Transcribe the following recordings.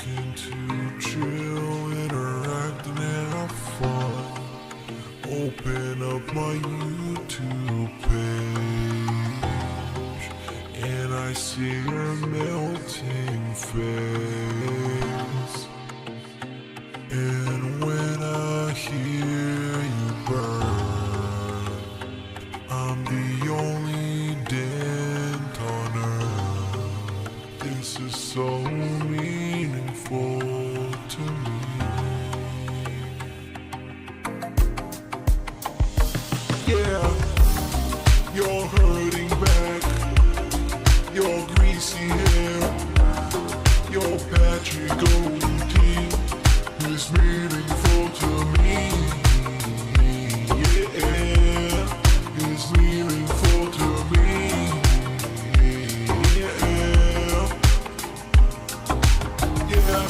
looking to chill, interact and have fun. Open up my YouTube page, and I see your melting face. And when I hear you burn, I'm the only dent on earth. This is so meaningful to me. Yeah, you're hurting back, your greasy hair, your patchy goatee is meaningful to me. Yeah, is meaningful to me. Yeah,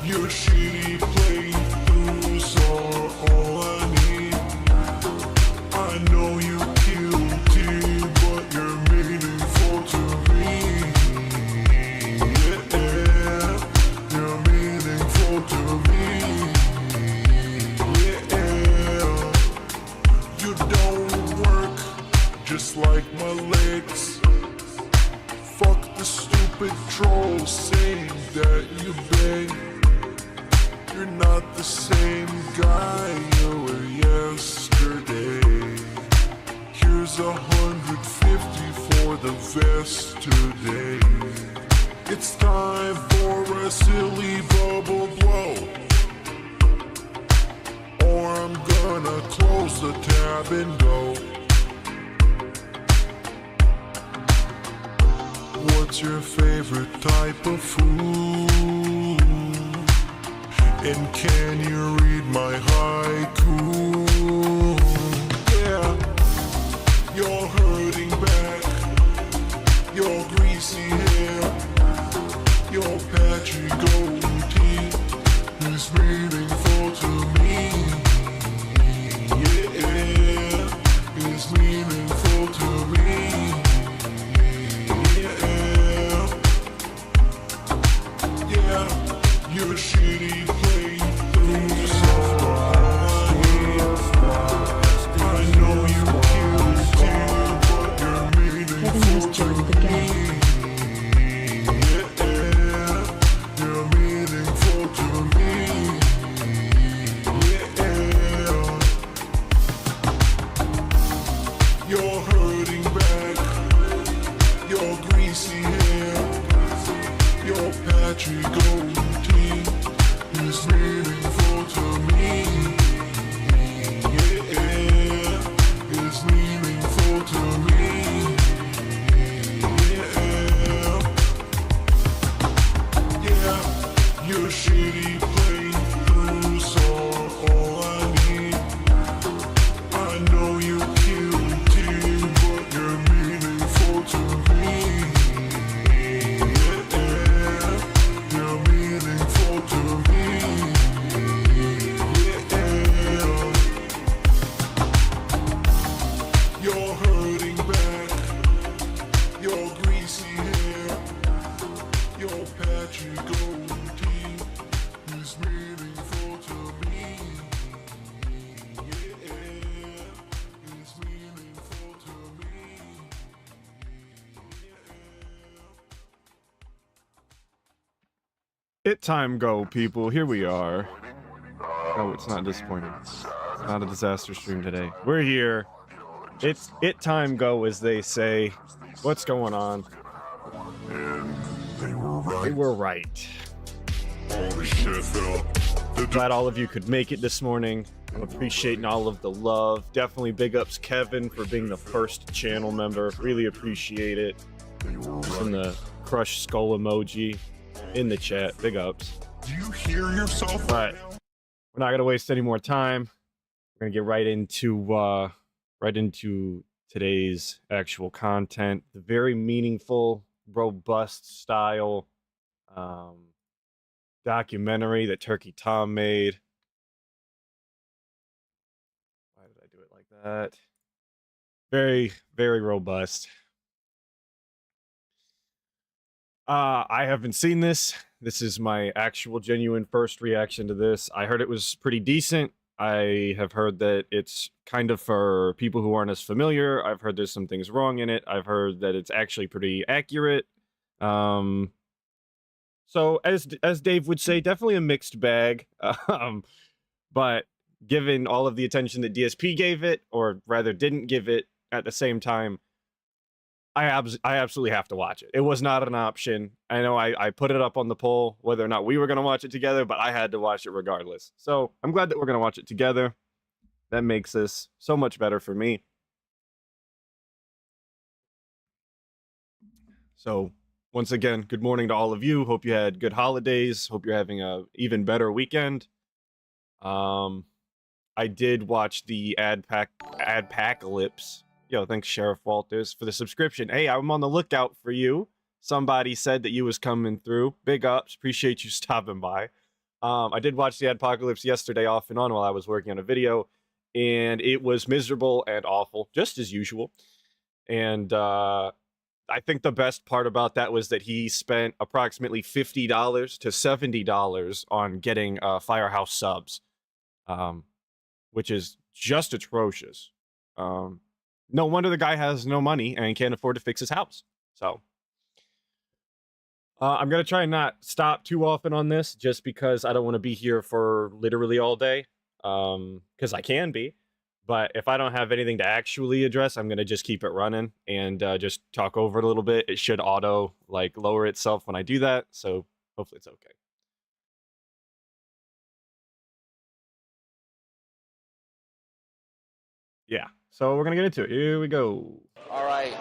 your shitty playthroughs are all I need. I know you guilty, but you're meaningful to me. Yeah, you're meaningful to me. Yeah, you don't work just like my legs. Fuck the stupid trolls saying that you beg. You're not the same guy you were yesterday. Here's 150 for the vest today. It's time for a silly bubble blow, or I'm gonna close the tab and go. What's your favorite type of food? And can you read my haiku? Yeah, you're hurting back, your greasy hair, your patchy goatee is meaningful to me. Yeah, is meaningful to me. Yeah, your shitty playthroughs are all I need. I know you killed it, but you're meaningful to me. Yeah, you're meaningful to me. Yeah, you're hurting back, your greasy hair, your patchy goatee is meaningful to me. Yeah, is meaningful to me. Yeah, your shitty playthroughs are all I need. I know you guilty, but you're meaningful to me. You're meaningful to me. Yeah, you're hurting back, your greasy hair, your patchy goatee is meaningful to me. Yeah, is meaningful to me. It time go, people. Here we are. Oh, it's not disappointing. It's not a disaster stream today. We're here. It's it time go, as they say. What's going on? And they were right. We were right. Holy shit, Phil. Glad all of you could make it this morning. I'm appreciating all of the love. Definitely big ups Kevin for being the first channel member. Really appreciate it. And the crush skull emoji in the chat. Big ups. Do you hear yourself? All right. We're not gonna waste any more time. We're gonna get right into today's actual content. The very meaningful, robust style documentary that Turkey Tom made. Why did I do it like that? Very, very robust. I haven't seen this. This is my actual genuine first reaction to this. I heard it was pretty decent. I have heard that it's kind of for people who aren't as familiar. I've heard there's some things wrong in it. I've heard that it's actually pretty accurate. So as Dave would say, definitely a mixed bag. But given all of the attention that DSP gave it, or rather didn't give it at the same time, I absolutely have to watch it. It was not an option. I know I put it up on the poll whether or not we were going to watch it together, but I had to watch it regardless. So I'm glad that we're going to watch it together. That makes this so much better for me. So once again, good morning to all of you. Hope you had good holidays. Hope you're having a even better weekend. I did watch the Adpacalypse. Yo, thanks, Sheriff Walters, for the subscription. Hey, I'm on the lookout for you. Somebody said that you was coming through. Big ups. Appreciate you stopping by. I did watch the Adpacalypse yesterday off and on while I was working on a video, and it was miserable and awful, just as usual. And I think the best part about that was that he spent approximately $50 to $70 on getting Firehouse subs, which is just atrocious. No wonder the guy has no money and can't afford to fix his house. So I'm going to try and not stop too often on this just because I don't want to be here for literally all day. Because I can be. But if I don't have anything to actually address, I'm going to just keep it running and just talk over it a little bit. It should auto lower itself when I do that. So hopefully it's okay. Yeah. So we're going to get into it. Here we go. All right.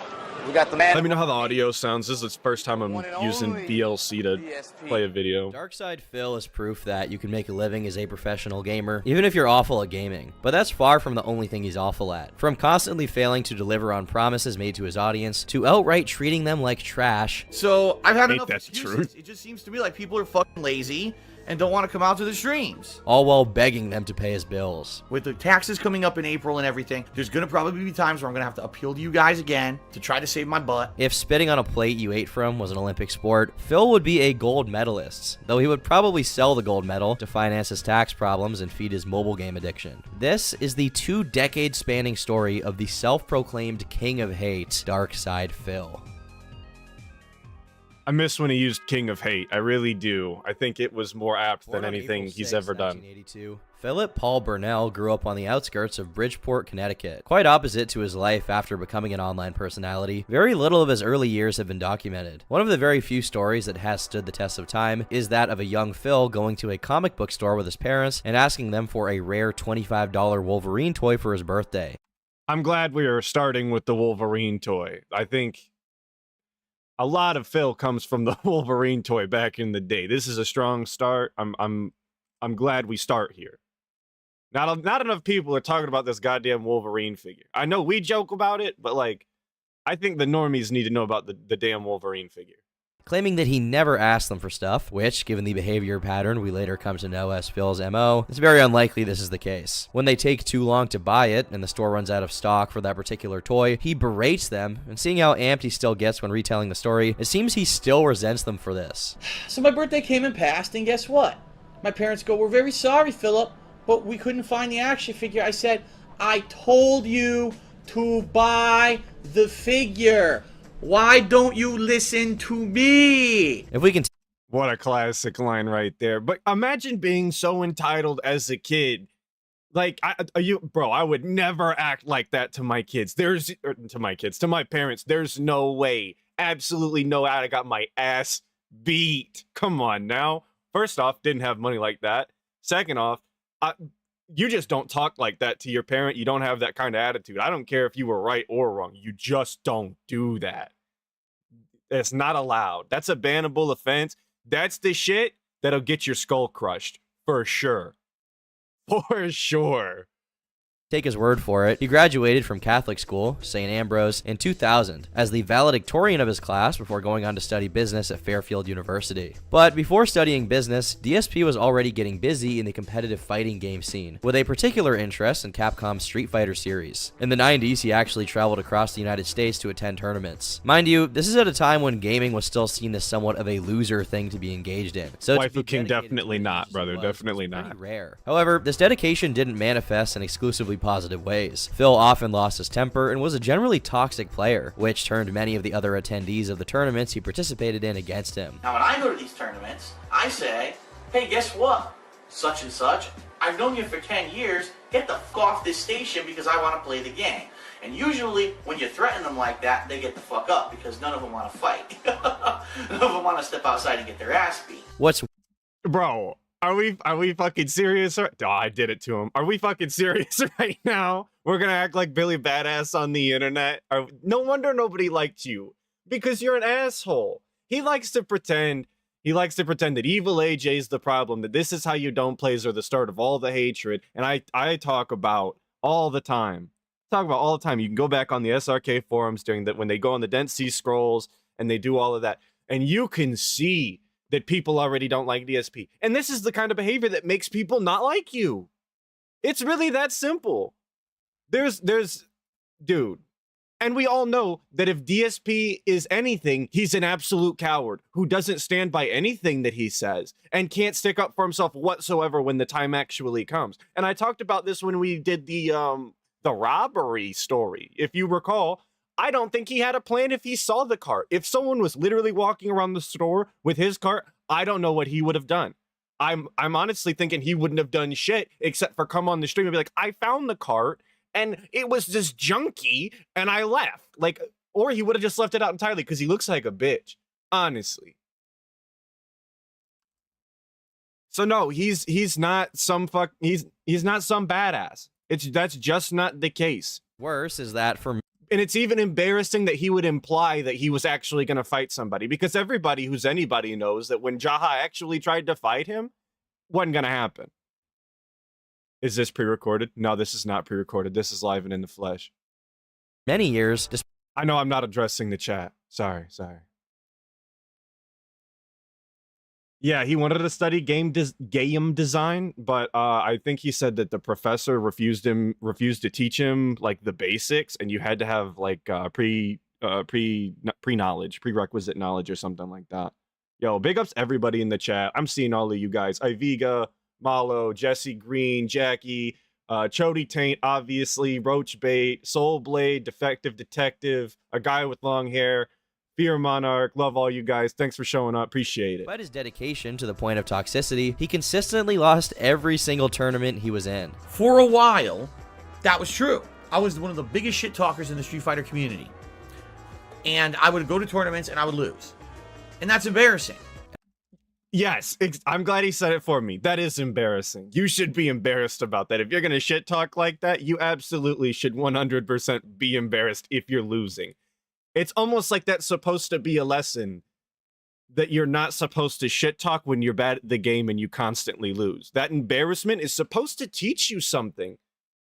We got the man. Let me know how the audio sounds. This is the first time I'm using VLC to play a video. Darkside Phil is proof that you can make a living as a professional gamer, even if you're awful at gaming. But that's far from the only thing he's awful at. From constantly failing to deliver on promises made to his audience, to outright treating them like trash. So I've had enough that's excuses. true. It just seems to me like people are fucking lazy and don't want to come out to the streams. All while begging them to pay his bills. With the taxes coming up in April and everything, there's going to probably be times where I'm going to have to appeal to you guys again to try to save my butt. If spitting on a plate you ate from was an Olympic sport, Phil would be a gold medalist, though he would probably sell the gold medal to finance his tax problems and feed his mobile game addiction. This is the 2-decade spanning story of the self-proclaimed king of hate, Darkside Phil. I miss when he used King of Hate. I really do. I think it was more apt Born than on anything April he's 6, ever done. 1982, Philip Paul Burnell grew up on the outskirts of Bridgeport, Connecticut. Quite opposite to his life after becoming an online personality, very little of his early years have been documented. One of the very few stories that has stood the test of time is that of a young Phil going to a comic book store with his parents and asking them for a rare $25 Wolverine toy for his birthday. I'm glad we are starting with the Wolverine toy. I think a lot of Phil comes from the Wolverine toy back in the day. This is a strong start. I'm glad we start here. Not enough people are talking about this goddamn Wolverine figure. I know we joke about it, but I think the normies need to know about the damn Wolverine figure. Claiming that he never asked them for stuff, which, given the behavior pattern we later come to know as Phil's MO, it's very unlikely this is the case. When they take too long to buy it, and the store runs out of stock for that particular toy, he berates them, and seeing how amped he still gets when retelling the story, it seems he still resents them for this. So my birthday came and passed, and guess what? My parents go, "We're very sorry, Philip, but we couldn't find the action figure." I said, "I told you to buy the figure. Why don't you listen to me?" If we can What a classic line right there. But imagine being so entitled as a kid. I would never act like that to my kids. To my parents. There's no way. Absolutely no way. I got my ass beat. Come on now. First off, didn't have money like that. Second off, you just don't talk like that to your parent. You don't have that kind of attitude. I don't care if you were right or wrong. You just don't do that. It's not allowed. That's a bannable offense. That's the shit that'll get your skull crushed. For sure. For sure. take his word for it. He graduated from Catholic school, St. Ambrose, in 2000 as the valedictorian of his class before going on to study business at Fairfield University. But before studying business, DSP was already getting busy in the competitive fighting game scene, with a particular interest in Capcom's Street Fighter series. In the 90s, he actually traveled across the United States to attend tournaments. Mind you, this is at a time when gaming was still seen as somewhat of a loser thing to be engaged in. So Waifu King, definitely not, brother. Definitely not. Rare. However, this dedication didn't manifest in exclusively positive ways. Phil often lost his temper and was a generally toxic player, which turned many of the other attendees of the tournaments he participated in against him. Now, when I go to these tournaments, I say, hey, guess what? Such and such, I've known you for 10 years. Get the fuck off this station because I want to play the game. And usually, when you threaten them like that, they get the fuck up because none of them want to fight. None of them want to step outside and get their ass beat. Bro, are we fucking serious? Oh, I did it to him. Are we fucking serious right now? We're gonna act like Billy Badass on the internet? No wonder nobody liked you. Because you're an asshole. He likes to pretend that evil AJ is the problem, that this is how you don't plays are the start of all the hatred, and I talk about all the time. You can go back on the SRK forums when they go on the Dense Sea Scrolls and they do all of that, and you can see that people already don't like DSP. And this is the kind of behavior that makes people not like you. It's really that simple. Dude. And we all know that if DSP is anything, he's an absolute coward who doesn't stand by anything that he says and can't stick up for himself whatsoever when the time actually comes. And I talked about this when we did the robbery story. If you recall, I don't think he had a plan if he saw the cart. If someone was literally walking around the store with his cart, I don't know what he would have done. I'm honestly thinking he wouldn't have done shit except for come on the stream and be like, I found the cart and it was just junky and I left. Like, or he would have just left it out entirely because he looks like a bitch, honestly. So no, he's not some he's not some badass. That's just not the case. Worse is that for And it's even embarrassing that he would imply that he was actually going to fight somebody, because everybody who's anybody knows that when Jaha actually tried to fight him, wasn't going to happen. Is this pre-recorded? No, this is not pre-recorded. This is live and in the flesh. many years, I know I'm not addressing the chat. Sorry. Yeah, he wanted to study game design, but I think he said that the professor refused to teach him like the basics, and you had to have like prerequisite knowledge or something like that. Yo, big ups everybody in the chat. I'm seeing all of you guys. Iviga, Malo, Jesse Green, Jackie, Chody Taint, obviously, Roachbait, Soulblade, Defective Detective, a guy with long hair, Fear Monarch, love all you guys. Thanks for showing up. Appreciate it. Despite his dedication to the point of toxicity, he consistently lost every single tournament he was in. For a while, that was true. I was one of the biggest shit talkers in the Street Fighter community. And I would go to tournaments and I would lose. And that's embarrassing. Yes, I'm glad he said it for me. That is embarrassing. You should be embarrassed about that. If you're going to shit talk like that, you absolutely should 100% be embarrassed if you're losing. It's almost like that's supposed to be a lesson that you're not supposed to shit talk when you're bad at the game and you constantly lose. That embarrassment is supposed to teach you something.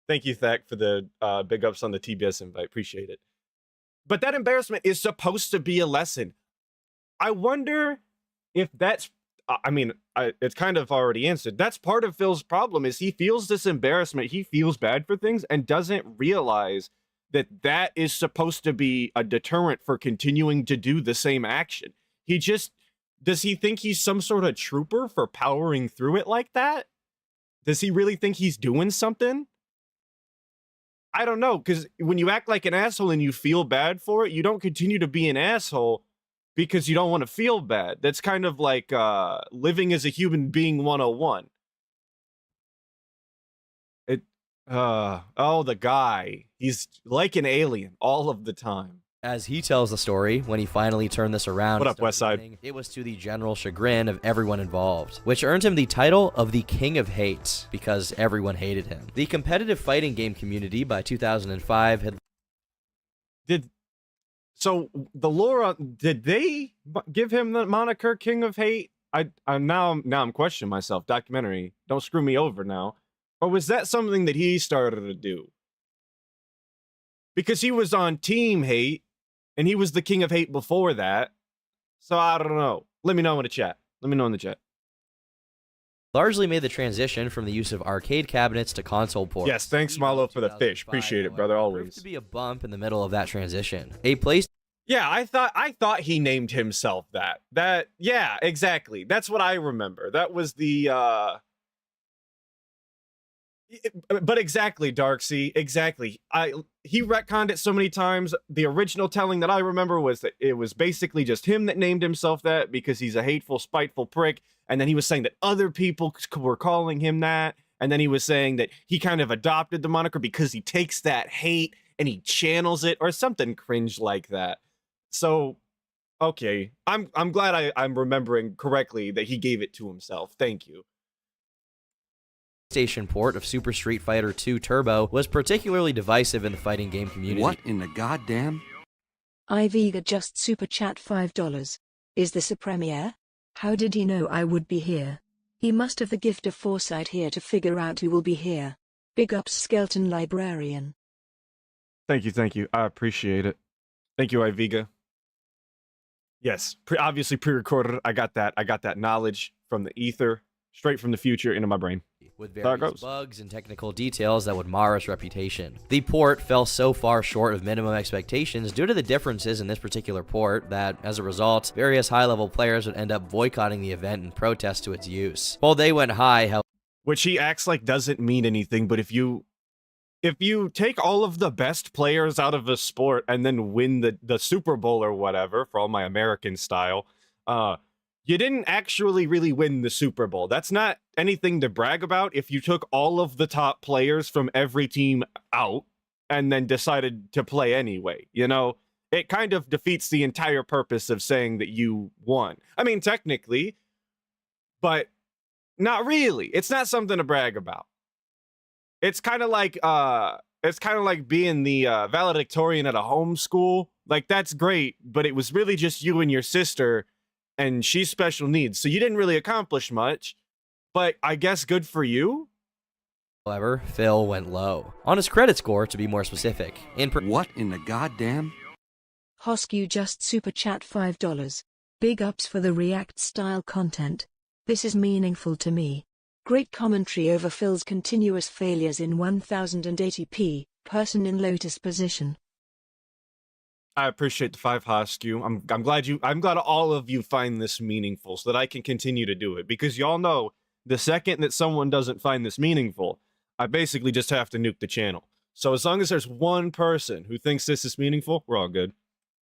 Thank you, Thak, for the big ups on the TBS invite. Appreciate it. But that embarrassment is supposed to be a lesson. I wonder if that's, it's kind of already answered. That's part of Phil's problem, is he feels this embarrassment. He feels bad for things and doesn't realize that is supposed to be a deterrent for continuing to do the same action. Does he think he's some sort of trooper for powering through it like that? Does he really think he's doing something? I don't know, because when you act like an asshole and you feel bad for it, you don't continue to be an asshole because you don't want to feel bad. That's kind of like living as a human being 101. The guy. He's like an alien all of the time. As he tells the story, when he finally turned this around, what up, Westside? Winning, it was to the general chagrin of everyone involved, which earned him the title of the King of Hate, because everyone hated him. The competitive fighting game community by 2005 had... So the lore, did they give him the moniker King of Hate? I'm questioning myself. Documentary, don't screw me over now. Or was that something that he started to do? because he was on Team Hate, and he was the king of hate before that. So I don't know. Let me know in the chat. Let me know in the chat. Largely made the transition from the use of arcade cabinets to console ports. Yes, thanks, Malo, for the fish. Appreciate it, brother, always. Proved to be a bump in the middle of that transition. A place. Yeah, I thought he named himself that. Yeah, exactly. That's what I remember. That was the but exactly, Darksea, exactly. He retconned it so many times. The original telling that I remember was that it was basically just him that named himself that because he's a hateful, spiteful prick. And then he was saying that other people were calling him that. And then he was saying that he kind of adopted the moniker because he takes that hate and he channels it or something cringe like that. So, okay, I'm glad I'm remembering correctly that he gave it to himself. Thank you. PlayStation port of Super Street Fighter 2 Turbo was particularly divisive in the fighting game community. What in the goddamn? Ivega just super chat $5. Is this a premiere? How did he know I would be here? He must have the gift of foresight here to figure out who will be here. Big ups, Skeleton Librarian. Thank you. I appreciate it. Thank you, Ivega. Yes, obviously pre-recorded. I got that knowledge from the ether, straight from the future into my brain. With various bugs and technical details that would mar its reputation. The port fell so far short of minimum expectations due to the differences in this particular port that, as a result, various high-level players would end up boycotting the event in protest to its use. While they went high, which he acts like doesn't mean anything, but if you take all of the best players out of a sport and then win the Super Bowl or whatever, for all my American style, you didn't actually really win the Super Bowl. That's not anything to brag about if you took all of the top players from every team out and then decided to play anyway. You know, it kind of defeats the entire purpose of saying that you won. I mean, technically, but not really. It's not something to brag about. It's kind of like being the valedictorian at a homeschool. Like, that's great, but it was really just you and your sister, and she's special needs, so you didn't really accomplish much, but I guess good for you? However, Phil went low. On his credit score, to be more specific. What in the goddamn? Hoskew just super chat $5. Big ups for the React style content. This is meaningful to me. Great commentary over Phil's continuous failures in 1080p, person in lotus position. I appreciate the 5 Hoskew. I'm glad all of you find this meaningful so that I can continue to do it, because y'all know the second that someone doesn't find this meaningful, I basically just have to nuke the channel. So as long as there's one person who thinks this is meaningful, we're all good.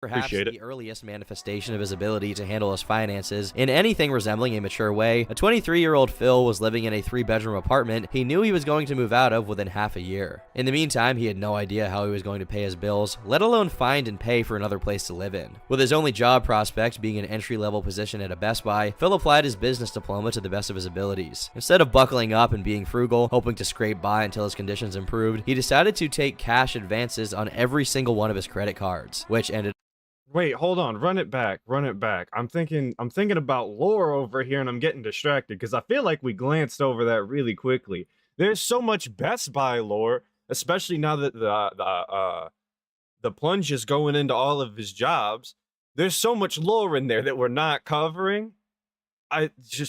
Perhaps the earliest manifestation of his ability to handle his finances in anything resembling a mature way, a 23-year-old Phil was living in a 3-bedroom apartment he knew he was going to move out of within half a year. In the meantime, he had no idea how he was going to pay his bills, let alone find and pay for another place to live in. With his only job prospect being an entry-level position at a Best Buy, Phil applied his business diploma to the best of his abilities. Instead of buckling up and being frugal, hoping to scrape by until his conditions improved, he decided to take cash advances on every single one of his credit cards, which ended. Wait, hold on. Run it back. I'm thinking about lore over here, and I'm getting distracted because I feel like we glanced over that really quickly. There's so much Best Buy lore, especially now that the plunge is going into all of his jobs. There's so much lore in there that we're not covering.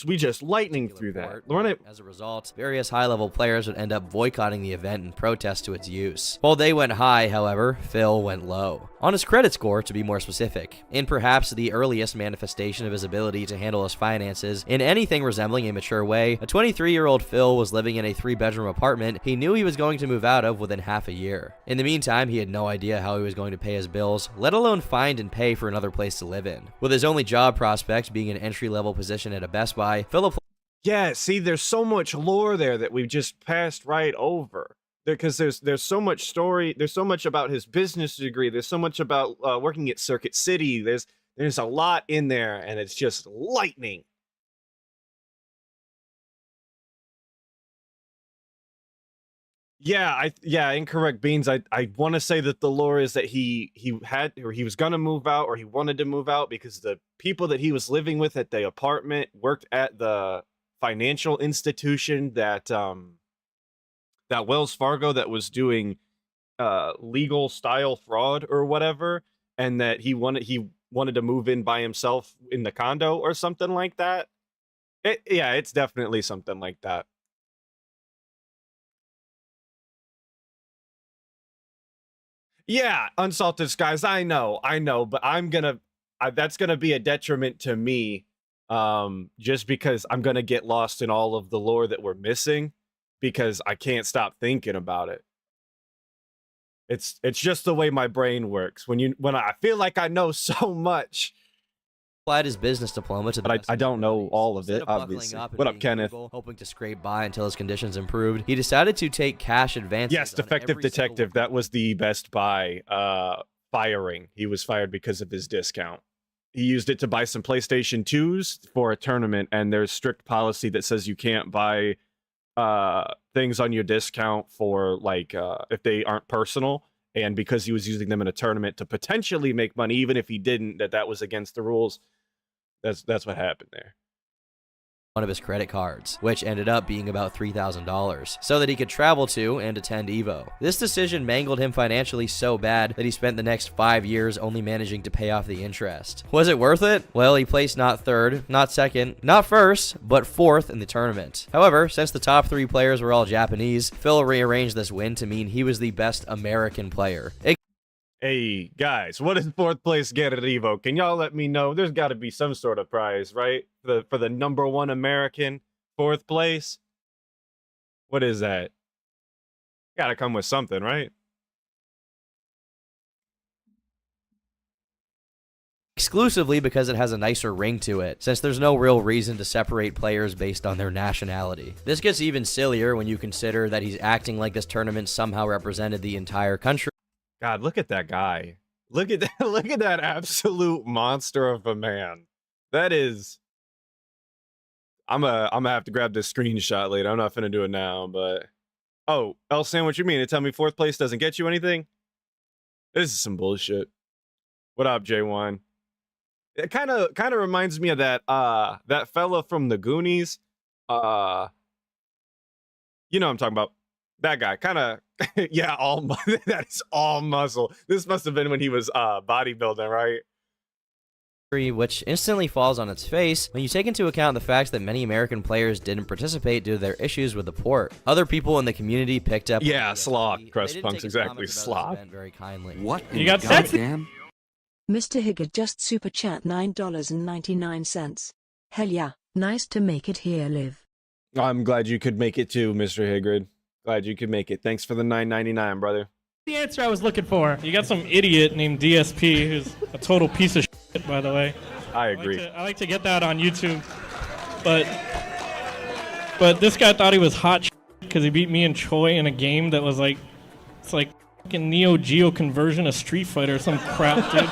We just lightning through that. As a result, various high-level players would end up boycotting the event in protest to its use. While they went high, however, Phil went low. On his credit score, to be more specific. In perhaps the earliest manifestation of his ability to handle his finances in anything resembling a mature way, a 23-year-old Phil was living in a 3-bedroom apartment he knew he was going to move out of within half a year. In the meantime, he had no idea how he was going to pay his bills, let alone find and pay for another place to live in. With his only job prospect being an entry-level position at a Best Buy, Philip. Yeah, see, there's so much lore there that we've just passed right over. Because there's so much story, there's so much about his business degree, there's so much about working at Circuit City, there's a lot in there, and it's just lightning. Yeah, incorrect, Beans. I want to say that the lore is that he was gonna move out, or he wanted to move out because the people that he was living with at the apartment worked at the financial institution that Wells Fargo that was doing legal style fraud or whatever, and that he wanted to move in by himself in the condo or something like that. Yeah, it's definitely something like that. Yeah, Unsalted Skies, I know, but that's gonna be a detriment to me, just because I'm gonna get lost in all of the lore that we're missing, because I can't stop thinking about it. It's just the way my brain works. When I feel like I know so much, applied his business diploma to the but I don't know all of it, obviously. What up, Kenneth? Hoping to scrape by until his conditions improved, he decided to take cash advances. Yes, Defective Detective. That was the Best Buy firing. He was fired because of his discount. He used it to buy some PlayStation 2s for a tournament, and there's strict policy that says you can't buy things on your discount for, like, if they aren't personal. And because he was using them in a tournament to potentially make money, even if he didn't, that was against the rules. That's what happened there. One of his credit cards, which ended up being about $3,000, so that he could travel to and attend EVO. This decision mangled him financially so bad that he spent the next 5 years only managing to pay off the interest. Was it worth it? Well, he placed not third, not second, not first, but fourth in the tournament. However, since the top 3 players were all Japanese, Phil rearranged this win to mean he was the best American player. Hey, guys, what does 4th place get at EVO? Can y'all let me know? There's got to be some sort of prize, right? For the number 1 American, 4th place? What is that? Gotta come with something, right? Exclusively because it has a nicer ring to it, since there's no real reason to separate players based on their nationality. This gets even sillier when you consider that he's acting like this tournament somehow represented the entire country. God, look at that guy. Look at that, look at that absolute monster of a man. That is... I'm gonna have to grab this screenshot later. I'm not finna do it now, but... Oh, El Sandwich, you mean to tell me 4th place doesn't get you anything? This is some bullshit. What up, J1? It kind of reminds me of that fella from the Goonies. You know what I'm talking about. That guy, kind of, yeah, that is all muscle. This must have been when he was bodybuilding, right? Which instantly falls on its face when you take into account the fact that many American players didn't participate due to their issues with the port. Other people in the community picked up. Yeah, Slog. Crust Punk's exactly Slog. Very kindly. What in You the got goddamn? Mr. Higgard just super chat $9.99. Hell yeah, nice to make it here, Liv. I'm glad you could make it too, Mr. Higrid. Glad you could make it. Thanks for the $9.99, brother. The answer I was looking for. You got some idiot named DSP who's a total piece of shit, by the way. I agree. I like to get that on YouTube. But this guy thought he was hot because he beat me and Choi in a game that was like, it's like fucking Neo Geo conversion of Street Fighter or some crap, dude.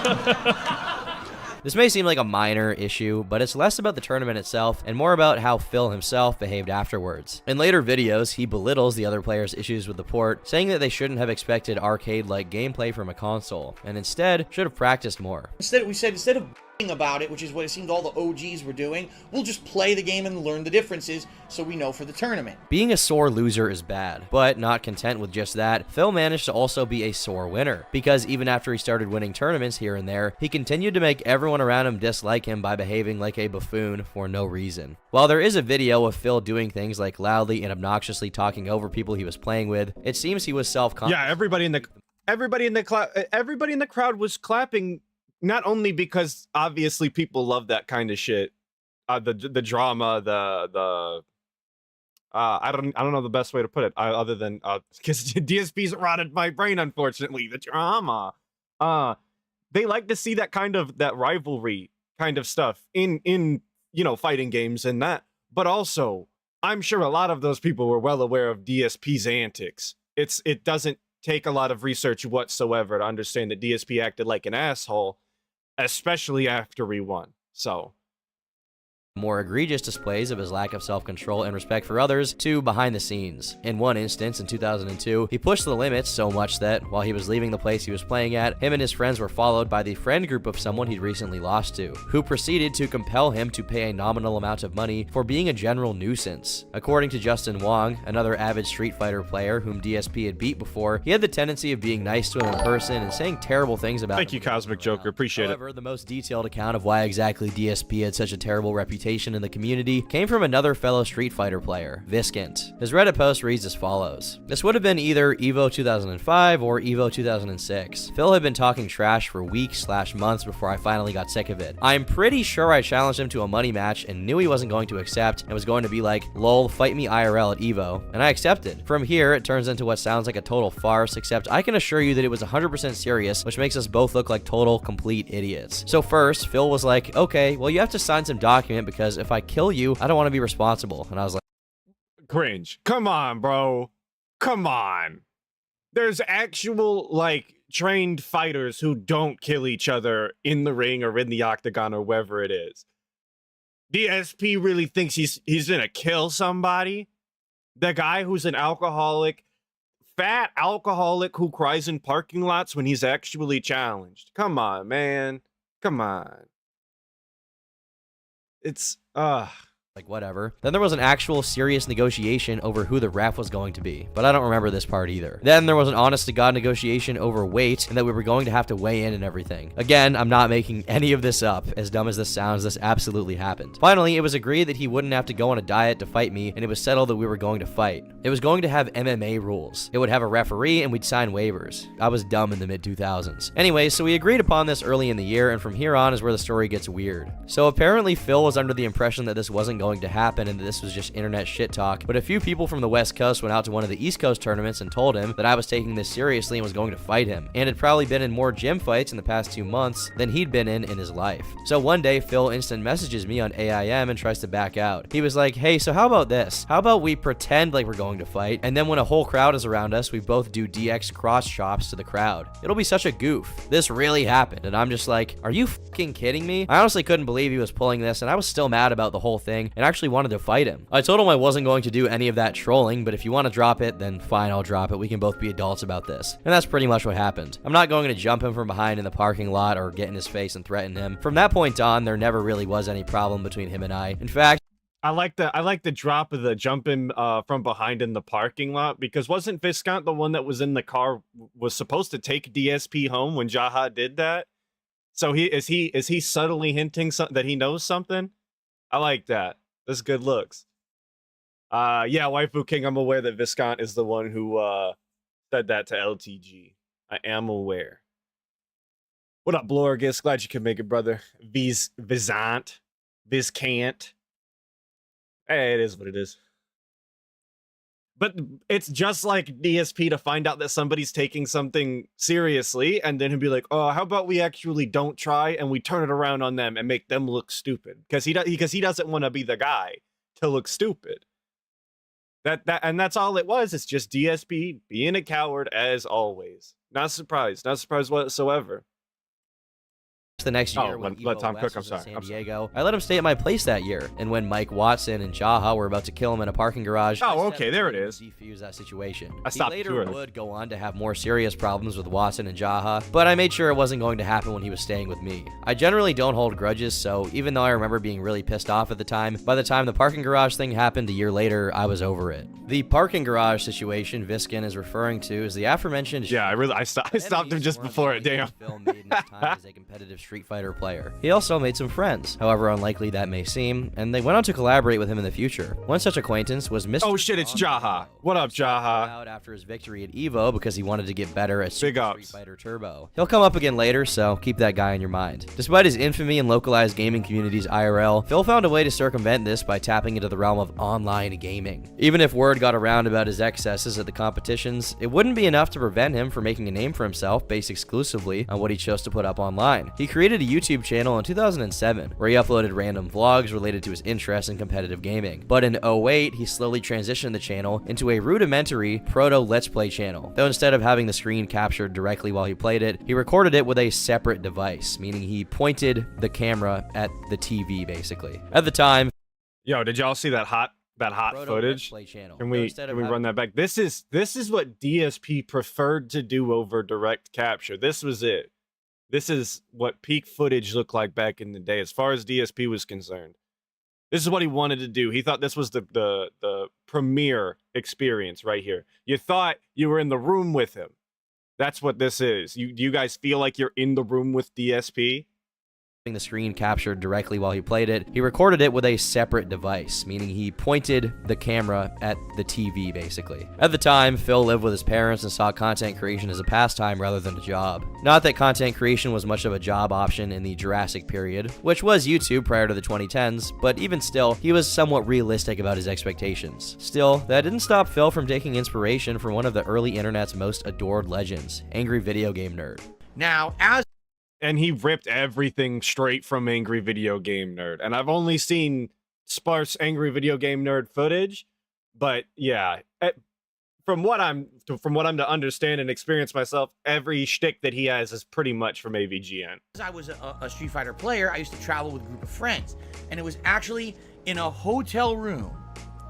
This may seem like a minor issue, but it's less about the tournament itself and more about how Phil himself behaved afterwards. In later videos, he belittles the other players' issues with the port, saying that they shouldn't have expected arcade-like gameplay from a console, and instead should have practiced more. Instead of about it, which is what it seemed all the OGs were doing, we'll just play the game and learn the differences so we know for the tournament. Being a sore loser is bad, but not content with just that, Phil managed to also be a sore winner, because even after he started winning tournaments here and there, he continued to make everyone around him dislike him by behaving like a buffoon for no reason. While there is a video of Phil doing things like loudly and obnoxiously talking over people he was playing with, it seems he was self-conscious. Yeah, everybody in the crowd was clapping. Not only because obviously people love that kind of shit, the drama, I don't know the best way to put it other than because DSP's rotted my brain, unfortunately. The drama, they like to see that rivalry kind of stuff in fighting games and that. But also, I'm sure a lot of those people were well aware of DSP's antics. It doesn't take a lot of research whatsoever to understand that DSP acted like an asshole, especially after we won. So more egregious displays of his lack of self-control and respect for others to behind the scenes. In one instance, in 2002, he pushed the limits so much that, while he was leaving the place he was playing at, him and his friends were followed by the friend group of someone he'd recently lost to, who proceeded to compel him to pay a nominal amount of money for being a general nuisance. According to Justin Wong, another avid Street Fighter player whom DSP had beat before, he had the tendency of being nice to him in person and saying terrible things about him. Thank you, Cosmic Joker. Appreciate it. However, the most detailed account of why exactly DSP had such a terrible reputation in the community came from another fellow Street Fighter player, Viscant. His Reddit post reads as follows. This would have been either EVO 2005 or EVO 2006. Phil had been talking trash for weeks/months before I finally got sick of it. I'm pretty sure I challenged him to a money match and knew he wasn't going to accept and was going to be like, lol, fight me IRL at EVO, and I accepted. From here, it turns into what sounds like a total farce, except I can assure you that it was 100% serious, which makes us both look like total, complete idiots. So first, Phil was like, okay, well, you have to sign some document because if I kill you, I don't want to be responsible. And I was like, Cringe. Come on, bro. Come on. There's actual, like, trained fighters who don't kill each other in the ring or in the octagon or wherever it is. DSP really thinks he's gonna kill somebody? The guy who's an alcoholic, fat alcoholic who cries in parking lots when he's actually challenged. Come on, man. Come on. It's, like, whatever. Then there was an actual serious negotiation over who the ref was going to be, but I don't remember this part either. Then there was an honest-to-God negotiation over weight and that we were going to have to weigh in and everything. Again, I'm not making any of this up. As dumb as this sounds, this absolutely happened. Finally, it was agreed that he wouldn't have to go on a diet to fight me, and it was settled that we were going to fight. It was going to have MMA rules. It would have a referee, and we'd sign waivers. I was dumb in the mid-2000s. Anyway, so we agreed upon this early in the year, and from here on is where the story gets weird. So apparently Phil was under the impression that this wasn't going to happen and that this was just internet shit talk, but a few people from the West Coast went out to one of the East Coast tournaments and told him that I was taking this seriously and was going to fight him, and had probably been in more gym fights in the past 2 months than he'd been in his life. So one day, Phil instant messages me on AIM and tries to back out. He was like, hey, so how about this? How about we pretend like we're going to fight, and then when a whole crowd is around us, we both do DX cross chops to the crowd. It'll be such a goof. This really happened, and I'm just like, are you fucking kidding me? I honestly couldn't believe he was pulling this, and I was still mad about the whole thing, and actually wanted to fight him. I told him I wasn't going to do any of that trolling, but if you want to drop it, then fine, I'll drop it. We can both be adults about this. And that's pretty much what happened. I'm not going to jump him from behind in the parking lot or get in his face and threaten him. From that point on, there never really was any problem between him and I. In fact, I like the drop of the jumping from behind in the parking lot, because wasn't Viscant the one that was in the car was supposed to take DSP home when Jaha did that? So is he subtly hinting that he knows something? I like that. That's good looks. Yeah, Waifu King, I'm aware that Viscant is the one who said that to LTG. I am aware. What up, Blorgus? Glad you could make it, brother. Viscant. Hey, it is what it is. But it's just like DSP to find out that somebody's taking something seriously, and then he'll be like, oh, how about we actually don't try and we turn it around on them and make them look stupid? Because he doesn't want to be the guy to look stupid. And that's all it was. It's just DSP being a coward as always. Not surprised whatsoever. the next year when let Tom Evo cook. West I'm was sorry. in San Diego. I let him stay at my place that year, and when Mike Watson and Jaha were about to kill him in a parking garage, Oh, okay, there it is. Defuse that situation. I stopped he later too early. would go on to have more serious problems with Watson and Jaha, but I made sure it wasn't going to happen when he was staying with me. I generally don't hold grudges, so even though I remember being really pissed off at the time, by the time the parking garage thing happened a year later, I was over it. The parking garage situation Viskin is referring to is the aforementioned. Yeah, I stopped him just before it. Damn. Film made in his time as a competitive Street Fighter player. He also made some friends, however unlikely that may seem, and they went on to collaborate with him in the future. One such acquaintance was Mr. Oh shit, it's Jaha. What up, Jaha? Out after his victory at Evo because he wanted to get better at Big Super ups. Street Fighter Turbo. He'll come up again later, so keep that guy in your mind. Despite his infamy in localized gaming communities IRL, Phil found a way to circumvent this by tapping into the realm of online gaming. Even if word got around about his excesses at the competitions, it wouldn't be enough to prevent him from making a name for himself based exclusively on what he chose to put up online. He created created a YouTube channel in 2007 where he uploaded random vlogs related to his interest in competitive gaming. But in 2008, he slowly transitioned the channel into a rudimentary proto Let's Play channel. Though instead of having the screen captured directly while he played it, he recorded it with a separate device, meaning he pointed the camera at the TV basically. At the time, Yo, did y'all see that hot footage? Can we run that back? This is what DSP preferred to do over direct capture. This was it. This is what peak footage looked like back in the day, as far as DSP was concerned. This is what he wanted to do. He thought this was the premier experience right here. You thought you were in the room with him. That's what this is. Do you guys feel like you're in the room with DSP? The screen captured directly while he played it, he recorded it with a separate device, meaning he pointed the camera at the TV basically. At the time, Phil lived with his parents and saw content creation as a pastime rather than a job. Not that content creation was much of a job option in the Jurassic period, which was YouTube prior to the 2010s, but even still, he was somewhat realistic about his expectations. Still, that didn't stop Phil from taking inspiration from one of the early internet's most adored legends, Angry Video Game Nerd. Now, And he ripped everything straight from Angry Video Game Nerd. And I've only seen sparse Angry Video Game Nerd footage, but yeah, from what I'm to understand and experience myself, every shtick that he has is pretty much from AVGN. as I was a Street Fighter player, I used to travel with a group of friends, and it was actually in a hotel room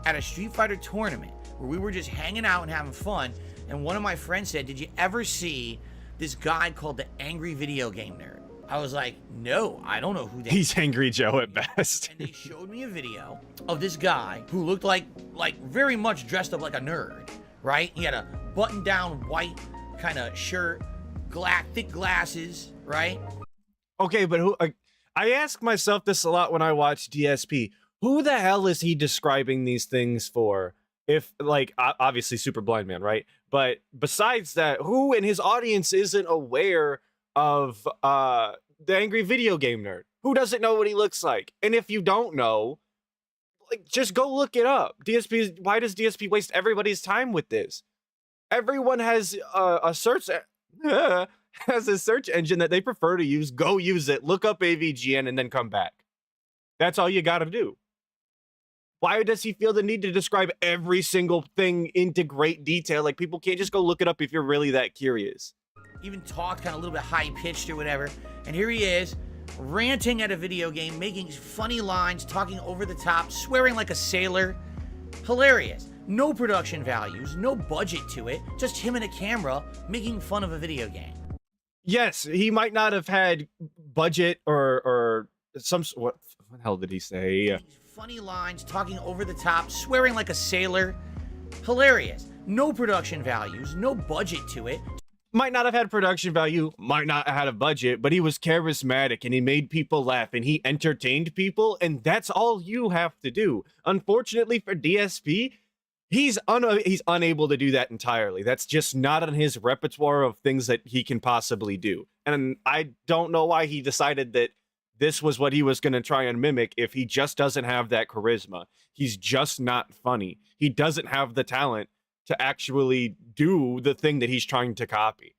at a Street Fighter tournament where we were just hanging out and having fun, and one of my friends said, "Did you ever see this guy called the Angry Video Game Nerd?" I was like, "No, I don't know who that is." He's Angry Joe at best. And they showed me a video of this guy who looked like very much dressed up like a nerd, right? He had a button-down white kind of shirt, thick glasses, right? Okay, but who? I ask myself this a lot when I watch DSP. Who the hell is he describing these things for? If, like, obviously Super Blind Man, right? But besides that, who in his audience isn't aware of the Angry Video Game Nerd? Who doesn't know what he looks like? And if you don't know, like, just go look it up. DSP, why does DSP waste everybody's time with this? Everyone has a search has a search engine that they prefer to use. Go use it. Look up AVGN and then come back. That's all you got to do. Why does he feel the need to describe every single thing into great detail? Like, people can't just go look it up if you're really that curious. Even talked kind of a little bit high-pitched or whatever. And here he is, ranting at a video game, making funny lines, talking over the top, swearing like a sailor. Hilarious. No production values, no budget to it, just him and a camera making fun of a video game. Yes, he might not have had budget or some... What the hell did he say? Funny lines, talking over the top, swearing like a sailor. Hilarious. No production values, no budget to it. Might not have had production value, might not have had a budget, but he was charismatic and he made people laugh and he entertained people, and that's all you have to do. Unfortunately for DSP, he's unable to do that entirely. That's just not on his repertoire of things that he can possibly do. And I don't know why he decided that this was what he was going to try and mimic if he just doesn't have that charisma. He's just not funny. He doesn't have the talent to actually do the thing that he's trying to copy.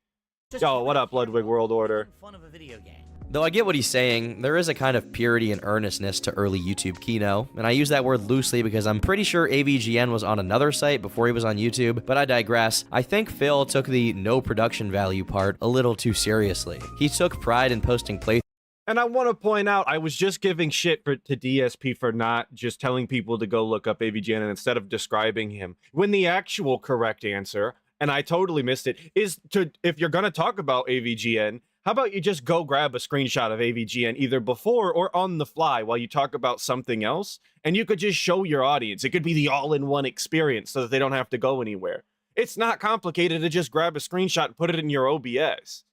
Yo, what up, Ludwig World Order? Fun of a video game. Though I get what he's saying, there is a kind of purity and earnestness to early YouTube Kino, and I use that word loosely because I'm pretty sure AVGN was on another site before he was on YouTube, but I digress. I think Phil took the no production value part a little too seriously. He took pride in posting playthroughs. And I want to point out, I was just giving shit to DSP for not just telling people to go look up AVGN and instead of describing him. When the actual correct answer, and I totally missed it, is to, if you're going to talk about AVGN, how about you just go grab a screenshot of AVGN either before or on the fly while you talk about something else, and you could just show your audience. It could be the all-in-one experience so that they don't have to go anywhere. It's not complicated to just grab a screenshot and put it in your OBS.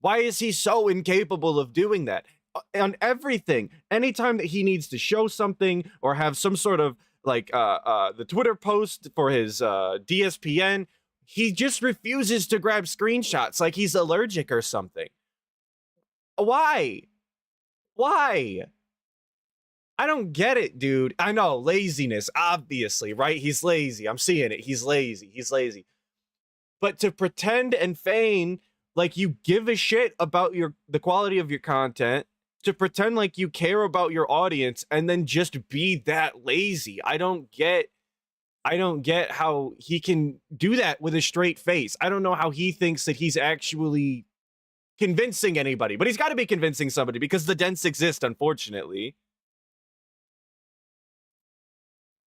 Why is he so incapable of doing that? On everything, anytime that he needs to show something or have some sort of, like, the Twitter post for his DSPN, he just refuses to grab screenshots like he's allergic or something. Why? Why? I don't get it, dude. I know, laziness, obviously, right? He's lazy. I'm seeing it. He's lazy. He's lazy. But to pretend and feign Like, you give a shit about the quality of your content to pretend like you care about your audience and then just be that lazy. I don't get how he can do that with a straight face. I don't know how he thinks that he's actually convincing anybody, but he's got to be convincing somebody because the dents exist, unfortunately.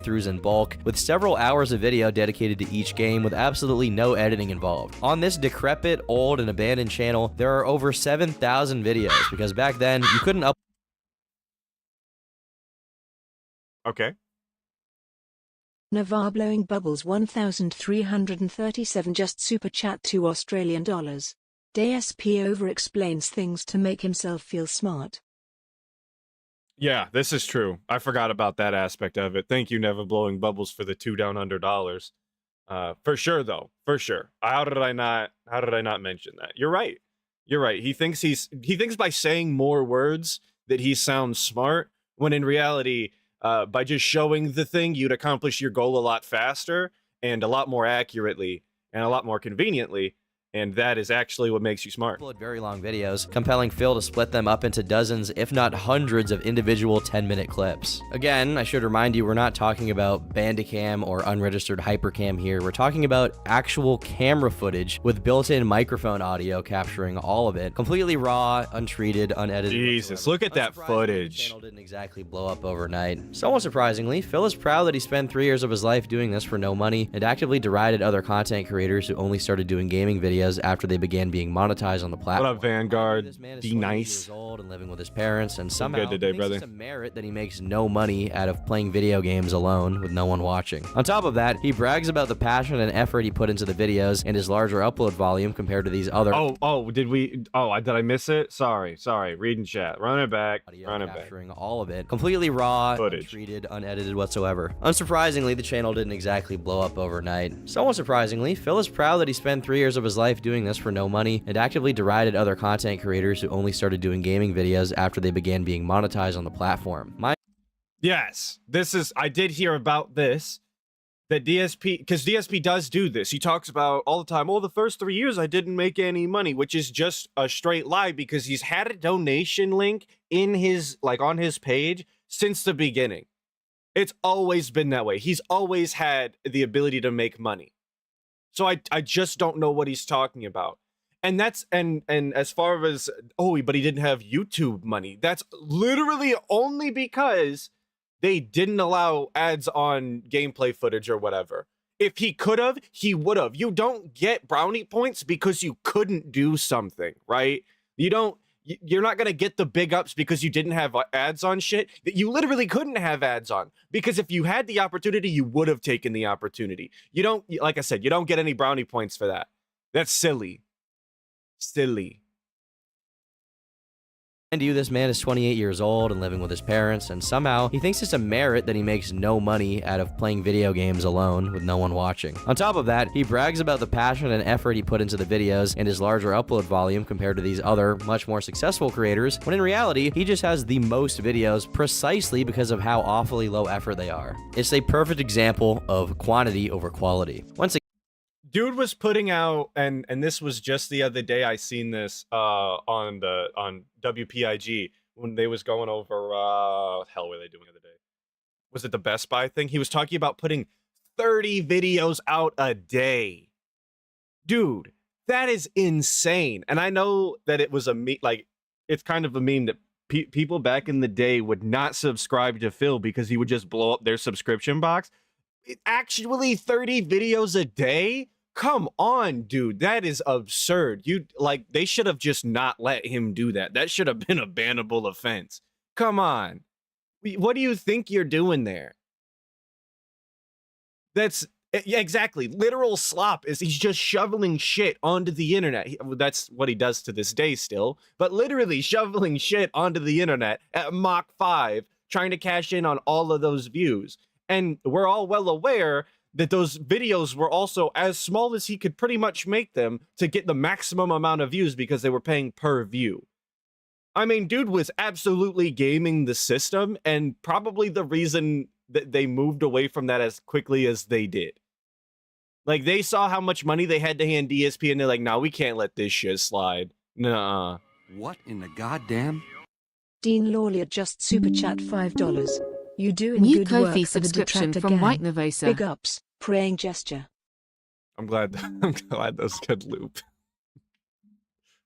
Throughs in bulk, with several hours of video dedicated to each game with absolutely no editing involved. On this decrepit, old, and abandoned channel, there are over 7,000 videos, because back then, you couldn't upload. Okay. Navar blowing bubbles 1,337 just super chat $2 Australian. DSP over explains things to make himself feel smart. Yeah, this is true. I forgot about that aspect of it. Thank you, Never Blowing Bubbles, for the $2 down under dollars. For sure, though. For sure. How did I not mention that? You're right. You're right. He thinks by saying more words that he sounds smart, when in reality, by just showing the thing, you'd accomplish your goal a lot faster and a lot more accurately and a lot more conveniently. And that is actually what makes you smart. Upload very long videos, compelling Phil to split them up into dozens, if not hundreds, of individual 10-minute clips. Again, I should remind you, we're not talking about Bandicam or unregistered Hypercam here. We're talking about actual camera footage with built-in microphone audio capturing all of it, completely raw, untreated, unedited. Jesus, look at that footage. The channel didn't exactly blow up overnight. Somewhat surprisingly, Phil is proud that he spent 3 years of his life doing this for no money and actively derided other content creators who only started doing gaming videos after they began being monetized on the platform. What up, Vanguard? This man is Be 28 nice. years old and living with his parents, and somehow good today, he thinks brother. it's a merit that he makes no money out of playing video games alone with no one watching. On top of that, he brags about the passion and effort he put into the videos and his larger upload volume compared to these other. Did I miss it? Sorry. Reading chat. Run it back. Capturing all of it, completely raw, Footage. untreated, unedited whatsoever. Unsurprisingly, the channel didn't exactly blow up overnight. Somewhat surprisingly, Phil is proud that he spent 3 years of his life doing this for no money and actively derided other content creators who only started doing gaming videos after they began being monetized on the platform. Yes, I did hear about this. That DSP, because DSP does do this. He talks about all the time, the first 3 years I didn't make any money, which is just a straight lie because he's had a donation link in his, on his page since the beginning. It's always been that way. He's always had the ability to make money. So I just don't know what he's talking about. And that's, and as far as, but he didn't have YouTube money. That's literally only because they didn't allow ads on gameplay footage or whatever. If he could have, he would have. You don't get brownie points because you couldn't do something, right? You're not going to get the big ups because you didn't have ads on shit that you literally couldn't have ads on. Because if you had the opportunity, you would have taken the opportunity. You don't, like I said, you don't get any brownie points for that. That's silly. And you, this man is 28 years old and living with his parents, and somehow he thinks it's a merit that he makes no money out of playing video games alone with no one watching. On top of that, he brags about the passion and effort he put into the videos and his larger upload volume compared to these other, much more successful creators, when in reality, he just has the most videos precisely because of how awfully low effort they are. It's a perfect example of quantity over quality. Once again, dude was putting out, and this was just the other day I seen this on WPIG when they was going over what the hell were they doing the other day? Was it the Best Buy thing? He was talking about putting 30 videos out a day. Dude, that is insane. And I know that it was it's kind of a meme that people back in the day would not subscribe to Phil because he would just blow up their subscription box. Actually 30 videos a day? Come on, dude. That is absurd. They should have just not let him do that. That should have been a bannable offense. Come on. What do you think you're doing there? That's exactly literal slop. He's just shoveling shit onto the internet. That's what he does to this day still, but literally shoveling shit onto the internet at Mach 5, trying to cash in on all of those views. And we're all well aware that those videos were also as small as he could pretty much make them to get the maximum amount of views because they were paying per view. I mean, dude was absolutely gaming the system and probably the reason that they moved away from that as quickly as they did. Like, they saw how much money they had to hand DSP, and they're like, "No, we can't let this shit slide." Nuh-uh. What in the goddamn? Dean Lawley just super chat $5. You doing New good Ko-fi work for the subscription detractor from gang. White Nervosa. Big ups. Praying gesture. I'm glad those could loop.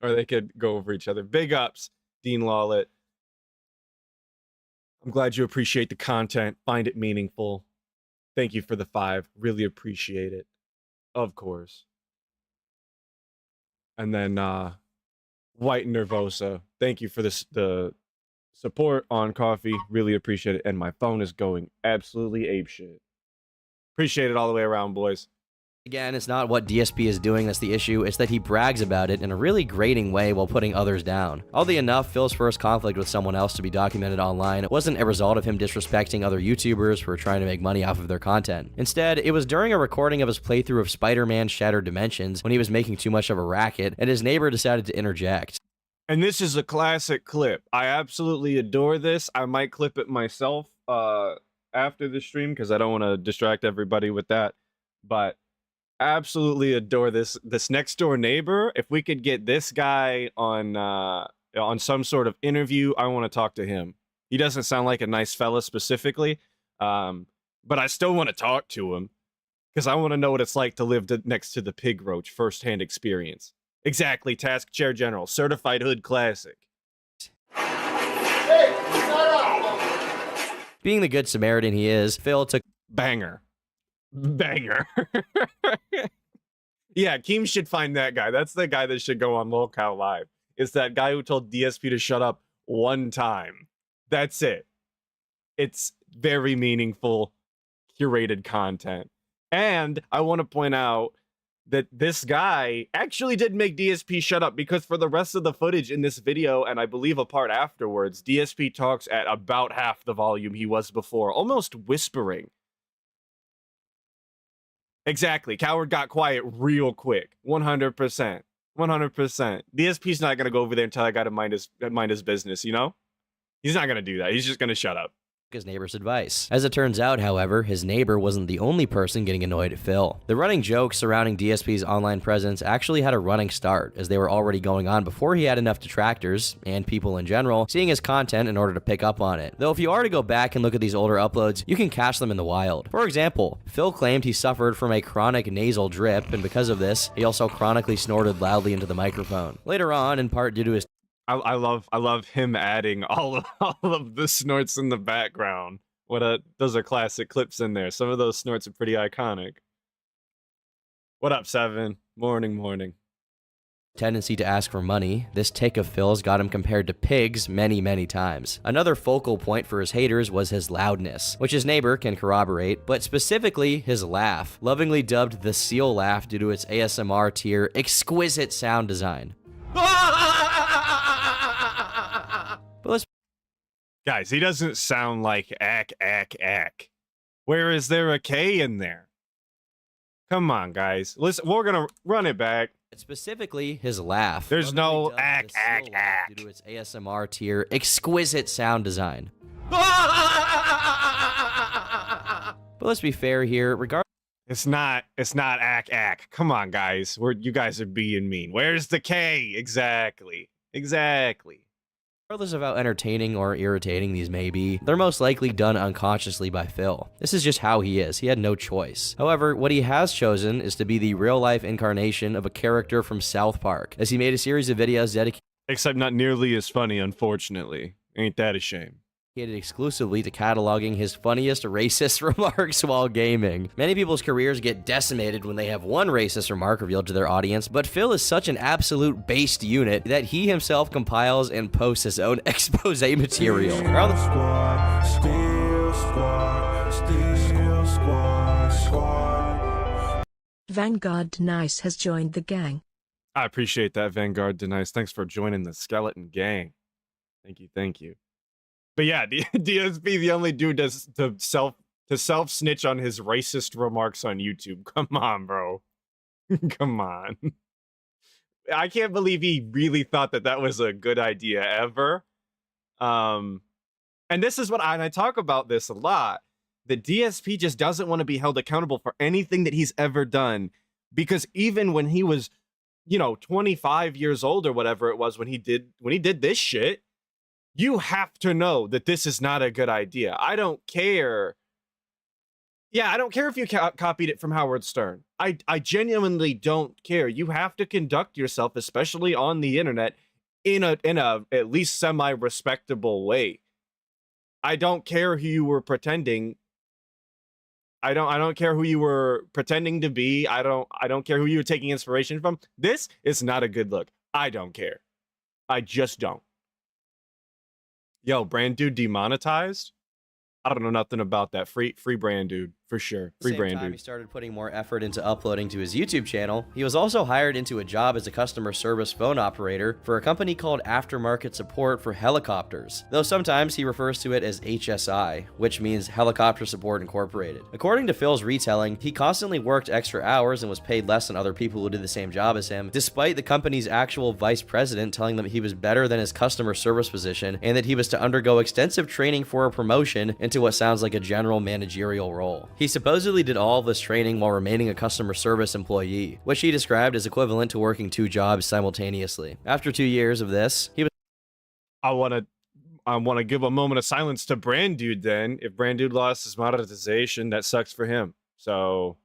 Or they could go over each other. Big ups, Dean Lawlett. I'm glad you appreciate the content, find it meaningful. Thank you for the 5. Really appreciate it. Of course. And then White Nervosa. Thank you for the support on coffee. Really appreciate it. And my phone is going absolutely apeshit. Appreciate it all the way around, boys. Again, it's not what DSP is doing that's the issue, it's that he brags about it in a really grating way while putting others down. Oddly enough, Phil's first conflict with someone else to be documented online wasn't a result of him disrespecting other YouTubers who were trying to make money off of their content. Instead, it was during a recording of his playthrough of Spider-Man Shattered Dimensions when he was making too much of a racket, and his neighbor decided to interject. And this is a classic clip. I absolutely adore this. I might clip it myself after the stream because I don't want to distract everybody with that. But absolutely adore this next door neighbor. If we could get this guy on some sort of interview, I want to talk to him. He doesn't sound like a nice fella specifically, but I still want to talk to him because I want to know what it's like to live next to the pig roach, firsthand experience. Exactly, Task Chair General, certified hood classic. Being the good Samaritan he is, Phil took Banger. Yeah, Keem should find that guy. That's the guy that should go on Lolcow Live. It's that guy who told DSP to shut up one time. That's it. It's very meaningful, curated content. And I want to point out that this guy actually did make DSP shut up, because for the rest of the footage in this video, and I believe a part afterwards, DSP talks at about half the volume he was before, almost whispering. Exactly. Coward got quiet real quick. 100%. 100%. DSP's not going to go over there and tell that guy to mind his business, you know? He's not going to do that. He's just going to shut up. his neighbor's advice. As it turns out, however, his neighbor wasn't the only person getting annoyed at Phil. The running jokes surrounding DSP's online presence actually had a running start, as they were already going on before he had enough detractors, and people in general, seeing his content in order to pick up on it. Though if you are to go back and look at these older uploads, you can catch them in the wild. For example, Phil claimed he suffered from a chronic nasal drip, and because of this, he also chronically snorted loudly into the microphone. Later on, in part due to his I love him adding all of the snorts in the background. Those are classic clips in there. Some of those snorts are pretty iconic. What up, Seven? Morning. tendency to ask for money, this take of Phil's got him compared to pigs many times. Another focal point for his haters was his loudness, which his neighbor can corroborate, but specifically his laugh, lovingly dubbed the seal laugh due to its ASMR tier exquisite sound design. Guys, he doesn't sound like ack. Where is there a K in there? Come on, guys. Listen, we're gonna run it back. Specifically, his laugh. There's no ack due to its ASMR tier exquisite sound design. But let's be fair here, regardless. It's not ack. Come on, guys. You guys are being mean. Where's the K? Exactly. Regardless of how entertaining or irritating these may be, they're most likely done unconsciously by Phil. This is just how he is. He had no choice. However, what he has chosen is to be the real-life incarnation of a character from South Park, as he made a series of videos dedicated Except not nearly as funny, unfortunately. Ain't that a shame? exclusively to cataloging his funniest racist remarks while gaming. Many people's careers get decimated when they have one racist remark revealed to their audience, but Phil is such an absolute based unit that he himself compiles and posts his own expose material. Vanguard Denice has joined the gang. I appreciate that, Vanguard Denice. Thanks for joining the Skeleton Gang. Thank you. But yeah, DSP, the only dude to self snitch on his racist remarks on YouTube. Come on, bro. Come on. I can't believe he really thought that was a good idea ever. And this is what I talk about this a lot. that DSP just doesn't want to be held accountable for anything that he's ever done, because even when he was, 25 years old or whatever it was when he did this shit, you have to know that this is not a good idea. I don't care. Yeah, I don't care if you copied it from Howard Stern. I genuinely don't care. You have to conduct yourself, especially on the internet, in a at least semi-respectable way. I don't care who you were pretending. I don't care who you were pretending to be. I don't care who you were taking inspiration from. This is not a good look. I don't care. I just don't. Yo, brand dude demonetized? I don't know nothing about that. Free brand dude, for sure. Free brand dude. He started putting more effort into uploading to his YouTube channel. He was also hired into a job as a customer service phone operator for a company called Aftermarket Support for Helicopters, though sometimes he refers to it as HSI, which means Helicopter Support Incorporated. According to Phil's retelling, he constantly worked extra hours and was paid less than other people who did the same job as him, despite the company's actual vice president telling them he was better than his customer service position and that he was to undergo extensive training for a promotion into what sounds like a general managerial role. He supposedly did all of this training while remaining a customer service employee, which he described as equivalent to working 2 jobs simultaneously. After 2 years of this, he was I want to give a moment of silence to Brand Dude then. If Brand Dude lost his monetization, that sucks for him. So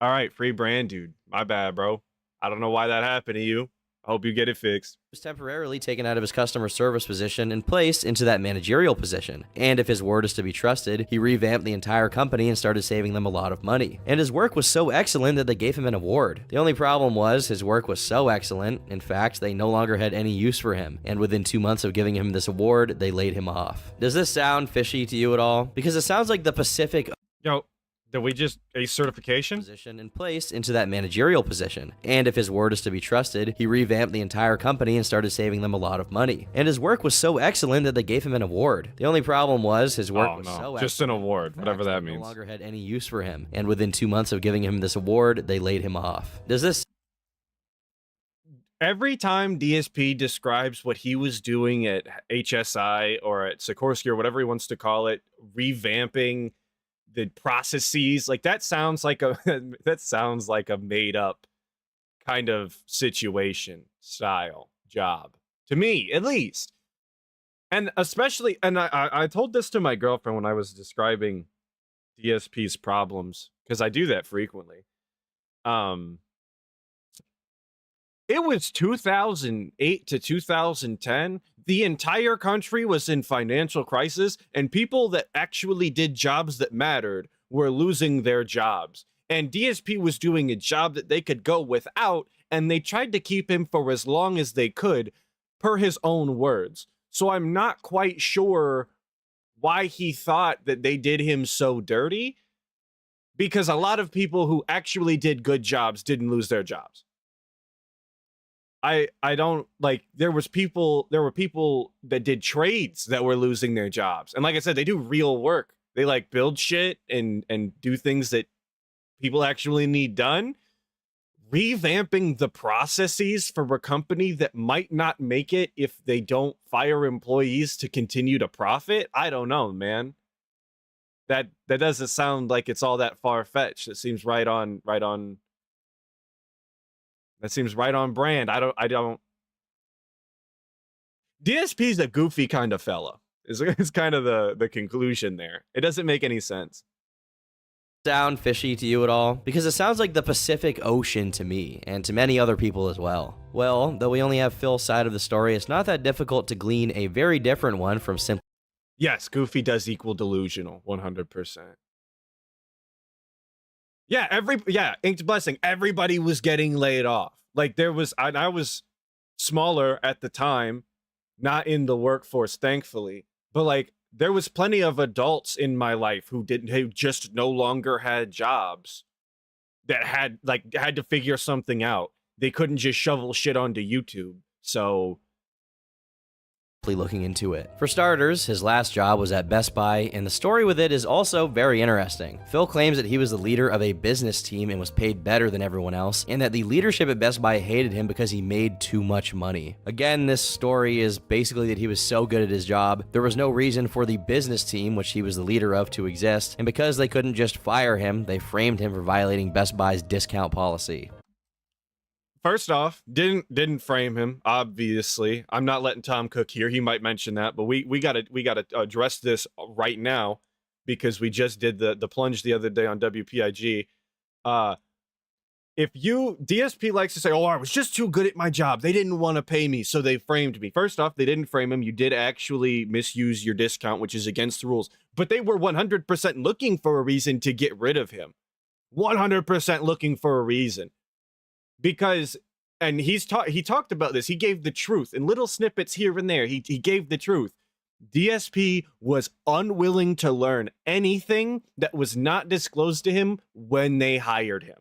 all right, free Brand Dude. My bad, bro. I don't know why that happened to you. I hope you get it fixed. was temporarily taken out of his customer service position and placed into that managerial position. And if his word is to be trusted, he revamped the entire company and started saving them a lot of money. And his work was so excellent that they gave him an award. The only problem was his work was so excellent, in fact, they no longer had any use for him. And within 2 months of giving him this award, they laid him off. Does this sound fishy to you at all? Because it sounds like the Pacific Yo, did we just a certification? Position and placed into that managerial position. And if his word is to be trusted, he revamped the entire company and started saving them a lot of money. And his work was so excellent that they gave him an award. The only problem was his work was so excellent. Just an award, whatever that means. No longer had any use for him. And within 2 months of giving him this award, they laid him off. Does this Every time DSP describes what he was doing at HSI or at Sikorsky or whatever he wants to call it, revamping the processes, like that sounds like a made up kind of situation, style, job, to me at least. And especially, and I told this to my girlfriend when I was describing DSP's problems, because I do that frequently. It was 2008 to 2010. The entire country was in financial crisis, and people that actually did jobs that mattered were losing their jobs. And DSP was doing a job that they could go without, and they tried to keep him for as long as they could, per his own words. So I'm not quite sure why he thought that they did him so dirty, because a lot of people who actually did good jobs didn't lose their jobs. I don't like, there were people that did trades that were losing their jobs. And like I said, they do real work. They like build shit and do things that people actually need done. Revamping the processes for a company that might not make it if they don't fire employees to continue to profit. I don't know, man. That doesn't sound like it's all that far-fetched. It seems right on. That seems right on brand. I don't. DSP's a goofy kind of fella. Is kind of the conclusion there. It doesn't make any sense. sound fishy to you at all? Because it sounds like the Pacific Ocean to me, and to many other people as well. Well, though we only have Phil's side of the story, it's not that difficult to glean a very different one from simply. Yes, goofy does equal delusional, 100%. Yeah, Inked Blessing, everybody was getting laid off. Like there was, I was smaller at the time, not in the workforce, thankfully, but like there was plenty of adults in my life who just no longer had jobs, that had to figure something out. They couldn't just shovel shit onto YouTube. So looking into it. For starters, his last job was at Best Buy, and the story with it is also very interesting. Phil claims that he was the leader of a business team and was paid better than everyone else, and that the leadership at Best Buy hated him because he made too much money. Again, this story is basically that he was so good at his job, there was no reason for the business team, which he was the leader of, to exist, and because they couldn't just fire him, they framed him for violating Best Buy's discount policy. First off, didn't frame him, obviously. I'm not letting Tom cook here. He might mention that, but we gotta address this right now because we just did the plunge the other day on WPIG. If DSP likes to say, oh, I was just too good at my job, they didn't want to pay me, so they framed me. First off, they didn't frame him. You did actually misuse your discount, which is against the rules, but they were 100% looking for a reason to get rid of him. 100% looking for a reason. Because, and he talked about this, he gave the truth in little snippets here and there. He gave the truth. DSP was unwilling to learn anything that was not disclosed to him when they hired him.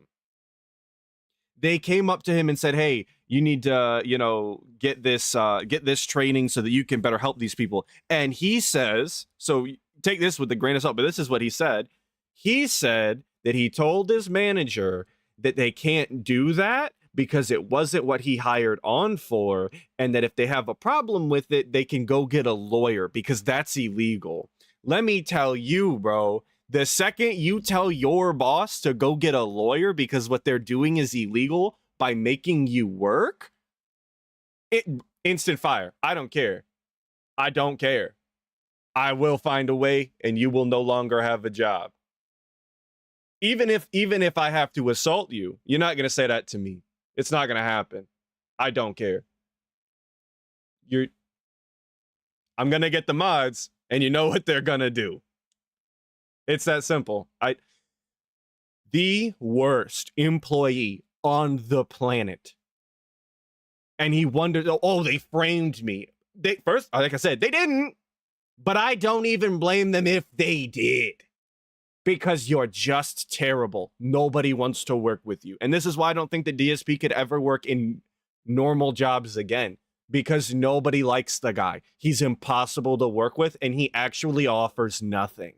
They came up to him and said, hey, you need to, get this training so that you can better help these people. And he says, so take this with a grain of salt, but this is what he said. He said that he told his manager that they can't do that because it wasn't what he hired on for, and that if they have a problem with it, they can go get a lawyer because that's illegal. Let me tell you, bro, the second you tell your boss to go get a lawyer because what they're doing is illegal by making you work, instant fire. I don't care. I don't care. I will find a way and you will no longer have a job. Even if I have to assault you, you're not going to say that to me. It's not going to happen. I don't care. I'm going to get the mods and you know what they're going to do. It's that simple. The worst employee on the planet. And he wondered, oh, they framed me. First, like I said, they didn't, but I don't even blame them if they did. Because you're just terrible. Nobody wants to work with you. And this is why I don't think that DSP could ever work in normal jobs again. Because nobody likes the guy. He's impossible to work with, and he actually offers nothing.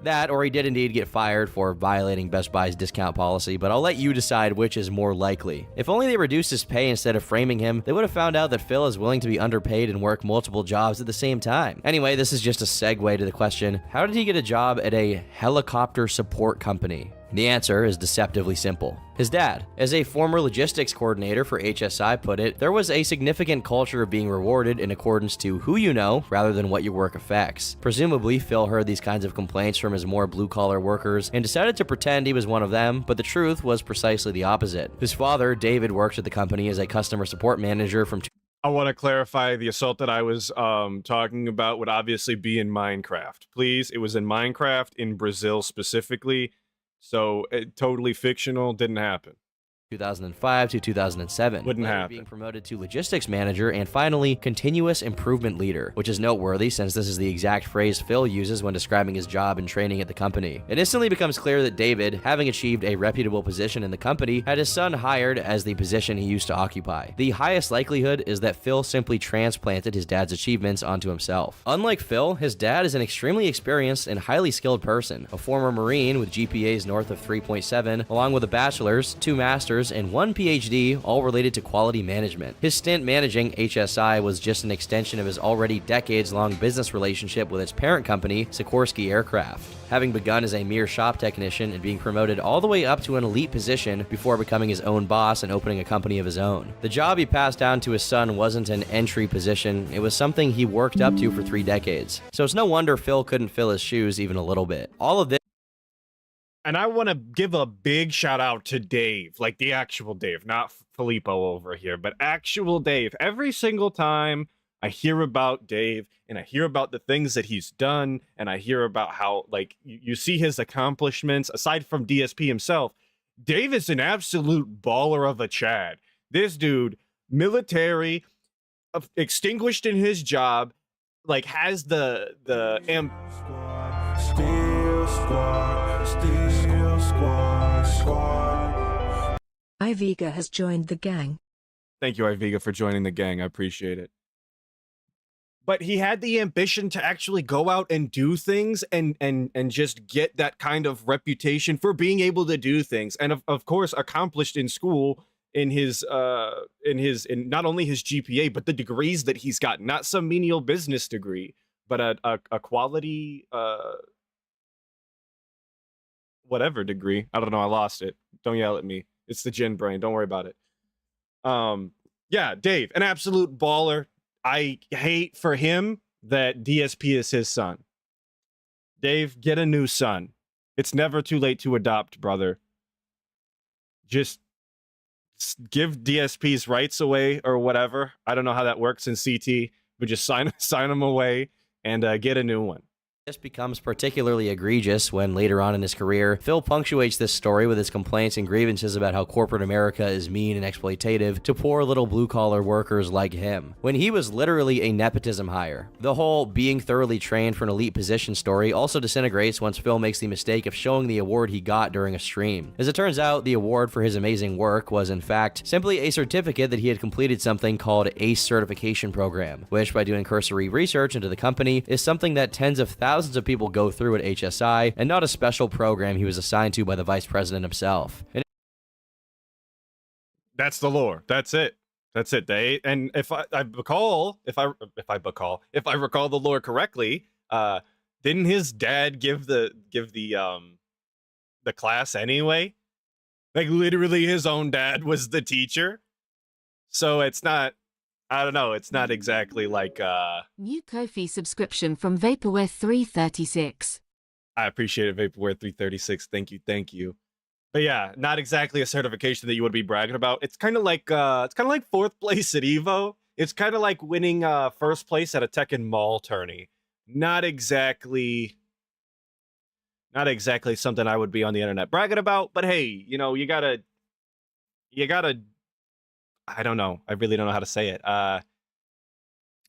That, or he did indeed get fired for violating Best Buy's discount policy, but I'll let you decide which is more likely. If only they reduced his pay instead of framing him, they would have found out that Phil is willing to be underpaid and work multiple jobs at the same time. Anyway, this is just a segue to the question, how did he get a job at a helicopter support company? The answer is deceptively simple. His dad. As a former logistics coordinator for HSI put it, there was a significant culture of being rewarded in accordance to who you know rather than what your work affects. Presumably, Phil heard these kinds of complaints from his more blue-collar workers and decided to pretend he was one of them, but the truth was precisely the opposite. His father, David, worked at the company as a customer support manager from I want to clarify the assault that I was talking about would obviously be in Minecraft. Please, it was in Minecraft, in Brazil specifically. So totally fictional, didn't happen. 2005 to 2007. Wouldn't happen. Being promoted to logistics manager and finally continuous improvement leader, which is noteworthy since this is the exact phrase Phil uses when describing his job and training at the company. It instantly becomes clear that David, having achieved a reputable position in the company, had his son hired as the position he used to occupy. The highest likelihood is that Phil simply transplanted his dad's achievements onto himself. Unlike Phil, his dad is an extremely experienced and highly skilled person, a former Marine with GPAs north of 3.7, along with a bachelor's, 2 masters, and 1 PhD, all related to quality management. His stint managing HSI was just an extension of his already decades-long business relationship with its parent company, Sikorsky Aircraft, having begun as a mere shop technician and being promoted all the way up to an elite position before becoming his own boss and opening a company of his own. The job he passed down to his son wasn't an entry position, it was something he worked up to for 3 decades. So it's no wonder Phil couldn't fill his shoes even a little bit. All of this. And I want to give a big shout out to Dave, like the actual Dave, not Filippo over here, but actual Dave. Every single time I hear about Dave and I hear about the things that he's done and I hear about how, like, you see his accomplishments, aside from DSP himself, Dave is an absolute baller of a Chad. This dude, military, extinguished in his job, like, has the Iviga has joined the gang. Thank you, Iviga, for joining the gang. I appreciate it. but he had the ambition to actually go out and do things and just get that kind of reputation for being able to do things, and of course accomplished in school in not only his GPA but the degrees that he's gotten, not some menial business degree, but a quality whatever degree. I don't know, I lost it. Don't yell at me. It's the gin brain. Don't worry about it. Yeah, Dave, an absolute baller. I hate for him that DSP is his son. Dave, get a new son. It's never too late to adopt, brother. Just give DSP's rights away or whatever. I don't know how that works in CT, but just sign them away and get a new one. This becomes particularly egregious when later on in his career, Phil punctuates this story with his complaints and grievances about how corporate America is mean and exploitative to poor little blue-collar workers like him, when he was literally a nepotism hire. The whole being thoroughly trained for an elite position story also disintegrates once Phil makes the mistake of showing the award he got during a stream. As it turns out, the award for his amazing work was in fact simply a certificate that he had completed something called ACE certification program, which by doing cursory research into the company is something that tens of thousands of people go through at HSI, and not a special program he was assigned to by the vice president himself. And that's the lore. That's it. That's it. And if I recall the lore correctly, didn't his dad give the class anyway? Like literally his own dad was the teacher. So it's not, I don't know, it's not exactly like New Ko-fi subscription from Vaporware 336. I appreciate it, Vaporware 336. Thank you. But yeah, not exactly a certification that you would be bragging about. It's kind of like fourth place at Evo. It's kind of like winning first place at a Tekken Mall tourney. Not exactly something I would be on the internet bragging about, but hey, you know, you gotta I don't know. I really don't know how to say it.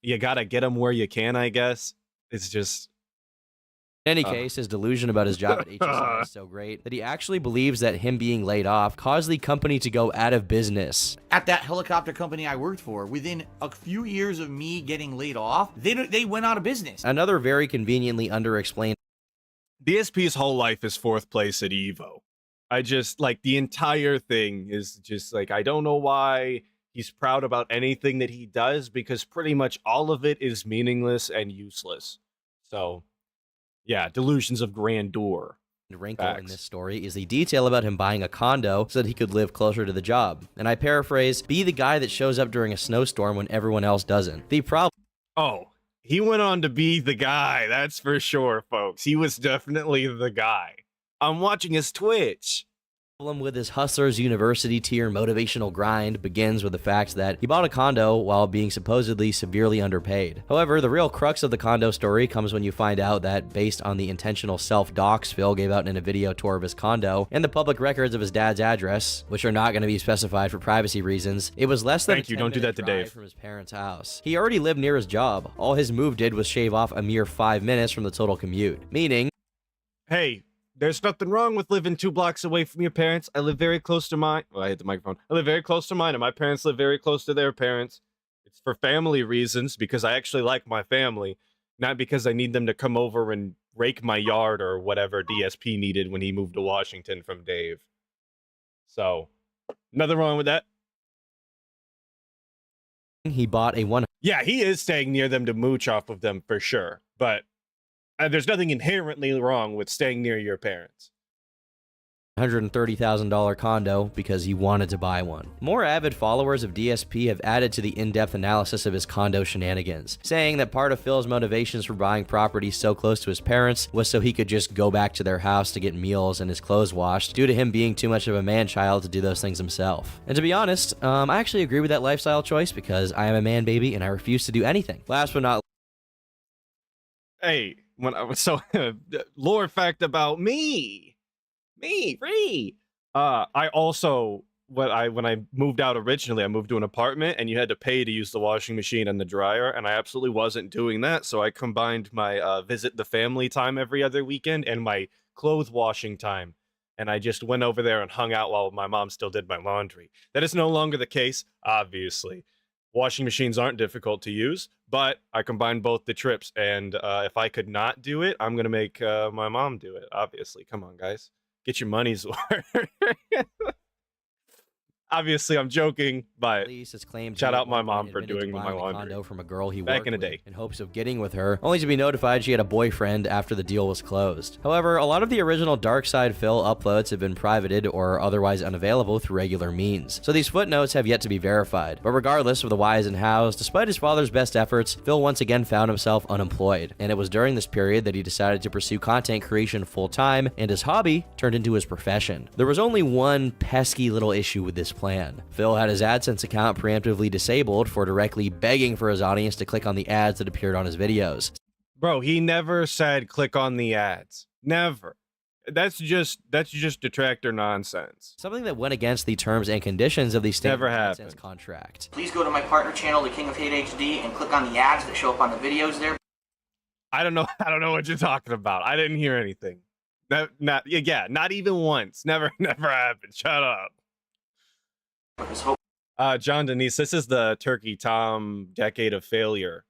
You gotta get them where you can, I guess. It's just... in any case, his delusion about his job at HSI is so great that he actually believes that him being laid off caused the company to go out of business. At that helicopter company I worked for, within a few years of me getting laid off, they went out of business. Another very conveniently underexplained DSP's whole life is fourth place at Evo. I just, like, the entire thing is just, like, I don't know why he's proud about anything that he does, because pretty much all of it is meaningless and useless. So, yeah, delusions of grandeur. wrinkle in this story is the detail about him buying a condo so that he could live closer to the job. And I paraphrase, be the guy that shows up during a snowstorm when everyone else doesn't. The problem... Oh, he went on to be the guy, that's for sure, folks. He was definitely the guy. I'm watching his Twitch. Problem with his Hustlers University tier motivational grind begins with the fact that he bought a condo while being supposedly severely underpaid. However, the real crux of the condo story comes when you find out that based on the intentional self-docs Phil gave out in a video tour of his condo and the public records of his dad's address, which are not going to be specified for privacy reasons, it was less than Thank you, don't do that to Dave. From his parents' house. He already lived near his job. All his move did was shave off a mere 5 minutes from the total commute, meaning... Hey, there's nothing wrong with living 2 blocks away from your parents. I live very close to mine. Well, I hit the microphone. I live very close to mine, and my parents live very close to their parents. It's for family reasons, because I actually like my family, not because I need them to come over and rake my yard or whatever DSP needed when he moved to Washington from Dave. So, nothing wrong with that. He bought a one. Yeah, he is staying near them to mooch off of them for sure, but there's nothing inherently wrong with staying near your parents. $130,000 condo because he wanted to buy one. More avid followers of DSP have added to the in-depth analysis of his condo shenanigans, saying that part of Phil's motivations for buying property so close to his parents was so he could just go back to their house to get meals and his clothes washed, due to him being too much of a man-child to do those things himself. And to be honest, I actually agree with that lifestyle choice because I am a man baby and I refuse to do anything. Last but not... Hey, when I was lore fact about me, free. I also, when I moved out originally, I moved to an apartment and you had to pay to use the washing machine and the dryer, and I absolutely wasn't doing that. So I combined my visit the family time every other weekend and my clothes washing time. And I just went over there and hung out while my mom still did my laundry. That is no longer the case, obviously. Washing machines aren't difficult to use, But I combined both the trips, and if I could not do it, I'm gonna make my mom do it. Obviously, come on, guys, get your money's worth. Obviously, I'm joking, but shout out my mom for doing my laundry from a girl he back in the day. in hopes of getting with her, only to be notified she had a boyfriend after the deal was closed. However, a lot of the original Dark Side Phil uploads have been privated or otherwise unavailable through regular means, so these footnotes have yet to be verified. But regardless of the whys and hows, despite his father's best efforts, Phil once again found himself unemployed, and it was during this period that he decided to pursue content creation full-time, and his hobby turned into his profession. There was only one pesky little issue with this plan. Phil had his AdSense account preemptively disabled for directly begging for his audience to click on the ads that appeared on his videos. Bro, he never said click on the ads. Never. That's just detractor nonsense. Something that went against the terms and conditions of the standard AdSense contract. Please go to my partner channel, The King of Hate HD, and click on the ads that show up on the videos there. I don't know what you're talking about. I didn't hear anything. Not even once. Never happened. Shut up. John Denise, this is the Turkey Tom Decade of Failure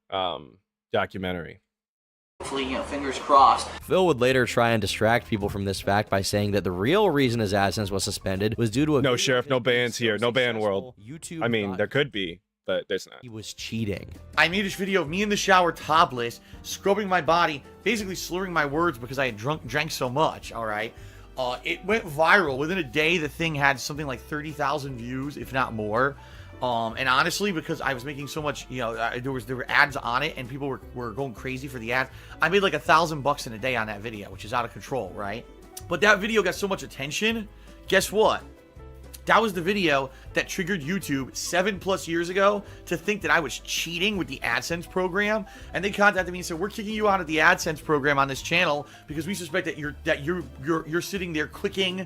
documentary. Hopefully, fingers crossed. Phil would later try and distract people from this fact by saying that the real reason his AdSense was suspended was due to a no sheriff, no bans here, no ban world. YouTube I mean, there could be, but there's not. He was cheating. I made this video of me in the shower topless, scrubbing my body, basically slurring my words because I had drank so much, all right? It went viral. Within a day, the thing had something like 30,000 views, if not more. And honestly, because I was making so much, there were ads on it, and people were going crazy for the ads. I made like $1,000 in a day on that video, which is out of control, right? But that video got so much attention. Guess what? That was the video that triggered YouTube 7+ years ago to think that I was cheating with the AdSense program, and they contacted me and said, "We're kicking you out of the AdSense program on this channel because we suspect that you're sitting there clicking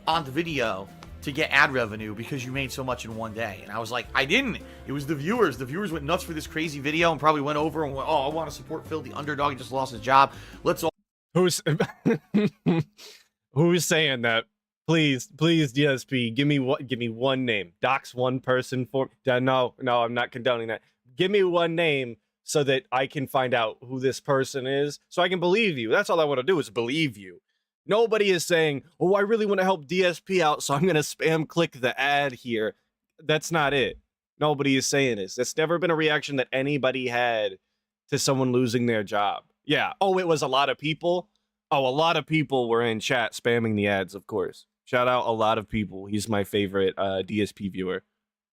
on the video to get ad revenue because you made so much in one day." And I was like, I didn't. It was the viewers. The viewers went nuts for this crazy video and probably went over and went, "Oh, I want to support Phil, the underdog. He just lost his job. Let's all." Who's saying that? Please, DSP, give me one name. Dox one person for no, I'm not condoning that. Give me one name so that I can find out who this person is, so I can believe you. That's all I want to do is believe you. Nobody is saying, "Oh, I really want to help DSP out, so I'm gonna spam click the ad here." That's not it. Nobody is saying this. That's never been a reaction that anybody had to someone losing their job. Yeah. Oh, it was a lot of people. Oh, a lot of people were in chat spamming the ads, of course. Shout out a lot of people. He's my favorite DSP viewer.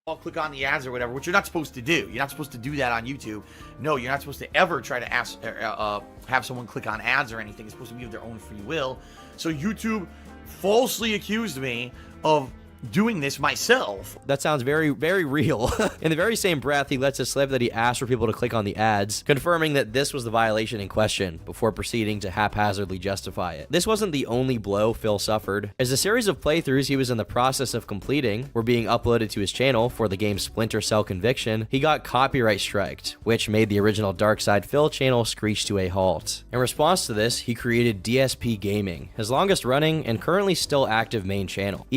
I'll click on the ads or whatever, which you're not supposed to do. You're not supposed to do that on YouTube. No, you're not supposed to ever try to have someone click on ads or anything. It's supposed to be of their own free will. So YouTube falsely accused me of doing this myself. That sounds very, very real. In the very same breath, he lets it slip that he asked for people to click on the ads, confirming that this was the violation in question, before proceeding to haphazardly justify it. This wasn't the only blow Phil suffered, as a series of playthroughs he was in the process of completing were being uploaded to his channel for the game Splinter Cell Conviction. He got copyright striked, which made the original Dark Side Phil channel screech to a halt. In response to this, he created DSP Gaming, his longest running and currently still active main channel.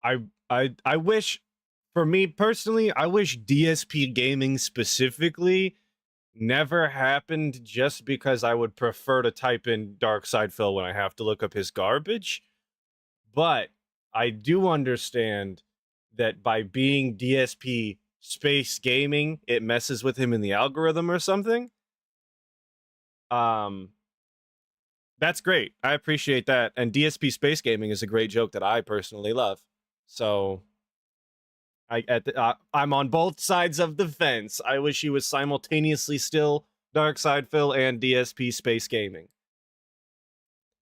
I wish, for me personally, I wish DSP Gaming specifically never happened, just because I would prefer to type in Dark Side Phil when I have to look up his garbage. But I do understand that by being DSP Space Gaming, it messes with him in the algorithm or something. That's great. I appreciate that. And DSP Space Gaming is a great joke that I personally love. So I'm on both sides of the fence. I wish he was simultaneously still Dark Side Phil and DSP Space Gaming.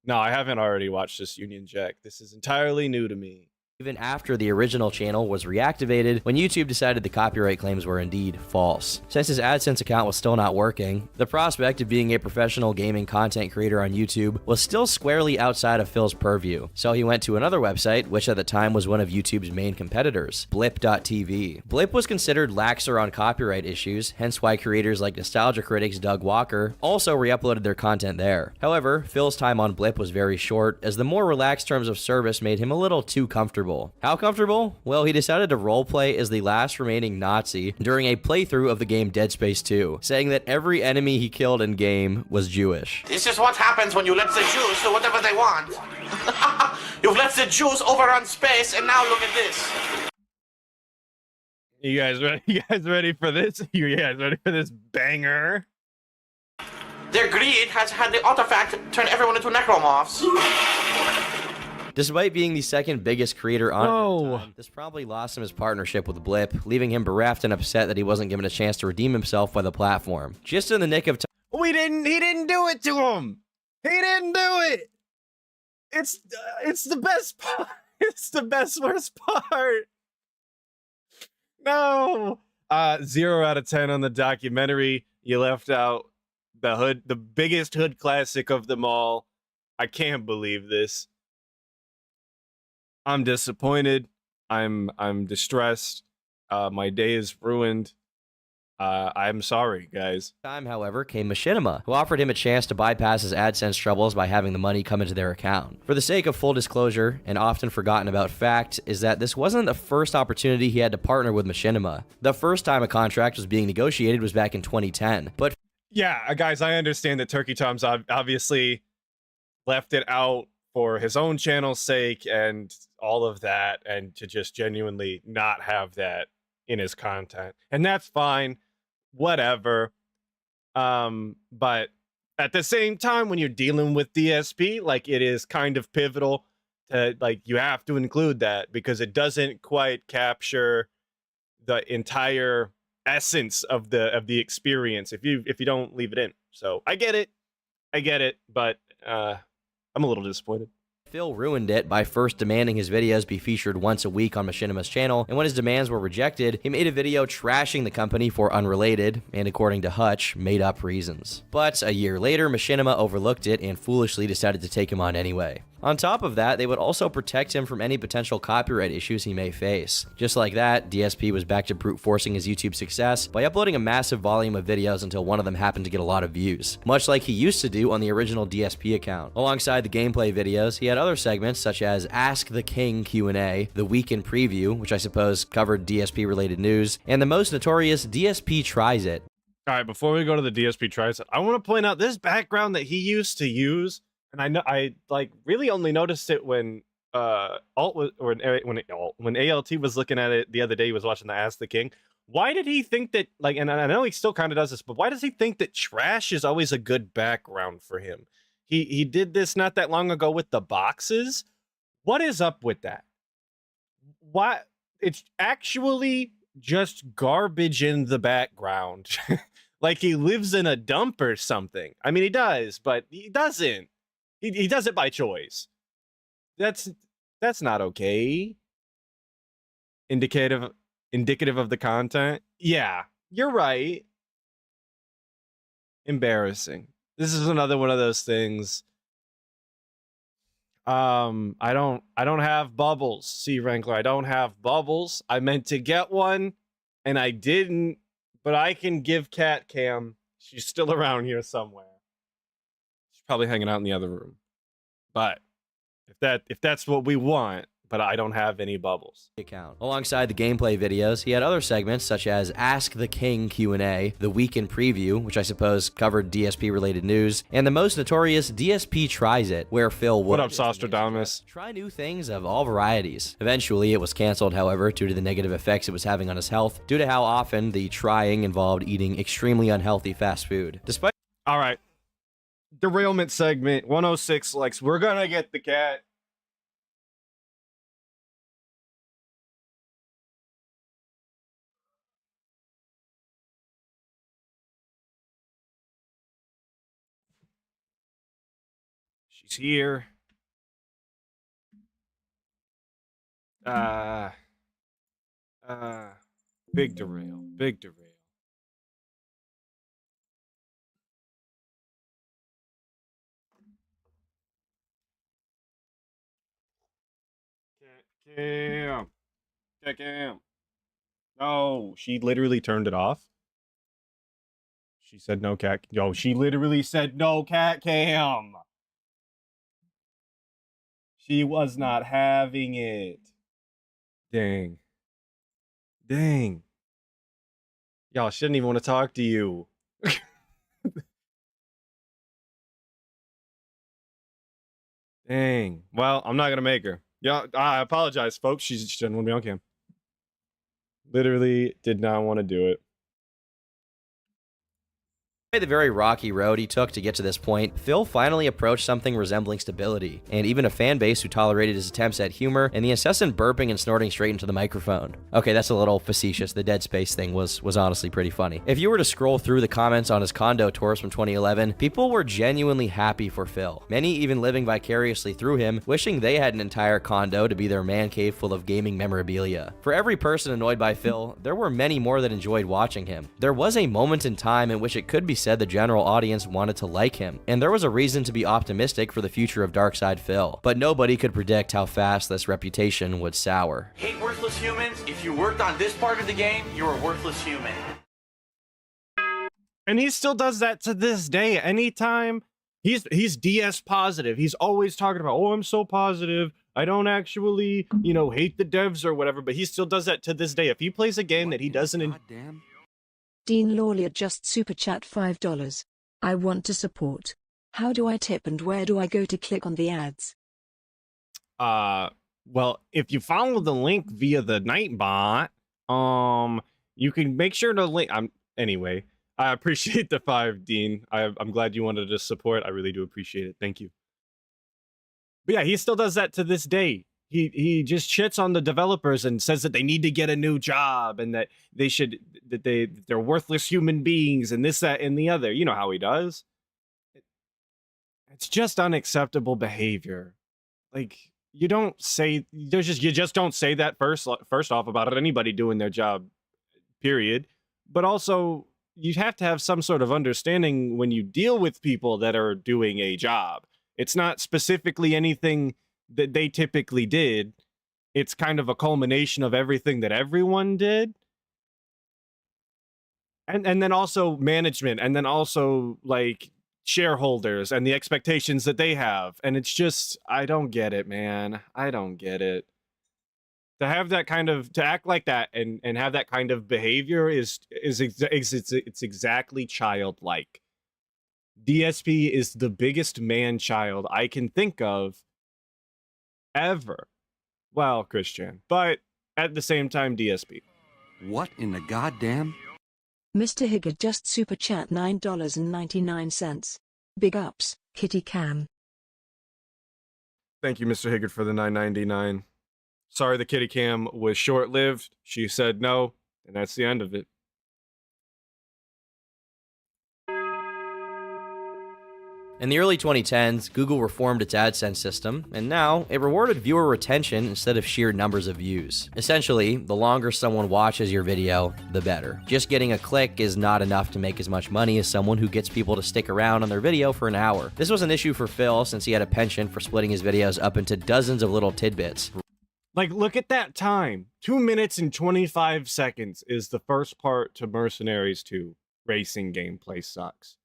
No, I haven't already watched this Union Jack. This is entirely new to me. Even after the original channel was reactivated, when YouTube decided the copyright claims were indeed false. Since his AdSense account was still not working, the prospect of being a professional gaming content creator on YouTube was still squarely outside of Phil's purview. So he went to another website, which at the time was one of YouTube's main competitors, Blip.tv. Blip was considered laxer on copyright issues, hence why creators like nostalgia critics Doug Walker also re-uploaded their content there. However, Phil's time on Blip was very short, as the more relaxed terms of service made him a little too comfortable comfortable. How comfortable? Well, he decided to roleplay as the last remaining Nazi during a playthrough of the game Dead Space 2, saying that every enemy he killed in game was Jewish. This is what happens when you let the Jews do whatever they want. You've let the Jews overrun space, and now look at this. You guys ready? You guys ready for this? You guys ready for this banger? Their greed has had the artifact turn everyone into necromorphs. Despite being the second biggest creator on time, this probably lost him his partnership with Blip, leaving him bereft and upset that he wasn't given a chance to redeem himself by the platform. Just in the nick of time. He didn't do it to him. He didn't do it. It's the best part. It's the best worst part. No. 0 out of 10 on the documentary. You left out the biggest hood classic of them all. I can't believe this. I'm disappointed. I'm distressed. My day is ruined. I'm sorry, guys. Time, however, came Machinima, who offered him a chance to bypass his AdSense troubles by having the money come into their account. For the sake of full disclosure, an often forgotten about fact is that this wasn't the first opportunity he had to partner with Machinima. The first time a contract was being negotiated was back in 2010, but yeah, guys, I understand that Turkey Tom's obviously left it out for his own channel's sake and all of that, and to just genuinely not have that in his content. And that's fine. Whatever. But at the same time, when you're dealing with DSP, like, it is kind of pivotal to, like, you have to include that because it doesn't quite capture the entire essence of the experience if you don't leave it in. So I get it, but I'm a little disappointed. Phil ruined it by first demanding his videos be featured once a week on Machinima's channel, and when his demands were rejected, he made a video trashing the company for unrelated, and according to Hutch, made-up reasons. But a year later, Machinima overlooked it and foolishly decided to take him on anyway. On top of that, they would also protect him from any potential copyright issues he may face. Just like that, DSP was back to brute forcing his YouTube success by uploading a massive volume of videos until one of them happened to get a lot of views, much like he used to do on the original DSP account. Alongside the gameplay videos, he had other segments such as Ask the King Q&A, the Week in Preview, which I suppose covered DSP-related news, and the most notorious DSP Tries It. All right, before we go to the DSP Tries It, I want to point out this background that he used to use. And I know I like really only noticed it when Alt was or when ALT was looking at it the other day. He was watching the Ask the King. Why did he think that, like, and I know he still kind of does this, but why does he think that trash is always a good background for him? He did this not that long ago with the boxes. What is up with that? Why? It's actually just garbage in the background. Like he lives in a dump or something. I mean, he does, but he doesn't. He does it by choice. That's not okay. Indicative of the content. Yeah, you're right. Embarrassing. This is another one of those things. I don't have bubbles. C Rankler, I don't have bubbles. I meant to get one and I didn't, but I can give Cat Cam. She's still around here somewhere. Probably hanging out in the other room, but if that's what we want, but I don't have any bubbles. Account. Alongside the gameplay videos, he had other segments such as Ask the King Q&A, the Week in Preview, which I suppose covered DSP-related news, and the most notorious DSP Tries It, where Phil would... What up, Sostradamus? Try new things of all varieties. Eventually, it was canceled, however, due to the negative effects it was having on his health, due to how often the trying involved eating extremely unhealthy fast food. Despite... All right. Derailment segment 106 likes. We're gonna get the cat. She's here. Big derail. Big derail. Cam. Cam. No, she literally turned it off. She said no cat. Yo, she literally said no cat cam. She was not having it. Dang. Dang. Y'all shouldn't even want to talk to you. Dang. Well, I'm not gonna make her. Yeah, I apologize, folks. She didn't want to be on cam. Literally did not want to do it. The very rocky road he took to get to this point, Phil finally approached something resembling stability, and even a fan base who tolerated his attempts at humor and the incessant burping and snorting straight into the microphone. Okay, that's a little facetious. The Dead Space thing was honestly pretty funny. If you were to scroll through the comments on his condo tours from 2011, people were genuinely happy for Phil, many even living vicariously through him, wishing they had an entire condo to be their man cave full of gaming memorabilia. For every person annoyed by Phil, there were many more that enjoyed watching him. There was a moment in time in which it could be said the general audience wanted to like him, and there was a reason to be optimistic for the future of Darkside Phil, but nobody could predict how fast this reputation would sour. Hate worthless humans? If you worked on this part of the game, you're a worthless human. And he still does that to this day. Anytime he's DS positive, he's always talking about, oh, I'm so positive. I don't actually, hate the devs or whatever, but he still does that to this day. If he plays a game that he doesn't... Goddamn. Dean Lawlier just super chat $5. I want to support. How do I tip and where do I go to click on the ads? Well, if you follow the link via the Nightbot, you can make sure to link... Anyway, I appreciate the 5, Dean. I'm glad you wanted to support. I really do appreciate it. Thank you. But yeah, he still does that to this day. He just shits on the developers and says that they need to get a new job and that they're worthless human beings and this, that, and the other. You know how he does. It's just unacceptable behavior. Like, you just don't say that first off about anybody doing their job, period. But also, you have to have some sort of understanding when you deal with people that are doing a job. It's not specifically anything that they typically did. It's kind of a culmination of everything that everyone did. And then also management, and then also like shareholders and the expectations that they have. And it's just, I don't get it, man. I don't get it. To have that to act like that and have that kind of behavior it's exactly childlike. DSP is the biggest man-child I can think of ever. Well, Christian, but at the same time, DSP. What in the goddamn? Mr. Higgard just super chat $9.99. Big ups, Kitty Cam. Thank you, Mr. Higgard, for the $9.99. Sorry the kitty cam was short-lived. She said no, and that's the end of it. In the early 2010s, Google reformed its AdSense system, and now it rewarded viewer retention instead of sheer numbers of views. Essentially, the longer someone watches your video, the better. Just getting a click is not enough to make as much money as someone who gets people to stick around on their video for an hour. This was an issue for Phil since he had a penchant for splitting his videos up into dozens of little tidbits. Like, look at that time. 2 minutes and 25 seconds is the first part to Mercenaries 2. Racing gameplay sucks.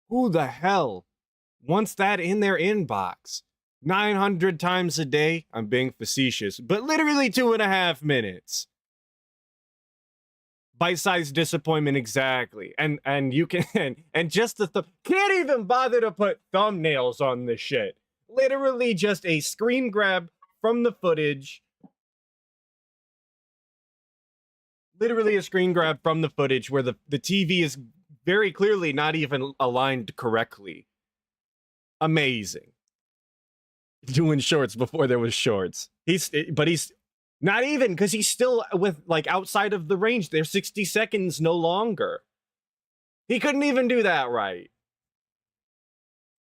Who the hell wants that in their inbox? 900 times a day? I'm being facetious, but literally 2.5 minutes. Bite-sized disappointment, exactly. And you can, and just can't even bother to put thumbnails on this shit. Literally just a screen grab from the footage. Literally a screen grab from the footage where the TV is very clearly not even aligned correctly. Amazing. Doing shorts before there was shorts. He's not even, because he's still with like outside of the range. They're 60 seconds no longer. He couldn't even do that right.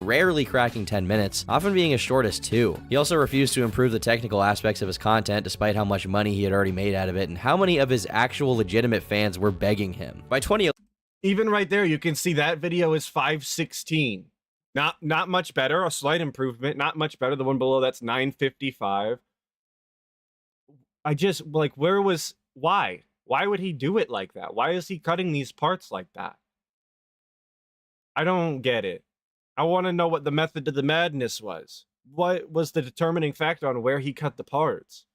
Rarely cracking 10 minutes, often being as short as 2. He also refused to improve the technical aspects of his content despite how much money he had already made out of it and how many of his actual legitimate fans were begging him. By 2011, even right there, you can see that video is 516. Not much better, a slight improvement, not much better. The one below that's 955. I just, like, why? Why would he do it like that? Why is he cutting these parts like that? I don't get it. I want to know what the method to the madness was. What was the determining factor on where he cut the parts?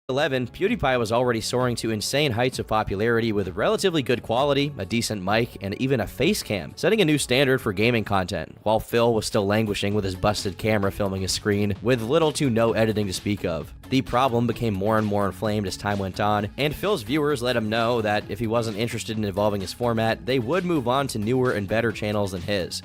2011, PewDiePie was already soaring to insane heights of popularity with relatively good quality, a decent mic, and even a face cam, setting a new standard for gaming content, while Phil was still languishing with his busted camera filming his screen, with little to no editing to speak of. The problem became more and more inflamed as time went on, and Phil's viewers let him know that if he wasn't interested in evolving his format, they would move on to newer and better channels than his.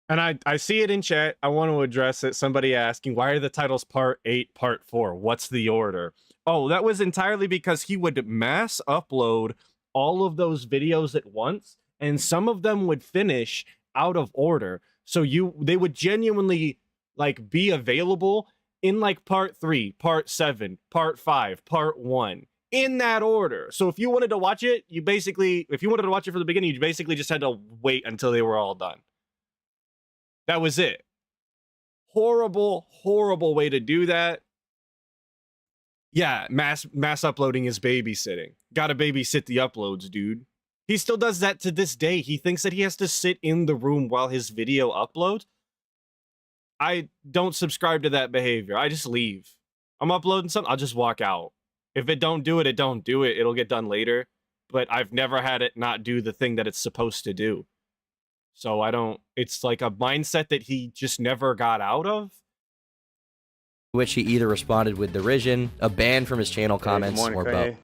And I see it in chat. I want to address it. Somebody asking, why are the titles part 8, part 4? What's the order? Oh, that was entirely because he would mass upload all of those videos at once, and some of them would finish out of order. So they would genuinely like be available in like part 3, part 7, part 5, part 1. In that order. So if you wanted to watch it, if you wanted to watch it from the beginning, you basically just had to wait until they were all done. That was it. Horrible, horrible way to do that. Yeah, mass uploading is babysitting. Gotta babysit the uploads, dude. He still does that to this day. He thinks that he has to sit in the room while his video uploads. I don't subscribe to that behavior. I just leave. I'm uploading something, I'll just walk out. If it don't do it, it don't do it. It'll get done later. But I've never had it not do the thing that it's supposed to do. So it's like a mindset that he just never got out of. Which he either responded with derision, a ban from his channel comments, or both.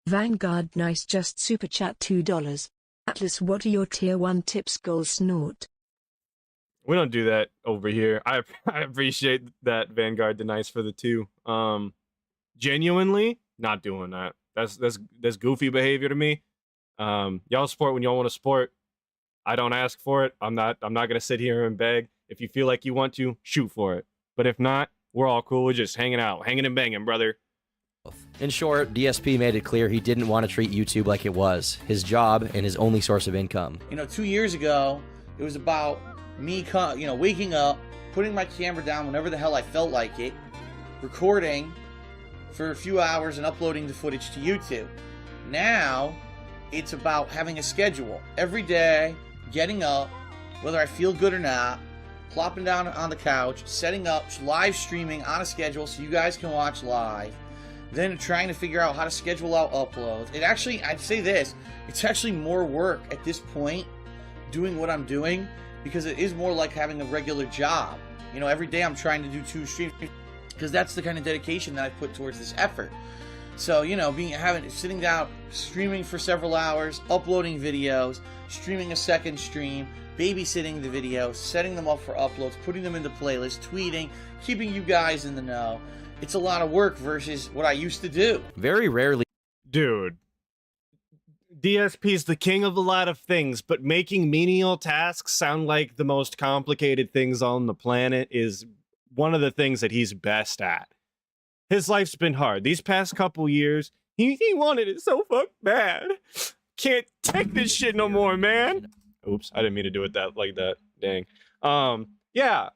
Vanguard Nice just super chat $2. Atlas, what are your tier 1 tips? Goals snort. We don't do that over here. I appreciate that, Vanguard the Nice, for the 2. Genuinely not doing that. That's goofy behavior to me. Y'all support when y'all want to support. I don't ask for it. I'm not gonna sit here and beg. If you feel like you want to, shoot for it. But if not, we're all cool. We're just hanging out, hanging and banging, brother. In short, DSP made it clear he didn't want to treat YouTube like it was his job and his only source of income. 2 years ago, it was about me, waking up, putting my camera down whenever the hell I felt like it, recording for a few hours and uploading the footage to YouTube. Now, it's about having a schedule. Every day, getting up, whether I feel good or not, plopping down on the couch, setting up, live streaming on a schedule so you guys can watch live, then trying to figure out how to schedule out uploads. I'd say this, it's actually more work at this point doing what I'm doing, because it is more like having a regular job. Every day I'm trying to do 2 streams, because that's the kind of dedication that I put towards this effort. So, sitting down, streaming for several hours, uploading videos, streaming a second stream, babysitting the videos, setting them up for uploads, putting them into playlists, tweeting, keeping you guys in the know. It's a lot of work versus what I used to do. Very rarely. Dude, DSP's the king of a lot of things, but making menial tasks sound like the most complicated things on the planet is one of the things that he's best at. His life's been hard. These past couple years, he wanted it so fucking bad. Can't take this shit no more, man. Oops, I didn't mean to do it like that. Dang. Yeah,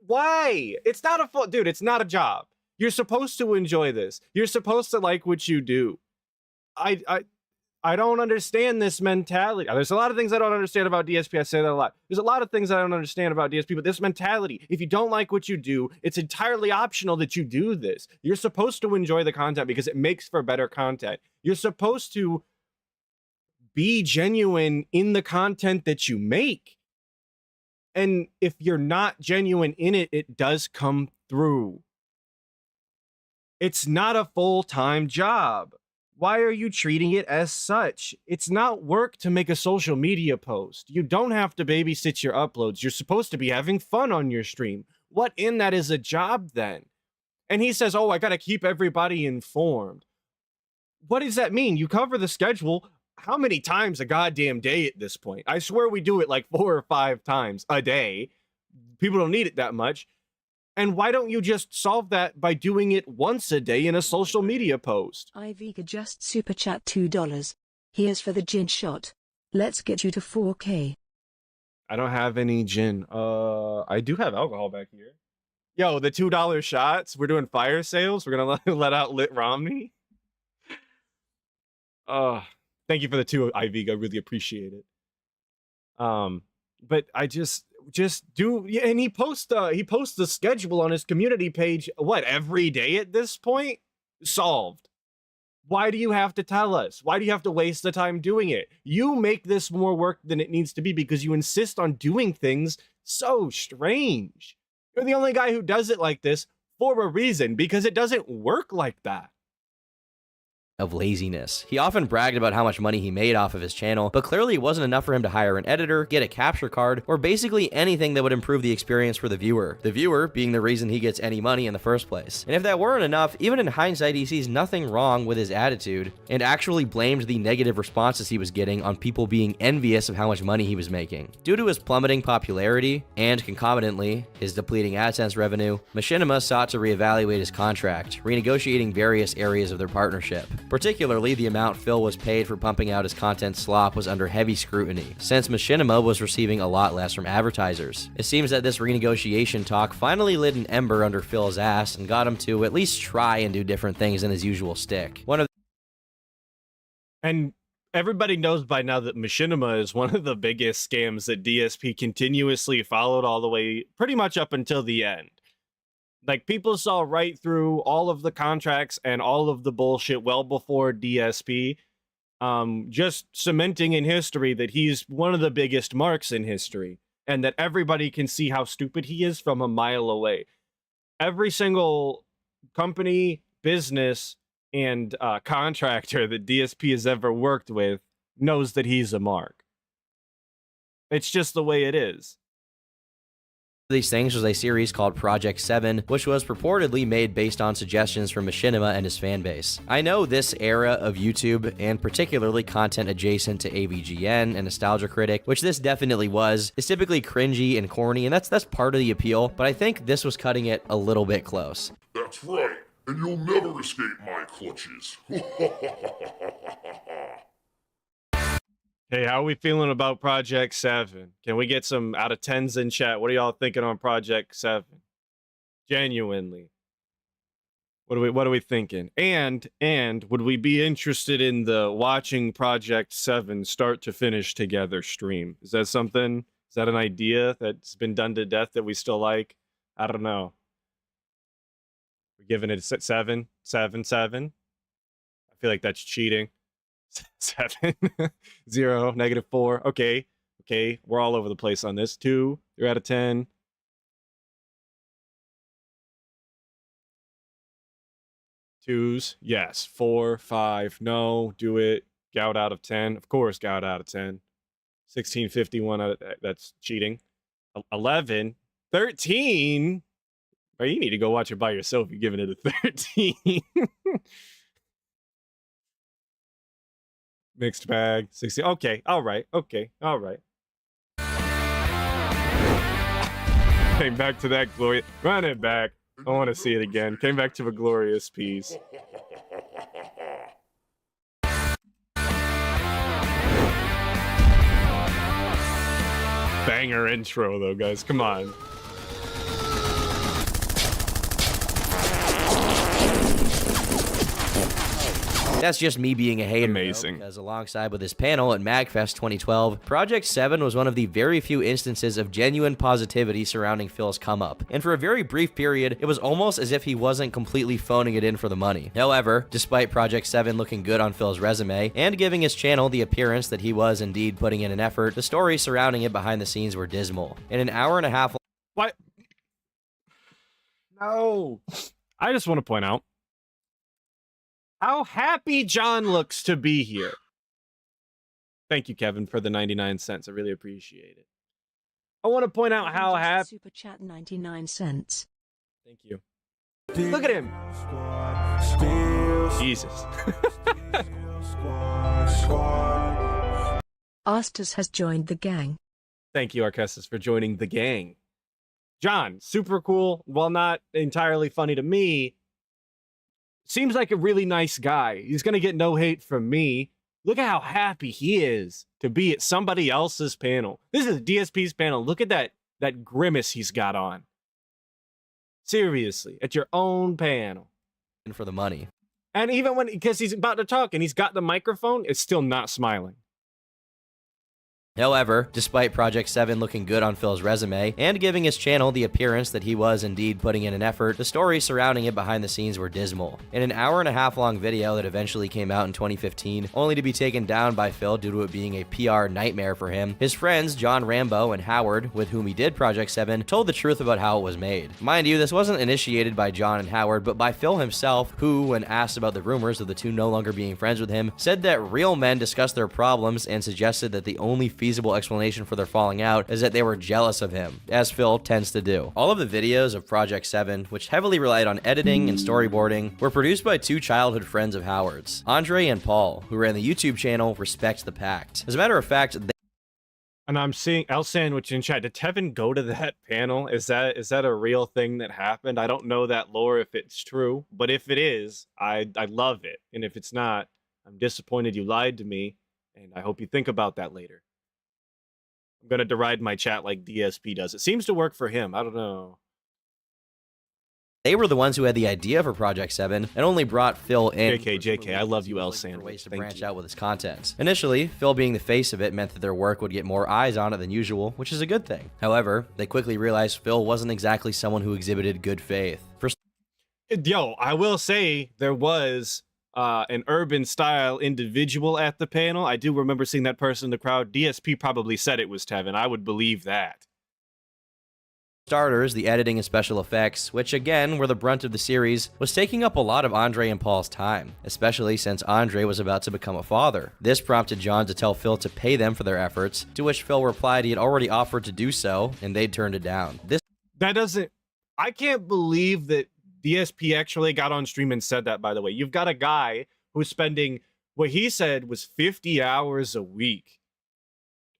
why? It's not a dude, it's not a job. You're supposed to enjoy this. You're supposed to like what you do. I don't understand this mentality. There's a lot of things I don't understand about DSP. I say that a lot. There's a lot of things I don't understand about DSP, but this mentality, if you don't like what you do, it's entirely optional that you do this. You're supposed to enjoy the content because it makes for better content. You're supposed to be genuine in the content that you make. And if you're not genuine in it, it does come through. It's not a full-time job. Why are you treating it as such? It's not work to make a social media post. You don't have to babysit your uploads. You're supposed to be having fun on your stream. What in that is a job then? And he says, oh, I got to keep everybody informed. What does that mean? You cover the schedule how many times a goddamn day at this point? I swear we do it like 4 or 5 times a day. People don't need it that much. And why don't you just solve that by doing it once a day in a social media post? Iviga just super chat $2. Here's for the gin shot. Let's get you to 4K. I don't have any gin. I do have alcohol back here. Yo, the $2 shots. We're doing fire sales. We're gonna let out Lit Romney. Thank you for the 2, Iviga. I really appreciate it. But just do, yeah, and he posts the schedule on his community page, what, every day at this point? Solved. Why do you have to tell us? Why do you have to waste the time doing it? You make this more work than it needs to be because you insist on doing things so strange. You're the only guy who does it like this for a reason, because it doesn't work like that. Of laziness. He often bragged about how much money he made off of his channel, but clearly it wasn't enough for him to hire an editor, get a capture card, or basically anything that would improve the experience for the viewer. The viewer being the reason he gets any money in the first place. And if that weren't enough, even in hindsight, he sees nothing wrong with his attitude, and actually blamed the negative responses he was getting on people being envious of how much money he was making. Due to his plummeting popularity, and concomitantly, his depleting AdSense revenue, Machinima sought to reevaluate his contract, renegotiating various areas of their partnership. Particularly, the amount Phil was paid for pumping out his content slop was under heavy scrutiny, since Machinima was receiving a lot less from advertisers. It seems that this renegotiation talk finally lit an ember under Phil's ass and got him to at least try and do different things than his usual stick. And everybody knows by now that Machinima is one of the biggest scams that DSP continuously followed all the way pretty much up until the end. Like, people saw right through all of the contracts and all of the bullshit well before DSP, just cementing in history that he's one of the biggest marks in history, and that everybody can see how stupid he is from a mile away. Every single company, business, and contractor that DSP has ever worked with knows that he's a mark. It's just the way it is. These things was a series called Project 7, which was purportedly made based on suggestions from Machinima and his fanbase. I know this era of YouTube, and particularly content adjacent to AVGN and Nostalgia Critic, which this definitely was, is typically cringy and corny, and that's part of the appeal, but I think this was cutting it a little bit close. That's right, and you'll never escape my clutches. Hey, how are we feeling about Project 7? Can we get some out of 10s in chat? What are y'all thinking on Project 7? Genuinely. What are we thinking? And would we be interested in the watching Project 7 start to finish together stream? Is that something? Is that an idea that's been done to death that we still like? I don't know. We're giving it a 7. I feel like that's cheating. 7, 0, -4. Okay, we're all over the place on this. 2, 3 out of 10. 2s, yes. 4, 5, no. Do it. Gout out of 10. Of course, gout out of 10. 1651 out of, that's cheating. 11, 13. Oh, you need to go watch it by yourself. You're giving it a 13. Mixed bag, 60. Okay, all right. Came back to that glory. Run it back. I want to see it again. Came back to a glorious piece. Banger intro, though, guys. Come on. That's just me being a hater. Amazing. Though, because alongside with his panel at MagFest 2012, Project 7 was one of the very few instances of genuine positivity surrounding Phil's come-up. And for a very brief period, it was almost as if he wasn't completely phoning it in for the money. However, despite Project 7 looking good on Phil's resume, and giving his channel the appearance that he was indeed putting in an effort, the stories surrounding it behind the scenes were dismal. In an hour and a half... What? No. I just want to point out how happy John looks to be here. Thank you, Kevin, for the 99 cents. I really appreciate it. I want to point out how happy... Super chat 99 cents. Thank you. Look at him. Jesus. Astus has joined the gang. Thank you, Arcestus, for joining the gang. John, super cool. While not entirely funny to me, seems like a really nice guy. He's going to get no hate from me. Look at how happy he is to be at somebody else's panel. This is DSP's panel. Look at that grimace he's got on. Seriously, at your own panel. For the money. And even when, because he's about to talk and he's got the microphone, it's still not smiling. However, despite Project 7 looking good on Phil's resume and giving his channel the appearance that he was indeed putting in an effort, the stories surrounding it behind the scenes were dismal. In an hour-and-a-half long video that eventually came out in 2015, only to be taken down by Phil due to it being a PR nightmare for him, his friends John Rambo and Howard, with whom he did Project 7, told the truth about how it was made. Mind you, this wasn't initiated by John and Howard, but by Phil himself, who, when asked about the rumors of the two no longer being friends with him, said that real men discussed their problems and suggested that the only feasible explanation for their falling out is that they were jealous of him, as Phil tends to do. All of the videos of Project 7, which heavily relied on editing and storyboarding, were produced by two childhood friends of Howard's, Andre and Paul, who ran the YouTube channel Respect the Pact. As a matter of fact, And I'm seeing L Sandwich in chat. Did Tevin go to that panel? Is that a real thing that happened? I don't know that lore if it's true, but if it is, I love it. And if it's not, I'm disappointed you lied to me, and I hope you think about that later. I'm gonna deride my chat like DSP does. It seems to work for him. I don't know. they were the ones who had the idea for Project 7 and only brought Phil in. JK, I love you, L Sandwich. Ways to Thank branch you. out with his content. Initially, Phil being the face of it meant that their work would get more eyes on it than usual, which is a good thing. However, they quickly realized Phil wasn't exactly someone who exhibited good faith. For Yo, I will say there was an urban style individual at the panel. I do remember seeing that person in the crowd. DSP probably said it was Tevin. I would believe that. starters, the editing and special effects, which again were the brunt of the series, was taking up a lot of Andre and Paul's time, especially since Andre was about to become a father. This prompted John to tell Phil to pay them for their efforts, to which Phil replied he had already offered to do so, and they'd turned it down. I can't believe that DSP actually got on stream and said that, by the way. You've got a guy who's spending, what he said was 50 hours a week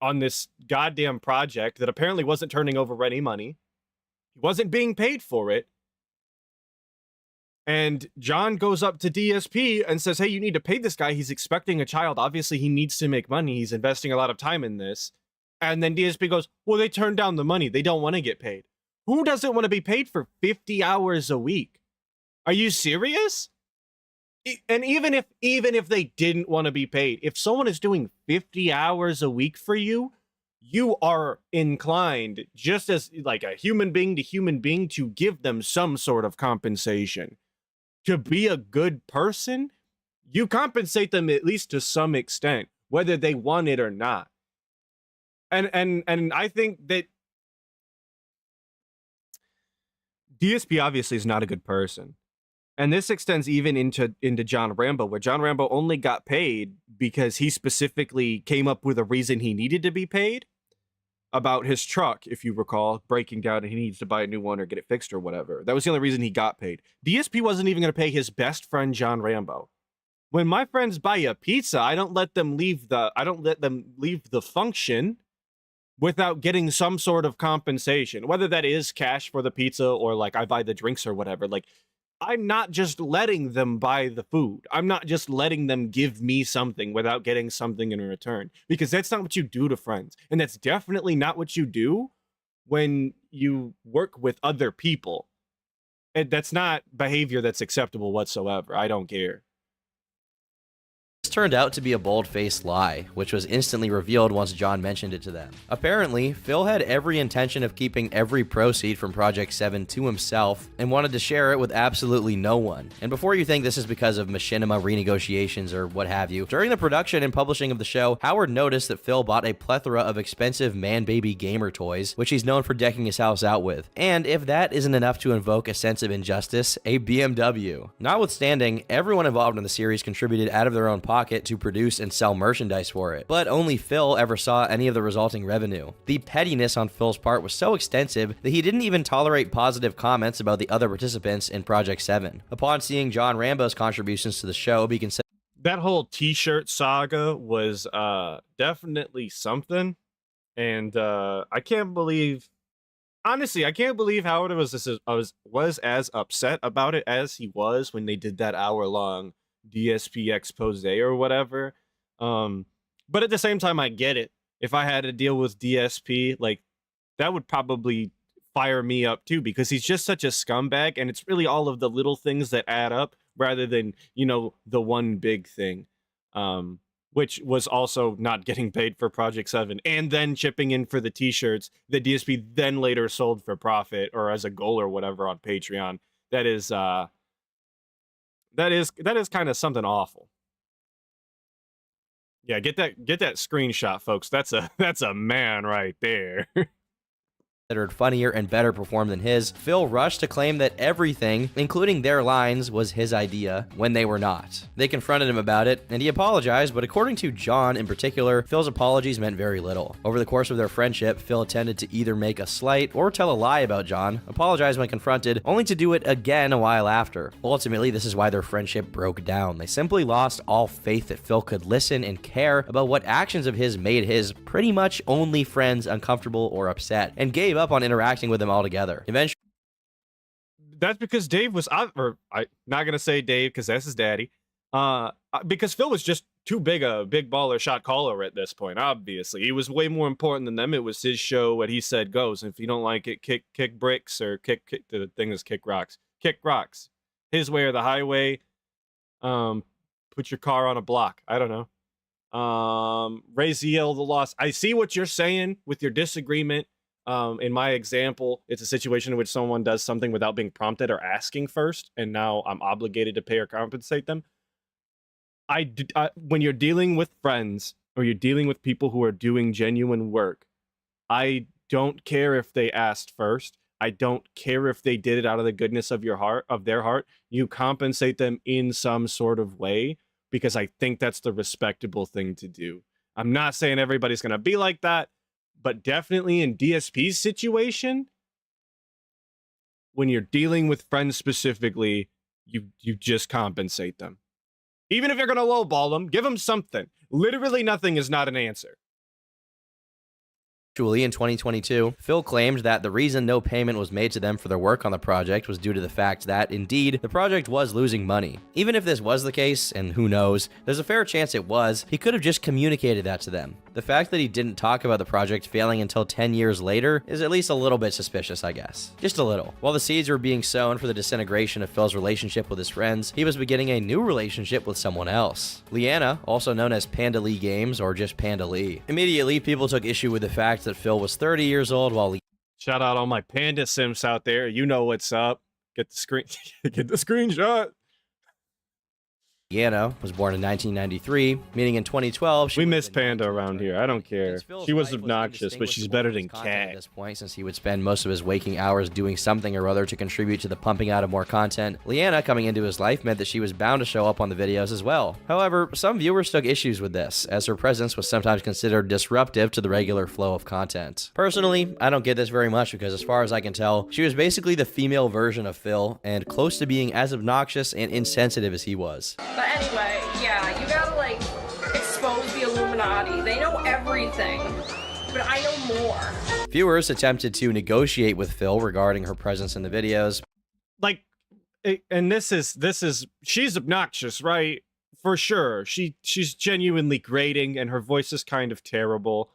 on this goddamn project that apparently wasn't turning over any money. He wasn't being paid for it. And John goes up to DSP and says, hey, you need to pay this guy. He's expecting a child. Obviously, he needs to make money. He's investing a lot of time in this. And then DSP goes, well, they turned down the money. They don't want to get paid. Who doesn't want to be paid for 50 hours a week? Are you serious? And even if they didn't want to be paid, if someone is doing 50 hours a week for you, you are inclined, just as like a human being to human being, to give them some sort of compensation. To be a good person, you compensate them at least to some extent, whether they want it or not. And I think that DSP obviously is not a good person. And this extends even into John Rambo, where John Rambo only got paid because he specifically came up with a reason he needed to be paid about his truck, if you recall, breaking down and he needs to buy a new one or get it fixed or whatever. That was the only reason he got paid. DSP wasn't even going to pay his best friend, John Rambo. When my friends buy a pizza, I don't let them leave the function without getting some sort of compensation, whether that is cash for the pizza or like I buy the drinks or whatever. Like, I'm not just letting them buy the food. I'm not just letting them give me something without getting something in return, because that's not what you do to friends. And that's definitely not what you do when you work with other people. And that's not behavior that's acceptable whatsoever. I don't care. This turned out to be a bold-faced lie, which was instantly revealed once John mentioned it to them. Apparently, Phil had every intention of keeping every proceed from Project 7 to himself and wanted to share it with absolutely no one. And before you think this is because of Machinima renegotiations or what have you, during the production and publishing of the show, Howard noticed that Phil bought a plethora of expensive man-baby gamer toys, which he's known for decking his house out with. And if that isn't enough to invoke a sense of injustice, a BMW. Notwithstanding, everyone involved in the series contributed out of their own pocket to produce and sell merchandise for it, but only Phil ever saw any of the resulting revenue. The pettiness on Phil's part was so extensive that he didn't even tolerate positive comments about the other participants in Project 7. Upon seeing John Rambo's contributions to the show be considered, That whole t-shirt saga was definitely something. And I can't believe, honestly, I can't believe Howard was as upset about it as he was when they did that hour-long DSP expose or whatever. But at the same time, I get it. If I had to deal with DSP, like, that would probably fire me up too, because he's just such a scumbag, and it's really all of the little things that add up rather than, you know, the one big thing. which was also not getting paid for Project 7, and then chipping in for the t-shirts that DSP then later sold for profit or as a goal or whatever on Patreon. That is kind of something awful. Yeah, get that screenshot, folks. That's a man right there. Considered funnier and better performed than his, Phil rushed to claim that everything, including their lines, was his idea when they were not. They confronted him about it, and he apologized, but according to John in particular, Phil's apologies meant very little. Over the course of their friendship, Phil tended to either make a slight or tell a lie about John, apologize when confronted, only to do it again a while after. Ultimately, this is why their friendship broke down. They simply lost all faith that Phil could listen and care about what actions of his made his pretty much only friends uncomfortable or upset, and gave up on interacting with him altogether. Eventually, that's because Dave was, I'm not gonna say Dave because that's his daddy, because Phil was just too big a big baller shot caller at this point. Obviously, he was way more important than them. It was his show. What he said goes. And if you don't like it, kick bricks or kick the thing is kick rocks. Kick rocks. His way or the highway. Put your car on a block. I don't know. Raise the yell of the loss. I see what you're saying with your disagreement. In my example, it's a situation in which someone does something without being prompted or asking first, and now I'm obligated to pay or compensate them. When you're dealing with friends or you're dealing with people who are doing genuine work, I don't care if they asked first. I don't care if they did it out of the goodness of their heart. You compensate them in some sort of way because I think that's the respectable thing to do. I'm not saying everybody's going to be like that. But definitely in DSP's situation, when you're dealing with friends specifically, you just compensate them. Even if you're going to lowball them, give them something. Literally nothing is not an answer. in 2022, Phil claimed that the reason no payment was made to them for their work on the project was due to the fact that, indeed, the project was losing money. Even if this was the case, and who knows, there's a fair chance it was, he could have just communicated that to them. The fact that he didn't talk about the project failing until 10 years later is at least a little bit suspicious, I guess. Just a little. While the seeds were being sown for the disintegration of Phil's relationship with his friends, he was beginning a new relationship with someone else. Leanna, also known as Panda Lee Games or just Panda Lee. Immediately, people took issue with the fact that Phil was 30 years old while shout out all my Panda Sims out there. You know what's up. Get the screenshot. Leanna was born in 1993, meaning in 2012. We miss Panda around here. I don't care. She was obnoxious, but she's better than Cat. At this point, since he would spend most of his waking hours doing something or other to contribute to the pumping out of more content, Leanna coming into his life meant that she was bound to show up on the videos as well. However, some viewers took issues with this, as her presence was sometimes considered disruptive to the regular flow of content. Personally, I don't get this very much because as far as I can tell, she was basically the female version of Phil, and close to being as obnoxious and insensitive as he was. But anyway, yeah, you gotta, like, expose the Illuminati. They know everything, but I know more. Viewers attempted to negotiate with Phil regarding her presence in the videos. Like, and this is, she's obnoxious, right? For sure. She's genuinely grating, and her voice is kind of terrible.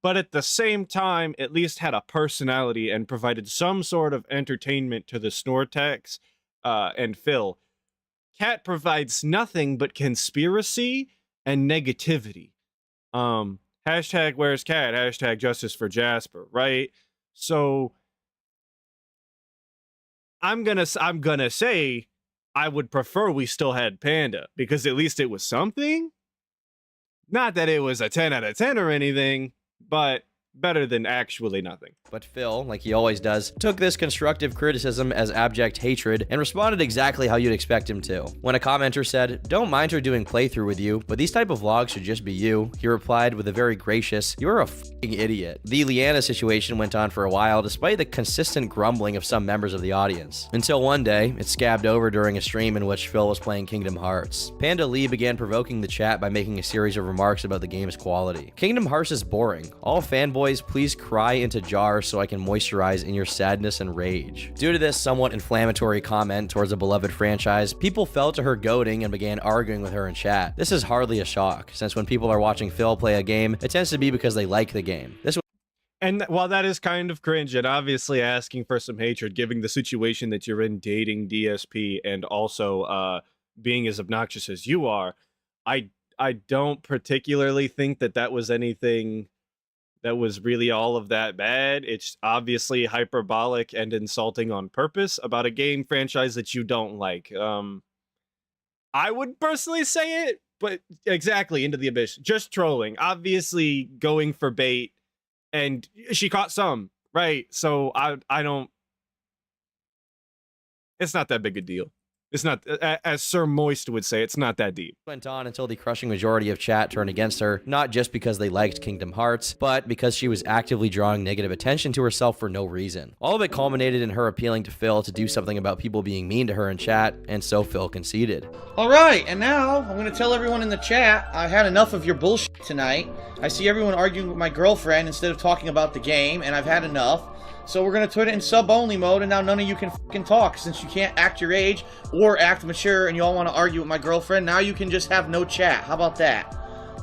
But at the same time, at least had a personality and provided some sort of entertainment to the Snortex and Phil. Cat provides nothing but conspiracy and negativity. Hashtag where's Cat? Hashtag justice for Jasper, right? So I'm gonna say I would prefer we still had Panda because at least it was something. Not that it was a 10 out of 10 or anything, but better than actually nothing. But Phil, like he always does, took this constructive criticism as abject hatred and responded exactly how you'd expect him to. When a commenter said, "Don't mind her doing playthrough with you, but these type of vlogs should just be you," he replied with a very gracious, "You're a f***ing idiot." The Leanna situation went on for a while despite the consistent grumbling of some members of the audience. Until one day, it scabbed over during a stream in which Phil was playing Kingdom Hearts. Panda Lee began provoking the chat by making a series of remarks about the game's quality. Kingdom Hearts is boring. All fanboys, please cry into jars so I can moisturize in your sadness and rage. Due to this somewhat inflammatory comment towards a beloved franchise, people fell to her goading and began arguing with her in chat. This is hardly a shock, since when people are watching Phil play a game, it tends to be because they like the game. And while that is kind of cringe and obviously asking for some hatred, given the situation that you're in dating DSP and also being as obnoxious as you are, I I don't particularly think that was anything that was really all of that bad. It's obviously hyperbolic and insulting on purpose about a game franchise that you don't like. I would personally say it, but exactly, Into the Abyss, just trolling, obviously going for bait, and she caught some, right? So I don't, it's not that big a deal. It's not, as Sir Moist would say, it's not that deep. Went on until the crushing majority of chat turned against her, not just because they liked Kingdom Hearts, but because she was actively drawing negative attention to herself for no reason. All of it culminated in her appealing to Phil to do something about people being mean to her in chat, and so Phil conceded. Alright, and now I'm going to tell everyone in the chat I had enough of your bullshit tonight. I see everyone arguing with my girlfriend instead of talking about the game, and I've had enough. So we're going to put it in sub-only mode, and now none of you can fucking talk, since you can't act your age or act mature, and you all want to argue with my girlfriend. Now you can just have no chat. How about that?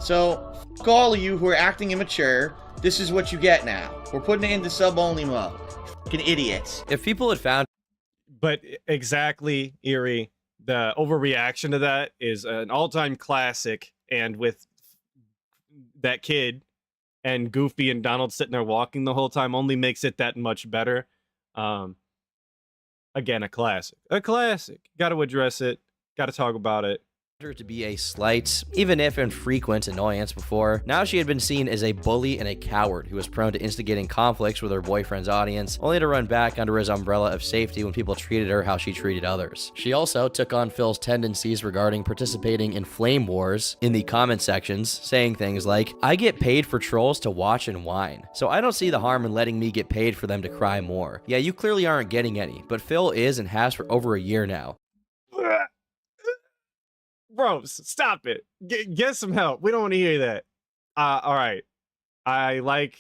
So, fuck all of you who are acting immature. This is what you get now. We're putting it into sub-only mode. Fucking idiots. If people had found... But exactly, Erie, the overreaction to that is an all-time classic, and with that kid and Goofy and Donald sitting there walking the whole time only makes it that much better. Again, a classic. A classic. Got to address it. Got to talk about it. To be a slight, even if infrequent, annoyance before. Now she had been seen as a bully and a coward who was prone to instigating conflicts with her boyfriend's audience, only to run back under his umbrella of safety when people treated her how she treated others. She also took on Phil's tendencies regarding participating in flame wars in the comment sections, saying things like, "I get paid for trolls to watch and whine, so I don't see the harm in letting me get paid for them to cry more. Yeah, you clearly aren't getting any, but Phil is and has for over a year now." Bro, stop it. Get some help. We don't want to hear that. All right. I like,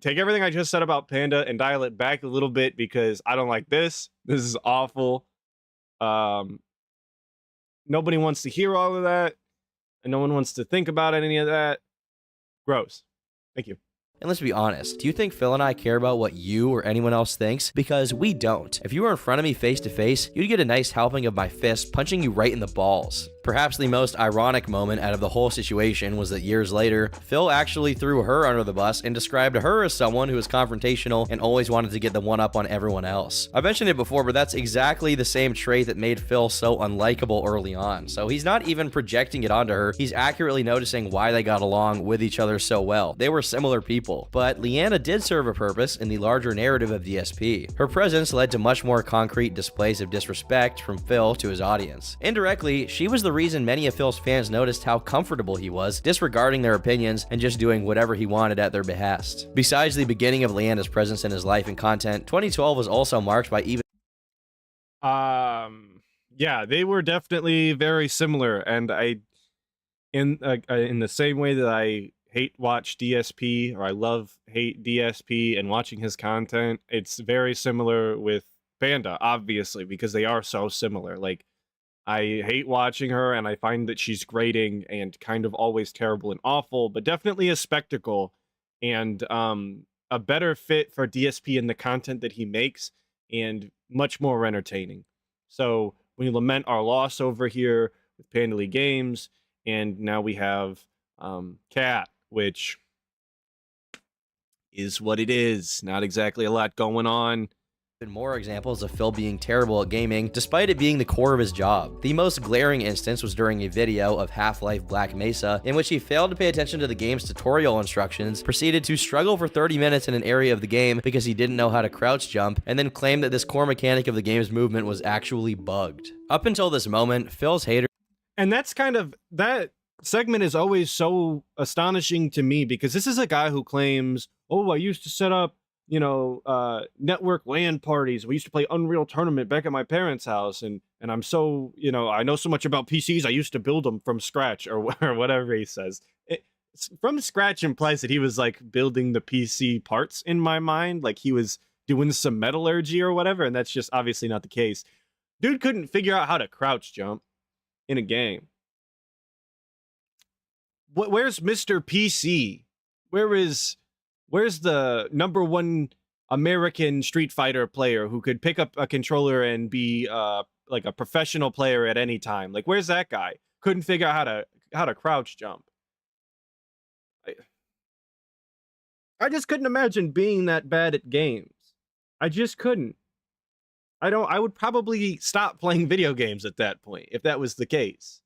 take everything I just said about Panda and dial it back a little bit because I don't like this. This is awful. Nobody wants to hear all of that, and no one wants to think about any of that. Gross. Thank you. And let's be honest, do you think Phil and I care about what you or anyone else thinks? Because we don't. If you were in front of me face to face, you'd get a nice helping of my fist punching you right in the balls. Perhaps the most ironic moment out of the whole situation was that years later, Phil actually threw her under the bus and described her as someone who was confrontational and always wanted to get the one up on everyone else. I mentioned it before, but that's exactly the same trait that made Phil so unlikable early on. So he's not even projecting it onto her, he's accurately noticing why they got along with each other so well. They were similar people. But Leanna did serve a purpose in the larger narrative of DSP. Her presence led to much more concrete displays of disrespect from Phil to his audience. Indirectly, she was the reason many of Phil's fans noticed how comfortable he was, disregarding their opinions and just doing whatever he wanted at their behest. Besides the beginning of Leanna's presence in his life and content, 2012 was also marked by even... Yeah, they were definitely very similar, and in the same way that I watch DSP, or I hate DSP and watching his content, it's very similar with Panda, obviously, because they are so similar. Like, I hate watching her, and I find that she's grating and kind of always terrible and awful, but definitely a spectacle, and a better fit for DSP in the content that he makes, and much more entertaining. So we lament our loss over here with Panda League Games, and now we have Cat, which is what it is. Not exactly a lot going on. More examples of Phil being terrible at gaming, despite it being the core of his job. The most glaring instance was during a video of Half-Life Black Mesa, in which he failed to pay attention to the game's tutorial instructions, proceeded to struggle for 30 minutes in an area of the game because he didn't know how to crouch jump, and then claimed that this core mechanic of the game's movement was actually bugged. Up until this moment, Phil's haters... And that's kind of... that segment is always so astonishing to me, because this is a guy who claims, oh, I used to set up, network LAN parties. We used to play Unreal Tournament back at my parents' house, and I'm so, I know so much about PCs. I used to build them from scratch, or whatever he says. From scratch implies that he was like building the PC parts in my mind, like he was doing some metallurgy or whatever, and that's just obviously not the case. Dude couldn't figure out how to crouch jump in a game. Where's Mr. PC? Where's the #1 American Street Fighter player who could pick up a controller and be like a professional player at any time? Like, where's that guy? Couldn't figure out how to how to crouch jump. I just couldn't imagine being that bad at games. I just couldn't. I would probably stop playing video games at that point if that was the case.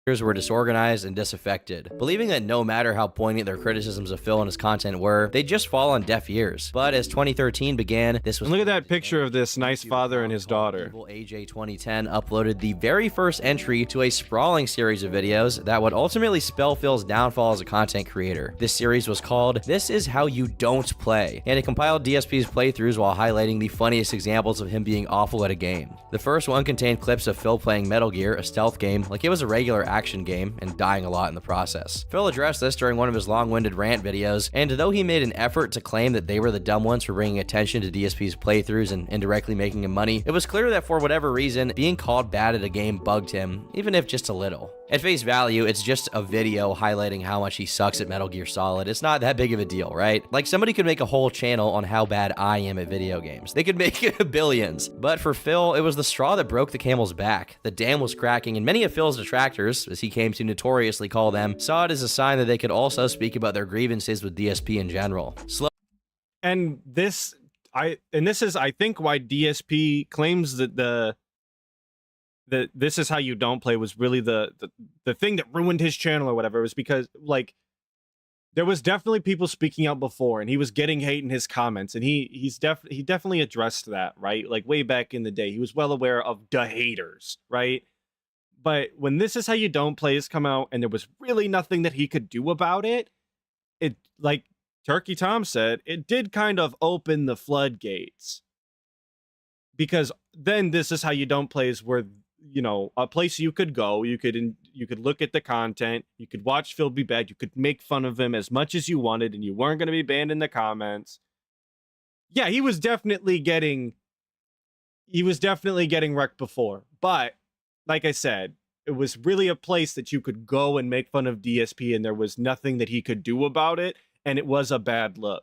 Were disorganized and disaffected, believing that no matter how poignant their criticisms of Phil and his content were, they'd just fall on deaf ears. But as 2013 began, this was— And look at that picture of this nice father and his daughter. Evil AJ 2010 uploaded the very first entry to a sprawling series of videos that would ultimately spell Phil's downfall as a content creator. This series was called This Is How You Don't Play, and it compiled DSP's playthroughs while highlighting the funniest examples of him being awful at a game. The first one contained clips of Phil playing Metal Gear, a stealth game, like it was a regular action game, and dying a lot in the process. Phil addressed this during one of his long-winded rant videos, and though he made an effort to claim that they were the dumb ones for bringing attention to DSP's playthroughs and indirectly making him money, it was clear that for whatever reason, being called bad at a game bugged him, even if just a little. At face value, it's just a video highlighting how much he sucks at Metal Gear Solid. It's not that big of a deal, right? Like, somebody could make a whole channel on how bad I am at video games. They could make billions. But for Phil, it was the straw that broke the camel's back. The dam was cracking, and many of Phil's detractors, as he came to notoriously call them, saw it as a sign that they could also speak about their grievances with DSP in general. And this is, I think, why DSP claims that This Is How You Don't Play was really the thing that ruined his channel or whatever. It was because, like, there was definitely people speaking out before, and he was getting hate in his comments, and he definitely addressed that, right? Like, way back in the day, he was well aware of the haters, right? But when This Is How You Don't Play has come out, and there was really nothing that he could do about it, like Turkey Tom said, it did kind of open the floodgates. Because then This Is How You Don't Play is where, you know, a place you could go, you could look at the content, you could watch Phil be bad, you could make fun of him as much as you wanted, and you weren't going to be banned in the comments. Yeah, he was definitely getting wrecked before, but like I said, it was really a place that you could go and make fun of DSP, and there was nothing that he could do about it, and it was a bad look.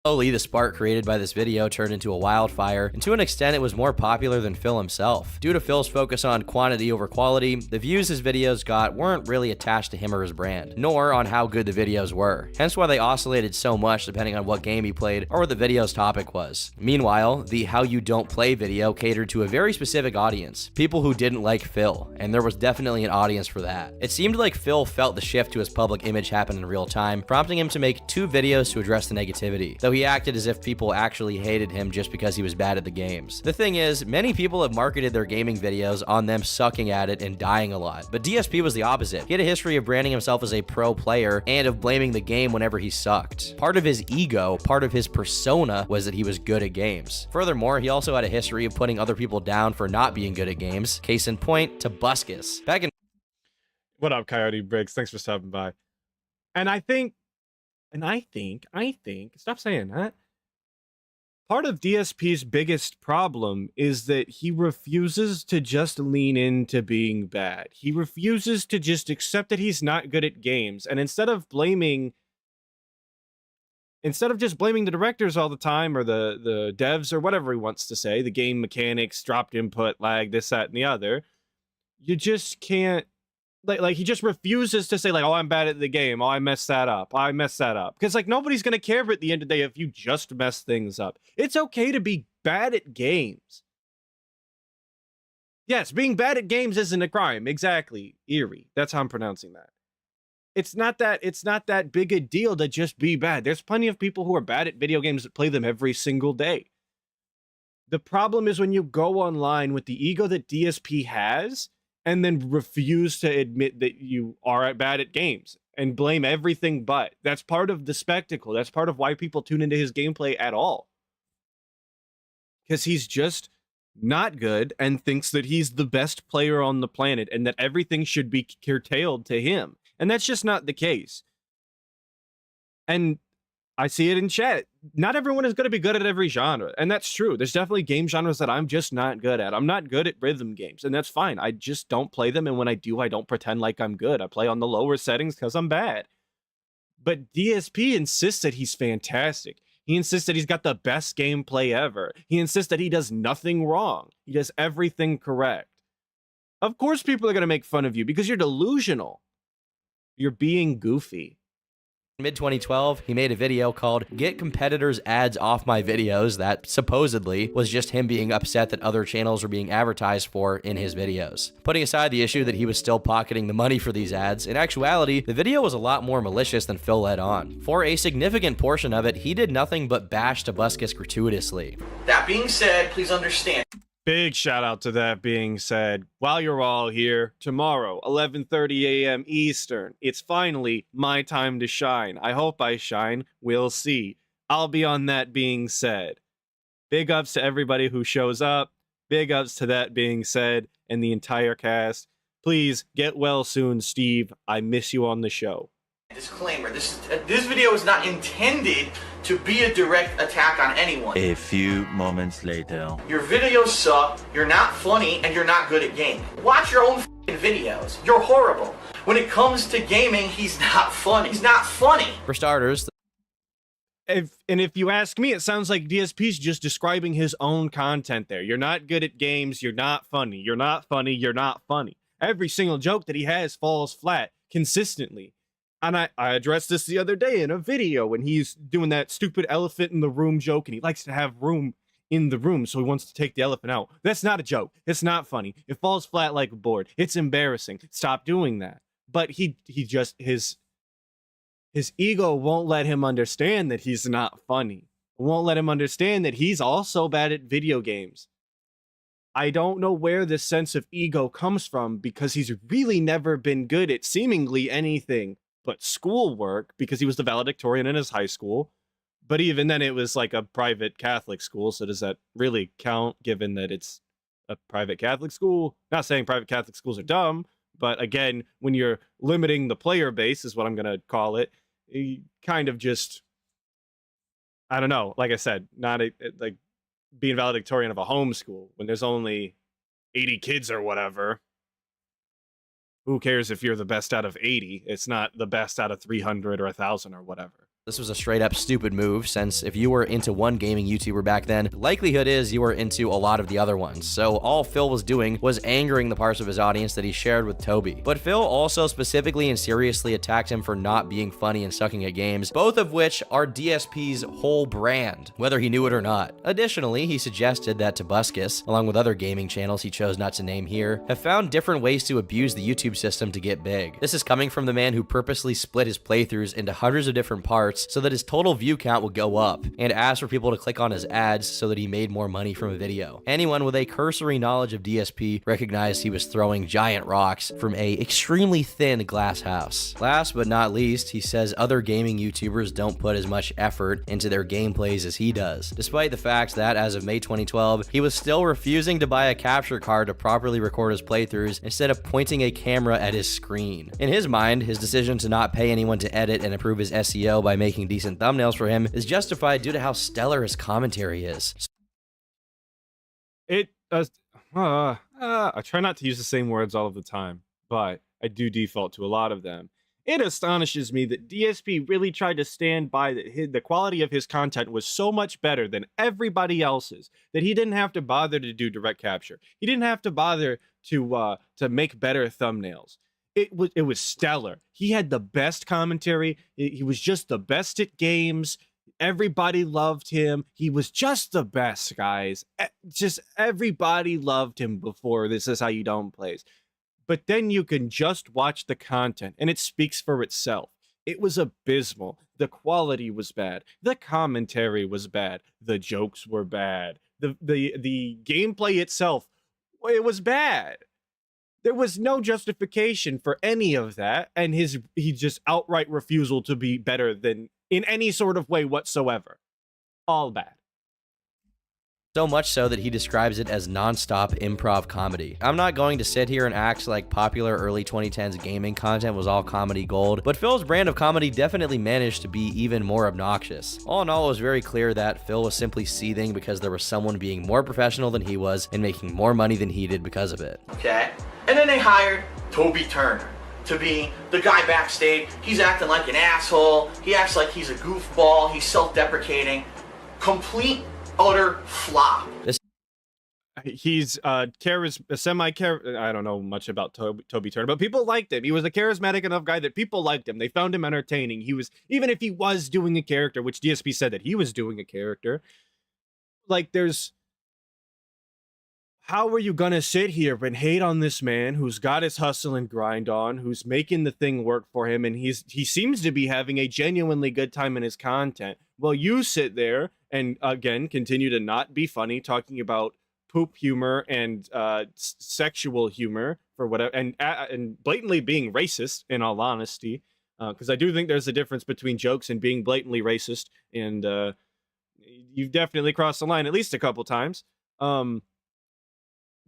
Slowly, the spark created by this video turned into a wildfire, and to an extent it was more popular than Phil himself. Due to Phil's focus on quantity over quality, the views his videos got weren't really attached to him or his brand, nor on how good the videos were, hence why they oscillated so much depending on what game he played or what the video's topic was. Meanwhile, the How You Don't Play video catered to a very specific audience, people who didn't like Phil, and there was definitely an audience for that. It seemed like Phil felt the shift to his public image happen in real time, prompting him to make 2 videos to address the negativity, though he acted as if people actually hated him just because he was bad at the games. The thing is, many people have marketed their gaming videos on them sucking at it and dying a lot, but DSP was the opposite. He had a history of branding himself as a pro player and of blaming the game whenever he sucked. Part of his ego, part of his persona, was that he was good at games. Furthermore, he also had a history of putting other people down for not being good at games. Case in point, Tobuscus. What up, Coyote Briggs? Thanks for stopping by. And I think, stop saying that. Part of DSP's biggest problem is that he refuses to just lean into being bad. He refuses to just accept that he's not good at games. And instead of just blaming the directors all the time, or the devs, or whatever he wants to say, the game mechanics, dropped input, lag, this, that, and the other, you just can't, like he just refuses to say, like, oh, I'm bad at the game. Oh, I messed that up. Because, like, nobody's going to care at the end of the day if you just mess things up. It's okay to be bad at games. Yes, being bad at games isn't a crime. Exactly. Eerie. That's how I'm pronouncing that. It's not that big a deal to just be bad. There's plenty of people who are bad at video games that play them every single day. The problem is when you go online with the ego that DSP has, and then refuse to admit that you are bad at games and blame everything but. That's part of the spectacle. That's part of why people tune into his gameplay at all. Because he's just not good and thinks that he's the best player on the planet and that everything should be curtailed to him. And that's just not the case. And I see it in chat. Not everyone is going to be good at every genre, and that's true. There's definitely game genres that I'm just not good at. I'm not good at rhythm games, and that's fine. I just don't play them, and when I do, I don't pretend like I'm good. I play on the lower settings because I'm bad. But DSP insists that he's fantastic. He insists that he's got the best gameplay ever. He insists that he does nothing wrong. He does everything correct. Of course people are going to make fun of you because you're delusional. You're being goofy. Mid-2012, he made a video called "Get Competitors' Ads Off My Videos" that supposedly was just him being upset that other channels were being advertised for in his videos. Putting aside the issue that he was still pocketing the money for these ads, in actuality, the video was a lot more malicious than Phil let on. For a significant portion of it, he did nothing but bash Tobuscus gratuitously. That being said, please understand. Big shout out to that being said. While you're all here, tomorrow, 11:30 a.m. Eastern, it's finally my time to shine. I hope I shine. We'll see. I'll be on that being said. Big ups to everybody who shows up. Big ups to that being said and the entire cast. Please get well soon, Steve. I miss you on the show. Disclaimer, this video is not intended to be a direct attack on anyone. A few moments later. Your videos suck, you're not funny, and you're not good at gaming. Watch your own videos. You're horrible. When it comes to gaming, he's not funny. He's not funny. For starters, if you ask me, it sounds like DSP's just describing his own content there. You're not good at games, you're not funny. You're not funny, you're not funny. Every single joke that he has falls flat consistently. And I addressed this the other day in a video when he's doing that stupid elephant in the room joke, and he likes to have room in the room, so he wants to take the elephant out. That's not a joke. It's not funny. It falls flat like a board. It's embarrassing. Stop doing that. But he just, his ego won't let him understand that he's not funny. It won't let him understand that he's also bad at video games. I don't know where this sense of ego comes from, because he's really never been good at seemingly anything but schoolwork, because he was the valedictorian in his high school. But even then, it was like a private Catholic school. So does that really count, given that it's a private Catholic school? Not saying private Catholic schools are dumb, but again, when you're limiting the player base, is what I'm going to call it, you kind of just, I don't know, like I said, not like being valedictorian of a homeschool when there's only 80 kids or whatever. Who cares if you're the best out of 80? It's not the best out of 300 or 1,000 or whatever. This was a straight up stupid move, since if you were into one gaming YouTuber back then, likelihood is you were into a lot of the other ones. So all Phil was doing was angering the parts of his audience that he shared with Toby. But Phil also specifically and seriously attacked him for not being funny and sucking at games, both of which are DSP's whole brand, whether he knew it or not. Additionally, he suggested that Tobuscus, along with other gaming channels he chose not to name here, have found different ways to abuse the YouTube system to get big. This is coming from the man who purposely split his playthroughs into hundreds of different parts so that his total view count would go up, and asked for people to click on his ads so that he made more money from a video. Anyone with a cursory knowledge of DSP recognized he was throwing giant rocks from a extremely thin glass house. Last but not least, he says other gaming YouTubers don't put as much effort into their gameplays as he does, despite the fact that as of May 2012, he was still refusing to buy a capture card to properly record his playthroughs instead of pointing a camera at his screen. In his mind, his decision to not pay anyone to edit and improve his SEO by making decent thumbnails for him is justified due to how stellar his commentary is. I try not to use the same words all of the time, but I do default to a lot of them. It astonishes me that DSP really tried to stand by that the quality of his content was so much better than everybody else's that he didn't have to bother to do direct capture. He didn't have to bother to make better thumbnails. It was stellar. He had the best commentary. He was just the best at games. Everybody loved him. He was just the best, guys. Just everybody loved him before This Is How You Don't Plays. But then you can just watch the content, and it speaks for itself. It was abysmal. The quality was bad. The commentary was bad. The jokes were bad. The gameplay itself, it was bad. There was no justification for any of that, and he just outright refusal to be better than in any sort of way whatsoever. All bad. So much so that he describes it as non-stop improv comedy. I'm not going to sit here and act like popular early 2010s gaming content was all comedy gold, but Phil's brand of comedy definitely managed to be even more obnoxious. All in all, it was very clear that Phil was simply seething because there was someone being more professional than he was and making more money than he did because of it. Okay? And then they hired Toby Turner to be the guy backstage. He's acting like an asshole. He acts like he's a goofball. He's self-deprecating. Complete utter flop. he's a semi I don't know much about Toby Turner, but people liked him. He was a charismatic enough guy that people liked him. They found him entertaining. He was, even if he was doing a character, which DSP said that he was doing a character, like, there's, how are you gonna sit here and hate on this man who's got his hustle and grind on, who's making the thing work for him, and he seems to be having a genuinely good time in his content? Well, you sit there and again continue to not be funny, talking about poop humor and sexual humor for whatever, and blatantly being racist. In all honesty, because I do think there's a difference between jokes and being blatantly racist, and you've definitely crossed the line at least a couple times.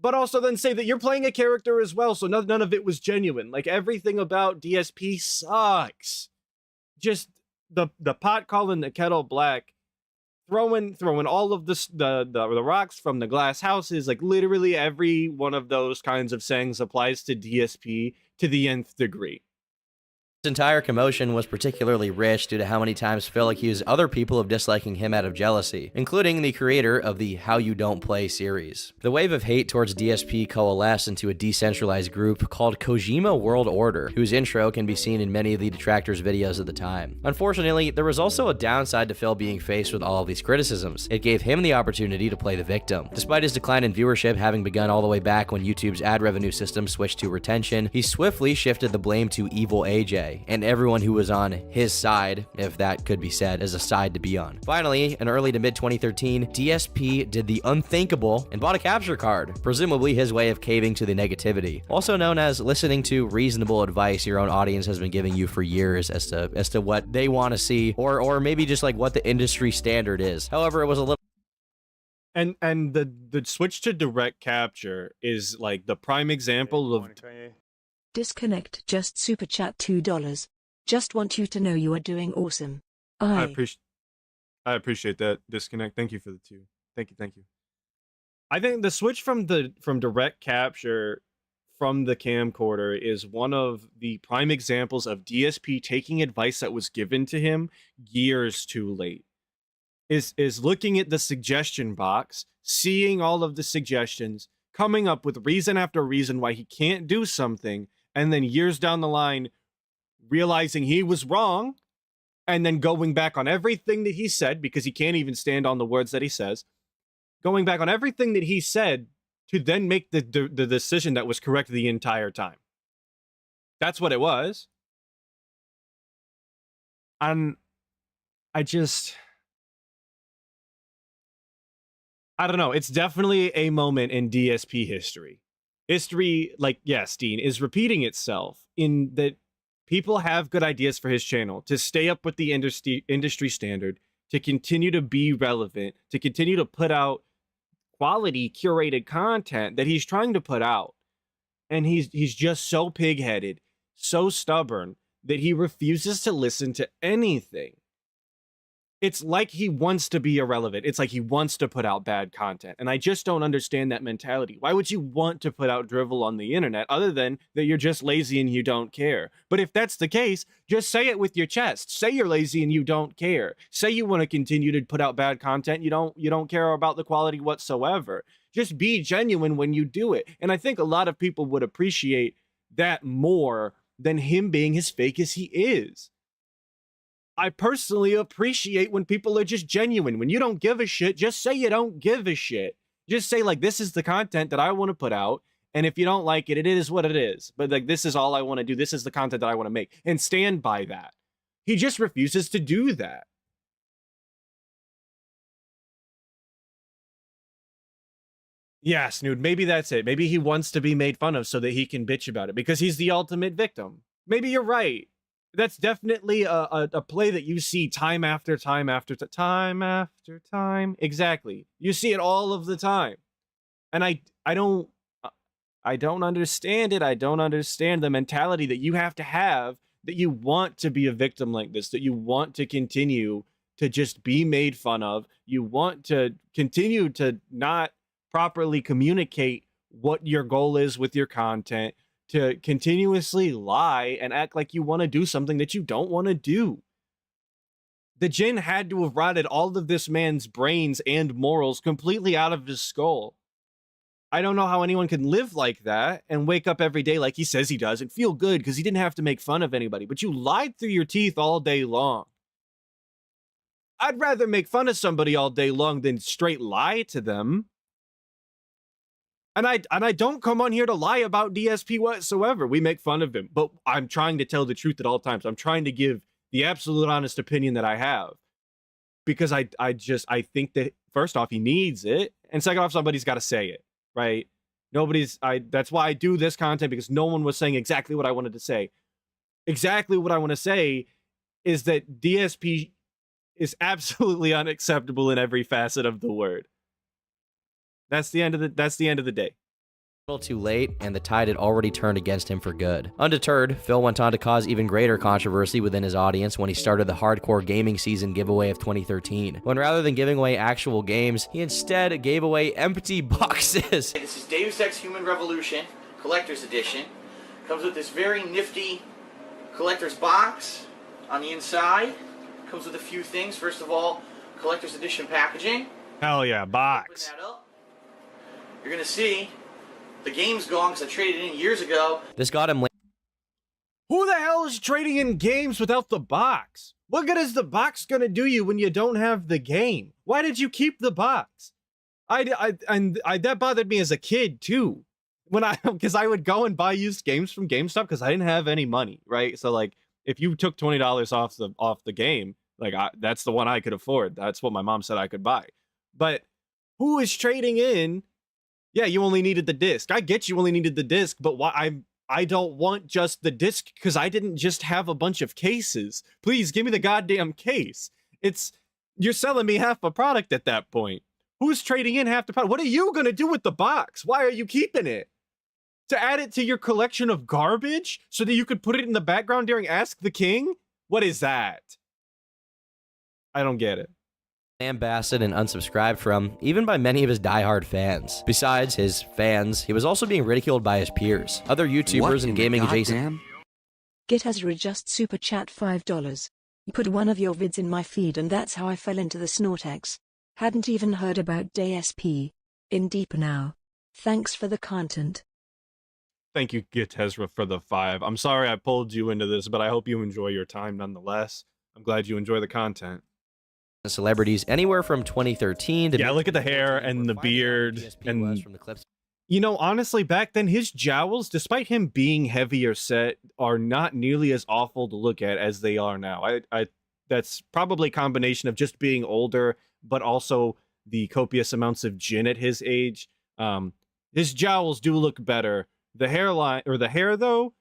But also then say that you're playing a character as well, so none of it was genuine. Like, everything about DSP sucks. Just the pot calling the kettle black, throwing all of the rocks from the glass houses. Like, literally every one of those kinds of sayings applies to DSP to the nth degree. This entire commotion was particularly rich due to how many times Phil accused other people of disliking him out of jealousy, including the creator of the How You Don't Play series. The wave of hate towards DSP coalesced into a decentralized group called Kojima World Order, whose intro can be seen in many of the detractors' videos at the time. Unfortunately, there was also a downside to Phil being faced with all of these criticisms. It gave him the opportunity to play the victim. Despite his decline in viewership having begun all the way back when YouTube's ad revenue system switched to retention, he swiftly shifted the blame to Evil AJ and everyone who was on his side, if that could be said as a side to be on. Finally, in early to mid 2013, DSP did the unthinkable and bought a capture card, presumably his way of caving to the negativity, also known as listening to reasonable advice your own audience has been giving you for years as to what they want to see, or maybe just like what the industry standard is. However, it was a little And the switch to direct capture is like the prime example of Disconnect just super chat $2. Just want you to know you are doing awesome. I appreciate that, Disconnect. Thank you for the 2. Thank you. I think the switch from direct capture from the camcorder is one of the prime examples of DSP taking advice that was given to him years too late. Is looking at the suggestion box, seeing all of the suggestions, coming up with reason after reason why he can't do something, and then years down the line realizing he was wrong, and then going back on everything that he said, because he can't even stand on the words that he says, going back on everything that he said to then make the decision that was correct the entire time. That's what it was. And I don't know. It's definitely a moment in DSP history. History, like, yes, Dean, is repeating itself in that people have good ideas for his channel to stay up with the industry standard, to continue to be relevant, to continue to put out quality curated content that he's trying to put out. And he's just so pig-headed, so stubborn that he refuses to listen to anything. It's like he wants to be irrelevant. It's like he wants to put out bad content. And I just don't understand that mentality. Why would you want to put out drivel on the internet other than that you're just lazy and you don't care? But if that's the case, just say it with your chest. Say you're lazy and you don't care. Say you want to continue to put out bad content. You don't care about the quality whatsoever. Just be genuine when you do it. And I think a lot of people would appreciate that more than him being as fake as he is. I personally appreciate when people are just genuine. When you don't give a shit, just say you don't give a shit. Just say, like, this is the content that I want to put out, and if you don't like it, it is what it is. But, like, this is all I want to do. This is the content that I want to make, and stand by that. He just refuses to do that. Yeah, Snood, maybe that's it. Maybe he wants to be made fun of so that he can bitch about it, because he's the ultimate victim. Maybe you're right. That's definitely a play that you see time after time after time after time. Exactly. You see it all of the time. And I don't understand it. I don't understand the mentality that you have, that you want to be a victim like this, that you want to continue to just be made fun of. You want to continue to not properly communicate what your goal is with your content, to continuously lie and act like you want to do something that you don't want to do. The Jinn had to have rotted all of this man's brains and morals completely out of his skull. I don't know how anyone can live like that and wake up every day like he says he does and feel good because he didn't have to make fun of anybody. But you lied through your teeth all day long. I'd rather make fun of somebody all day long than straight lie to them. And I don't come on here to lie about DSP whatsoever. We make fun of him, but I'm trying to tell the truth at all times. I'm trying to give the absolute honest opinion that I have. Because I think that, first off, he needs it. And second off, somebody's got to say it, right? That's why I do this content, because no one was saying exactly what I wanted to say. Exactly what I want to say is that DSP is absolutely unacceptable in every facet of the word. That's the end of the day. A little too late, and the tide had already turned against him for good. Undeterred, Phil went on to cause even greater controversy within his audience when he started the Hardcore Gaming Season giveaway of 2013, when rather than giving away actual games, he instead gave away empty boxes. This is Deus Ex Human Revolution Collector's Edition. Comes with this very nifty collector's box on the inside. Comes with a few things. First of all, collector's edition packaging. Hell yeah, box. Open that up. You're going to see the game's gone because I traded it in years ago. This got him. Who the hell is trading in games without the box? What good is the box gonna do you when you don't have the game? Why did you keep the box? That bothered me as a kid too. Because I would go and buy used games from GameStop because I didn't have any money, right? So like, if you took $20 off the game, like that's the one I could afford. That's what my mom said I could buy. But who is trading in? Yeah, you only needed the disc. I get you only needed the disc, but why I don't want just the disc because I didn't just have a bunch of cases. Please give me the goddamn case. You're selling me half a product at that point. Who's trading in half the product? What are you gonna do with the box? Why are you keeping it? To add it to your collection of garbage so that you could put it in the background during Ask the King? What is that? I don't get it. Lambasted and unsubscribed from, even by many of his diehard fans. Besides his fans, he was also being ridiculed by his peers, other YouTubers and gaming adjacent. Get Ezra just super chat $5. You put one of your vids in my feed and that's how I fell into the Snortex. Hadn't even heard about DSP. In deeper now. Thanks for the content. Thank you, Gitezra, for the 5. I'm sorry I pulled you into this, but I hope you enjoy your time nonetheless. I'm glad you enjoy the content. Celebrities anywhere from 2013 to... Yeah, look at the hair and the beard. And from the clips. You know, honestly, back then, his jowls, despite him being heavier set, are not nearly as awful to look at as they are now. That's probably a combination of just being older, but also the copious amounts of gin at his age. His jowls do look better. The hairline, or the hair, though,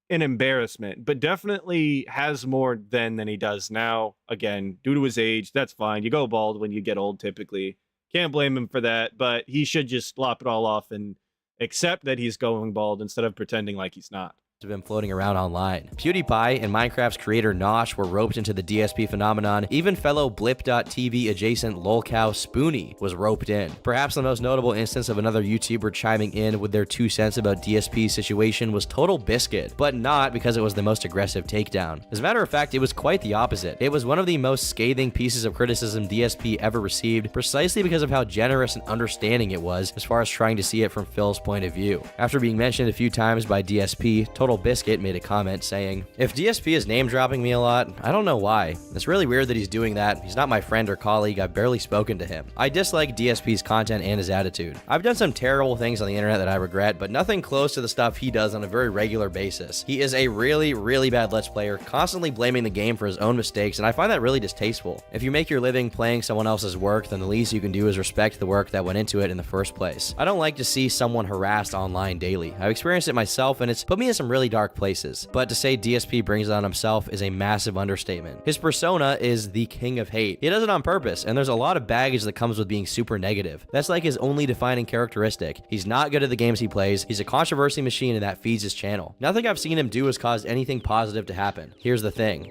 an embarrassment, but definitely has more than he does now. Again, due to his age, that's fine. You go bald when you get old, typically. Can't blame him for that, but he should just lop it all off and accept that he's going bald instead of pretending like he's not. Have been floating around online. PewDiePie and Minecraft's creator Nosh were roped into the DSP phenomenon. Even fellow Blip.tv adjacent lolcow Spoonie was roped in. Perhaps the most notable instance of another YouTuber chiming in with their 2 cents about DSP's situation was Total Biscuit, but not because it was the most aggressive takedown. As a matter of fact, it was quite the opposite. It was one of the most scathing pieces of criticism DSP ever received, precisely because of how generous and understanding it was as far as trying to see it from Phil's point of view. After being mentioned a few times by DSP, Total Biscuit made a comment saying, "If DSP is name dropping me a lot, I don't know why. It's really weird that he's doing that. He's not my friend or colleague. I've barely spoken to him. I dislike DSP's content and his attitude. I've done some terrible things on the internet that I regret, but nothing close to the stuff he does on a very regular basis. He is a really, really bad Let's Player, constantly blaming the game for his own mistakes, and I find that really distasteful. If you make your living playing someone else's work, then the least you can do is respect the work that went into it in the first place. I don't like to see someone harassed online daily. I've experienced it myself, and it's put me in some really dark places. But to say DSP brings it on himself is a massive understatement. His persona is the king of hate. He does it on purpose, and there's a lot of baggage that comes with being super negative. That's like his only defining characteristic. He's not good at the games he plays. He's a controversy machine, and that feeds his channel. Nothing I've seen him do has caused anything positive to happen. Here's the thing."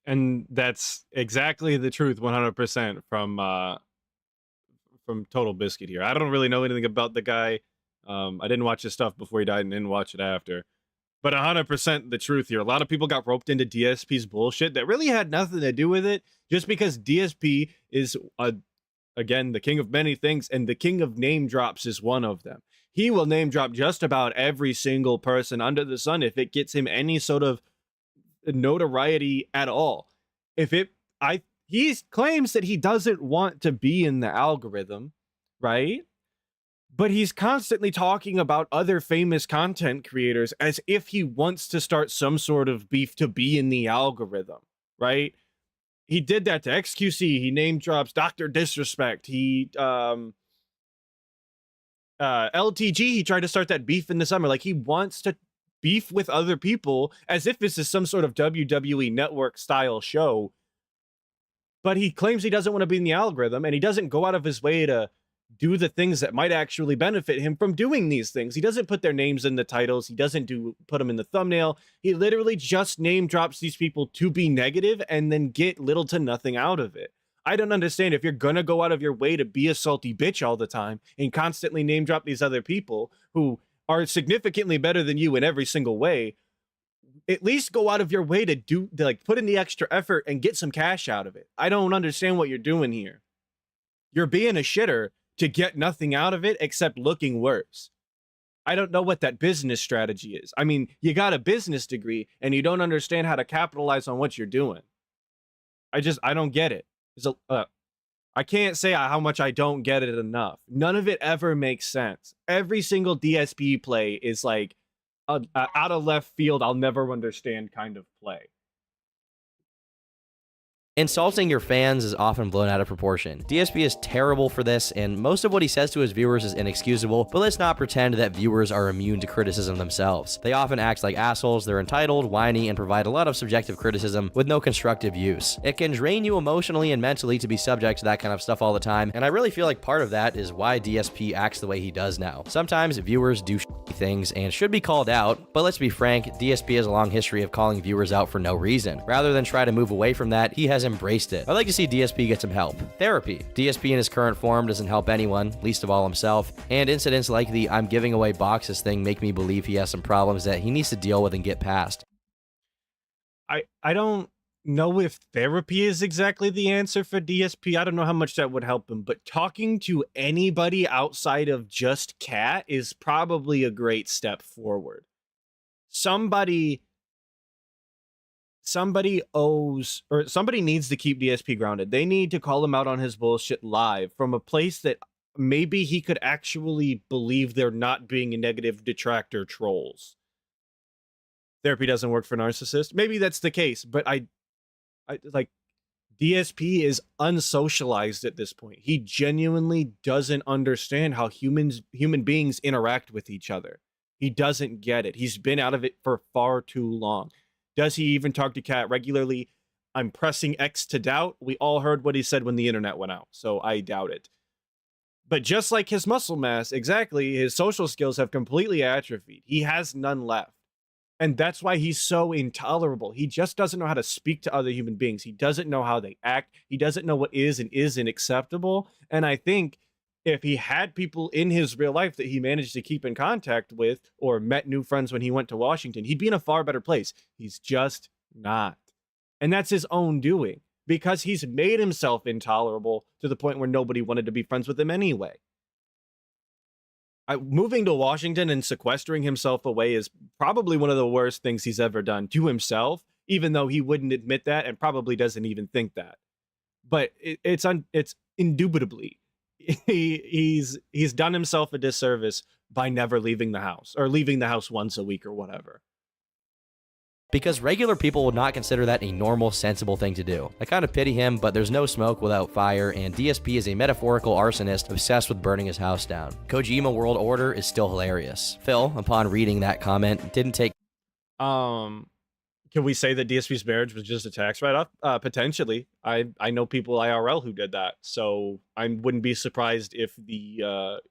And that's exactly the truth, 100% from Total Biscuit here. I don't really know anything about the guy. I didn't watch his stuff before he died and didn't watch it after. But 100% the truth here. A lot of people got roped into DSP's bullshit that really had nothing to do with it, just because DSP is a again, the king of many things, and the king of name drops is one of them. He will name drop just about every single person under the sun if it gets him any sort of notoriety at all. He claims that he doesn't want to be in the algorithm, right? But he's constantly talking about other famous content creators as if he wants to start some sort of beef to be in the algorithm, right? He did that to XQC. He name drops Dr. Disrespect. LTG, he tried to start that beef in the summer. Like, he wants to beef with other people as if this is some sort of WWE network style show. But he claims he doesn't want to be in the algorithm, and he doesn't go out of his way to do the things that might actually benefit him from doing these things. He doesn't put their names in the titles. He doesn't put them in the thumbnail. He literally just name drops these people to be negative and then get little to nothing out of it. I don't understand. If you're going to go out of your way to be a salty bitch all the time and constantly name drop these other people who are significantly better than you in every single way, at least go out of your way to put in the extra effort and get some cash out of it. I don't understand what you're doing here. You're being a shitter to get nothing out of it except looking worse. I don't know what that business strategy is. I mean, you got a business degree and you don't understand how to capitalize on what you're doing. I don't get it. I can't say how much I don't get it enough. None of it ever makes sense. Every single DSP play is like out of left field, I'll never understand kind of play. Insulting your fans is often blown out of proportion. DSP is terrible for this, and most of what he says to his viewers is inexcusable, but let's not pretend that viewers are immune to criticism themselves. They often act like assholes, they're entitled, whiny, and provide a lot of subjective criticism with no constructive use. It can drain you emotionally and mentally to be subject to that kind of stuff all the time, and I really feel like part of that is why DSP acts the way he does now. Sometimes viewers do things and should be called out, but let's be frank, DSP has a long history of calling viewers out for no reason. Rather than try to move away from that, he has embraced it. I'd like to see DSP get some help. Therapy. DSP in his current form doesn't help anyone, least of all himself, and incidents like the I'm giving away boxes thing make me believe he has some problems that he needs to deal with and get past. I don't know if therapy is exactly the answer for DSP. I don't know how much that would help him, but talking to anybody outside of just Cat is probably a great step forward. Somebody needs to keep DSP grounded. They need to call him out on his bullshit live from a place that maybe he could actually believe they're not being a negative detractor trolls. Therapy doesn't work for narcissists. Maybe that's the case, but I like DSP is unsocialized at this point. He genuinely doesn't understand how human beings interact with each other. He doesn't get it. He's been out of it for far too long. Does he even talk to Kat regularly? I'm pressing X to doubt. We all heard what he said when the internet went out, so I doubt it. But just like his muscle mass, exactly, his social skills have completely atrophied. He has none left. And that's why he's so intolerable. He just doesn't know how to speak to other human beings. He doesn't know how they act. He doesn't know what is and isn't acceptable. And I think if he had people in his real life that he managed to keep in contact with or met new friends when he went to Washington, he'd be in a far better place. He's just not. And that's his own doing because he's made himself intolerable to the point where nobody wanted to be friends with him anyway. Moving to Washington and sequestering himself away is probably one of the worst things he's ever done to himself, even though he wouldn't admit that and probably doesn't even think that. But it's indubitably he's done himself a disservice by never leaving the house or leaving the house once a week or whatever. Because regular people would not consider that a normal, sensible thing to do. I kind of pity him, but there's no smoke without fire, and DSP is a metaphorical arsonist obsessed with burning his house down. Kojima World Order is still hilarious. Phil, upon reading that comment, didn't take... Can we say that DSP's marriage was just a tax write-off? Potentially. I know people IRL who did that, so I wouldn't be surprised if the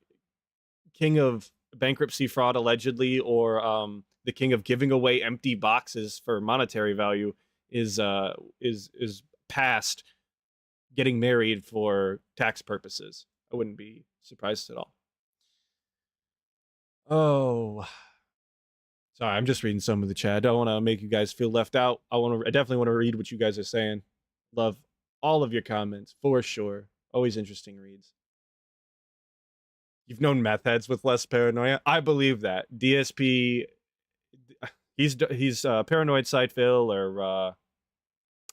king of bankruptcy fraud, allegedly, or the king of giving away empty boxes for monetary value is past getting married for tax purposes. I wouldn't be surprised at all. Oh... Sorry, I'm just reading some of the chat. I don't want to make you guys feel left out. I definitely want to read what you guys are saying. Love all of your comments, for sure. Always interesting reads. You've known meth heads with less paranoia? I believe that. DSP, he's paranoid side fill, or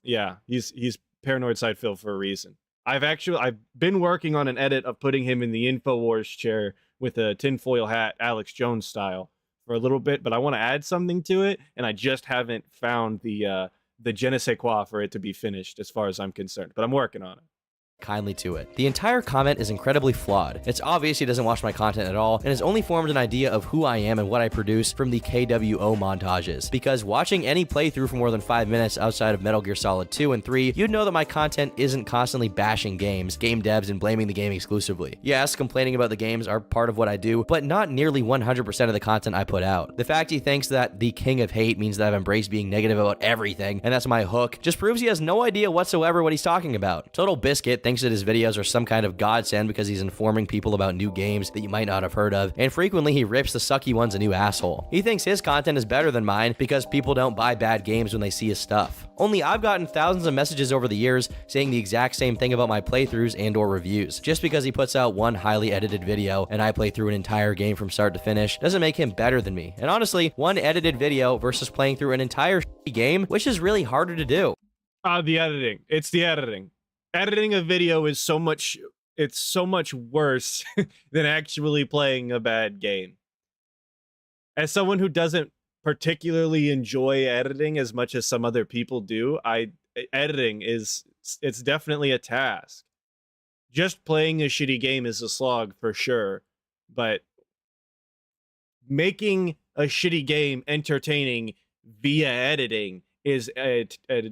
yeah, he's paranoid side fill for a reason. I've been working on an edit of putting him in the InfoWars chair with a tinfoil hat, Alex Jones style, for a little bit, but I want to add something to it, and I just haven't found the je ne sais quoi for it to be finished as far as I'm concerned, but I'm working on it. Kindly to it. The entire comment is incredibly flawed. It's obvious he doesn't watch my content at all and has only formed an idea of who I am and what I produce from the KWO montages. Because watching any playthrough for more than 5 minutes outside of Metal Gear Solid 2 and 3, you'd know that my content isn't constantly bashing games, game devs, and blaming the game exclusively. Yes, complaining about the games are part of what I do, but not nearly 100% of the content I put out. The fact he thinks that the king of hate means that I've embraced being negative about everything, and that's my hook, just proves he has no idea whatsoever what he's talking about. Total Biscuit thinks that his videos are some kind of godsend because he's informing people about new games that you might not have heard of, and frequently he rips the sucky ones a new asshole. He thinks his content is better than mine because people don't buy bad games when they see his stuff. Only I've gotten thousands of messages over the years saying the exact same thing about my playthroughs and or reviews. Just because he puts out one highly edited video and I play through an entire game from start to finish doesn't make him better than me. And honestly, one edited video versus playing through an entire game, which is really harder to do. The editing. It's the editing. Editing a video is so much worse than actually playing a bad game. As someone who doesn't particularly enjoy editing as much as some other people do, editing it's definitely a task. Just playing a shitty game is a slog for sure, but making a shitty game entertaining via editing is a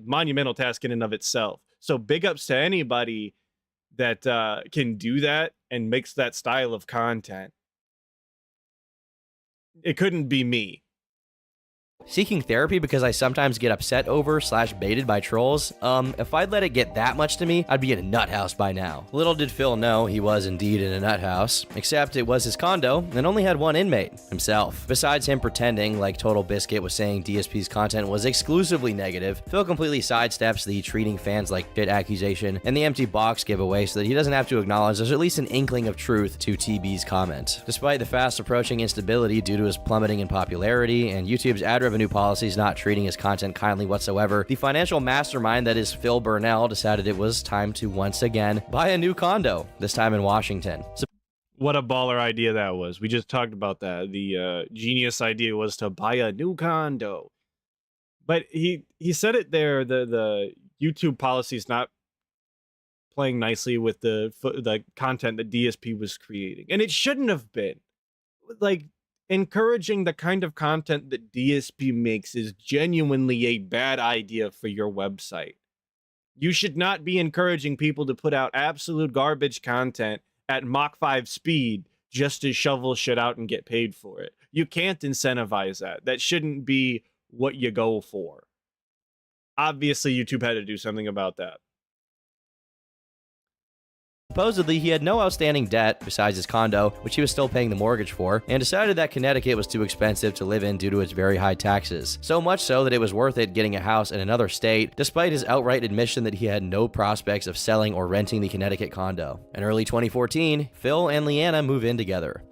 monumental task in and of itself. So big ups to anybody that can do that and makes that style of content. It couldn't be me. Seeking therapy because I sometimes get upset over / baited by trolls. If I'd let it get that much to me, I'd be in a nut house by now. Little did Phil know he was indeed in a nut house, except it was his condo and only had one inmate, himself. Besides him pretending, like Total Biscuit was saying DSP's content was exclusively negative, Phil completely sidesteps the treating fans like shit accusation and the empty box giveaway so that he doesn't have to acknowledge there's at least an inkling of truth to TB's comment. Despite the fast approaching instability due to his plummeting in popularity and YouTube's ad revenue policies not treating his content kindly whatsoever, the financial mastermind that is Phil Burnell decided it was time to once again buy a new condo, this time in Washington. What a baller idea that was. We just talked about that. The genius idea was to buy a new condo. But he said it there, the YouTube policy is not playing nicely with the content that DSP was creating. And it shouldn't have been. Like, encouraging the kind of content that DSP makes is genuinely a bad idea for your website. You should not be encouraging people to put out absolute garbage content at Mach 5 speed just to shovel shit out and get paid for it. You can't incentivize that. That shouldn't be what you go for. Obviously, YouTube had to do something about that. Supposedly, he had no outstanding debt besides his condo, which he was still paying the mortgage for, and decided that Connecticut was too expensive to live in due to its very high taxes. So much so that it was worth it getting a house in another state, despite his outright admission that he had no prospects of selling or renting the Connecticut condo. In early 2014, Phil and Leanna move in together.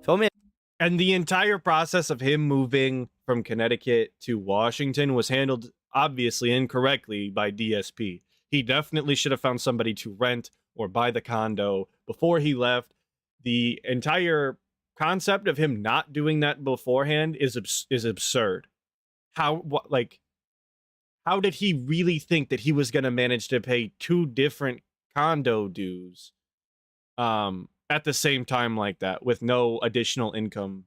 And the entire process of him moving from Connecticut to Washington was handled obviously incorrectly by DSP. He definitely should have found somebody to rent or buy the condo before he left. The entire concept of him not doing that beforehand is absurd. How did he really think that he was going to manage to pay 2 different condo dues at the same time like that with no additional income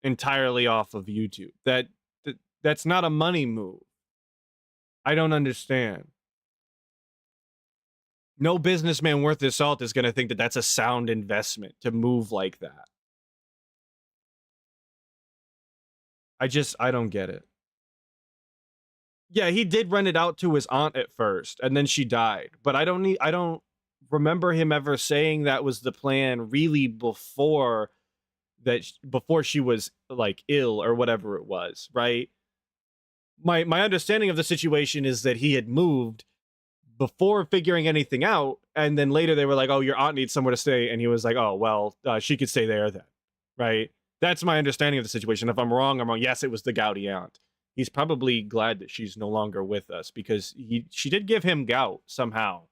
entirely off of YouTube? That's not a money move. I don't understand. No businessman worth his salt is going to think that that's a sound investment to move like that. I don't get it. Yeah, he did rent it out to his aunt at first, and then she died. But I don't remember him ever saying that was the plan really before she was like ill or whatever it was, right? My understanding of the situation is that he had moved before figuring anything out. And then later they were like, oh, your aunt needs somewhere to stay. And he was like, oh, well, she could stay there then. Right? That's my understanding of the situation. If I'm wrong, I'm wrong. Yes, it was the gouty aunt. He's probably glad that she's no longer with us because she did give him gout somehow.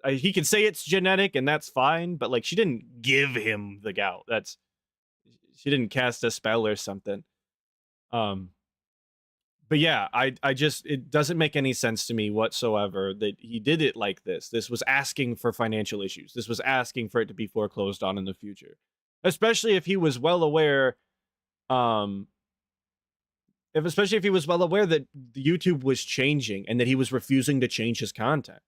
He can say it's genetic and that's fine, but like she didn't give him the gout. She didn't cast a spell or something. But yeah, I just, it doesn't make any sense to me whatsoever that he did it like this. This was asking for financial issues. This was asking for it to be foreclosed on in the future. Especially if he was well aware, especially if he was well aware that YouTube was changing and that he was refusing to change his content.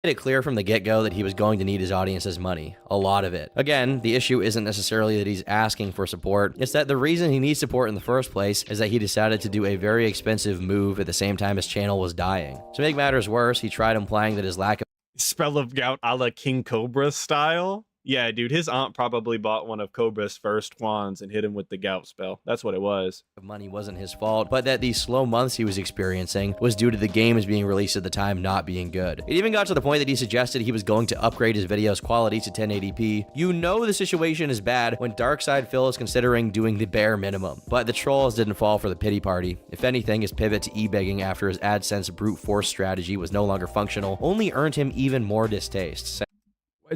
Made it clear from the get-go that he was going to need his audience's money, a lot of it. Again, the issue isn't necessarily that he's asking for support, it's that the reason he needs support in the first place is that he decided to do a very expensive move at the same time his channel was dying. To make matters worse, he tried implying that his lack of spell of gout a la King Cobra style. Yeah, dude, his aunt probably bought one of Cobra's first wands and hit him with the gout spell. That's what it was. Money wasn't his fault, but that these slow months he was experiencing was due to the games being released at the time not being good. It even got to the point that he suggested he was going to upgrade his video's quality to 1080p. You know the situation is bad when Darkside Phil is considering doing the bare minimum. But the trolls didn't fall for the pity party. If anything, his pivot to e-begging after his AdSense brute force strategy was no longer functional only earned him even more distaste.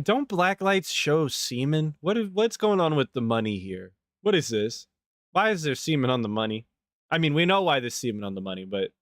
Don't blacklights show semen? What's going on with the money here? What is this? Why is there semen on the money? I mean, we know why there's semen on the money, but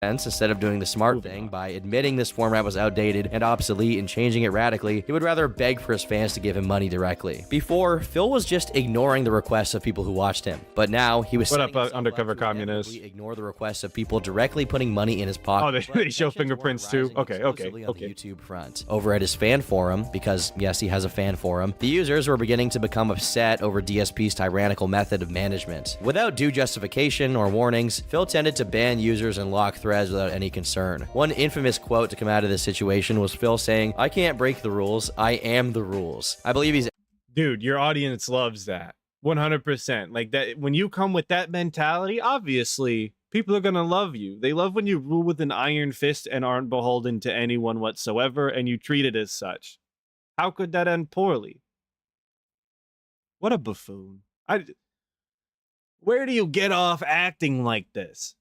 instead of doing the smart thing by admitting this format was outdated and obsolete and changing it radically, he would rather beg for his fans to give him money directly. Before, Phil was just ignoring the requests of people who watched him, but now he was undercover communist. Ignore the requests of people directly putting money in his pocket. Oh, they show fingerprints too. Okay. On the YouTube front. Over at his fan forum, because yes, he has a fan forum, the users were beginning to become upset over DSP's tyrannical method of management. Without due justification or warnings, Phil tended to ban users and lock threads without any concern. One infamous quote to come out of this situation was Phil saying, "I can't break the rules, I am the rules." I believe he's... Dude, your audience loves that. 100%. Like that, when you come with that mentality, obviously, people are gonna love you. They love when you rule with an iron fist and aren't beholden to anyone whatsoever, and you treat it as such. How could that end poorly? What a buffoon. Where do you get off acting like this?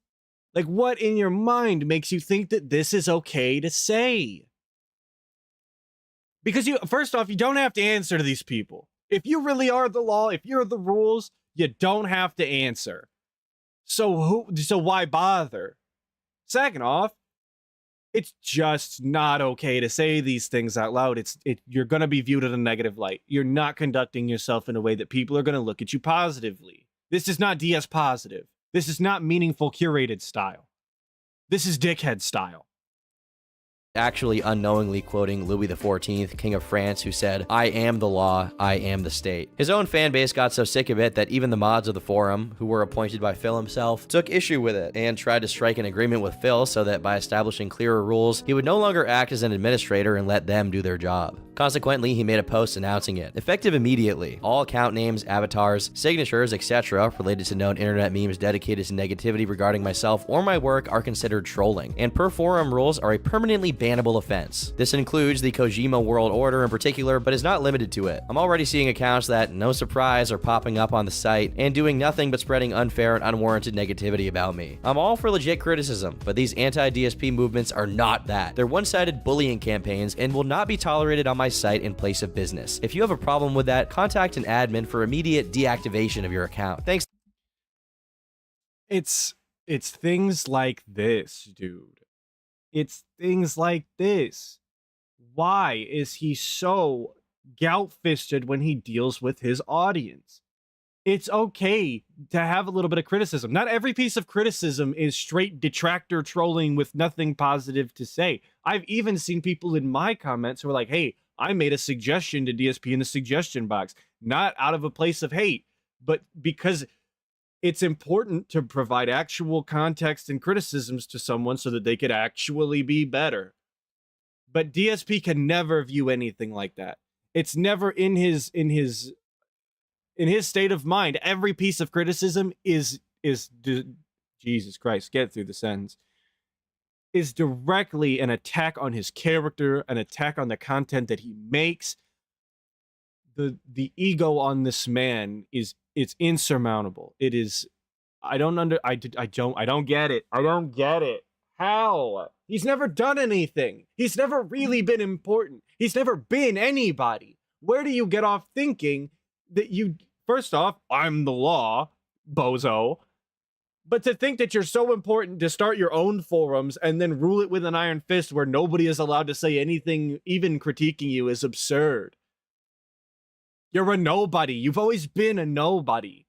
Like, what in your mind makes you think that this is okay to say? Because first off, you don't have to answer to these people. If you really are the law, if you're the rules, you don't have to answer. So why bother? Second off, it's just not okay to say these things out loud. You're going to be viewed in a negative light. You're not conducting yourself in a way that people are going to look at you positively. This is not DS positive. This is not meaningful curated style. This is dickhead style. Actually unknowingly quoting Louis XIV, King of France, who said, "I am the law, I am the state." His own fan base got so sick of it that even the mods of the forum, who were appointed by Phil himself, took issue with it and tried to strike an agreement with Phil so that by establishing clearer rules, he would no longer act as an administrator and let them do their job. Consequently, he made a post announcing it. Effective immediately, all account names, avatars, signatures, etc. related to known internet memes dedicated to negativity regarding myself or my work are considered trolling, and per forum rules are a permanently bannable offense. This includes the Kojima World Order in particular, but is not limited to it. I'm already seeing accounts that, no surprise, are popping up on the site and doing nothing but spreading unfair and unwarranted negativity about me. I'm all for legit criticism, but these anti-DSP movements are not that. They're one-sided bullying campaigns and will not be tolerated on my site in place of business. If you have a problem with that, contact an admin for immediate deactivation of your account. Thanks. It's things like this, dude. It's things like this. Why is he so gout-fisted when he deals with his audience? It's okay to have a little bit of criticism. Not every piece of criticism is straight detractor trolling with nothing positive to say. I've even seen people in my comments who are like, hey, I made a suggestion to DSP in the suggestion box. Not out of a place of hate, but because it's important to provide actual context and criticisms to someone so that they could actually be better. But DSP can never view anything like that. It's never in his state of mind. Every piece of criticism is Jesus Christ, get through the sentence. is directly an attack on his character, an attack on the content that he makes. The ego on this man it's insurmountable. It is I don't get it. I don't get it. How? He's never done anything. He's never really been important. He's never been anybody. Where do you get off thinking that you, first off, I'm the law, bozo. But to think that you're so important to start your own forums and then rule it with an iron fist where nobody is allowed to say anything, even critiquing you, is absurd. You're a nobody. You've always been a nobody.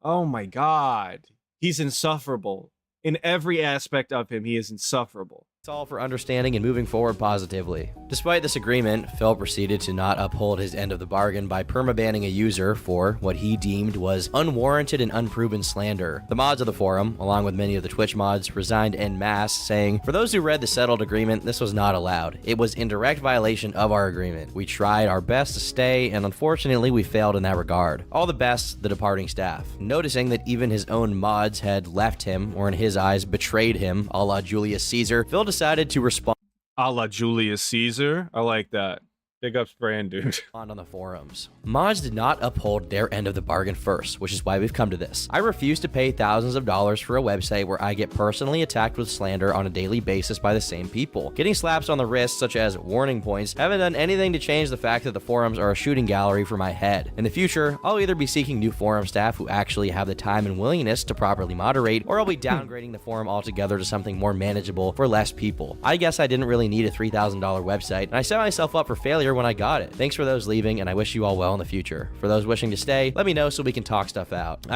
Oh my God. He's insufferable. In every aspect of him, he is insufferable. That's all for understanding and moving forward positively. Despite this agreement, Phil proceeded to not uphold his end of the bargain by permabanning a user for what he deemed was unwarranted and unproven slander. The mods of the forum, along with many of the Twitch mods, resigned en masse, saying, "For those who read the settled agreement, this was not allowed. It was in direct violation of our agreement. We tried our best to stay, and unfortunately we failed in that regard. All the best, the departing staff." Noticing that even his own mods had left him, or in his eyes, betrayed him, a la Julius Caesar, Phil decided to respond A la Julius Caesar. I like that. Big ups brand, dude. on the forums. Mods did not uphold their end of the bargain first, which is why we've come to this. I refuse to pay thousands of dollars for a website where I get personally attacked with slander on a daily basis by the same people. Getting slaps on the wrist, such as warning points, haven't done anything to change the fact that the forums are a shooting gallery for my head. In the future, I'll either be seeking new forum staff who actually have the time and willingness to properly moderate, or I'll be downgrading the forum altogether to something more manageable for less people. I guess I didn't really need a $3,000 website, and I set myself up for failure when I got it. Thanks for those leaving, and I wish you all well in the future. For those wishing to stay, let me know so we can talk stuff out.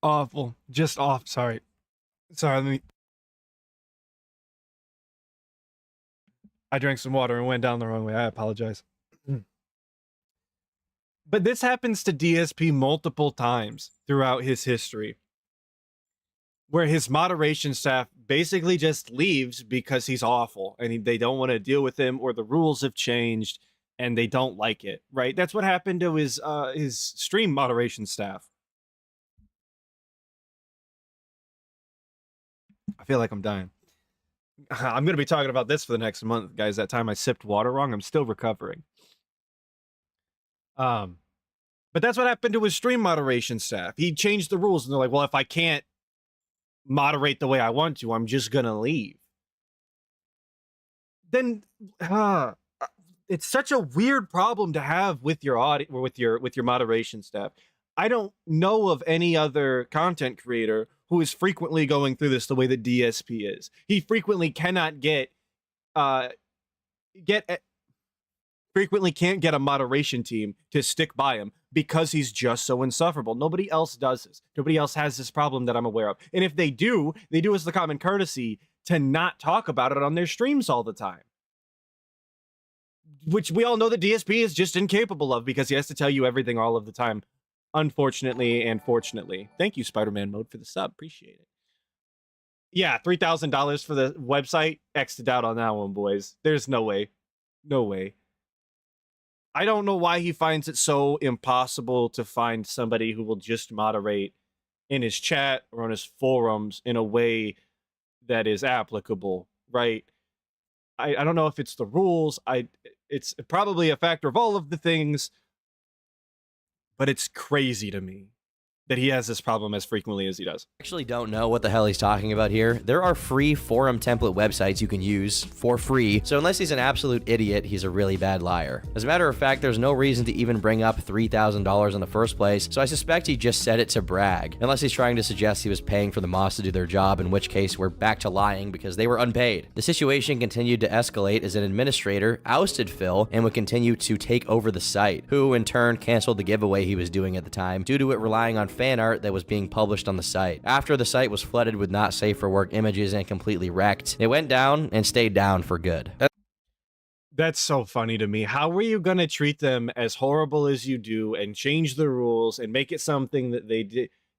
Awful. Just off. Sorry. Let me... I drank some water and went down the wrong way. I apologize. But this happens to DSP multiple times throughout his history, where his moderation staff basically just leaves because he's awful and they don't want to deal with him, or the rules have changed and they don't like it, right? That's what happened to his stream moderation staff. I feel like I'm dying. I'm going to be talking about this for the next month, guys. That time I sipped water wrong, I'm still recovering. But that's what happened to his stream moderation staff. He changed the rules, and they're like, well, if I can't moderate the way I want to, I'm just going to leave. Then, it's such a weird problem to have with your audience, or with your moderation staff. I don't know of any other content creator who is frequently going through this the way that DSP is. He frequently cannot frequently can't get a moderation team to stick by him because he's just so insufferable. Nobody else does this. Nobody else has this problem that I'm aware of. And if they do as the common courtesy to not talk about it on their streams all the time, which we all know that DSP is just incapable of because he has to tell you everything all of the time. Unfortunately and fortunately. Thank you, Spider-Man Mode, for the sub. Appreciate it. Yeah, $3,000 for the website. X'd out on that one, boys. There's no way. No way. I don't know why he finds it so impossible to find somebody who will just moderate in his chat or on his forums in a way that is applicable, right? I don't know if it's the rules. It's probably a factor of all of the things, but it's crazy to me that he has this problem as frequently as he does. Actually don't know what the hell he's talking about here. There are free forum template websites you can use for free, so unless he's an absolute idiot, he's a really bad liar. As a matter of fact, there's no reason to even bring up $3,000 in the first place, so I suspect he just said it to brag, unless he's trying to suggest he was paying for the mods to do their job, in which case we're back to lying because they were unpaid. The situation continued to escalate as an administrator ousted Phil and would continue to take over the site, who in turn canceled the giveaway he was doing at the time due to it relying on fan art that was being published on the site. After the site was flooded with not safe for work images and completely wrecked, it went down and stayed down for good. That's so funny to me. How are you going to treat them as horrible as you do and change the rules and make it something that they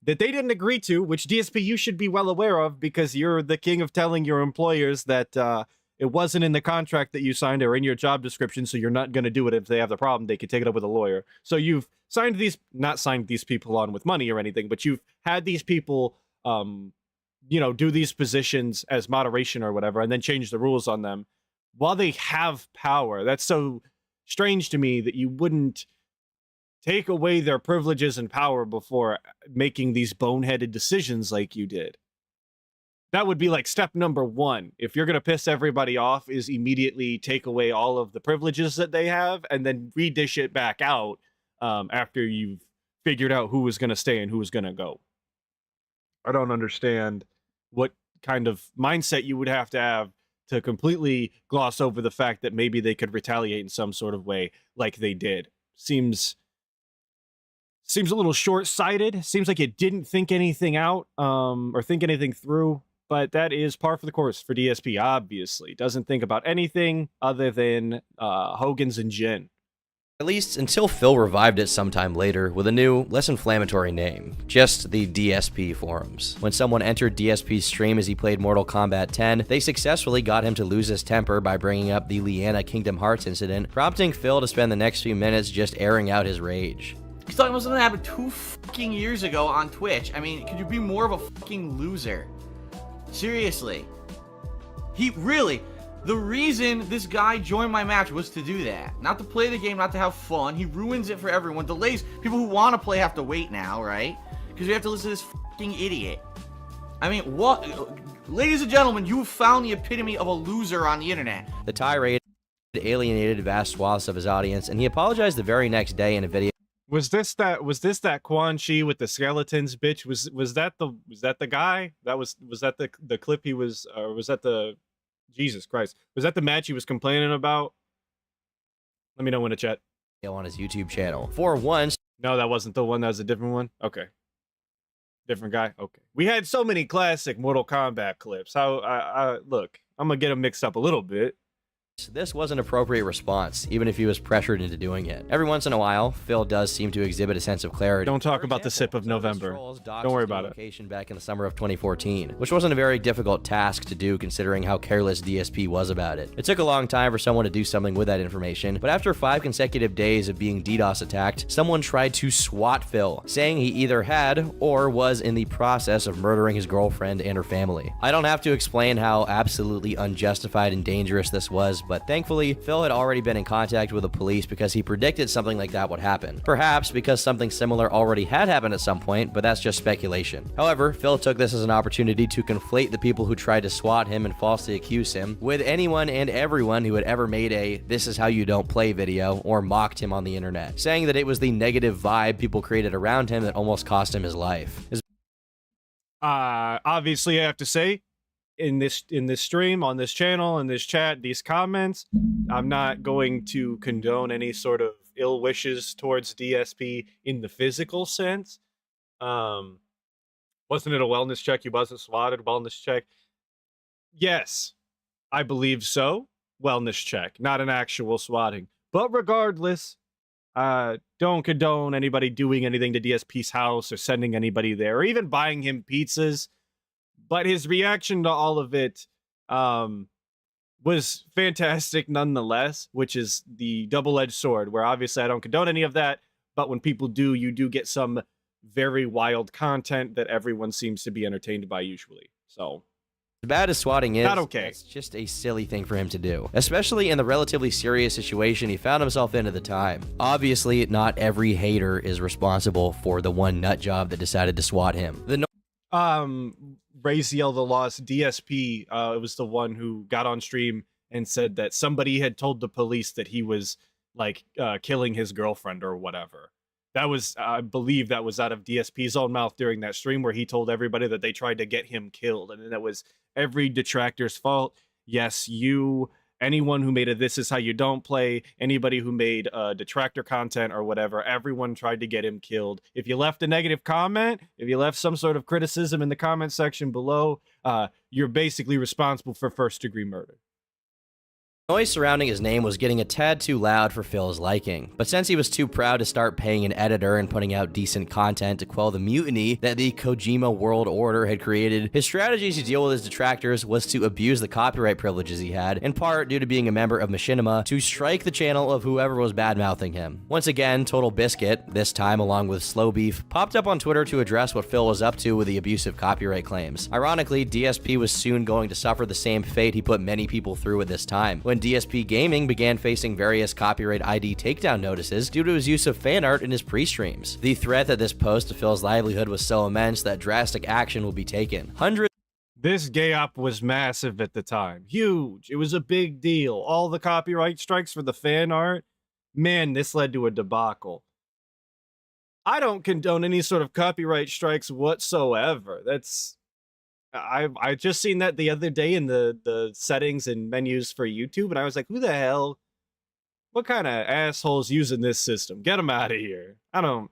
didn't agree to, which DSP you should be well aware of because you're the king of telling your employers that it wasn't in the contract that you signed or in your job description, so you're not going to do it. If they have the problem, they can take it up with a lawyer. So you've not signed these people on with money or anything, but you've had these people do these positions as moderation or whatever, and then change the rules on them while they have power. That's so strange to me that you wouldn't take away their privileges and power before making these boneheaded decisions like you did. That would be like step number one. If you're going to piss everybody off, is immediately take away all of the privileges that they have and then redish it back out after you've figured out who was going to stay and who was going to go. I don't understand what kind of mindset you would have to completely gloss over the fact that maybe they could retaliate in some sort of way like they did. Seems a little short-sighted. Seems like it didn't think anything out or think anything through. But that is par for the course for DSP, obviously. Doesn't think about anything other than Hogan's and Jin. At least until Phil revived it sometime later with a new, less inflammatory name, just the DSP forums. When someone entered DSP's stream as he played Mortal Kombat 10, they successfully got him to lose his temper by bringing up the Leanna Kingdom Hearts incident, prompting Phil to spend the next few minutes just airing out his rage. He's talking about something that happened 2 fucking years ago on Twitch. I mean, could you be more of a fucking loser? Seriously. The reason this guy joined my match was to do that. Not to play the game, not to have fun. He ruins it for everyone. Delays. People who want to play have to wait now, right? Because we have to listen to this fucking idiot. I mean, what? Ladies and gentlemen, you have found the epitome of a loser on the internet. The tirade alienated vast swaths of his audience, and he apologized the very next day in a video. Was this that Quan Chi with the skeletons bitch? Was that the guy? Was that the clip he was, or was that the, Jesus Christ, was that the match he was complaining about? Let me know in the chat. On his YouTube channel. For once. No, that wasn't the one. That was a different one. Okay. Different guy. Okay. We had so many classic Mortal Kombat clips. Look, I'm gonna get them mixed up a little bit. This was an appropriate response, even if he was pressured into doing it. Every once in a while, Phil does seem to exhibit a sense of clarity. Don't talk about the sip of November. Don't worry about it. Back in the summer of 2014, which wasn't a very difficult task to do considering how careless DSP was about it. It took a long time for someone to do something with that information, but after 5 consecutive days of being DDoS attacked, someone tried to SWAT Phil, saying he either had or was in the process of murdering his girlfriend and her family. I don't have to explain how absolutely unjustified and dangerous this was, but thankfully, Phil had already been in contact with the police because he predicted something like that would happen. Perhaps because something similar already had happened at some point, but that's just speculation. However, Phil took this as an opportunity to conflate the people who tried to swat him and falsely accuse him with anyone and everyone who had ever made a "this is how you don't play" video or mocked him on the internet, saying that it was the negative vibe people created around him that almost cost him his life. Obviously, I have to say, in this stream, on this channel, in this chat, these comments, I'm not going to condone any sort of ill wishes towards DSP in the physical sense. Wasn't it a wellness check? You wasn't swatted? Wellness check? Yes, I believe so. Wellness check, not an actual swatting. But regardless, don't condone anybody doing anything to DSP's house or sending anybody there or even buying him pizzas. But his reaction to all of it was fantastic nonetheless, which is the double-edged sword, where obviously I don't condone any of that, but when people do, you do get some very wild content that everyone seems to be entertained by usually. So, as bad as swatting is, not okay. It's just a silly thing for him to do, especially in the relatively serious situation he found himself in at the time. Obviously, not every hater is responsible for the one nut job that decided to swat him. Raziel the Lost DSP was the one who got on stream and said that somebody had told the police that he was like killing his girlfriend or whatever. That was, I believe that was out of DSP's own mouth during that stream where he told everybody that they tried to get him killed. And that was every detractor's fault. Yes, anyone who made a "this is how you don't play," anybody who made detractor content or whatever, everyone tried to get him killed. If you left a negative comment, if you left some sort of criticism in the comment section below, you're basically responsible for first-degree murder. Noise surrounding his name was getting a tad too loud for Phil's liking, but since he was too proud to start paying an editor and putting out decent content to quell the mutiny that the Kojima World Order had created, his strategy to deal with his detractors was to abuse the copyright privileges he had, in part due to being a member of Machinima, to strike the channel of whoever was bad-mouthing him. Once again, Total Biscuit, this time along with Slow Beef, popped up on Twitter to address what Phil was up to with the abusive copyright claims. Ironically, DSP was soon going to suffer the same fate he put many people through at this time, when DSP Gaming began facing various copyright ID takedown notices due to his use of fan art in his pre-streams. The threat that this posed to Phil's livelihood was so immense that drastic action will be taken. This gay op was massive at the time. Huge. It was a big deal. All the copyright strikes for the fan art. Man, this led to a debacle. I don't condone any sort of copyright strikes whatsoever. I just seen that the other day in the settings and menus for YouTube, and I was like, who the hell? What kind of assholes using this system? Get them out of here. I don't...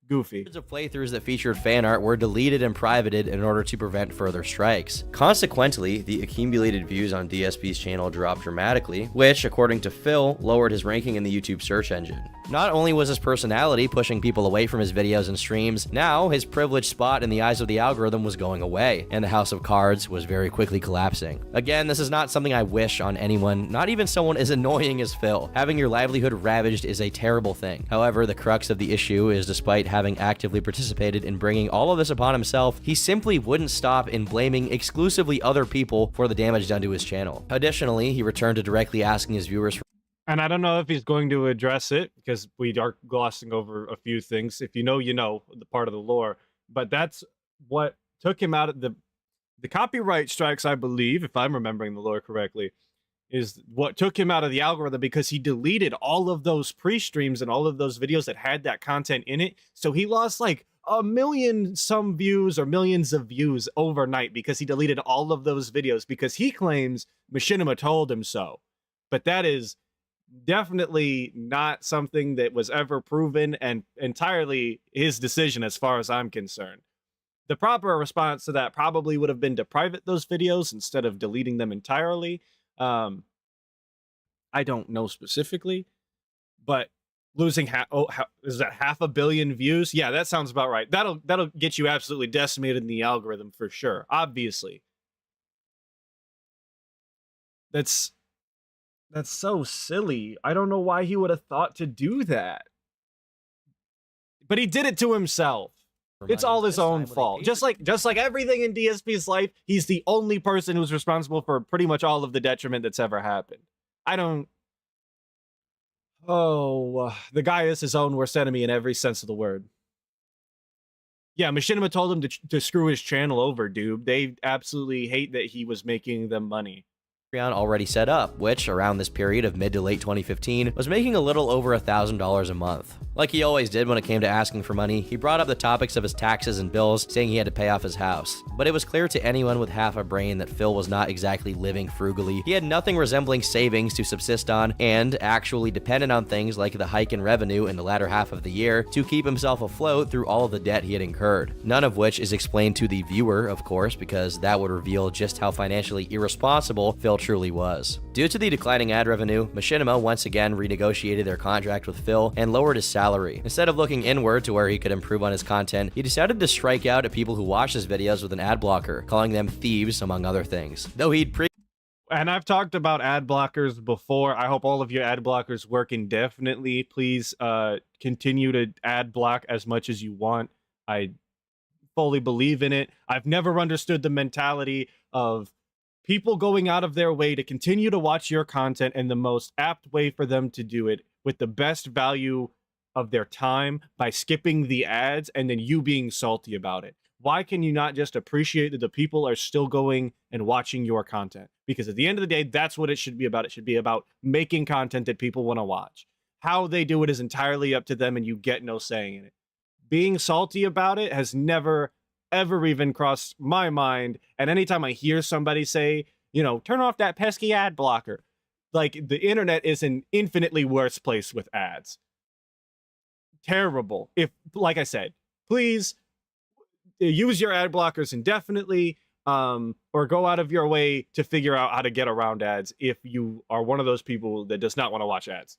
Goofy. Hundreds of playthroughs that featured fan art were deleted and privated in order to prevent further strikes. Consequently, the accumulated views on DSP's channel dropped dramatically, which, according to Phil, lowered his ranking in the YouTube search engine. Not only was his personality pushing people away from his videos and streams, now his privileged spot in the eyes of the algorithm was going away, and the house of cards was very quickly collapsing. Again, this is not something I wish on anyone, not even someone as annoying as Phil. Having your livelihood ravaged is a terrible thing. However, the crux of the issue is, despite having actively participated in bringing all of this upon himself, he simply wouldn't stop in blaming exclusively other people for the damage done to his channel. Additionally, he returned to directly asking his viewers for... And I don't know if he's going to address it, because we are glossing over a few things. If you know, the part of the lore. But that's what took him out of the copyright strikes, I believe, if I'm remembering the lore correctly, is what took him out of the algorithm, because he deleted all of those pre-streams and all of those videos that had that content in it. So he lost like a million some views or millions of views overnight because he deleted all of those videos because he claims Machinima told him so. But that is definitely not something that was ever proven, and entirely his decision as far as I'm concerned. The proper response to that probably would have been to private those videos instead of deleting them entirely. I don't know specifically, but losing is that 500 million views? Yeah, that sounds about right. That'll get you absolutely decimated in the algorithm for sure. Obviously, that's so silly. I don't know why he would have thought to do that, but he did it to himself. It's all his own fault. Just like everything in DSP's life, he's the only person who's responsible for pretty much all of the detriment that's ever happened. The guy is his own worst enemy in every sense of the word. Yeah, Machinima told him to screw his channel over, dude. They absolutely hate that he was making them money. Already set up, which, around this period of mid to late 2015, was making a little over $1,000 a month. Like he always did when it came to asking for money, he brought up the topics of his taxes and bills, saying he had to pay off his house. But it was clear to anyone with half a brain that Phil was not exactly living frugally. He had nothing resembling savings to subsist on, and actually depended on things like the hike in revenue in the latter half of the year to keep himself afloat through all of the debt he had incurred. None of which is explained to the viewer, of course, because that would reveal just how financially irresponsible Phil truly was. Due to the declining ad revenue, Machinima once again renegotiated their contract with Phil and lowered his salary. Instead of looking inward to where he could improve on his content, he decided to strike out at people who watch his videos with an ad blocker, calling them thieves, among other things. Though and I've talked about ad blockers before. I hope all of your ad blockers work indefinitely. Please continue to ad block as much as you want. I fully believe in it. I've never understood the mentality of people going out of their way to continue to watch your content, and the most apt way for them to do it with the best value of their time by skipping the ads, and then you being salty about it. Why can you not just appreciate that the people are still going and watching your content? Because at the end of the day, that's what it should be about. It should be about making content that people want to watch. How they do it is entirely up to them, and you get no saying in it. Being salty about it has never, ever even crossed my mind. And anytime I hear somebody say, turn off that pesky ad blocker, like, the internet is an infinitely worse place with ads. Terrible. If, like I said, please use your ad blockers indefinitely. or go out of your way to figure out how to get around ads if you are one of those people that does not want to watch ads.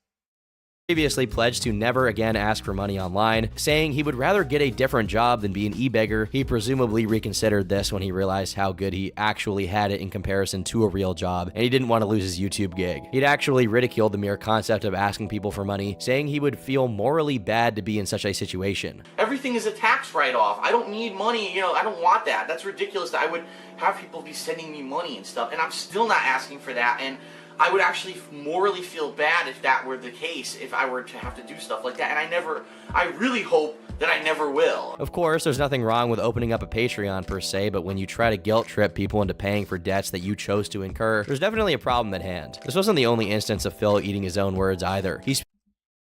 Previously pledged to never again ask for money online, saying he would rather get a different job than be an e-beggar. He presumably reconsidered this when he realized how good he actually had it in comparison to a real job, and he didn't want to lose his YouTube gig. He'd actually ridiculed the mere concept of asking people for money, saying he would feel morally bad to be in such a situation. Everything is a tax write-off. I don't need money, you know, I don't want that. That's ridiculous that I would have people be sending me money and stuff, and I'm still not asking for that, and I would actually morally feel bad if that were the case, if I were to have to do stuff like that, and I really hope that I never will. Of course, there's nothing wrong with opening up a Patreon per se, but when you try to guilt trip people into paying for debts that you chose to incur, there's definitely a problem at hand. This wasn't the only instance of Phil eating his own words either.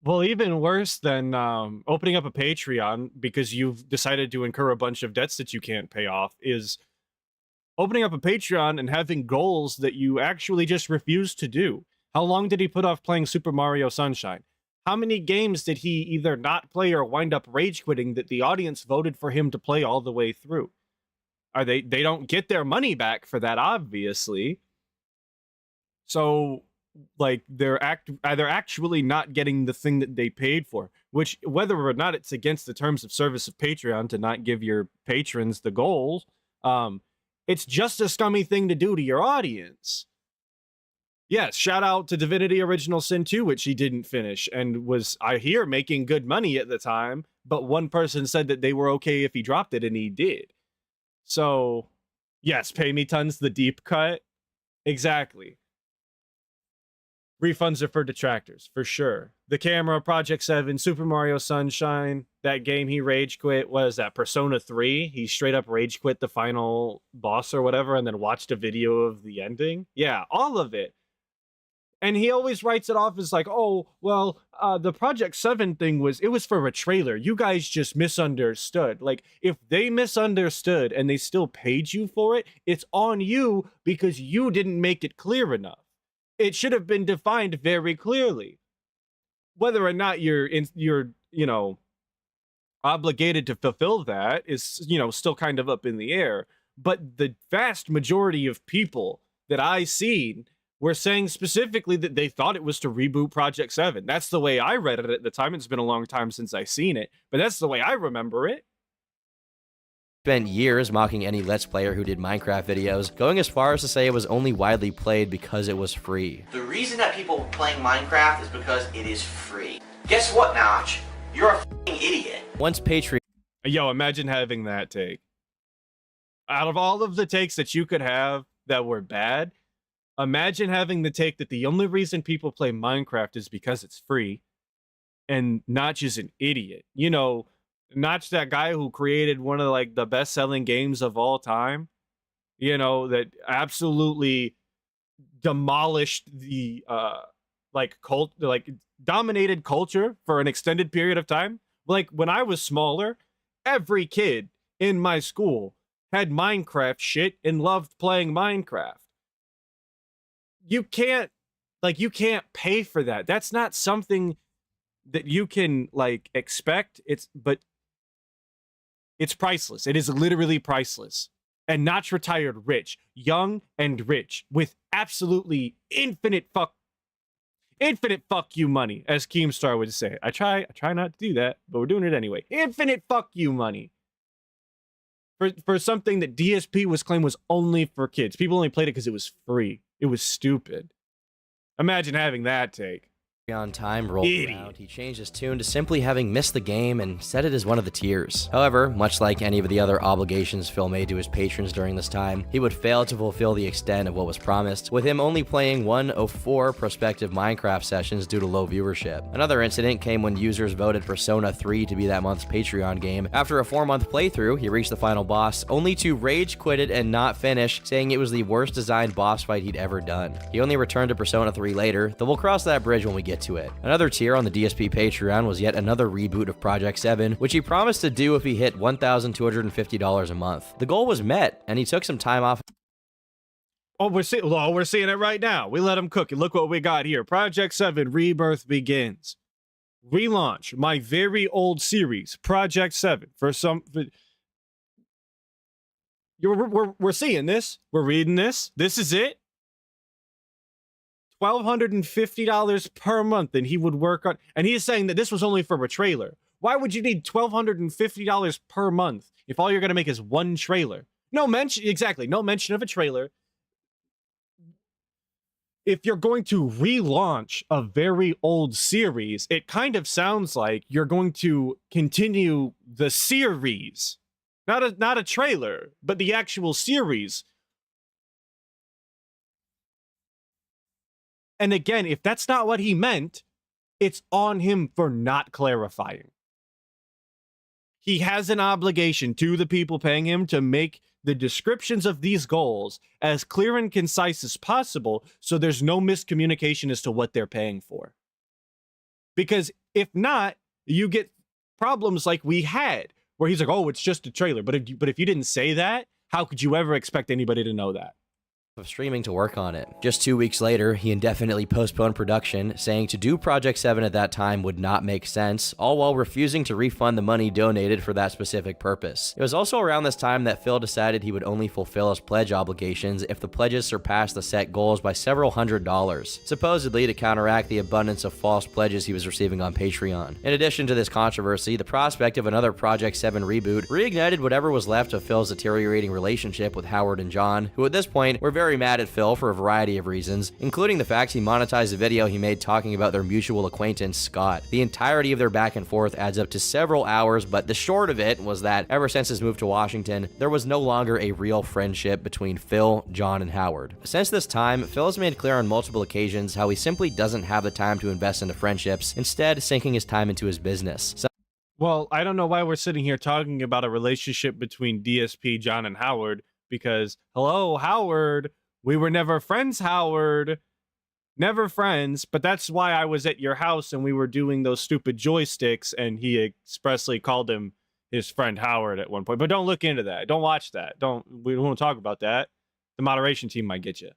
Well, even worse than opening up a Patreon because you've decided to incur a bunch of debts that you can't pay off is opening up a Patreon and having goals that you actually just refuse to do. How long did he put off playing Super Mario Sunshine? How many games did he either not play or wind up rage quitting that the audience voted for him to play all the way through? They don't get their money back for that, obviously. So, like, they're actually not getting the thing that they paid for, which, whether or not it's against the terms of service of Patreon to not give your patrons the goals, it's just a scummy thing to do to your audience. Yes, shout out to Divinity Original Sin 2, which he didn't finish, and was, I hear, making good money at the time, but one person said that they were okay if he dropped it, and he did. So, yes, pay me tons, the deep cut. Exactly. Refunds are for detractors, for sure. The Camera, Project 7, Super Mario Sunshine, that game he rage quit, was that Persona 3? He straight up rage quit the final boss or whatever and then watched a video of the ending? Yeah, all of it. And he always writes it off as like, oh, well, the Project 7 thing was for a trailer. You guys just misunderstood. Like, if they misunderstood and they still paid you for it, it's on you because you didn't make it clear enough. It should have been defined very clearly. Whether or not you're obligated to fulfill that is, still kind of up in the air. But the vast majority of people that I seen were saying specifically that they thought it was to reboot Project 7. That's the way I read it at the time. It's been a long time since I seen it, but that's the way I remember it. Spent years mocking any Let's Player who did Minecraft videos, going as far as to say it was only widely played because it was free. The reason that people are playing Minecraft is because it is free. Guess what, Notch? You're a f***ing idiot. Once Patreon... Yo, imagine having that take. Out of all of the takes that you could have that were bad, imagine having the take that the only reason people play Minecraft is because it's free, and Notch is an idiot. Notch, that guy who created one of the best-selling games of all time, that absolutely demolished the dominated culture for an extended period of time. Like, when I was smaller, every kid in my school had Minecraft shit and loved playing Minecraft. You can't pay for that. That's not something that you can expect. It's priceless. It is literally priceless. And Notch retired rich, young and rich, with absolutely infinite fuck you money, as Keemstar would say. I try not to do that, but we're doing it anyway. Infinite fuck you money. For something that DSP was claimed was only for kids. People only played it because it was free. It was stupid. Imagine having that take. On time rolled around, he changed his tune to simply having missed the game and said it as one of the tiers. However, much like any of the other obligations Phil made to his patrons during this time, he would fail to fulfill the extent of what was promised, with him only playing 1 of 4 prospective Minecraft sessions due to low viewership. Another incident came when users voted Persona 3 to be that month's Patreon game. After a 4-month playthrough, he reached the final boss, only to rage quit it and not finish, saying it was the worst designed boss fight he'd ever done. He only returned to Persona 3 later, though we'll cross that bridge when we get to it. Another tier on the DSP Patreon was yet another reboot of Project 7, which he promised to do if he hit $1,250 a month. The goal was met, and he took some time off. We're seeing it right now. We let him cook it. Look what we got here. Project 7 Rebirth begins. Relaunch my very old series, Project 7, we're seeing this. We're reading this. This is it. $1,250 per month, and he would work on. And he is saying that this was only for a trailer. Why would you need $1,250 per month if all you're going to make is one trailer? No mention, exactly. No mention of a trailer. If you're going to relaunch a very old series, it kind of sounds like you're going to continue the series. Not a trailer, but the actual series. And again, if that's not what he meant, it's on him for not clarifying. He has an obligation to the people paying him to make the descriptions of these goals as clear and concise as possible so there's no miscommunication as to what they're paying for. Because if not, you get problems like we had, where he's like, oh, it's just a trailer. But if you didn't say that, how could you ever expect anybody to know that? Of streaming to work on it. Just 2 weeks later, he indefinitely postponed production, saying to do Project 7 at that time would not make sense, all while refusing to refund the money donated for that specific purpose. It was also around this time that Phil decided he would only fulfill his pledge obligations if the pledges surpassed the set goals by several $100s, supposedly to counteract the abundance of false pledges he was receiving on Patreon. In addition to this controversy, the prospect of another Project 7 reboot reignited whatever was left of Phil's deteriorating relationship with Howard and John, who at this point were very mad at Phil for a variety of reasons, including the fact he monetized a video he made talking about their mutual acquaintance, Scott. The entirety of their back and forth adds up to several hours, but the short of it was that ever since his move to Washington, there was no longer a real friendship between Phil, John, and Howard. Since this time, Phil has made clear on multiple occasions how he simply doesn't have the time to invest into friendships, instead sinking his time into his business. Well, I don't know why we're sitting here talking about a relationship between DSP, John, and Howard, because, hello, Howard, we were never friends, Howard. Never friends, but that's why I was at your house and we were doing those stupid joysticks, and he expressly called him his friend Howard at one point. But don't look into that. Don't watch that. We won't talk about that. The moderation team might get you.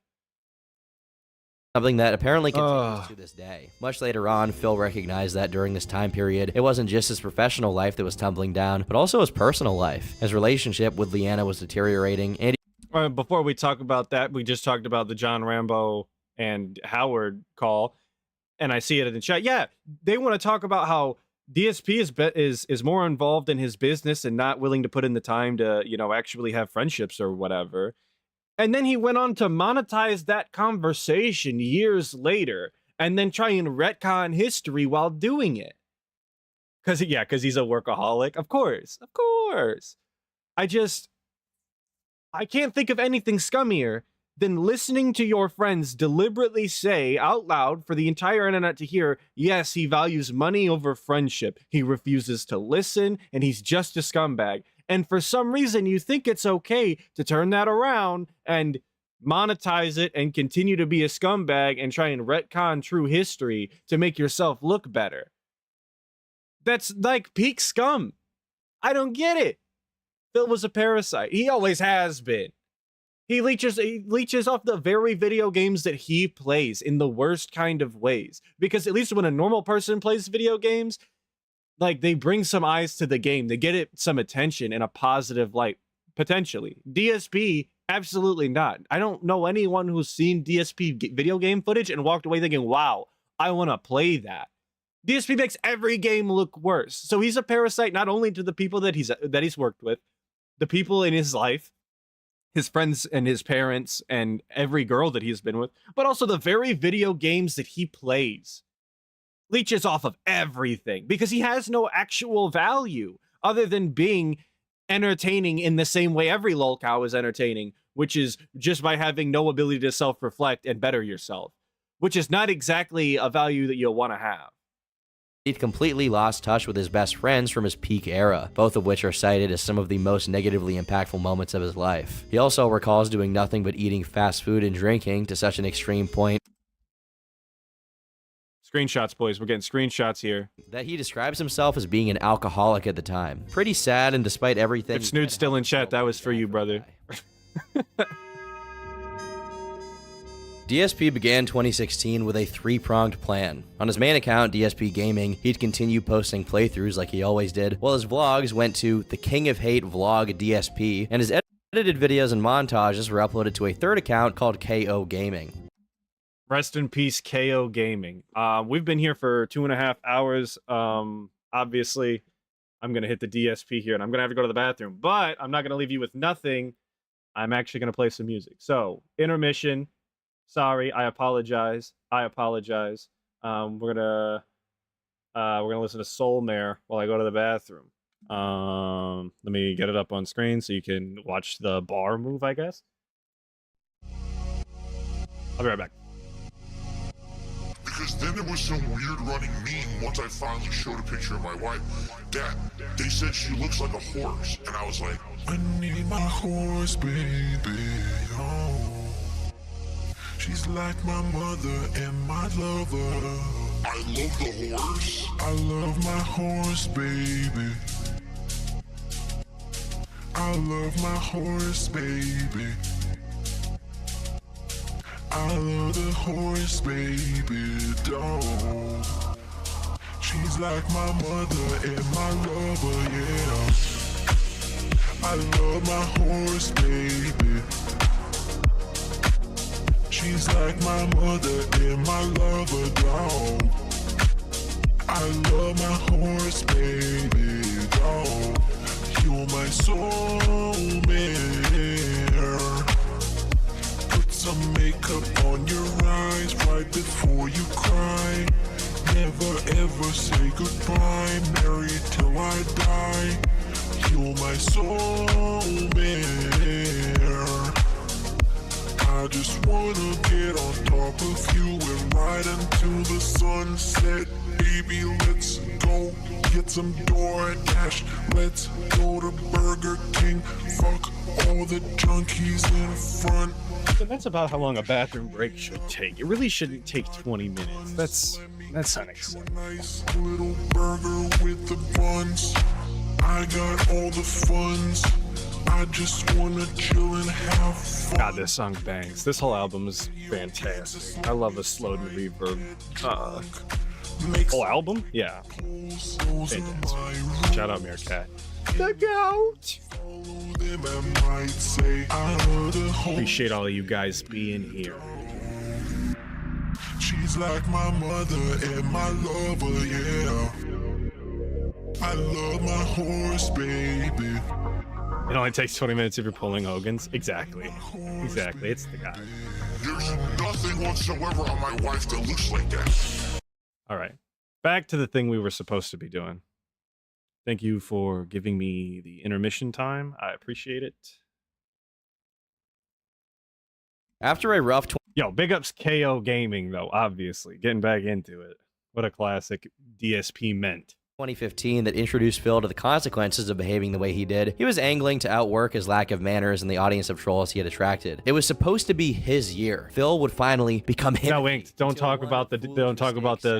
Something that apparently continues to this day. Much later on, Phil recognized that during this time period, it wasn't just his professional life that was tumbling down, but also his personal life. His relationship with Leanna was deteriorating, and before we talk about that, we just talked about the John Rambo and Howard call, and I see it in the chat. Yeah, they want to talk about how DSP is more involved in his business and not willing to put in the time to, actually have friendships or whatever. And then he went on to monetize that conversation years later and then try and retcon history while doing it. Because he's a workaholic. Of course. I can't think of anything scummier than listening to your friends deliberately say out loud for the entire internet to hear, yes, he values money over friendship. He refuses to listen, and he's just a scumbag. And for some reason, you think it's okay to turn that around and monetize it and continue to be a scumbag and try and retcon true history to make yourself look better. That's like peak scum. I don't get it. Phil was a parasite. He always has been. He leeches off the very video games that he plays in the worst kind of ways. Because at least when a normal person plays video games, like, they bring some eyes to the game. They get it some attention in a positive light, potentially. DSP, absolutely not. I don't know anyone who's seen DSP video game footage and walked away thinking, wow, I want to play that. DSP makes every game look worse. So he's a parasite not only to the people that he's worked with, the people in his life, his friends and his parents and every girl that he's been with, but also the very video games that he plays. Leeches off of everything because he has no actual value other than being entertaining in the same way every lolcow is entertaining, which is just by having no ability to self-reflect and better yourself, which is not exactly a value that you'll want to have. He'd completely lost touch with his best friends from his peak era, both of which are cited as some of the most negatively impactful moments of his life. He also recalls doing nothing but eating fast food and drinking to such an extreme point Screenshots, boys. We're getting screenshots here. that he describes himself as being an alcoholic at the time. Pretty sad, and despite everything... If Snood's still in chat, that was for you, brother. DSP began 2016 with a three-pronged plan. On his main account, DSP Gaming, he'd continue posting playthroughs like he always did, while his vlogs went to The King of Hate Vlog DSP, and his Edited videos and montages were uploaded to a third account called KO Gaming. Rest in peace, KO Gaming. We've been here for 2.5 hours. Obviously, I'm going to hit the DSP here, and I'm going to have to go to the bathroom. But I'm not going to leave you with nothing. I'm actually going to play some music. So, intermission. Sorry, I apologize. We're gonna listen to Soul Mare while I go to the bathroom. Let me get it up on screen so you can watch the bar move, I guess. I'll be right back. Because then there was some weird running meme once I finally showed a picture of my wife. Dad, they said she looks like a horse. And I was like, I need my horse, baby. Oh. She's like my mother and my lover. I love the horse. I love my horse, baby. I love my horse, baby. I love the horse, baby, dog. She's like my mother and my lover, yeah. I love my horse, baby. She's like my mother and my lover, dog. I love my horse, baby, dog. You're my soulmate. Put some makeup on your eyes right before you cry. Never ever say goodbye, married till I die. You're my soulmate. I just wanna get on top of you and ride until the sunset. Baby, let's go get some DoorDash. Let's go to Burger King. Fuck all the junkies in front. So that's about how long a bathroom break should take. It really shouldn't take 20 minutes. That's unacceptable. Nice little burger with the buns. I got all the funds. I just wanna chill and have fun. God, this song bangs. This whole album is fantastic. I love a slowed and reverb. Whole album? Yeah. Fantastic. Shout out Meerkat. The GOAT! Appreciate all of you guys being here. She's like my mother and my lover, yeah. I love my horse, baby. It only takes 20 minutes if you're pulling Hogan's. Exactly. Exactly. It's the guy. There's nothing whatsoever on my wife that looks like that. All right. Back to the thing we were supposed to be doing. Thank you for giving me the intermission time. I appreciate it. After a rough Yo, big ups KO Gaming, though, obviously. Getting back into it. What a classic DSP meant. 2015 that introduced Phil to the consequences of behaving the way he did. He was angling to outwork his lack of manners and the audience of trolls he had attracted. It was supposed to be his year. Phil would finally become him. No, Inked. Don't talk about the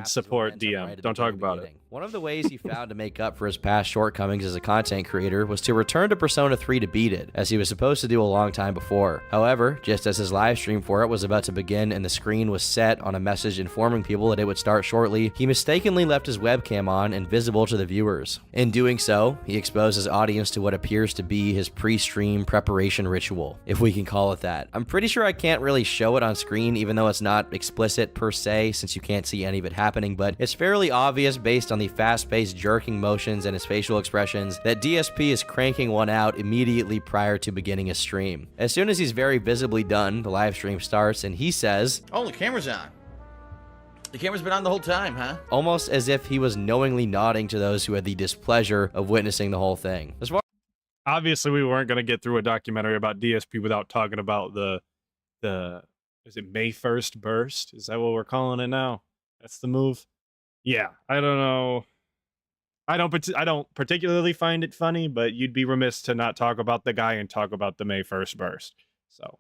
support DM. Don't talk about it. One of the ways he found to make up for his past shortcomings as a content creator was to return to Persona 3 to beat it, as he was supposed to do a long time before. However, just as his live stream for it was about to begin and the screen was set on a message informing people that it would start shortly, he mistakenly left his webcam on and visible to the viewers. In doing so, he exposed his audience to what appears to be his pre-stream preparation ritual, if we can call it that. I'm pretty sure I can't really show it on screen, even though it's not explicit per se, since you can't see any of it happening, but it's fairly obvious based on the fast-paced jerking motions and his facial expressions that DSP is cranking one out immediately prior to beginning a stream. As soon as he's very visibly done, the live stream starts and he says, Oh, the camera's on. The camera's been on the whole time, huh? almost as if he was knowingly nodding to those who had the displeasure of witnessing the whole thing. Obviously, we weren't going to get through a documentary about DSP without talking about the is it May 1st burst? Is that what we're calling it now? That's the move? Yeah, I don't know. I don't particularly find it funny, but you'd be remiss to not talk about the guy and talk about the May 1st burst. So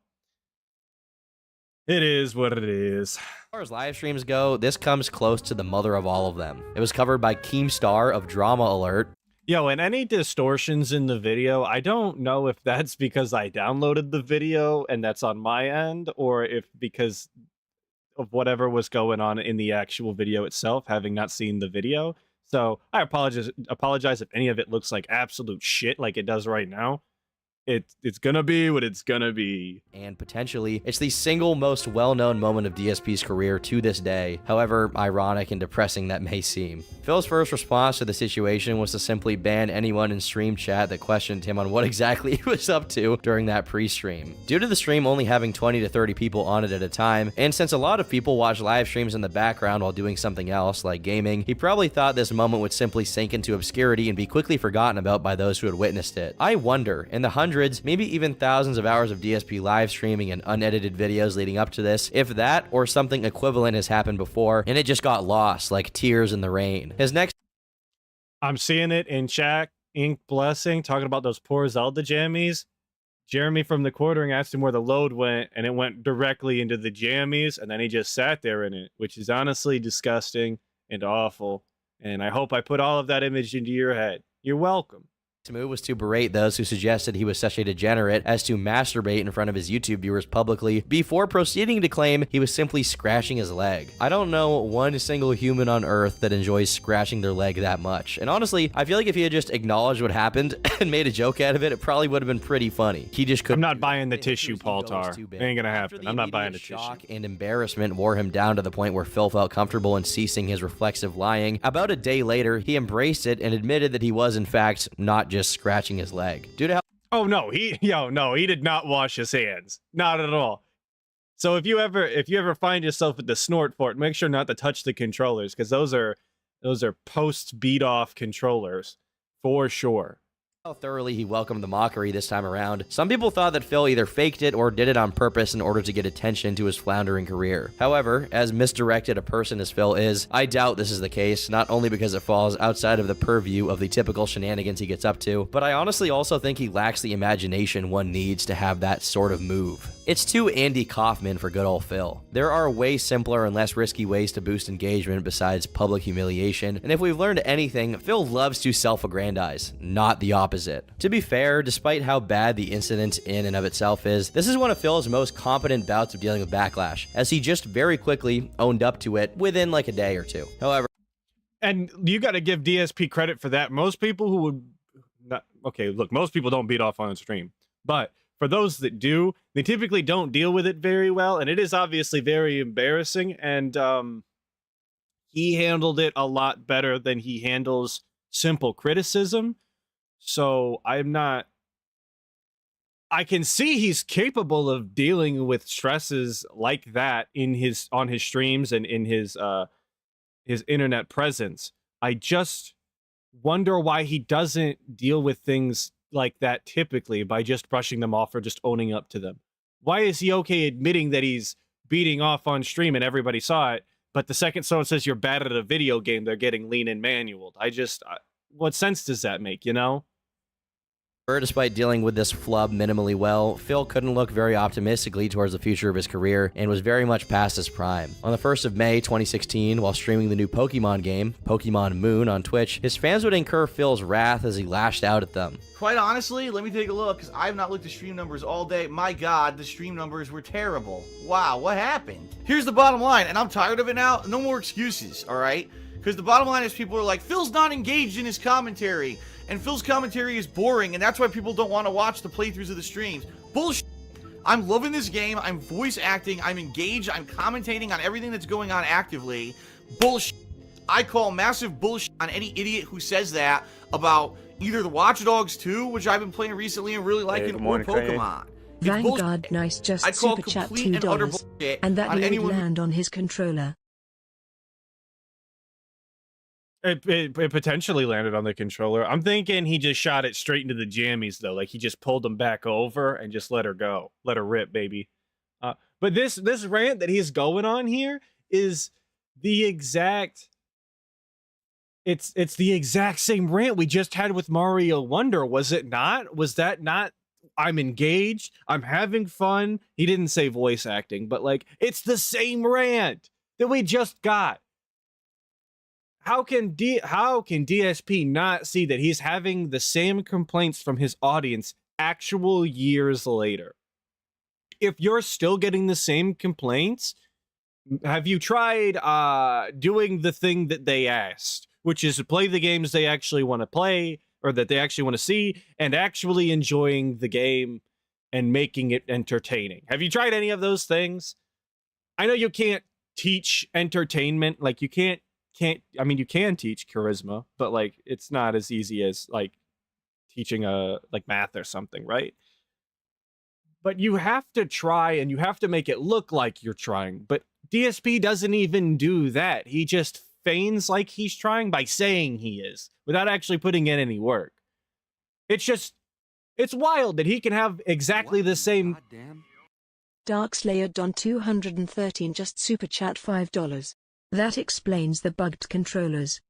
it is what it is. As far as live streams go, this comes close to the mother of all of them. It was covered by Keemstar of Drama Alert. Yo, and any distortions in the video, I don't know if that's because I downloaded the video and that's on my end, or if because of whatever was going on in the actual video itself, having not seen the video. So I apologize if any of it looks like absolute shit like it does right now. it's gonna be what it's gonna be. And potentially, it's the single most well-known moment of DSP's career to this day, however ironic and depressing that may seem. Phil's first response to the situation was to simply ban anyone in stream chat that questioned him on what exactly he was up to during that pre-stream. Due to the stream only having 20 to 30 people on it at a time, and since a lot of people watch live streams in the background while doing something else, like gaming, he probably thought this moment would simply sink into obscurity and be quickly forgotten about by those who had witnessed it. I wonder, in the hundreds, maybe even thousands of hours of DSP live streaming and unedited videos leading up to this, if that or something equivalent has happened before, and it just got lost, like tears in the rain. His next... I'm seeing it in chat, Ink Blessing, talking about those poor Zelda jammies. Jeremy from the quartering asked him where the load went, and it went directly into the jammies, and then he just sat there in it, which is honestly disgusting and awful. And I hope I put all of that image into your head. You're welcome. move was to berate those who suggested he was such a degenerate as to masturbate in front of his YouTube viewers publicly before proceeding to claim he was simply scratching his leg. I don't know one single human on earth that enjoys scratching their leg that much. And honestly, I feel like if he had just acknowledged what happened and made a joke out of it, it probably would have been pretty funny. He just couldn't. I'm not buying the tissue, Paul Tar. Ain't gonna happen. I'm not buying the tissue. Shock and embarrassment wore him down to the point where Phil felt comfortable in ceasing his reflexive lying. About a day later, he embraced it and admitted that he was, in fact, not just scratching his leg. Due to how— Oh no, he did not wash his hands. Not at all. So if you ever find yourself at the snort fort, make sure not to touch the controllers, because those are post beat off controllers for sure. How thoroughly he welcomed the mockery this time around. Some people thought that Phil either faked it or did it on purpose in order to get attention to his floundering career. However, as misdirected a person as Phil is, I doubt this is the case, not only because it falls outside of the purview of the typical shenanigans he gets up to, but I honestly also think he lacks the imagination one needs to have that sort of move. It's too Andy Kaufman for good old Phil. There are way simpler and less risky ways to boost engagement besides public humiliation, and if we've learned anything, Phil loves to self-aggrandize, not the opposite. To be fair, despite how bad the incident in and of itself is, this is one of Phil's most competent bouts of dealing with backlash, as he just very quickly owned up to it within like a day or two. However, and you got to give DSP credit for that. Most people who would not, okay, look, most people don't beat off on stream, but for those that do, they typically don't deal with it very well, and it is obviously very embarrassing, and he handled it a lot better than he handles simple criticism. So I can see he's capable of dealing with stresses like that on his streams and in his internet presence. I just wonder why he doesn't deal with things like that typically by just brushing them off or just owning up to them. Why is he okay admitting that he's beating off on stream and everybody saw it, but the second someone says you're bad at a video game, they're getting lean and manualed? What sense does that make, you know? despite dealing with this flub minimally well, Phil couldn't look very optimistically towards the future of his career and was very much past his prime. On the 1st of May 2016, while streaming the new Pokemon game, Pokemon Moon, on Twitch, his fans would incur Phil's wrath as he lashed out at them. Quite honestly, let me take a look, because I have not looked at stream numbers all day. My God, the stream numbers were terrible. Wow, what happened? Here's the bottom line, and I'm tired of it now. No more excuses, all right? Because the bottom line is people are like, Phil's not engaged in his commentary, and Phil's commentary is boring, and that's why people don't want to watch the playthroughs of the streams. Bullshit. I'm loving this game. I'm voice acting. I'm engaged. I'm commentating on everything that's going on actively. Bullshit. I call massive bullshit on any idiot who says that about either the Watch Dogs 2, which I've been playing recently and really liking, or Pokemon. Vanguard, nice, just super chat $2, and that would land on his controller. It potentially landed on the controller. I'm thinking he just shot it straight into the jammies, though. Like, he just pulled them back over and just let her go. Let her rip, baby. But this rant that he's going on here is the exact... It's the exact same rant we just had with Mario Wonder, was it not? Was that not... I'm engaged, I'm having fun. He didn't say voice acting, but, like, it's the same rant that we just got. How can DSP not see that he's having the same complaints from his audience actual years later? If you're still getting the same complaints, have you tried doing the thing that they asked, which is to play the games they actually want to play, or that they actually want to see, and actually enjoying the game and making it entertaining. Have you tried any of those things? I know you can't teach entertainment. Like, you can't, I mean, you can teach charisma, but like, it's not as easy as like teaching like math or something, right? But you have to try, and you have to make it look like you're trying. But DSP doesn't even do that. He just feigns like he's trying by saying he is, without actually putting in any work. It's wild that he can have exactly the same. Darkslayer Don 213 just super chat $5. That explains the bugged controllers.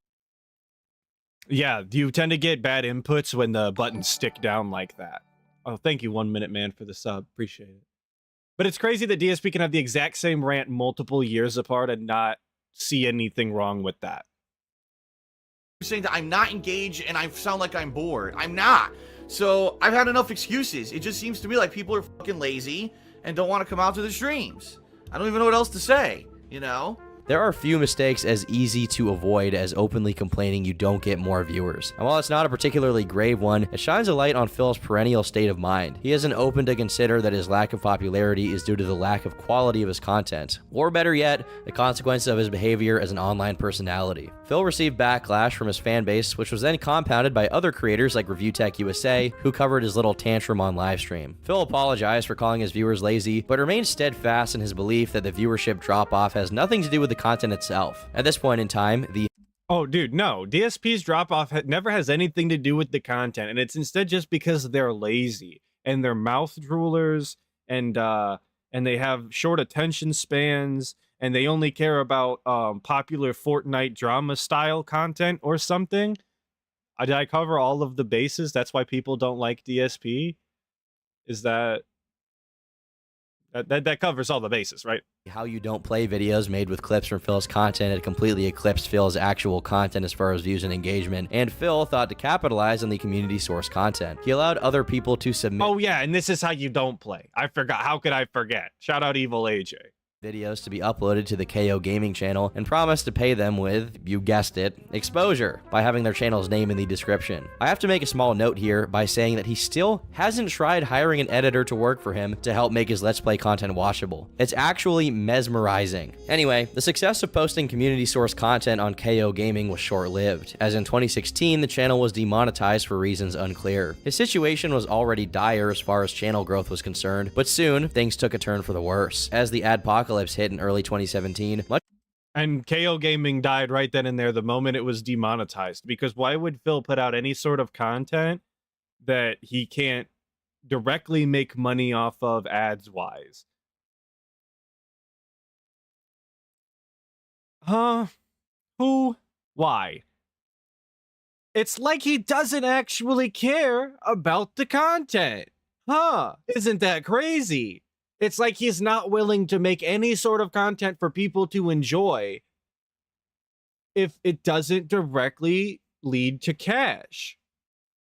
Yeah, you tend to get bad inputs when the buttons stick down like that. Oh, thank you, 1 Minute Man, for the sub. Appreciate it. But it's crazy that DSP can have the exact same rant multiple years apart and not see anything wrong with that. Saying that I'm not engaged and I sound like I'm bored. I'm not. So I've had enough excuses. It just seems to me like people are fucking lazy and don't want to come out to the streams. I don't even know what else to say, you know? There are few mistakes as easy to avoid as openly complaining you don't get more viewers. And while it's not a particularly grave one, it shines a light on Phil's perennial state of mind. He isn't open to consider that his lack of popularity is due to the lack of quality of his content, or better yet, the consequence of his behavior as an online personality. Phil received backlash from his fan base, which was then compounded by other creators like Review Tech USA, who covered his little tantrum on livestream. Phil apologized for calling his viewers lazy, but remained steadfast in his belief that the viewership drop-off has nothing to do with the content itself. At this point in time, Oh, dude, no. DSP's drop-off never has anything to do with the content, and it's instead just because they're lazy, and they're mouth droolers, and they have short attention spans, and they only care about popular Fortnite drama-style content or something. Did I cover all of the bases? That's why people don't like DSP? Is that covers all the bases, right? How you don't play videos made with clips from Phil's content had completely eclipsed Phil's actual content as far as views and engagement, and Phil thought to capitalize on the community source content. He allowed other people to submit. Oh yeah, and this is how you don't play. I forgot. How could I forget? Shout out Evil AJ. Videos to be uploaded to the KO Gaming channel and promised to pay them with, you guessed it, exposure by having their channel's name in the description. I have to make a small note here by saying that he still hasn't tried hiring an editor to work for him to help make his Let's Play content watchable. It's actually mesmerizing. Anyway, the success of posting community source content on KO Gaming was short-lived, as in 2016 the channel was demonetized for reasons unclear. His situation was already dire as far as channel growth was concerned, but soon things took a turn for the worse, as the adpocalypse hit in early 2017. And KO Gaming died right then and there the moment it was demonetized. Because why would Phil put out any sort of content that he can't directly make money off of ads-wise? Huh? Who? Why? It's like he doesn't actually care about the content. Huh? Isn't that crazy? It's like he's not willing to make any sort of content for people to enjoy if it doesn't directly lead to cash.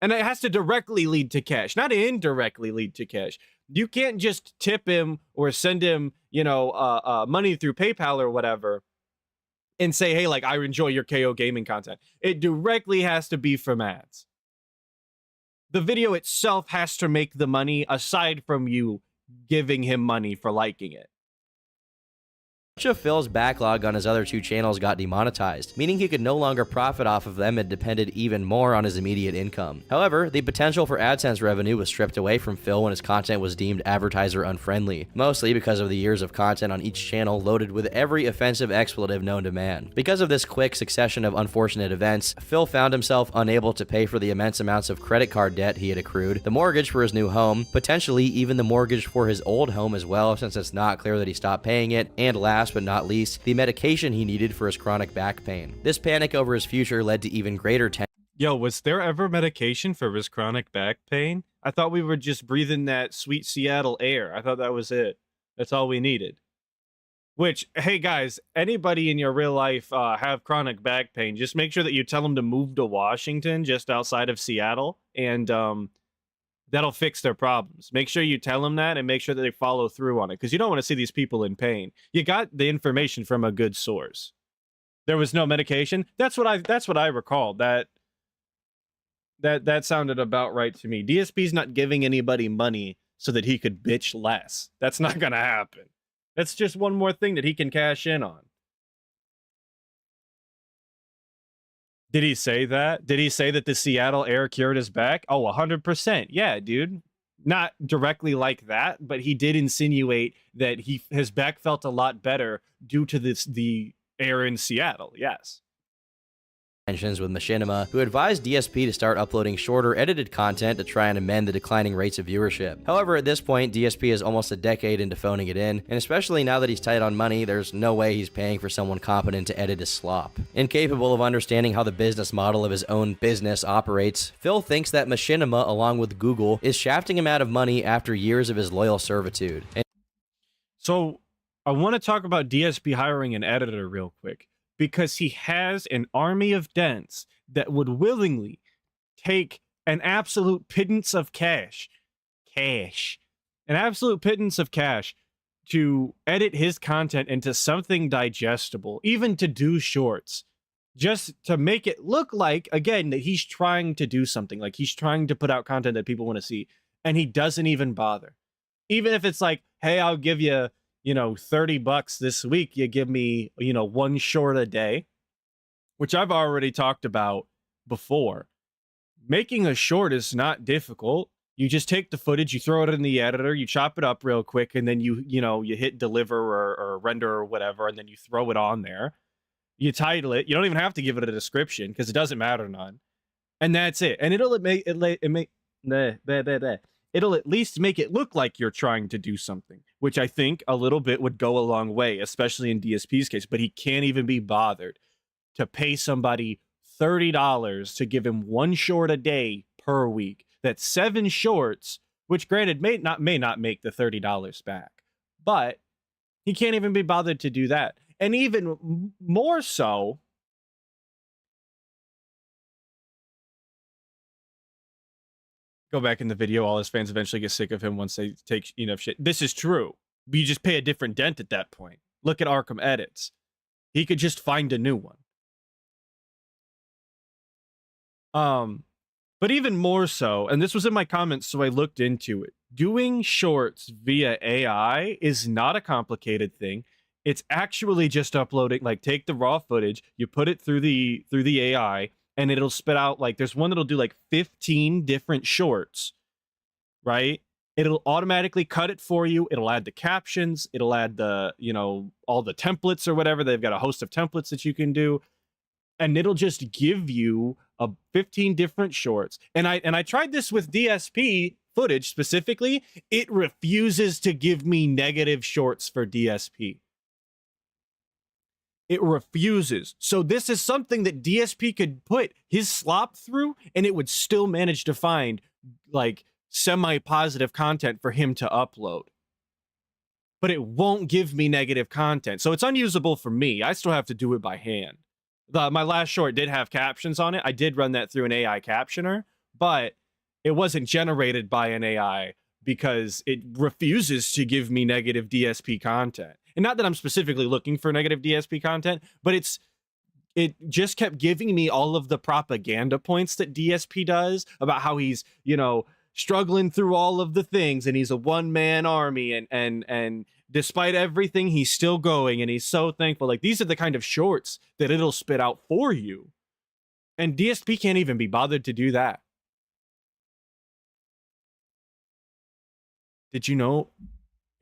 And it has to directly lead to cash, not indirectly lead to cash. You can't just tip him or send him, you know, money through PayPal or whatever and say, hey, like, I enjoy your KO Gaming content. It directly has to be from ads. The video itself has to make the money aside from you giving him money for liking it. Much of Phil's backlog on his other two channels got demonetized, meaning he could no longer profit off of them and depended even more on his immediate income. However, the potential for AdSense revenue was stripped away from Phil when his content was deemed advertiser unfriendly, mostly because of the years of content on each channel loaded with every offensive expletive known to man. Because of this quick succession of unfortunate events, Phil found himself unable to pay for the immense amounts of credit card debt he had accrued, the mortgage for his new home, potentially even the mortgage for his old home as well, since it's not clear that he stopped paying it, and last but not least, the medication he needed for his chronic back pain. This panic over his future led to even greater tension. Yo, was there ever medication for his chronic back pain? I thought we were just breathing that sweet Seattle air. I thought that was it. That's all we needed. Which, hey guys, anybody in your real life have chronic back pain, just make sure that you tell them to move to Washington, just outside of Seattle, and that'll fix their problems. Make sure you tell them that and make sure that they follow through on it, because you don't want to see these people in pain. You got the information from a good source. There was no medication. That's what I recall. That That sounded about right to me. DSP's not giving anybody money so that he could bitch less. That's not gonna happen. That's just one more thing that he can cash in on. Did he say that? Did he say that the Seattle air cured his back? Oh, 100%. Yeah, dude. Not directly like that, but he did insinuate that his back felt a lot better due to the air in Seattle. Yes. With Machinima, who advised DSP to start uploading shorter, edited content to try and amend the declining rates of viewership. However, at this point, DSP is almost a decade into phoning it in, and especially now that he's tight on money, there's no way he's paying for someone competent to edit his slop. Incapable of understanding how the business model of his own business operates, Phil thinks that Machinima, along with Google, is shafting him out of money after years of his loyal servitude. So, I want to talk about DSP hiring an editor real quick, because he has an army of dents that would willingly take an absolute pittance of cash, an absolute pittance of cash to edit his content into something digestible, even to do shorts, just to make it look like, again, that he's trying to do something, like he's trying to put out content that people want to see, and he doesn't even bother. Even if it's like, hey, I'll give you, $30 this week, you give me, one short a day, which I've already talked about before. Making a short is not difficult. You just take the footage, you throw it in the editor, you chop it up real quick, and then you hit deliver or render or whatever, and then you throw it on there. You title it. You don't even have to give it a description because it doesn't matter none. And that's it. And it'll at least make it look like you're trying to do something, which I think a little bit would go a long way, especially in DSP's case. But he can't even be bothered to pay somebody $30 to give him one short a day per week. That's 7 shorts, which granted may not make the $30 back, but he can't even be bothered to do that. And even more so, go back in the video, all his fans eventually get sick of him once they take enough shit. This is true. You just pay a different dent at that point. Look at Arkham Edits. He could just find a new one. But even more so, and this was in my comments, so I looked into it. Doing shorts via AI is not a complicated thing. It's actually just uploading, like, take the raw footage, you put it through the AI, and it'll spit out, like, there's one that'll do like 15 different shorts, right? It'll automatically cut it for you. It'll add the captions. It'll add the, all the templates or whatever. They've got a host of templates that you can do. And it'll just give you 15 different shorts. And I tried this with DSP footage specifically. It refuses to give me negative shorts for DSP. It refuses. So this is something that DSP could put his slop through, and it would still manage to find, like, semi-positive content for him to upload. But it won't give me negative content. So it's unusable for me. I still have to do it by hand. My last short did have captions on it. I did run that through an AI captioner, but it wasn't generated by an AI because it refuses to give me negative DSP content. And not that I'm specifically looking for negative DSP content, but it just kept giving me all of the propaganda points that DSP does about how he's, struggling through all of the things, and he's a one-man army, and despite everything, he's still going, and he's so thankful. Like, these are the kind of shorts that it'll spit out for you. And DSP can't even be bothered to do that. Did you know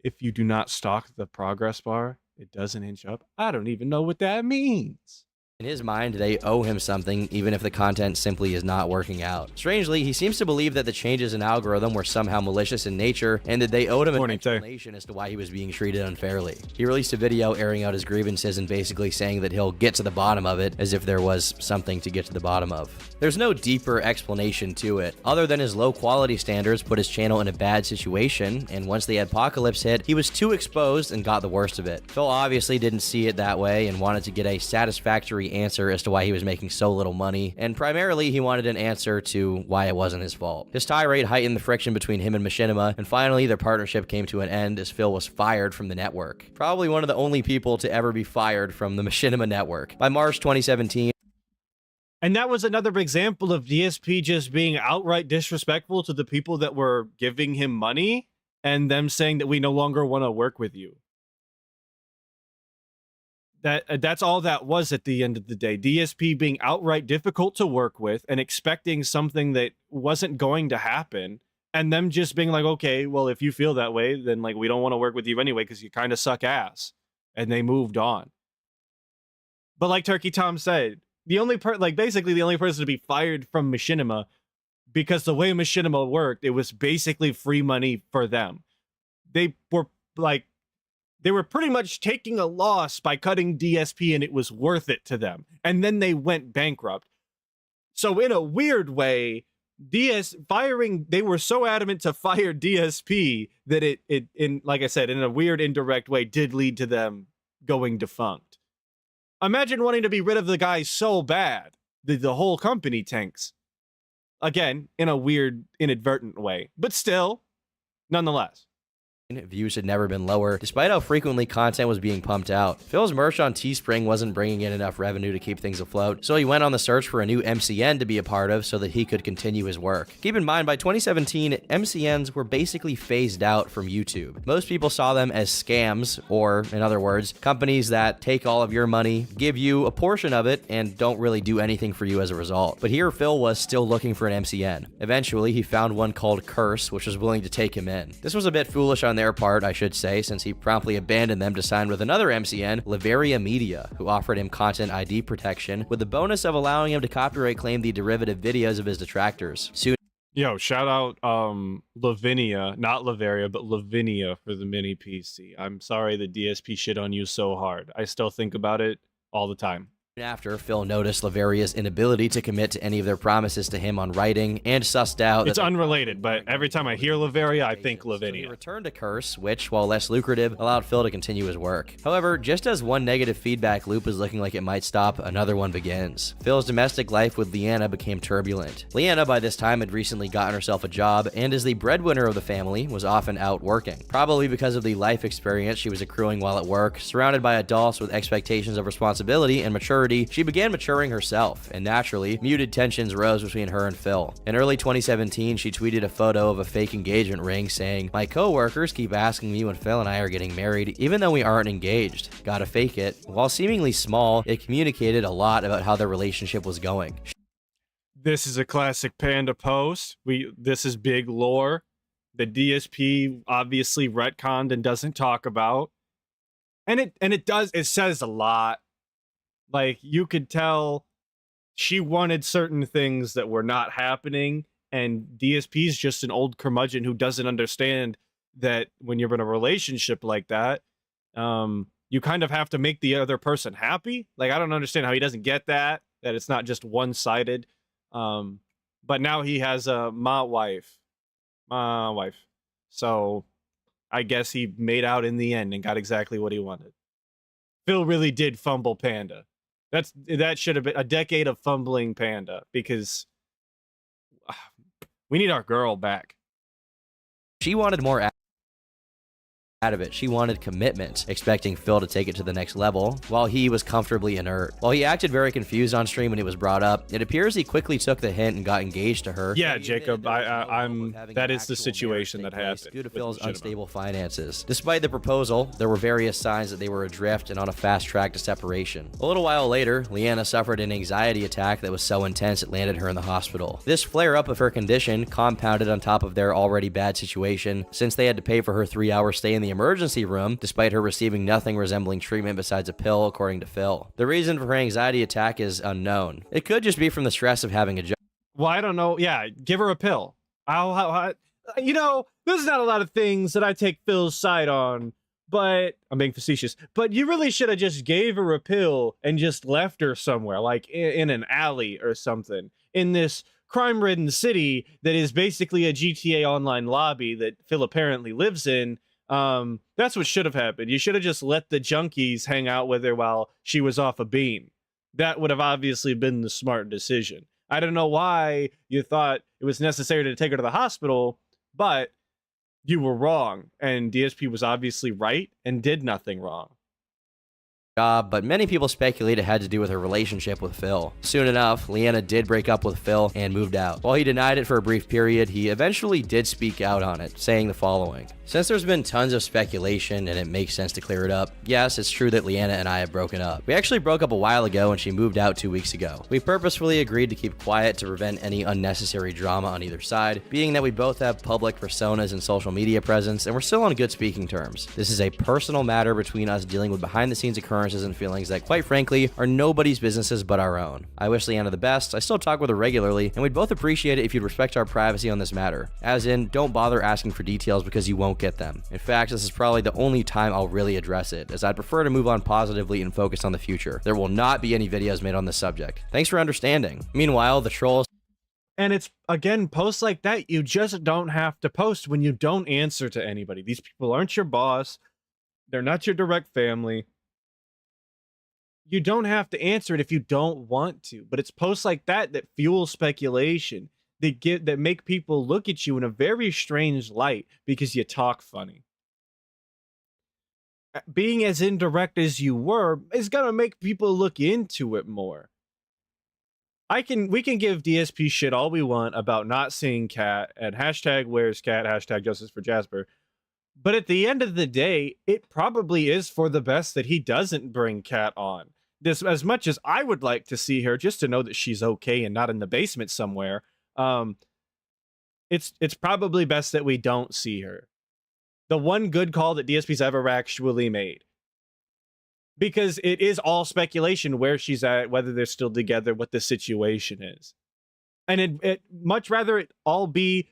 if you do not stalk the progress bar, it doesn't inch up? I don't even know what that means. In his mind, they owe him something, even if the content simply is not working out. Strangely, he seems to believe that the changes in algorithm were somehow malicious in nature, and that they owed him an explanation as to why he was being treated unfairly. He released a video airing out his grievances and basically saying that he'll get to the bottom of it, as if there was something to get to the bottom of. There's no deeper explanation to it, other than his low quality standards put his channel in a bad situation, and once the apocalypse hit, he was too exposed and got the worst of it. Phil obviously didn't see it that way and wanted to get a satisfactory answer as to why he was making so little money, and primarily he wanted an answer to why it wasn't his fault. His tirade heightened the friction between him and Machinima, and finally their partnership came to an end as Phil was fired from the network. Probably one of the only people to ever be fired from the Machinima network. By March 2017, And that was another example of DSP just being outright disrespectful to the people that were giving him money and them saying that we no longer want to work with you. That's all that was at the end of the day. DSP being outright difficult to work with and expecting something that wasn't going to happen, and them just being like, okay, well, if you feel that way, then like we don't want to work with you anyway because you kind of suck ass. And they moved on. But like Turkey Tom said, basically the only person to be fired from Machinima, because the way Machinima worked, it was basically free money for them. They were pretty much taking a loss by cutting DSP, and it was worth it to them. And then they went bankrupt. So in a weird way, they were so adamant to fire DSP that it like I said, in a weird indirect way, did lead to them going defunct. Imagine wanting to be rid of the guy so bad that the whole company tanks. Again, in a weird, inadvertent way, but still, nonetheless. Views had never been lower, despite how frequently content was being pumped out. Phil's merch on Teespring wasn't bringing in enough revenue to keep things afloat, so he went on the search for a new MCN to be a part of so that he could continue his work. Keep in mind, by 2017, MCNs were basically phased out from YouTube. Most people saw them as scams, or, in other words, companies that take all of your money, give you a portion of it, and don't really do anything for you as a result. But here, Phil was still looking for an MCN. Eventually, he found one called Curse, which was willing to take him in. This was a bit foolish on their part, I should say, since he promptly abandoned them to sign with another MCN, Laveria Media, who offered him content ID protection with the bonus of allowing him to copyright claim the derivative videos of his detractors. Soon, yo, shout out Lavinia, not Laveria, but Lavinia for the mini PC. I'm sorry the DSP shit on you so hard. I still think about it all the time. after, Phil noticed Laveria's inability to commit to any of their promises to him on writing, and sussed out that it's unrelated, but every time I hear Laveria, I think Lavinia. So he returned to Curse, which, while less lucrative, allowed Phil to continue his work. However, just as one negative feedback loop is looking like it might stop, another one begins. Phil's domestic life with Leanna became turbulent. Leanna, by this time, had recently gotten herself a job, and as the breadwinner of the family, was often out working. Probably because of the life experience she was accruing while at work, surrounded by adults with expectations of responsibility and maturity, she began maturing herself, and naturally, muted tensions rose between her and Phil. In early 2017, she tweeted a photo of a fake engagement ring saying, "My co-workers keep asking me when Phil and I are getting married, even though we aren't engaged. Gotta fake it." While seemingly small, it communicated a lot about how their relationship was going. This is a classic Panda post. This is big lore. The DSP obviously retconned and doesn't talk about. And it says a lot. Like, you could tell she wanted certain things that were not happening, and DSP is just an old curmudgeon who doesn't understand that when you're in a relationship like that, you kind of have to make the other person happy. Like, I don't understand how he doesn't get that it's not just one-sided. But now he has a my wife. So I guess he made out in the end and got exactly what he wanted. Phil really did fumble Panda. That should have been a decade of fumbling Panda, because we need our girl back. She wanted more out of it. She wanted commitment, expecting Phil to take it to the next level, while he was comfortably inert. While he acted very confused on stream when it was brought up, it appears he quickly took the hint and got engaged to her. Yeah, Jacob, that is the situation that happened due to Phil's unstable finances. Despite the proposal, there were various signs that they were adrift and on a fast track to separation. A little while later, Leanna suffered an anxiety attack that was so intense it landed her in the hospital. This flare-up of her condition compounded on top of their already bad situation, since they had to pay for her 3-hour stay in the emergency room, despite her receiving nothing resembling treatment besides a pill, according to Phil. The reason for her anxiety attack is unknown. It could just be from the stress of having a job. Well, I don't know. Yeah, give her a pill. There's not a lot of things that I take Phil's side on, but I'm being facetious. But you really should have just gave her a pill and just left her somewhere, like in an alley or something, in this crime-ridden city that is basically a GTA Online lobby that Phil apparently lives in. That's what should have happened. You should have just let the junkies hang out with her while she was off a beam. That would have obviously been the smart decision. I don't know why you thought it was necessary to take her to the hospital, but you were wrong, and DSP was obviously right and did nothing wrong. job, but many people speculate it had to do with her relationship with Phil. Soon enough, Leanna did break up with Phil and moved out. While he denied it for a brief period, he eventually did speak out on it, saying the following. Since there's been tons of speculation and it makes sense to clear it up, yes, it's true that Leanna and I have broken up. We actually broke up a while ago and she moved out 2 weeks ago. We purposefully agreed to keep quiet to prevent any unnecessary drama on either side, being that we both have public personas and social media presence and we're still on good speaking terms. This is a personal matter between us dealing with behind the scenes occurrences and feelings that quite frankly are nobody's businesses but our own. I wish Leanna the best, I still talk with her regularly, and we'd both appreciate it if you'd respect our privacy on this matter. As in, don't bother asking for details because you won't get them. In fact, this is probably the only time I'll really address it, as I'd prefer to move on positively and focus on the future. There will not be any videos made on this subject. Thanks for understanding. Meanwhile, the trolls. And it's, again, posts like that you just don't have to post when you don't answer to anybody. These people aren't your boss. They're not your direct family. You don't have to answer it if you don't want to, but it's posts like that that fuel speculation. That make people look at you in a very strange light because you talk funny. Being as indirect as you were is gonna make people look into it more. We can give DSP shit all we want about not seeing Cat and hashtag where's Cat, hashtag justice for Jasper. But at the end of the day, it probably is for the best that he doesn't bring Cat on. This, as much as I would like to see her just to know that she's okay and not in the basement somewhere. It's probably best that we don't see her. The one good call that DSP's ever actually made. Because it is all speculation where she's at, whether they're still together, what the situation is. And it much rather it all be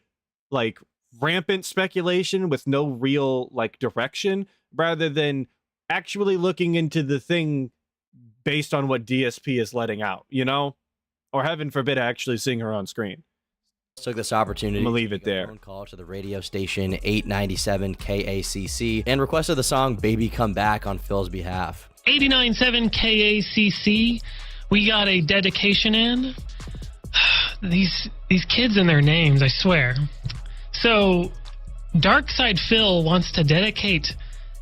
like rampant speculation with no real like direction, rather than actually looking into the thing based on what DSP is letting out, you know? Or heaven forbid actually seeing her on screen. Took this opportunity to leave it there. Phone call to the radio station 897 KACC and requested the song Baby Come Back on Phil's behalf. 89.7 KACC, we got a dedication in. These kids and their names, I swear. So, Darkside Phil wants to dedicate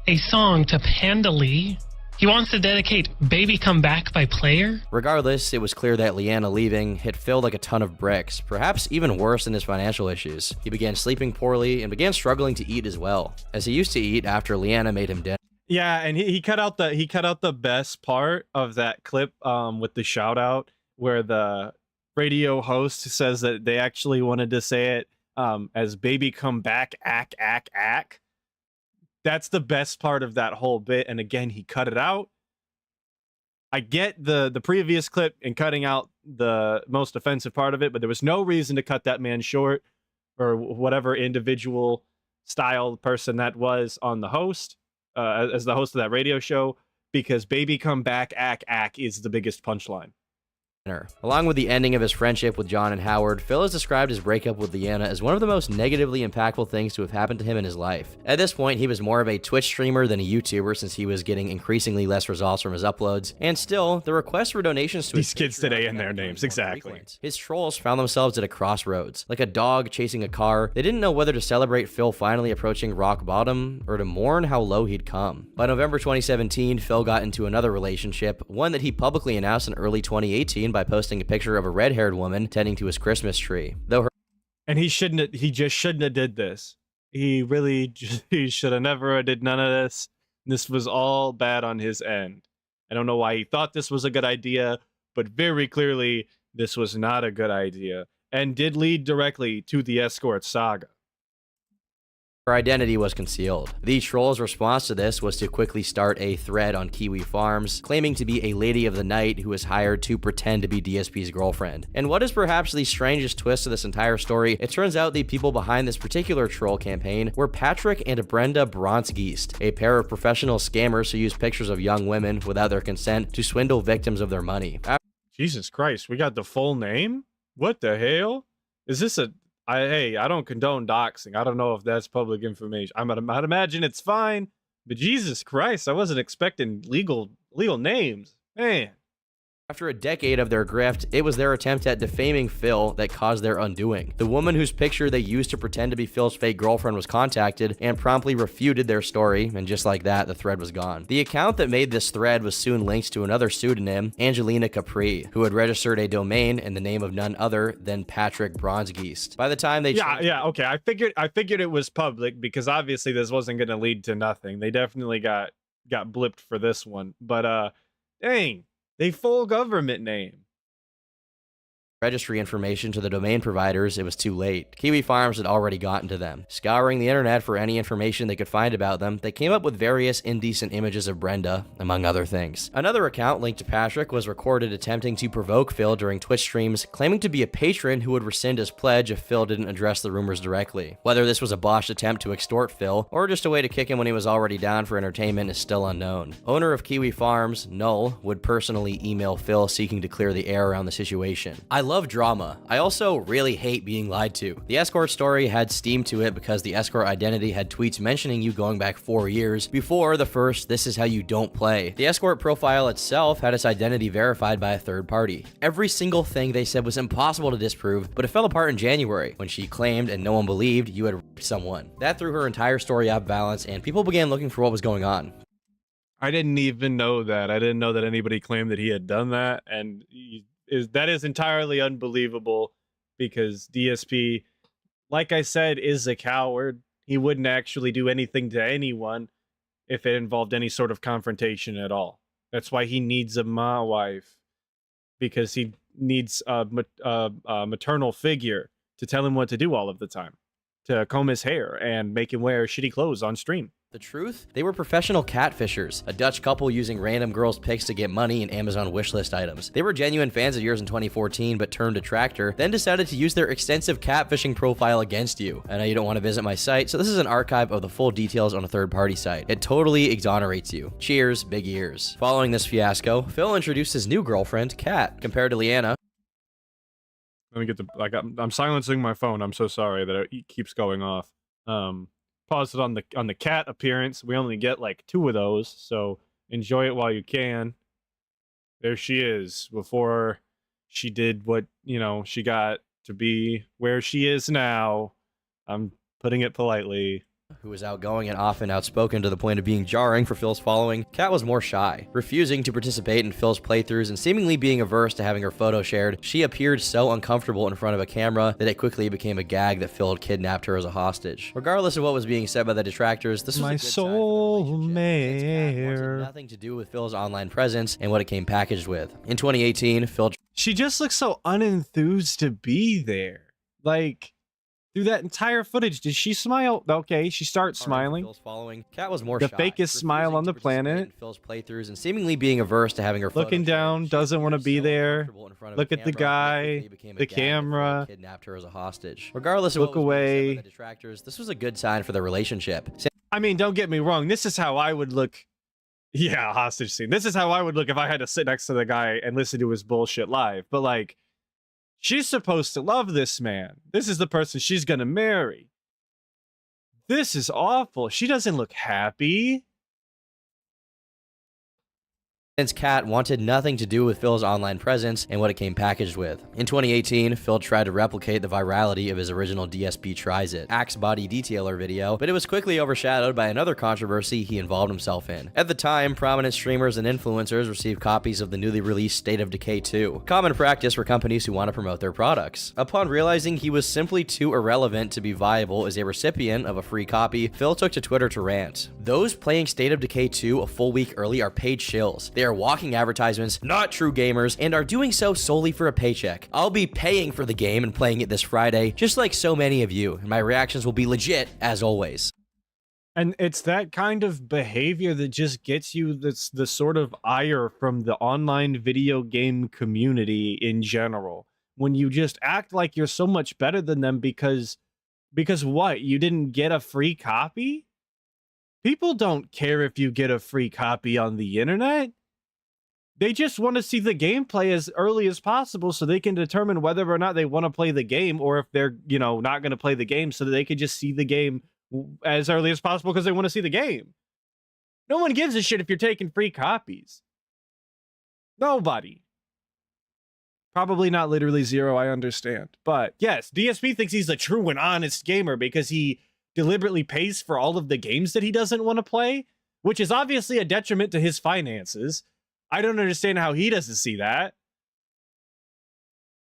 a song to Panda Lee. He wants to dedicate Baby Come Back by Player. Regardless, it was clear that Leanna leaving hit Phil like a ton of bricks, perhaps even worse than his financial issues. He began sleeping poorly and began struggling to eat as well, as he used to eat after Leanna made him dinner. Yeah, and he cut out the best part of that clip with the shout out where the radio host says that they actually wanted to say it as Baby Come Back, ack. That's the best part of that whole bit. And again, he cut it out. I get the previous clip and cutting out the most offensive part of it, but there was no reason to cut that man short or whatever individual style person that was on the host, as the host of that radio show, because Baby Come Back, ack is the biggest punchline. Along with the ending of his friendship with John and Howard, Phil has described his breakup with Leanna as one of the most negatively impactful things to have happened to him in his life. At this point, he was more of a Twitch streamer than a YouTuber since he was getting increasingly less results from his uploads, and still, the requests for donations to these kids today and their names, exactly. His trolls found themselves at a crossroads. Like a dog chasing a car, they didn't know whether to celebrate Phil finally approaching rock bottom or to mourn how low he'd come. By November 2017, Phil got into another relationship, one that he publicly announced in early 2018 by posting a picture of a red-haired woman tending to his Christmas tree. And he just shouldn't have did this. He should have never did none of this. This was all bad on his end. I don't know why he thought this was a good idea, but very clearly this was not a good idea and did lead directly to the escort saga. Her identity was concealed. The troll's response to this was to quickly start a thread on Kiwi Farms, claiming to be a lady of the night who was hired to pretend to be DSP's girlfriend. And what is perhaps the strangest twist to this entire story, it turns out the people behind this particular troll campaign were Patrick and Brenda Bronsgeest, a pair of professional scammers who use pictures of young women without their consent to swindle victims of their money. Jesus Christ, we got the full name? What the hell? Is this a... Hey, I don't condone doxing. I don't know if that's public information. I'd imagine it's fine, but Jesus Christ, I wasn't expecting legal names. Man. After a decade of their grift, it was their attempt at defaming Phil that caused their undoing. The woman whose picture they used to pretend to be Phil's fake girlfriend was contacted and promptly refuted their story, and just like that, the thread was gone. The account that made this thread was soon linked to another pseudonym, Angelina Capri, who had registered a domain in the name of none other than Patrick Bronzegeist. By the time they okay, I figured it was public because obviously this wasn't going to lead to nothing. They definitely got blipped for this one, but dang. They full government name. Registry information to the domain providers, it was too late. Kiwi Farms had already gotten to them. Scouring the internet for any information they could find about them, they came up with various indecent images of Brenda, among other things. Another account linked to Patrick was recorded attempting to provoke Phil during Twitch streams, claiming to be a patron who would rescind his pledge if Phil didn't address the rumors directly. Whether this was a botched attempt to extort Phil, or just a way to kick him when he was already down for entertainment is still unknown. Owner of Kiwi Farms, Null, would personally email Phil seeking to clear the air around the situation. I love drama. I also really hate being lied to. The escort story had steam to it because the escort identity had tweets mentioning you going back 4 years before the first "this is how you don't play." The escort profile itself had its identity verified by a third party. Every single thing they said was impossible to disprove, but it fell apart in January when she claimed and no one believed you had raped someone. That threw her entire story off balance and people began looking for what was going on. I didn't even know that. I didn't know that anybody claimed that he had done that, and that is entirely unbelievable because DSP, like I said, is a coward. He wouldn't actually do anything to anyone if it involved any sort of confrontation at all. That's why he needs a ma wife, because he needs a maternal figure to tell him what to do all of the time, to comb his hair and make him wear shitty clothes on stream. The truth? They were professional catfishers, a Dutch couple using random girls' pics to get money and Amazon wishlist items. They were genuine fans of yours in 2014, but turned detractor, then decided to use their extensive catfishing profile against you. I know you don't want to visit my site, so this is an archive of the full details on a third-party site. It totally exonerates you. Cheers, big ears. Following this fiasco, Phil introduced his new girlfriend, Kat. Compared to Leanna, Let me get the I'm silencing my phone. I'm so sorry that it keeps going off. Pause it on the cat appearance. We only get like 2 of those, so enjoy it while you can. There she is before she did what, she got to be where she is now. I'm putting it politely. Who was outgoing and often outspoken to the point of being jarring for Phil's following, Kat was more shy, refusing to participate in Phil's playthroughs and seemingly being averse to having her photo shared. She appeared so uncomfortable in front of a camera that it quickly became a gag that Phil had kidnapped her as a hostage. Regardless of what was being said by the detractors, this was my a good sign for the relationship, since Kat soulmate. wanted nothing to do with Phil's online presence and what it came packaged with. In 2018, Phil She just looks so unenthused to be there. Like, through that entire footage, did she smile? Okay, she starts smiling. Phil's following. Kat was more The shy, fakest smile refusing on the to participate planet. in Phil's playthroughs and seemingly being averse to having her photo Looking shared. down, She doesn't want to appeared be so there. uncomfortable in front of Look a at the camera that guy, quickly became a the gag that Phil camera. kidnapped her as a hostage. Regardless of Look what was being said away. by the detractors, this was a good sign for the relationship. I mean, don't get me wrong. This is how I would look. Yeah, hostage scene. This is how I would look if I had to sit next to the guy and listen to his bullshit live. But like, she's supposed to love this man. This is the person she's gonna marry. This is awful. She doesn't look happy. Since Kat wanted nothing to do with Phil's online presence and what it came packaged with. In 2018, Phil tried to replicate the virality of his original DSP Tries It Axe Body Detailer video, but it was quickly overshadowed by another controversy he involved himself in. At the time, prominent streamers and influencers received copies of the newly released State of Decay 2, common practice for companies who want to promote their products. Upon realizing he was simply too irrelevant to be viable as a recipient of a free copy, Phil took to Twitter to rant. Those playing State of Decay 2 a full week early are paid shills. They are walking advertisements, not true gamers, and are doing so solely for a paycheck. I'll be paying for the game and playing it this Friday, just like so many of you, and my reactions will be legit, as always. And it's that kind of behavior that just gets you the sort of ire from the online video game community in general. When you just act like you're so much better than them because what? You didn't get a free copy? People don't care if you get a free copy on the internet. They just want to see the gameplay as early as possible so they can determine whether or not they want to play the game, or if they're, not going to play the game, so that they could just see the game as early as possible because they want to see the game. No one gives a shit if you're taking free copies. Nobody. Probably not literally zero, I understand. But yes, DSP thinks he's a true and honest gamer because he deliberately pays for all of the games that he doesn't want to play, which is obviously a detriment to his finances. I don't understand how he doesn't see that.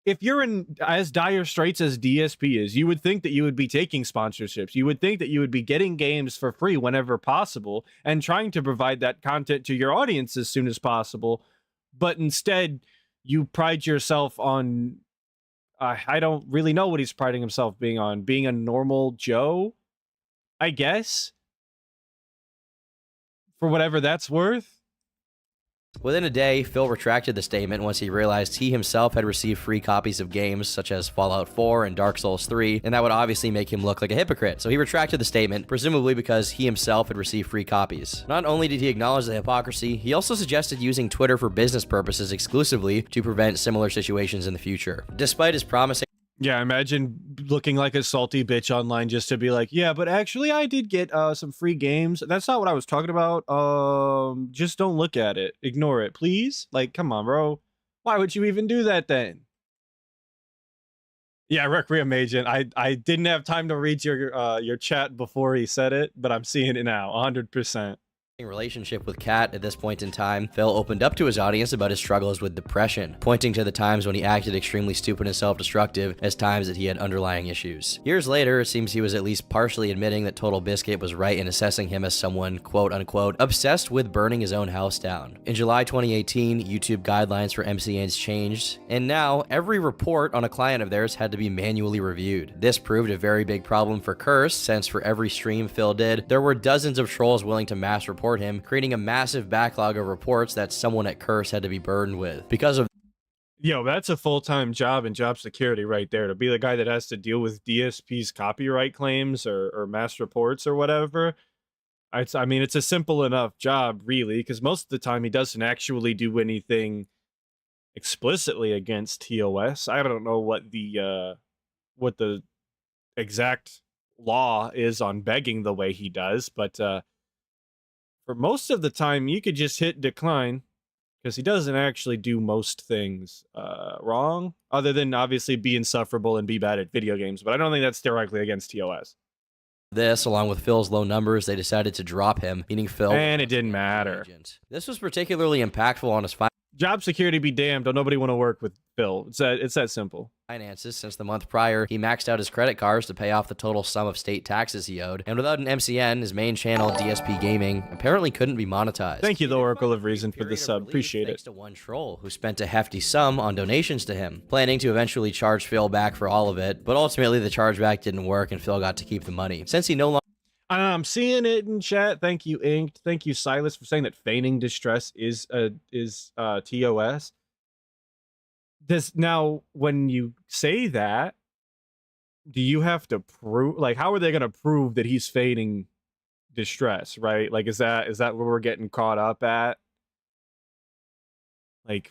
If you're in as dire straits as DSP is, you would think that you would be taking sponsorships. You would think that you would be getting games for free whenever possible and trying to provide that content to your audience as soon as possible. But instead, you pride yourself on, I don't really know what he's priding himself being on, being a normal Joe, I guess, for whatever that's worth. Within a day, Phil retracted the statement once he realized he himself had received free copies of games such as Fallout 4 and Dark Souls 3, and that would obviously make him look like a hypocrite. So he retracted the statement, presumably because he himself had received free copies. Not only did he acknowledge the hypocrisy, he also suggested using Twitter for business purposes exclusively to prevent similar situations in the future. Despite his promising Yeah, imagine looking like a salty bitch online just to be like, yeah, but actually I did get some free games. That's not what I was talking about. Just don't look at it. Ignore it, please. Like, come on, bro. Why would you even do that then? Yeah, Requiem Agent. I didn't have time to read your chat before he said it, but I'm seeing it now, 100%. Relationship with Kat at this point in time, Phil opened up to his audience about his struggles with depression, pointing to the times when he acted extremely stupid and self-destructive as times that he had underlying issues. Years later, it seems he was at least partially admitting that Total Biscuit was right in assessing him as someone, quote-unquote, obsessed with burning his own house down. In July 2018, YouTube guidelines for MCNs changed, and now every report on a client of theirs had to be manually reviewed. This proved a very big problem for Curse, since for every stream Phil did, there were dozens of trolls willing to mass report him, creating a massive backlog of reports that someone at Curse had to be burdened with. Because of Yo, that's a full-time job in job security right there, to be the guy that has to deal with DSP's copyright claims or mass reports or whatever. I mean, it's a simple enough job, really, because most of the time he doesn't actually do anything explicitly against TOS. I don't know what the exact law is on begging the way he does, but for most of the time, you could just hit decline because he doesn't actually do most things wrong, other than obviously be insufferable and be bad at video games. But I don't think that's directly against TOS. this, along with Phil's low numbers, they decided to drop him, meaning Phil. And it didn't matter. This was particularly impactful on his job security be damned. Don't nobody want to work with Phil. It's that simple. Finances, since the month prior, he maxed out his credit cards to pay off the total sum of state taxes he owed, and without an MCN, his main channel, DSP Gaming, apparently couldn't be monetized. Thank you, the Oracle of Reason, for the sub. Appreciate it. Thanks to one troll who spent a hefty sum on donations to him, planning to eventually charge Phil back for all of it, but ultimately the chargeback didn't work and Phil got to keep the money. Since he no longer I'm seeing it in chat. Thank you, Inked. Thank you, Silas, for saying that feigning distress is TOS. Now, when you say that, do you have to prove, like, how are they going to prove that he's feigning distress, right? Like, is that where we're getting caught up at? Like,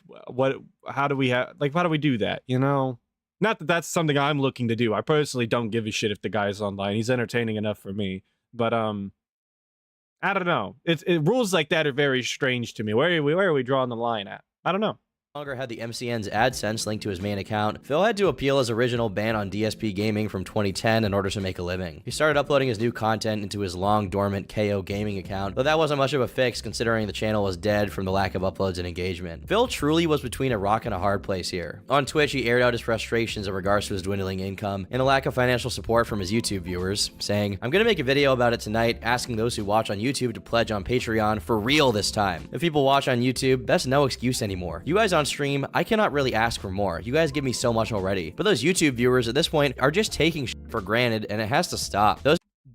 how do we do that, you know? Not that that's something I'm looking to do. I personally don't give a shit if the guy's online. He's entertaining enough for me. But, I don't know. Rules like that are very strange to me. Where are we drawing the line at? I don't know. Longer had the MCN's AdSense linked to his main account, Phil had to appeal his original ban on DSP Gaming from 2010 in order to make a living. He started uploading his new content into his long dormant KO Gaming account, but that wasn't much of a fix considering the channel was dead from the lack of uploads and engagement. Phil truly was between a rock and a hard place here. On Twitch, he aired out his frustrations in regards to his dwindling income and a lack of financial support from his YouTube viewers, saying, "I'm gonna make a video about it tonight, asking those who watch on YouTube to pledge on Patreon for real this time. If people watch on YouTube, that's no excuse anymore. You guys on stream, I cannot really ask for more. You guys give me so much already. But those YouTube viewers at this point are just taking shit for granted, and it has to stop."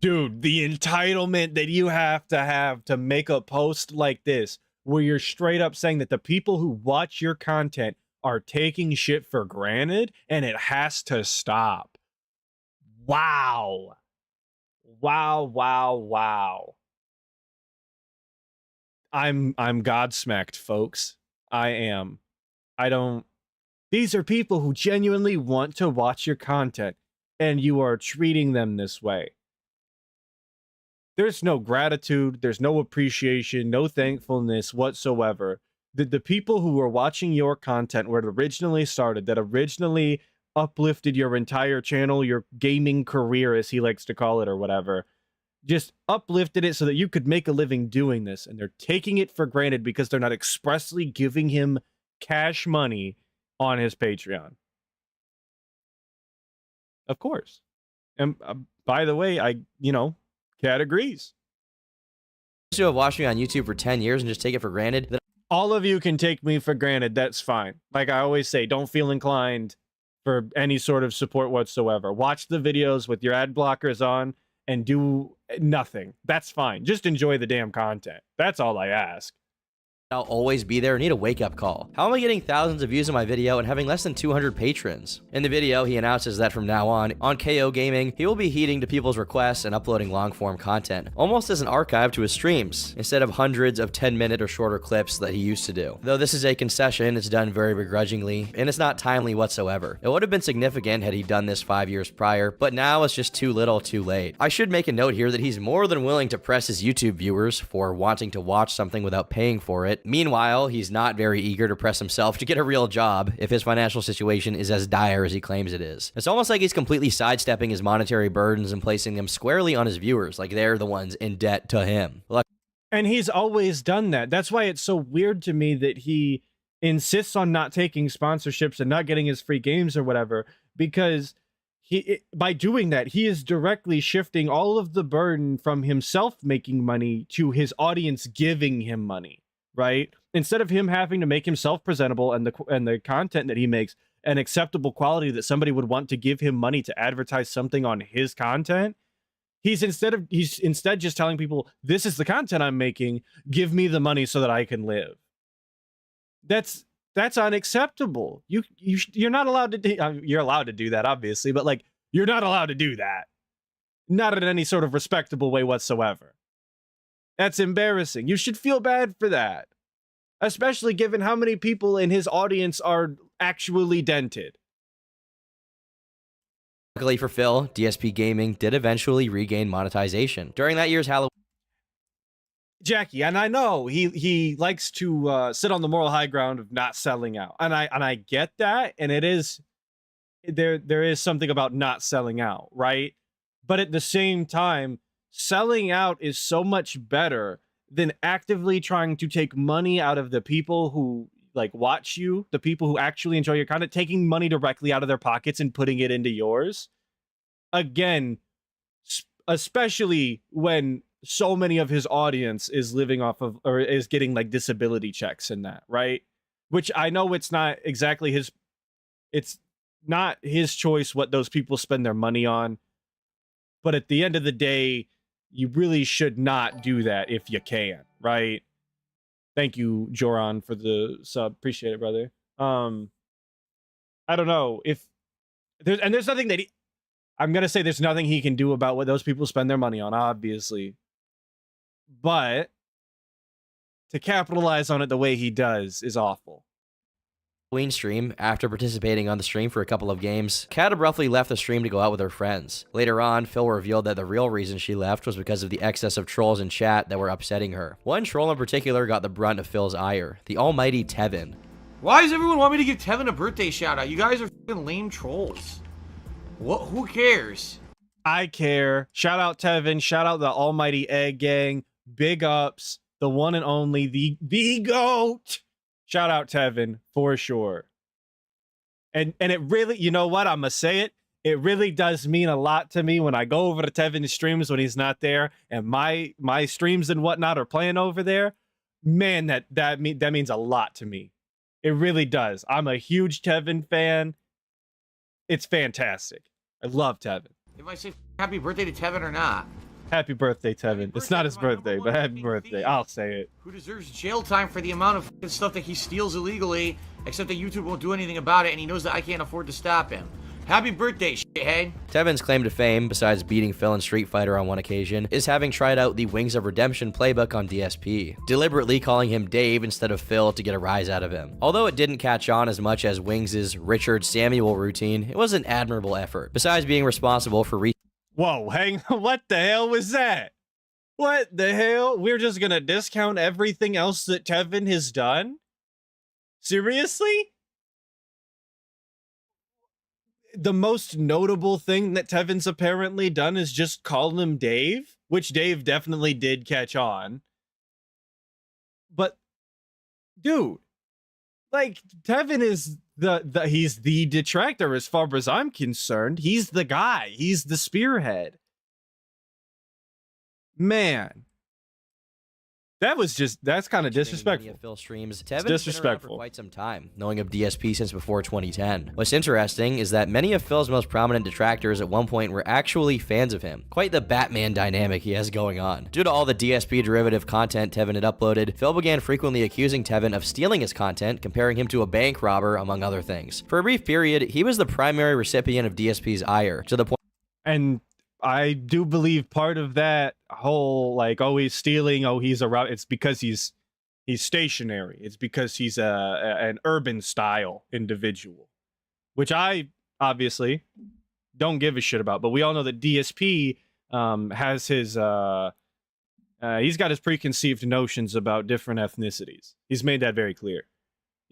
Dude, the entitlement that you have to make a post like this, where you're straight up saying that the people who watch your content are taking shit for granted, and it has to stop. Wow. Wow. I'm godsmacked, folks. I am. These are people who genuinely want to watch your content, and you are treating them this way. There's no gratitude, there's no appreciation, no thankfulness whatsoever. The people who were watching your content where it originally started, that originally uplifted your entire channel, your gaming career, as he likes to call it, or whatever, just uplifted it so that you could make a living doing this, and they're taking it for granted because they're not expressly giving him cash money on his Patreon. Of course. And by the way, Cat agrees. To have watched me on YouTube for 10 years and just take it for granted that all of you can take me for granted. That's fine. Like I always say, don't feel inclined for any sort of support whatsoever. Watch the videos with your ad blockers on and do nothing. That's fine. Just enjoy the damn content. That's all I ask. I'll always be there and need a wake-up call. How am I getting thousands of views on my video and having less than 200 patrons? In the video, he announces that from now on KO Gaming, he will be heeding to people's requests and uploading long-form content, almost as an archive to his streams, instead of hundreds of 10-minute or shorter clips that he used to do. Though this is a concession, it's done very begrudgingly, and it's not timely whatsoever. It would have been significant had he done this 5 years prior, but now it's just too little too late. I should make a note here that he's more than willing to press his YouTube viewers for wanting to watch something without paying for it. Meanwhile, he's not very eager to press himself to get a real job if his financial situation is as dire as he claims it is. It's almost like he's completely sidestepping his monetary burdens and placing them squarely on his viewers, like they're the ones in debt to him. And he's always done that. That's why it's so weird to me that he insists on not taking sponsorships and not getting his free games or whatever, because by doing that, he is directly shifting all of the burden from himself making money to his audience giving him money, right? Instead of him having to make himself presentable and the content that he makes an acceptable quality that somebody would want to give him money to advertise something on his content, he's instead just telling people, this is the content I'm making, give me the money so that I can live. That's unacceptable. You're not allowed to do, you're allowed to do that, obviously, but like, you're not allowed to do that. Not in any sort of respectable way whatsoever. That's embarrassing. You should feel bad for that. Especially given how many people in his audience are actually dented. Luckily for Phil, DSP Gaming did eventually regain monetization. During that year's Halloween, Jackie, and I know he likes to sit on the moral high ground of not selling out. And I get that, and it is there is something about not selling out, right? But at the same time, selling out is so much better than actively trying to take money out of the people who like watch you, the people who actually enjoy your content, taking money directly out of their pockets and putting it into yours. Again, especially when so many of his audience is living off of, or is getting like disability checks and that, right? Which I know it's not exactly it's not his choice what those people spend their money on. But at the end of the day, you really should not do that if you can, right? Thank you, Joran, for the sub. Appreciate it, brother. I don't know if there's nothing that I'm gonna say there's nothing he can do about what those people spend their money on, obviously. But to capitalize on it the way he does is awful. Stream, after participating on the stream for a couple of games, Kat abruptly left the stream to go out with her friends. Later on, Phil revealed that the real reason she left was because of the excess of trolls in chat that were upsetting her. One troll in particular got the brunt of Phil's ire, the almighty Tevin. Why does everyone want me to give Tevin a birthday shout out? You guys are fucking lame trolls. What? Who cares? I care. Shout out Tevin. Shout out the almighty Egg Gang. Big ups. The one and only, the GOAT. Shout out Tevin for sure. And it really, you know what? I'm gonna say it. It really does mean a lot to me when I go over to Tevin's streams when he's not there, and my streams and whatnot are playing over there. Man, that means a lot to me. It really does. I'm a huge Tevin fan. It's fantastic. I love Tevin. If I say happy birthday to Tevin or not? Happy birthday, Tevin. It's not his birthday, but happy birthday. I'll say it. Who deserves jail time for the amount of stuff that he steals illegally, except that YouTube won't do anything about it, and he knows that I can't afford to stop him. Happy birthday, shithead. Tevin's claim to fame, besides beating Phil in Street Fighter on one occasion, is having tried out the Wings of Redemption playbook on DSP, deliberately calling him Dave instead of Phil to get a rise out of him. Although it didn't catch on as much as Wings' Richard Samuel routine, it was an admirable effort. Besides being responsible for Whoa, hang on. What the hell was that? What the hell? We're just gonna discount everything else that Tevin has done? Seriously? The most notable thing that Tevin's apparently done is just call him Dave, which Dave definitely did catch on. But, dude, like, Tevin is he's the detractor as far as I'm concerned. He's the guy. He's the spearhead. Man. That's kind of disrespectful. Phil streams. It's Tevin's disrespectful. been around for quite some time, knowing of DSP since before 2010. What's interesting is that many of Phil's most prominent detractors at one point were actually fans of him. Quite the Batman dynamic he has going on. Due to all the DSP derivative content Tevin had uploaded, Phil began frequently accusing Tevin of stealing his content, comparing him to a bank robber, among other things. For a brief period, he was the primary recipient of DSP's ire, to the point. And I do believe part of that whole, like, oh, he's stealing, oh, he's a robber, it's because he's stationary. It's because he's an urban style individual, which I obviously don't give a shit about. But we all know that DSP has his he's got his preconceived notions about different ethnicities. He's made that very clear.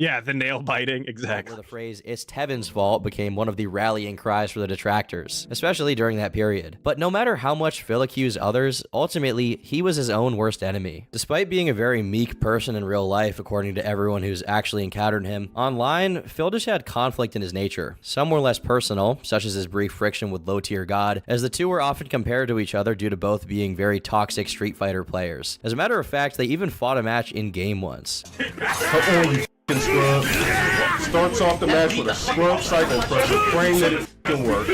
Yeah, the nail biting, exactly. The phrase, "it's Tevin's fault," became one of the rallying cries for the detractors, especially during that period. But no matter how much Phil accused others, ultimately, he was his own worst enemy. Despite being a very meek person in real life, according to everyone who's actually encountered him, online, Phil just had conflict in his nature. Some were less personal, such as his brief friction with low-tier God, as the two were often compared to each other due to both being very toxic Street Fighter players. As a matter of fact, they even fought a match in-game once. Scrub. Starts off the match with a scrub cycle pressure, praying that it can work.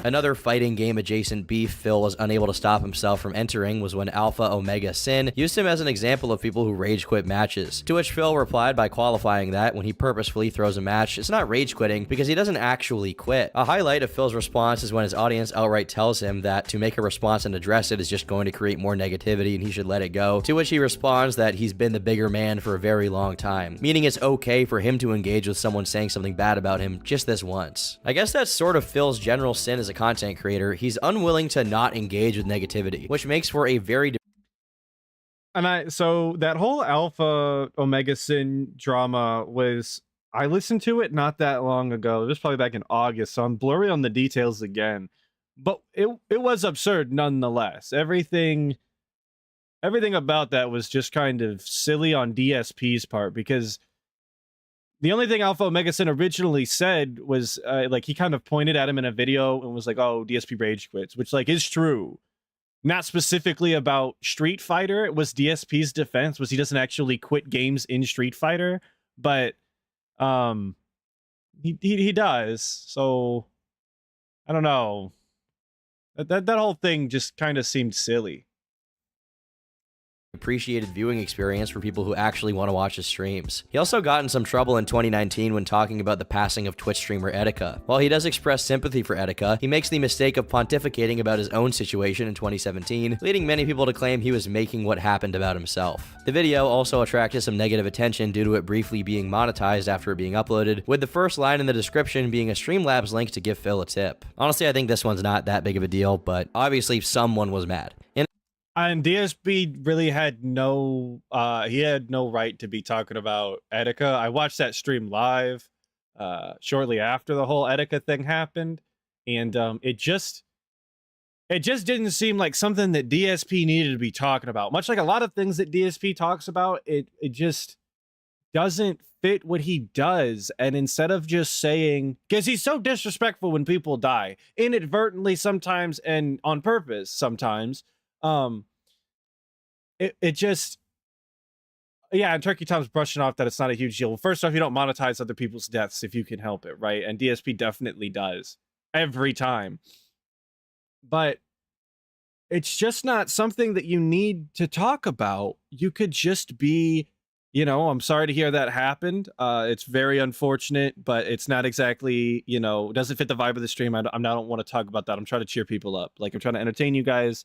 Another fighting game adjacent beef Phil was unable to stop himself from entering was when Alpha Omega Sin used him as an example of people who rage quit matches, to which Phil replied by qualifying that when he purposefully throws a match, it's not rage quitting because he doesn't actually quit. A highlight of Phil's response is when his audience outright tells him that to make a response and address it is just going to create more negativity and he should let it go, to which he responds that he's been the bigger man for a very long time, meaning it's okay for him to engage with someone saying something bad about him just this once. I guess that's sort of Phil's general sin as a content creator. He's unwilling to not engage with negativity, which makes for a very so that whole Alpha Omega Sin drama was, I listened to it not that long ago. It was probably back in August, so I'm blurry on the details again. But it was absurd nonetheless. Everything about that was just kind of silly on DSP's part, because the only thing Alpha Omega Sin originally said was, like, he kind of pointed at him in a video and was like, oh, DSP rage quits, which, like, is true. Not specifically about Street Fighter. It was DSP's defense, was he doesn't actually quit games in Street Fighter, but he does. So, I don't know. That whole thing just kind of seemed silly. Appreciated viewing experience for people who actually want to watch his streams. He also got in some trouble in 2019 when talking about the passing of Twitch streamer Etika. While he does express sympathy for Etika, he makes the mistake of pontificating about his own situation in 2017, leading many people to claim he was making what happened about himself. The video also attracted some negative attention due to it briefly being monetized after it being uploaded, with the first line in the description being a Streamlabs link to give Phil a tip. Honestly, I think this one's not that big of a deal, but obviously someone was mad. And DSP really had no right to be talking about Etika. I watched that stream live shortly after the whole Etika thing happened, and it just didn't seem like something that DSP needed to be talking about. Much like a lot of things that DSP talks about, it just doesn't fit what he does. And instead of just saying, because he's so disrespectful when people die, inadvertently sometimes and on purpose sometimes, it just, yeah, and Turkey Tom's brushing off that it's not a huge deal. Well, first off, you don't monetize other people's deaths if you can help it, right? And DSP definitely does every time. But it's just not something that you need to talk about. You could just be, you know, I'm sorry to hear that happened. It's very unfortunate, but it's not exactly, you know, doesn't fit the vibe of the stream. I don't want to talk about that. I'm trying to cheer people up. Like, I'm trying to entertain you guys.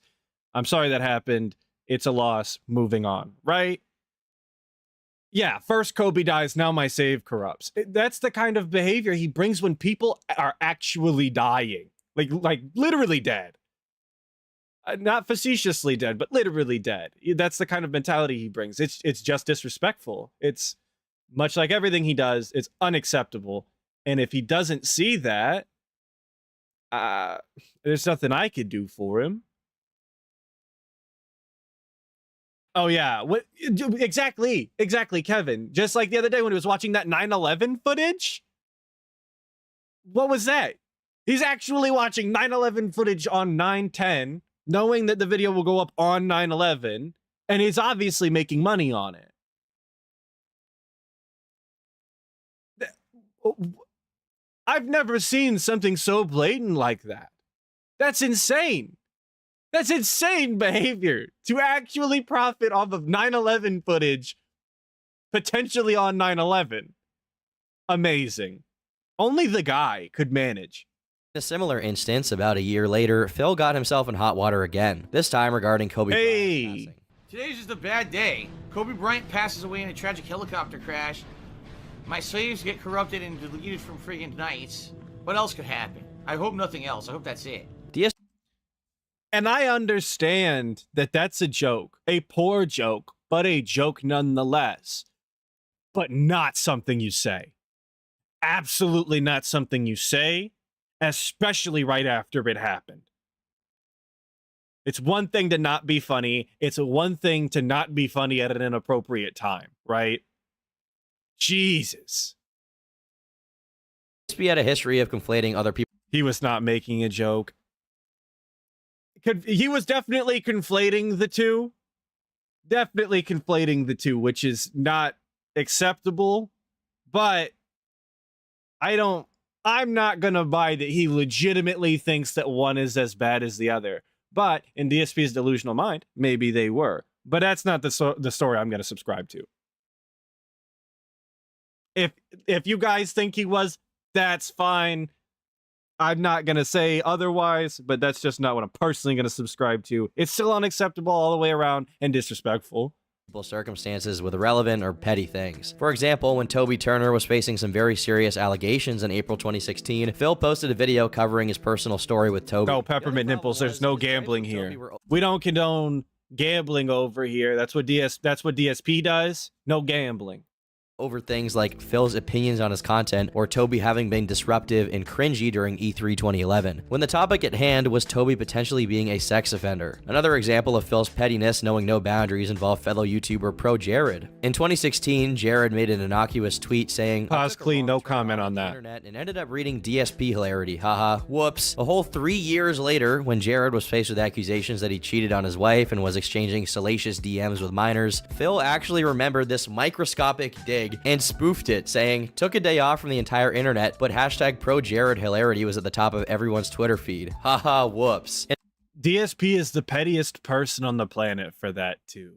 I'm sorry that happened. It's a loss. Moving on, right? Yeah, first Kobe dies, now my save corrupts. That's the kind of behavior he brings when people are actually dying. Like literally dead. Not facetiously dead, but literally dead. That's the kind of mentality he brings. It's just disrespectful. It's much like everything he does. It's unacceptable. And if he doesn't see that, there's nothing I could do for him. Oh yeah, what exactly, Kevin. Just like the other day when he was watching that 9/11 footage. What was that? He's actually watching 9/11 footage on 9/10, knowing that the video will go up on 9/11, and he's obviously making money on it. I've never seen something so blatant like that. That's insane. That's insane behavior to actually profit off of 9/11 footage, potentially on 9/11. Amazing. Only the guy could manage. In a similar instance, about a year later, Phil got himself in hot water again, this time regarding Kobe Bryant's passing. Today's just a bad day. Kobe Bryant passes away in a tragic helicopter crash. My slaves get corrupted and deleted from friggin' Knights. What else could happen? I hope nothing else. I hope that's it. And I understand that that's a joke, a poor joke, but a joke nonetheless. But not something you say. Absolutely not something you say, especially right after it happened. It's one thing to not be funny. It's one thing to not be funny at an inappropriate time, right? Jesus. DSP had a history of conflating other people. He was not making a joke. He was definitely conflating the two. Definitely conflating the two, which is not acceptable. But I'm not going to buy that he legitimately thinks that one is as bad as the other. But in DSP's delusional mind, maybe they were. But that's not the story I'm going to subscribe to. If you guys think he was, that's fine. I'm not going to say otherwise, but that's just not what I'm personally going to subscribe to. It's still unacceptable all the way around and disrespectful. Circumstances with irrelevant or petty things. For example, when Toby Turner was facing some very serious allegations in April 2016, Phil posted a video covering his personal story with Toby. No, Peppermint Nipples, there's no gambling here. We don't condone gambling over here. That's what DSP does. No gambling. Over things like Phil's opinions on his content or Toby having been disruptive and cringy during E3 2011, when the topic at hand was Toby potentially being a sex offender. Another example of Phil's pettiness knowing no boundaries involved fellow YouTuber Pro Jared. In 2016, Jared made an innocuous tweet saying, "Pause clean, no comment on that," and ended up reading DSP hilarity. Haha, whoops. A whole 3 years later, when Jared was faced with accusations that he cheated on his wife and was exchanging salacious DMs with minors, Phil actually remembered this microscopic dig and spoofed it, saying, "Took a day off from the entire internet, but hashtag Pro Jared hilarity was at the top of everyone's Twitter feed. Haha, whoops." DSP is the pettiest person on the planet for that too.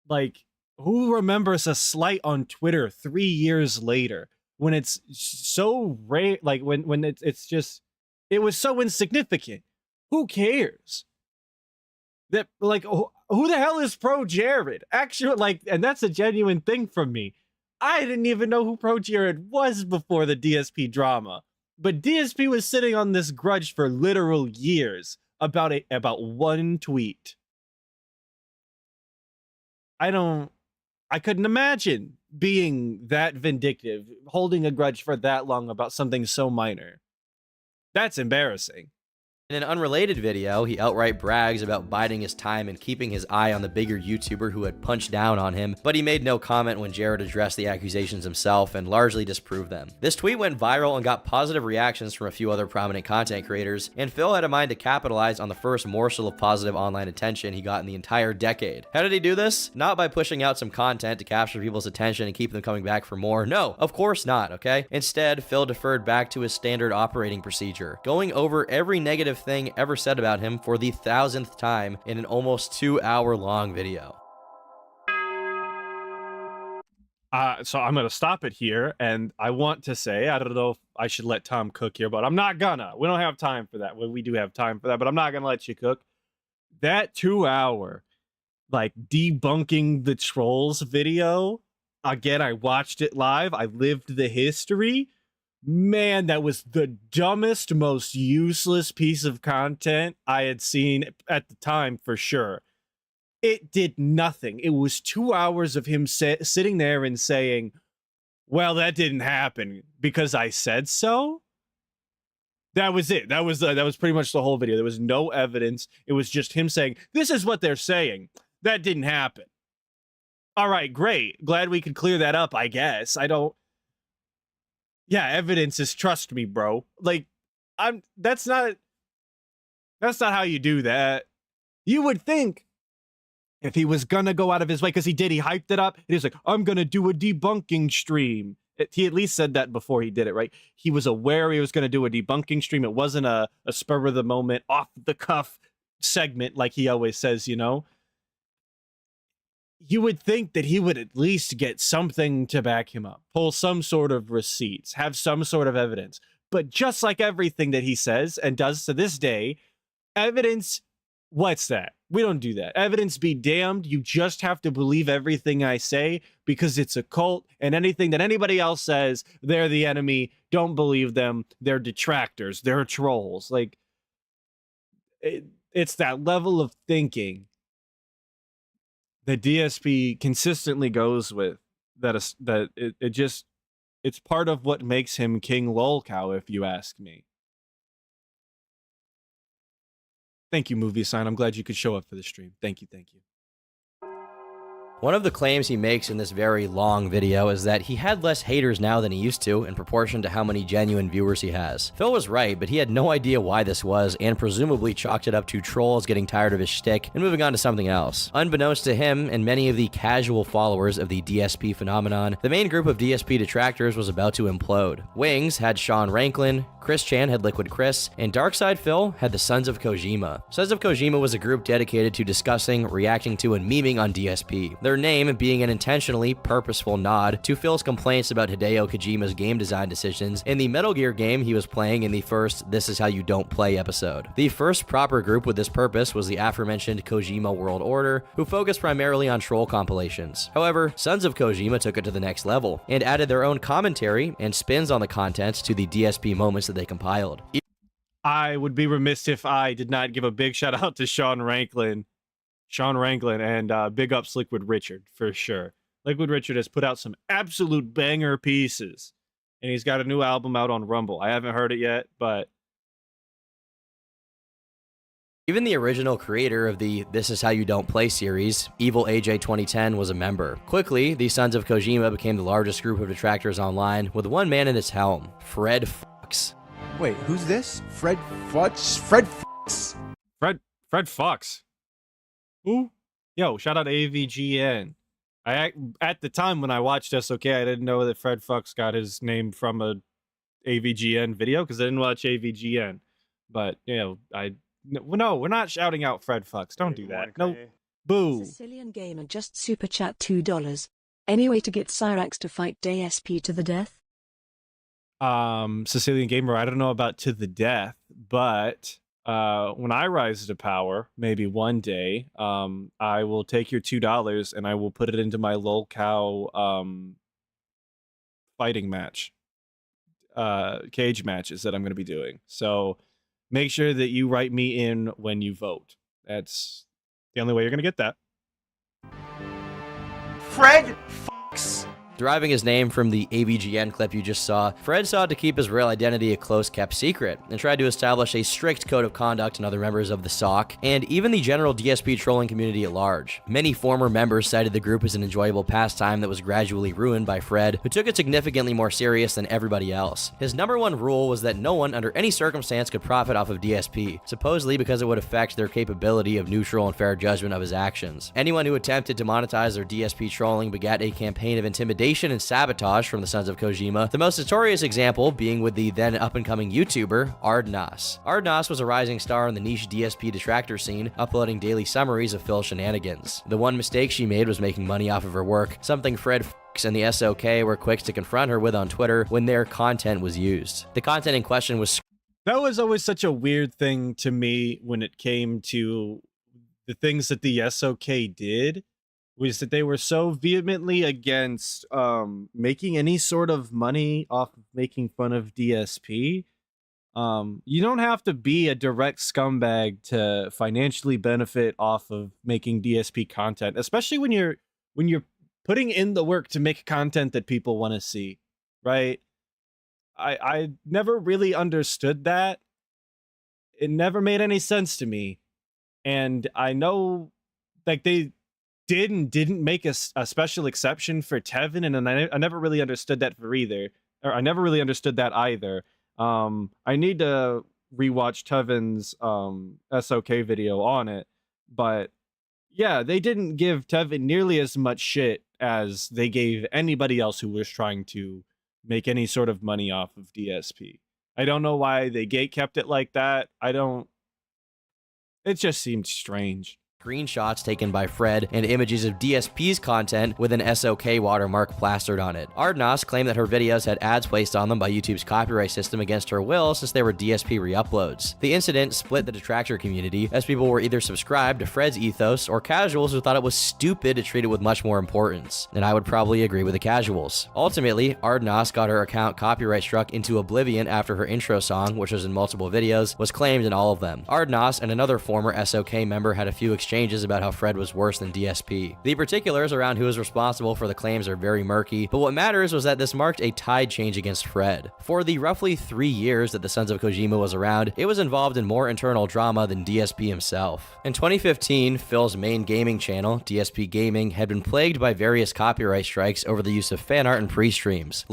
Like, who remembers a slight on Twitter 3 years later when it's so rare? Like when it's just, it was so insignificant. Who cares? That, like, who the hell is Pro Jared? Actually, like, and that's a genuine thing from me. I didn't even know who Pro Jared was before the DSP drama. But DSP was sitting on this grudge for literal years about one tweet. I couldn't imagine being that vindictive, holding a grudge for that long about something so minor. That's embarrassing. In an unrelated video, he outright brags about biding his time and keeping his eye on the bigger YouTuber who had punched down on him, but he made no comment when Jared addressed the accusations himself and largely disproved them. This tweet went viral and got positive reactions from a few other prominent content creators, and Phil had a mind to capitalize on the first morsel of positive online attention he got in the entire decade. How did he do this? Not by pushing out some content to capture people's attention and keep them coming back for more. No, of course not, okay? Instead, Phil deferred back to his standard operating procedure, going over every negative thing ever said about him for the 1,000th time in an almost 2-hour-long video. So I'm going to stop it here, and I want to say, I don't know if I should let Tom cook here, but I'm not gonna. We don't have time for that. Well, we do have time for that, but I'm not going to let you cook. That 2-hour, like, debunking the trolls video, again, I watched it live. I lived the history. Man, that was the dumbest, most useless piece of content I had seen at the time, for sure. It did nothing. It was 2 hours of him sitting there and saying, well, that didn't happen because I said so. That was it. That was pretty much the whole video. There was no evidence. It was just him saying, this is what they're saying. That didn't happen. All right, great. Glad we could clear that up, I guess. Yeah, evidence is trust me, bro. Like, that's not how you do that. You would think if he was gonna go out of his way, because he hyped it up. He was like, I'm gonna do a debunking stream. He at least said that before he did it, right? He was aware he was gonna do a debunking stream. It wasn't a spur of the moment, off the cuff segment like he always says, you know? You would think that he would at least get something to back him up, pull some sort of receipts, have some sort of evidence. But just like everything that he says and does to this day, evidence, what's that? We don't do that. Evidence be damned. You just have to believe everything I say because it's a cult, and anything that anybody else says, they're the enemy. Don't believe them. They're detractors. They're trolls. Like, it's that level of thinking that DSP consistently goes with, it's part of what makes him King Lolcow, if you ask me. Thank you, Movie Sign. I'm glad you could show up for the stream. Thank you. One of the claims he makes in this very long video is that he had less haters now than he used to in proportion to how many genuine viewers he has. Phil was right, but he had no idea why this was and presumably chalked it up to trolls getting tired of his shtick and moving on to something else. Unbeknownst to him and many of the casual followers of the DSP phenomenon, the main group of DSP detractors was about to implode. Wings had Sean Ranklin, Chris Chan had Liquid Chris, and Darkside Phil had the Sons of Kojima. Sons of Kojima was a group dedicated to discussing, reacting to, and memeing on DSP. Their name being an intentionally purposeful nod to Phil's complaints about Hideo Kojima's game design decisions in the Metal Gear game he was playing in the first This Is How You Don't Play episode. The first proper group with this purpose was the aforementioned Kojima World Order, who focused primarily on troll compilations. However, Sons of Kojima took it to the next level and added their own commentary and spins on the content to the DSP moments that they compiled. I would be remiss if I did not give a big shout out to Sean Ranklin, and big ups Liquid Richard, for sure. Liquid Richard has put out some absolute banger pieces, and he's got a new album out on Rumble. I haven't heard it yet, but even the original creator of the This Is How You Don't Play series, Evil AJ 2010, was a member. Quickly, the Sons of Kojima became the largest group of detractors online, with one man at its helm, Fred Fox. Wait, who's this? Fred Fox? Fred Fox? Fred Fox. Who? Yo, shout out to AVGN. At the time when I watched SOK, I didn't know that Fred Fox got his name from a AVGN video because I didn't watch AVGN. But, you know, no, we're not shouting out Fred Fox. Don't do that. No, boo. Sicilian Gamer just super chat $2. Any way to get Cyrax to fight DSP to the death? Sicilian Gamer, I don't know about to the death, but when I rise to power, maybe one day, I will take your $2 and I will put it into my Lolcow fighting match, cage matches that I'm going to be doing. So make sure that you write me in when you vote. That's the only way you're going to get that. Fred Fox. Deriving his name from the AVGN clip you just saw, Fred sought to keep his real identity a close-kept secret, and tried to establish a strict code of conduct in other members of the SOC, and even the general DSP trolling community at large. Many former members cited the group as an enjoyable pastime that was gradually ruined by Fred, who took it significantly more serious than everybody else. His number one rule was that no one, under any circumstance, could profit off of DSP, supposedly because it would affect their capability of neutral and fair judgment of his actions. Anyone who attempted to monetize their DSP trolling begat a campaign of intimidation and sabotage from the Sons of Kojima, the most notorious example being with the then up-and-coming YouTuber, Ardnas. Ardnas was a rising star in the niche DSP detractor scene, uploading daily summaries of Phil's shenanigans. The one mistake she made was making money off of her work, something Fred Fox and the SOK were quick to confront her with on Twitter when their content was used. The content in question was... That was always such a weird thing to me when it came to the things that the SOK did. was that they were so vehemently against making any sort of money off of making fun of DSP. You don't have to be a direct scumbag to financially benefit off of making DSP content, especially when you're putting in the work to make content that people want to see, right? I never really understood that. It never made any sense to me. And I know like they didn't make a special exception for Tevin, and I never really understood that I never really understood that either. I need to rewatch Tevin's SOK video on it, but yeah, they didn't give Tevin nearly as much shit as they gave anybody else who was trying to make any sort of money off of DSP. I don't know why they kept it like that. It just seemed strange. Screenshots taken by Fred and images of DSP's content with an SOK watermark plastered on it. Ardnos claimed that her videos had ads placed on them by YouTube's copyright system against her will since they were DSP re-uploads. The incident split the detractor community, as people were either subscribed to Fred's ethos or casuals who thought it was stupid to treat it with much more importance. And I would probably agree with the casuals. Ultimately, Ardnos got her account copyright struck into oblivion after her intro song, which was in multiple videos, was claimed in all of them. Ardnos and another former SOK member had a few exchanges about how Fred was worse than DSP. The particulars around who is responsible for the claims are very murky, but what matters was that this marked a tide change against Fred. For the roughly 3 years that the Sons of Kojima was around, it was involved in more internal drama than DSP himself. In 2015, Phil's main gaming channel, DSP Gaming, had been plagued by various copyright strikes over the use of fan art and pre-streams.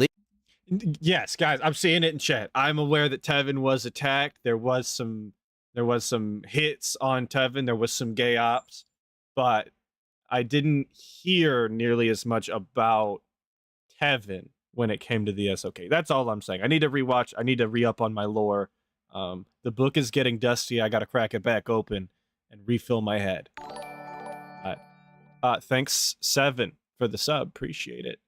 Yes, guys, I'm seeing it in chat. I'm aware that Tevin was attacked. There was some hits on Tevin. There was some gay ops, but I didn't hear nearly as much about Tevin when it came to the SOK. That's all I'm saying. I need to rewatch. I need to re-up on my lore. The book is getting dusty. I got to crack it back open and refill my head. Thanks, Seven, for the sub. Appreciate it.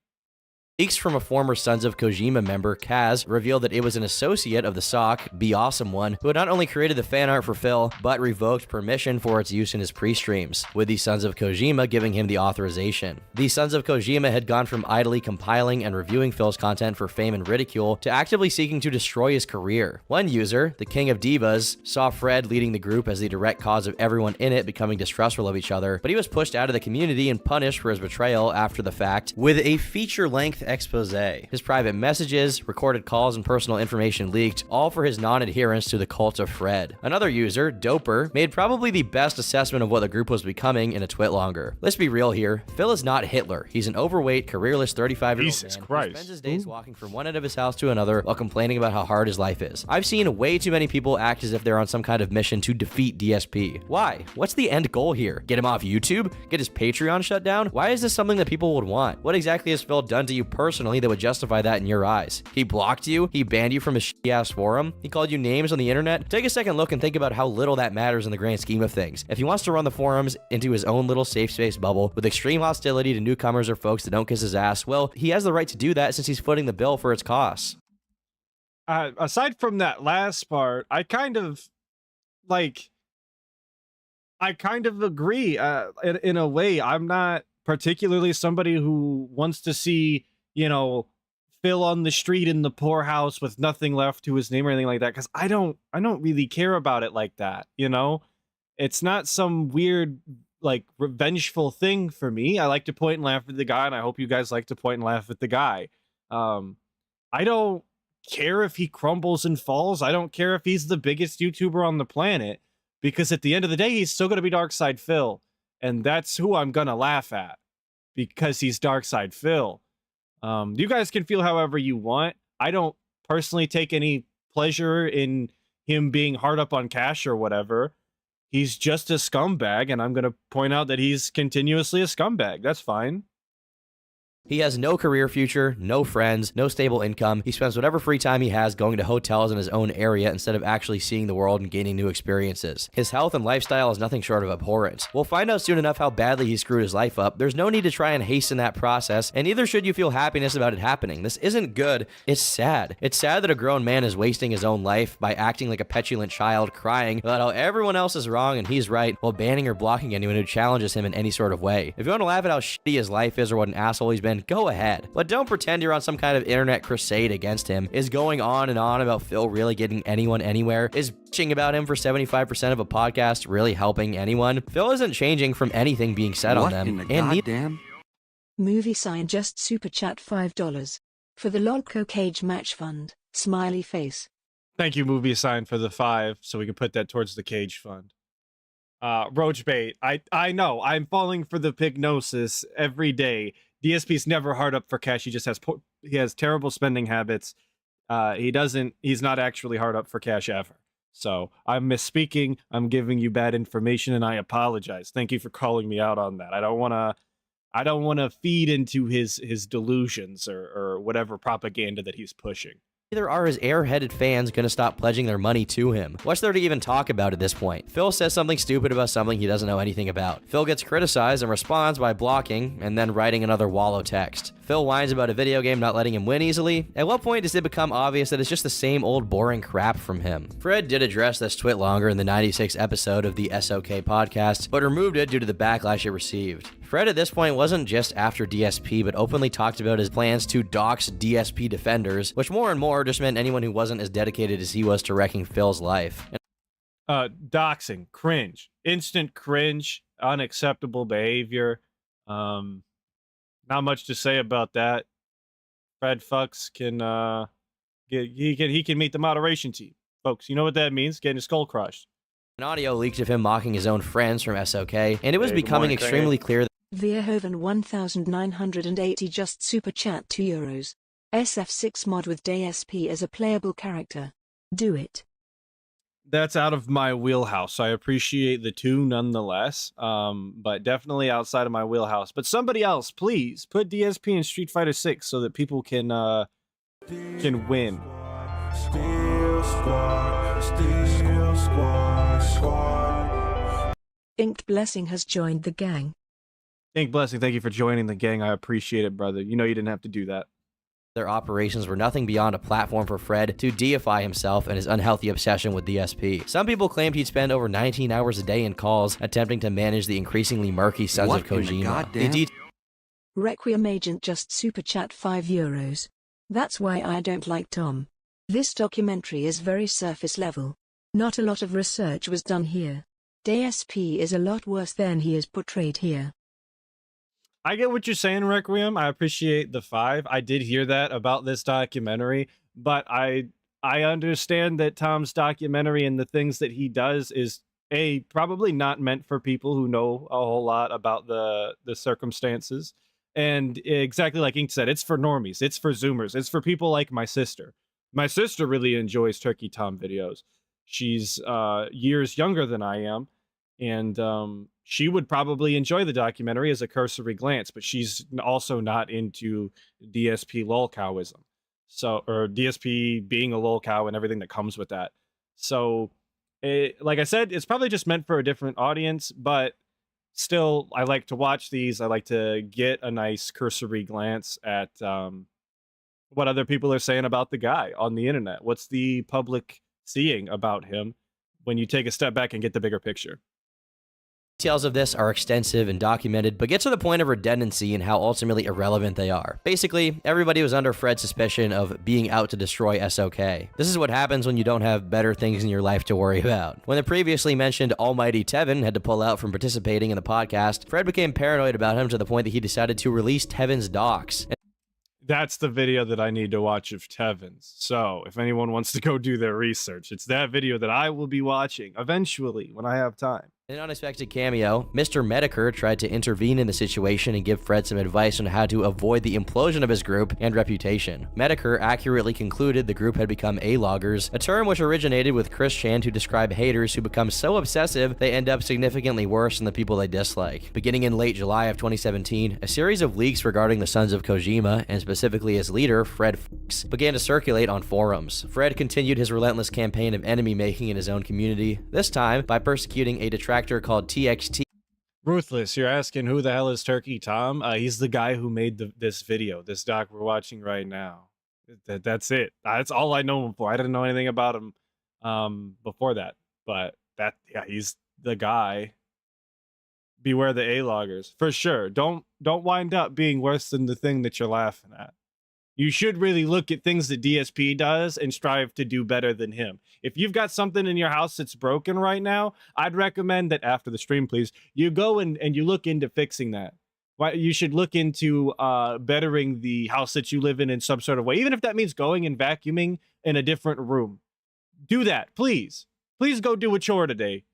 Leaks from a former Sons of Kojima member, Kaz, revealed that it was an associate of the SOC, Be Awesome One, who had not only created the fan art for Phil, but revoked permission for its use in his pre-streams, with the Sons of Kojima giving him the authorization. The Sons of Kojima had gone from idly compiling and reviewing Phil's content for fame and ridicule to actively seeking to destroy his career. One user, the King of Divas, saw Fred leading the group as the direct cause of everyone in it becoming distrustful of each other, but he was pushed out of the community and punished for his betrayal after the fact with a feature-length expose. His private messages, recorded calls, and personal information leaked, all for his non-adherence to the cult of Fred. Another user, Doper, made probably the best assessment of what the group was becoming in a twit longer. Let's be real here. Phil is not Hitler. He's an overweight, careerless 35-year-old man who spends his days walking from one end of his house to another while complaining about how hard his life is. I've seen way too many people act as if they're on some kind of mission to defeat DSP. Why? What's the end goal here? Get him off YouTube? Get his Patreon shut down? Why is this something that people would want? What exactly has Phil done to you personally that would justify that in your eyes? He blocked you? He banned you from his shitty-ass forum? He called you names on the internet? Take a second look and think about how little that matters in the grand scheme of things. If he wants to run the forums into his own little safe space bubble with extreme hostility to newcomers or folks that don't kiss his ass, well, he has the right to do that since he's footing the bill for its costs. Aside from that last part, I kind of agree. In a way, I'm not particularly somebody who wants to see, Phil on the street in the poorhouse with nothing left to his name or anything like that, because I don't really care about it like that. It's not some weird revengeful thing for me. I like to point and laugh at the guy, and I hope you guys like to point and laugh at the guy. I don't care if he crumbles and falls. I don't care if he's the biggest YouTuber on the planet, because at the end of the day, he's still gonna be Darkside Phil, and that's who I'm gonna laugh at, because he's Darkside Phil. You guys can feel however you want. I don't personally take any pleasure in him being hard up on cash or whatever. He's just a scumbag, and I'm going to point out that he's continuously a scumbag. That's fine. He has no career future, no friends, no stable income. He spends whatever free time he has going to hotels in his own area instead of actually seeing the world and gaining new experiences. His health and lifestyle is nothing short of abhorrent. We'll find out soon enough how badly he screwed his life up. There's no need to try and hasten that process, and neither should you feel happiness about it happening. This isn't good. It's sad. It's sad that a grown man is wasting his own life by acting like a petulant child, crying about how everyone else is wrong and he's right, while banning or blocking anyone who challenges him in any sort of way. If you want to laugh at how shitty his life is or what an asshole he's been, go ahead. But don't pretend you're on some kind of internet crusade against him. Is going on and on about Phil really getting anyone anywhere? Is bitching about him for 75% of a podcast really helping anyone? Phil isn't changing from anything being said on them. What in the goddamn? Movie sign just super chat $5 for the Lolco Cage Match Fund. Smiley face. Thank you, Movie Sign, for the 5, so we can put that towards the Cage Fund. Roach Bait, I know, I'm falling for the pignosis every day. DSP's never hard up for cash. He just has terrible spending habits. He's not actually hard up for cash ever. So I'm misspeaking. I'm giving you bad information, and I apologize. Thank you for calling me out on that. I don't want to feed into his delusions or whatever propaganda that he's pushing. Neither are his airheaded fans going to stop pledging their money to him. What's there to even talk about at this point? Phil says something stupid about something he doesn't know anything about. Phil gets criticized and responds by blocking and then writing another wallow text. Phil whines about a video game not letting him win easily. At what point does it become obvious that it's just the same old boring crap from him? Fred did address this twit longer in the 96th episode of the SOK podcast, but removed it due to the backlash it received. Fred at this point wasn't just after DSP, but openly talked about his plans to dox DSP defenders, which more and more just meant anyone who wasn't as dedicated as he was to wrecking Phil's life. Doxing, cringe, instant cringe, unacceptable behavior. Not much to say about that. Fred Fucks can he can meet the moderation team, folks. You know what that means? Getting his skull crushed. An audio leaked of him mocking his own friends from SOK, and it was becoming extremely clear that Vierhoven 1980 just super chat €2. SF6 mod with DSP as a playable character. Do it. That's out of my wheelhouse. I appreciate the 2 nonetheless, but definitely outside of my wheelhouse. But somebody else, please put DSP in Street Fighter 6 so that people can win. Inked Blessing has joined the gang. Ink Blessing, thank you for joining the gang. I appreciate it, brother. You know you didn't have to do that. their operations were nothing beyond a platform for Fred to deify himself and his unhealthy obsession with DSP. Some people claimed he'd spend over 19 hours a day in calls, attempting to manage the increasingly murky sons of Kojima. Requiem Agent just super chat €5. That's why I don't like Tom. This documentary is very surface level. Not a lot of research was done here. DSP is a lot worse than he is portrayed here. I get what you're saying, Requiem. I appreciate the 5. I did hear that about this documentary, but I understand that Tom's documentary and the things that he does is probably not meant for people who know a whole lot about the circumstances. And exactly like Ink said, it's for normies, it's for Zoomers, it's for people like my sister. My sister really enjoys Turkey Tom videos. She's years younger than I am, and she would probably enjoy the documentary as a cursory glance, but she's also not into DSP lolcowism. Or DSP being a lolcow and everything that comes with that. So, like I said, it's probably just meant for a different audience, but still, I like to watch these. I like to get a nice cursory glance at what other people are saying about the guy on the internet. What's the public seeing about him when you take a step back and get the bigger picture? Details of this are extensive and documented, but get to the point of redundancy and how ultimately irrelevant they are. Basically, everybody was under Fred's suspicion of being out to destroy SOK. This is what happens when you don't have better things in your life to worry about. When the previously mentioned almighty Tevin had to pull out from participating in the podcast, Fred became paranoid about him to the point that he decided to release Tevin's docs. That's the video that I need to watch of Tevin's. So if anyone wants to go do their research, it's that video that I will be watching eventually when I have time. In an unexpected cameo, Mr. Medicare tried to intervene in the situation and give Fred some advice on how to avoid the implosion of his group and reputation. Medicare accurately concluded the group had become A-loggers, a term which originated with Chris Chan to describe haters who become so obsessive they end up significantly worse than the people they dislike. Beginning in late July of 2017, a series of leaks regarding the Sons of Kojima, and specifically his leader, Fred Fuchs, began to circulate on forums. Fred continued his relentless campaign of enemy-making in his own community, this time by persecuting a detractor called TXT. Ruthless, you're asking who the hell is Turkey Tom? He's the guy who made this video, this doc we're watching right now. That's it. That's all I know him for. I didn't know anything about him before that. But yeah, he's the guy. Beware the A-loggers. For sure. Don't wind up being worse than the thing that you're laughing at. You should really look at things that DSP does and strive to do better than him. If you've got something in your house that's broken right now, I'd recommend that after the stream, please, you go and you look into fixing that. You should look into bettering the house that you live in some sort of way, even if that means going and vacuuming in a different room. Do that, please. Please go do a chore today.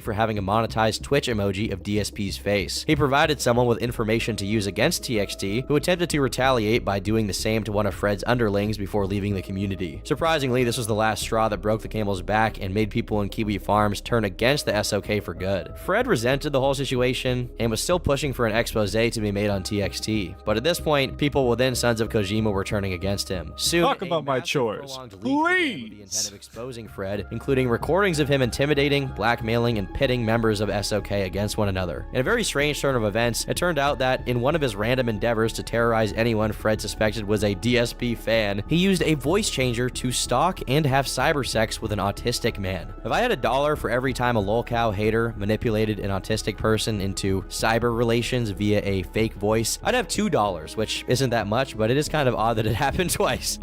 For having a monetized Twitch emoji of DSP's face. He provided someone with information to use against TXT, who attempted to retaliate by doing the same to one of Fred's underlings before leaving the community. Surprisingly, this was the last straw that broke the camel's back and made people in Kiwi Farms turn against the SOK for good. Fred resented the whole situation and was still pushing for an expose to be made on TXT, but at this point, people within Sons of Kojima were turning against him. Soon, talk about my chores, please. With the intent of exposing Fred, including recordings of him intimidating, blackmailing, and pitting members of SOK against one another. In a very strange turn of events, it turned out that in one of his random endeavors to terrorize anyone Fred suspected was a DSP fan, he used a voice changer to stalk and have cyber sex with an autistic man. If I had $1 for every time a lolcow hater manipulated an autistic person into cyber relations via a fake voice, I'd have $2, which isn't that much, but it is kind of odd that it happened twice.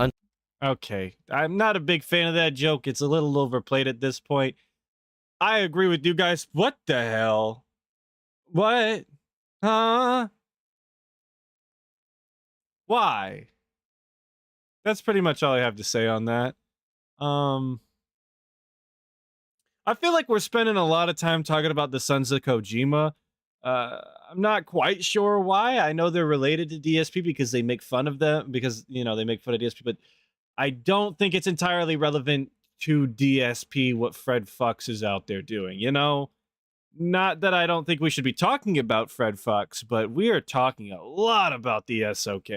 Okay, I'm not a big fan of that joke. It's a little overplayed at this point. I agree with you guys. What the hell? What? Huh? Why? That's pretty much all I have to say on that. I feel like we're spending a lot of time talking about the Sons of Kojima. I'm not quite sure why. I know they're related to DSP because they make fun of them, because, you know, they make fun of DSP, but I don't think it's entirely relevant to DSP what Fred Fuchs is out there doing, you know? Not that I don't think we should be talking about Fred Fuchs, but we are talking a lot about the SOK.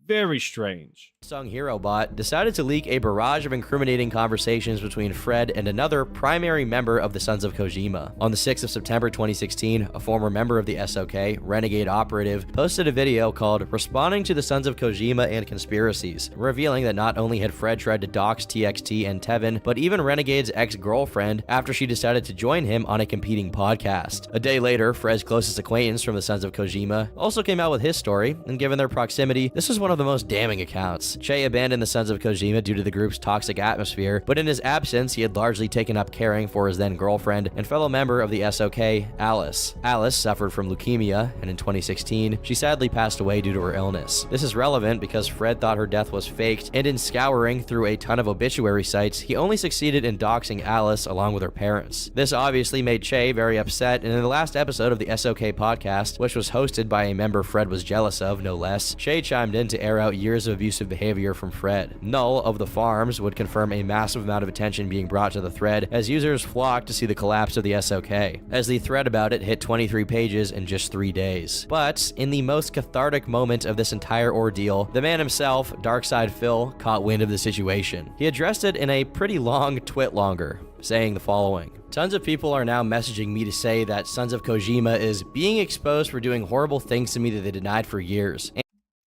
Very strange. Sung Hero Bot decided to leak a barrage of incriminating conversations between Fred and another primary member of the Sons of Kojima. On the 6th of September 2016, a former member of the SOK, Renegade Operative, posted a video called Responding to the Sons of Kojima and Conspiracies, revealing that not only had Fred tried to dox TXT and Tevin, but even Renegade's ex-girlfriend after she decided to join him on a competing podcast. A day later, Fred's closest acquaintance from the Sons of Kojima also came out with his story, and given their proximity, this was one of the most damning accounts. Che abandoned the Sons of Kojima due to the group's toxic atmosphere, but in his absence, he had largely taken up caring for his then girlfriend and fellow member of the SOK, Alice. Alice suffered from leukemia, and in 2016, she sadly passed away due to her illness. This is relevant because Fred thought her death was faked, and in scouring through a ton of obituary sites, he only succeeded in doxing Alice along with her parents. This obviously made Che very upset, and in the last episode of the SOK podcast, which was hosted by a member Fred was jealous of, no less, Che chimed in to air out years of abusive behavior from Fred. Null of the Farms would confirm a massive amount of attention being brought to the thread as users flocked to see the collapse of the SOK, as the thread about it hit 23 pages in just 3 days. But in the most cathartic moment of this entire ordeal, the man himself, Darkside Phil, caught wind of the situation. He addressed it in a pretty long twit longer, saying the following: Tons of people are now messaging me to say that Sons of Kojima is being exposed for doing horrible things to me that they denied for years.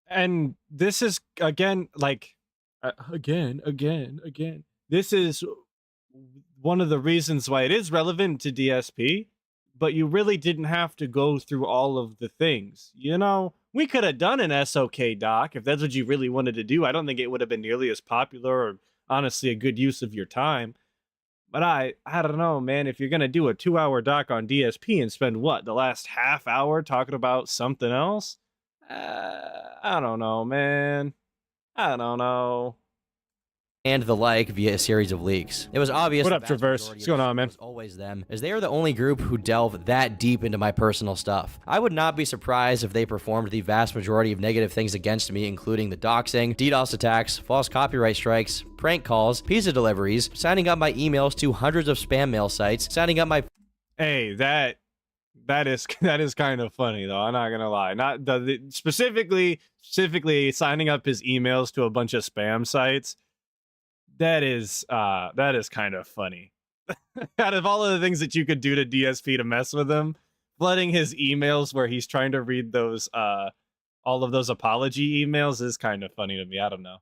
And this is, again, like, again. This is one of the reasons why it is relevant to DSP, but you really didn't have to go through all of the things. You know, we could have done an SOK doc if that's what you really wanted to do. I don't think it would have been nearly as popular or, honestly, a good use of your time. But I don't know, man, if you're going to do a 2-hour doc on DSP and spend, what, the last half hour talking about something else? I don't know, man. I don't know. and the like via a series of leaks. It was obvious. What up, Traverse? What's going on, man? Was always them, as they are the only group who delve that deep into my personal stuff. I would not be surprised if they performed the vast majority of negative things against me, including the doxing, DDoS attacks, false copyright strikes, prank calls, pizza deliveries, signing up my emails to hundreds of spam mail sites, signing up my... Hey, that is kind of funny though. I'm not gonna lie. Not specifically signing up his emails to a bunch of spam sites. That is kind of funny. Out of all of the things that you could do to DSP to mess with him, flooding his emails where he's trying to read those all of those apology emails is kind of funny to me. I don't know.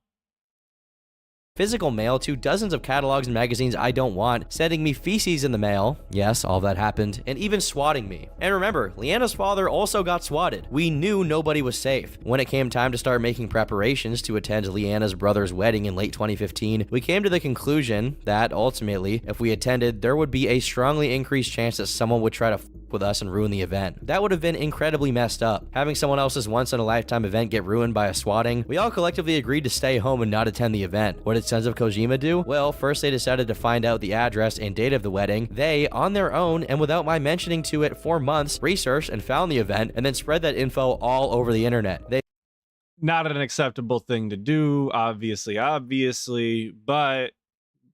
Physical mail to dozens of catalogs and magazines I don't want, sending me feces in the mail, yes, all that happened, and even swatting me. And remember, Leanna's father also got swatted. We knew nobody was safe. When it came time to start making preparations to attend Leanna's brother's wedding in late 2015, we came to the conclusion that, ultimately, if we attended, there would be a strongly increased chance that someone would try to with us and ruin the event. That would have been incredibly messed up. Having someone else's once-in-a-lifetime event get ruined by a swatting, we all collectively agreed to stay home and not attend the event. What did Sons of Kojima do? Well, first they decided to find out the address and date of the wedding. They, on their own, and without my mentioning to it for months, researched and found the event, and then spread that info all over the internet. Not an acceptable thing to do, obviously, but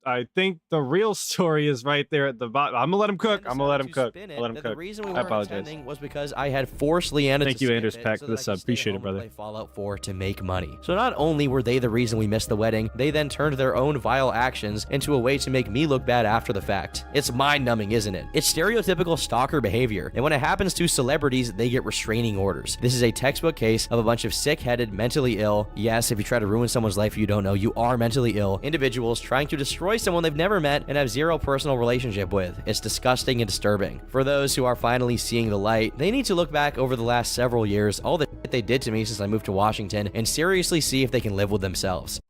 I think the real story is right there at the bottom. I'm gonna let him cook. I'll let him cook. The reason we I weren't apologize. attending was because I had forced Leanna Thank to you, skip Anders it Pack, so for the that I sub. could stay Appreciate it, home brother. and play Fallout 4 to make money. So not only were they the reason we missed the wedding, they then turned their own vile actions into a way to make me look bad after the fact. It's mind-numbing, isn't it? It's stereotypical stalker behavior, and when it happens to celebrities, they get restraining orders. This is a textbook case of a bunch of sick-headed, mentally ill, yes, if you try to ruin someone's life you don't know, you are mentally ill, individuals trying to destroy someone they've never met and have zero personal relationship with. It's disgusting and disturbing. For those who are finally seeing the light, they need to look back over the last several years, all the shit they did to me since I moved to Washington, and seriously see if they can live with themselves.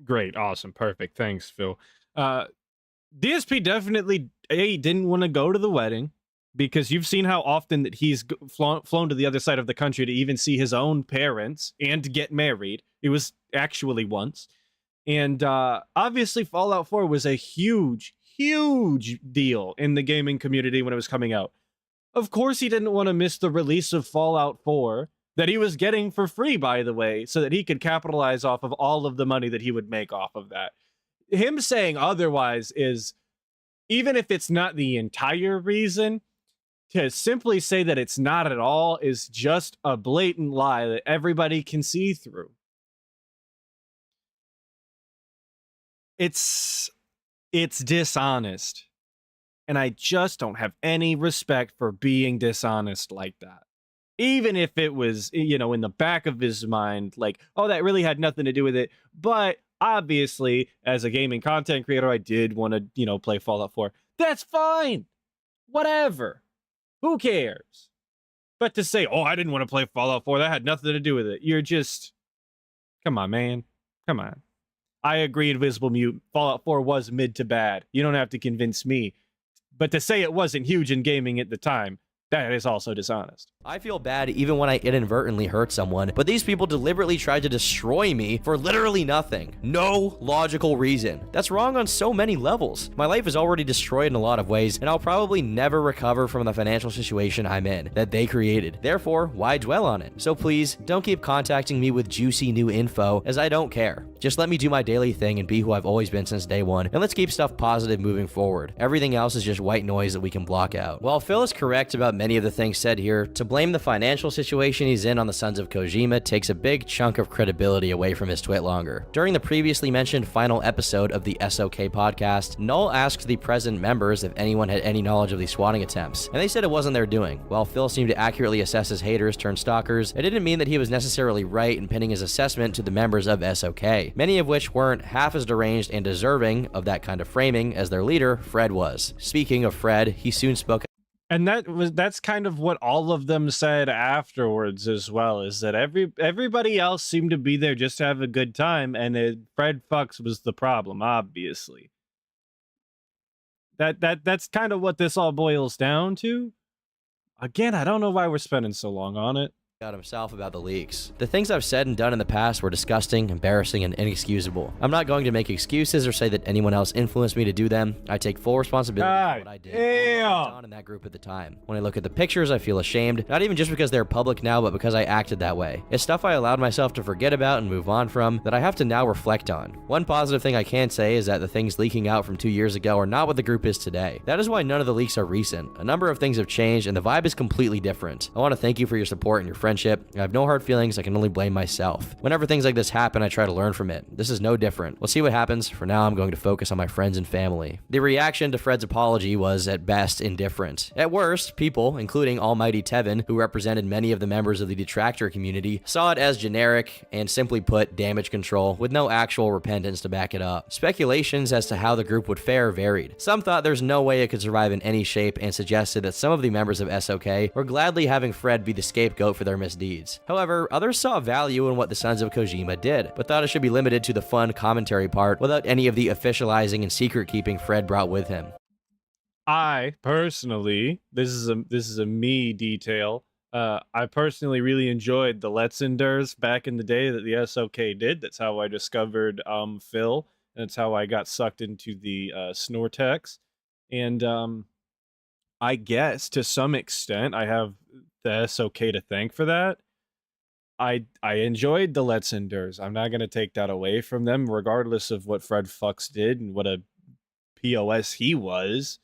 Great, awesome, perfect. Thanks, Phil. DSP definitely didn't want to go to the wedding because you've seen how often that he's flown to the other side of the country to even see his own parents and to get married. It was actually once. And obviously Fallout 4 was a huge deal in the gaming community when it was coming out. Of course he didn't want to miss the release of Fallout 4 that he was getting for free, by the way, so that he could capitalize off of all of the money that he would make off of that. Him saying otherwise is, even if it's not the entire reason, to simply say that it's not at all is just a blatant lie that everybody can see through. It's dishonest. And I just don't have any respect for being dishonest like that. Even if it was, you know, in the back of his mind, like, oh, that really had nothing to do with it. But obviously, as a gaming content creator, I did want to, you know, play Fallout 4. That's fine. Whatever. Who cares? But to say, oh, I didn't want to play Fallout 4, that had nothing to do with it. You're just, come on, man. Come on. I agree, Invisible Mute. Fallout 4 was mid to bad. You don't have to convince me. But to say it wasn't huge in gaming at the time, that is also dishonest. I feel bad even when I inadvertently hurt someone, but these people deliberately tried to destroy me for literally nothing. No logical reason. That's wrong on so many levels. My life is already destroyed in a lot of ways, and I'll probably never recover from the financial situation I'm in that they created. Therefore, why dwell on it? So please, don't keep contacting me with juicy new info, as I don't care. Just let me do my daily thing and be who I've always been since day one, and let's keep stuff positive moving forward. Everything else is just white noise that we can block out. While Phil is correct about many of the things said here, to blame the financial situation he's in on the Sons of Kojima takes a big chunk of credibility away from his twit longer. During the previously mentioned final episode of the SOK podcast, Null asked the present members if anyone had any knowledge of the swatting attempts, and they said it wasn't their doing. While Phil seemed to accurately assess his haters turned stalkers, it didn't mean that he was necessarily right in pinning his assessment to the members of SOK, many of which weren't half as deranged and deserving of that kind of framing as their leader, Fred, was. Speaking of Fred, he soon spoke. And that's kind of what all of them said afterwards as well, is that everybody else seemed to be there just to have a good time, and Fred Fucks was the problem, obviously. That's kind of what this all boils down to. Again, I don't know why we're spending so long on it. out himself about the leaks. The things I've said and done in the past were disgusting, embarrassing, and inexcusable. I'm not going to make excuses or say that anyone else influenced me to do them. I take full responsibility for what I did and what went on in that group at the time. When I look at the pictures, I feel ashamed, not even just because they're public now, but because I acted that way. It's stuff I allowed myself to forget about and move on from that I have to now reflect on. One positive thing I can say is that the things leaking out from 2 years ago are not what the group is today. That is why none of the leaks are recent. A number of things have changed and the vibe is completely different. I want to thank you for your support and your friendship. I have no hard feelings. I can only blame myself. Whenever things like this happen, I try to learn from it. This is no different. We'll see what happens. For now, I'm going to focus on my friends and family. The reaction to Fred's apology was, at best, indifferent. At worst, people, including Almighty Tevin, who represented many of the members of the detractor community, saw it as generic and, simply put, damage control, with no actual repentance to back it up. Speculations as to how the group would fare varied. Some thought there's no way it could survive in any shape and suggested that some of the members of SOK were gladly having Fred be the scapegoat for their misdeeds. However, others saw value in what the Sons of Kojima did, but thought it should be limited to the fun commentary part without any of the officializing and secret keeping Fred brought with him. I personally, this is a me detail. I personally really enjoyed the Letzenders back in the day that the SOK did. That's how I discovered Phil. And that's how I got sucked into the Snortex. And I guess to some extent I have the SOK to thank for that. I enjoyed the Letzenders. I'm not going to take that away from them, regardless of what Fred Fucks did and what a POS he was.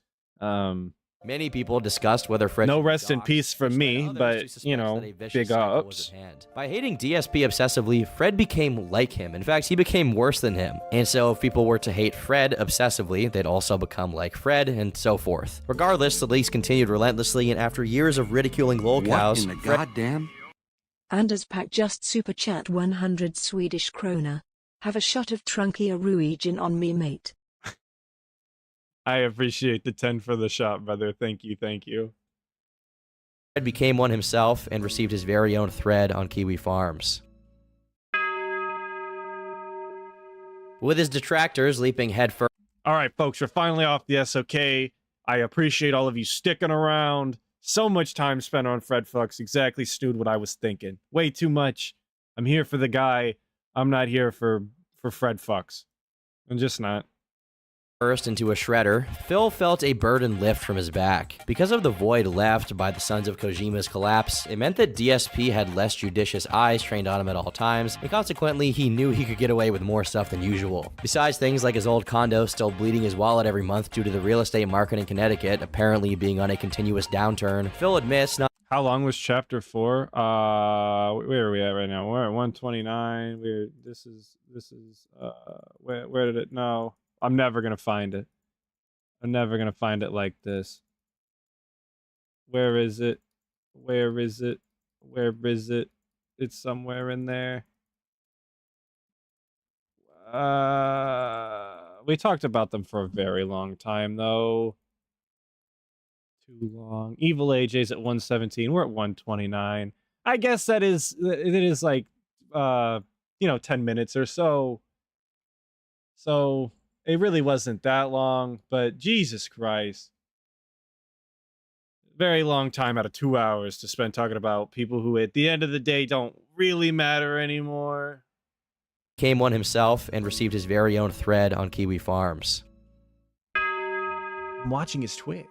Many people discussed whether Fred no rest in peace from me, but, you know, big ups. By hating DSP obsessively, Fred became like him. In fact, he became worse than him. And so if people were to hate Fred obsessively, they'd also become like Fred, and so forth. Regardless, the leaks continued relentlessly, and after years of ridiculing lolcows, What in the goddamn? Anders Pack just super chat 100 Swedish krona. Have a shot of Trunkia Ruigin on me, mate. I appreciate the 10 for the shot, brother. Thank you, thank you. Fred became one himself and received his very own thread on Kiwi Farms. With his detractors leaping headfirst. All right, folks, we're finally off the SOK. I appreciate all of you sticking around. So much time spent on Fred Fucks. Exactly, Snood, what I was thinking. Way too much. I'm here for the guy. I'm not here for Fred Fucks. I'm just not. First into a shredder, Phil felt a burden lift from his back. Because of the void left by the Sons of Kojima's collapse, it meant that DSP had less judicious eyes trained on him at all times, and consequently, he knew he could get away with more stuff than usual. Besides things like his old condo still bleeding his wallet every month due to the real estate market in Connecticut apparently being on a continuous downturn, Phil admits not. How long was chapter 4? Where are we at right now? We're at 129. Where did it? No. I'm never going to find it. I'm never going to find it like this. Where is it? Where is it? Where is it? It's somewhere in there. We talked about them for a very long time, though. Too long. Evil AJ's at 117. We're at 129. I guess it is like, 10 minutes or so. So it really wasn't that long, but Jesus Christ. Very long time out of 2 hours to spend talking about people who at the end of the day don't really matter anymore. Came one himself and received his very own thread on Kiwi Farms. I'm watching his Twitch.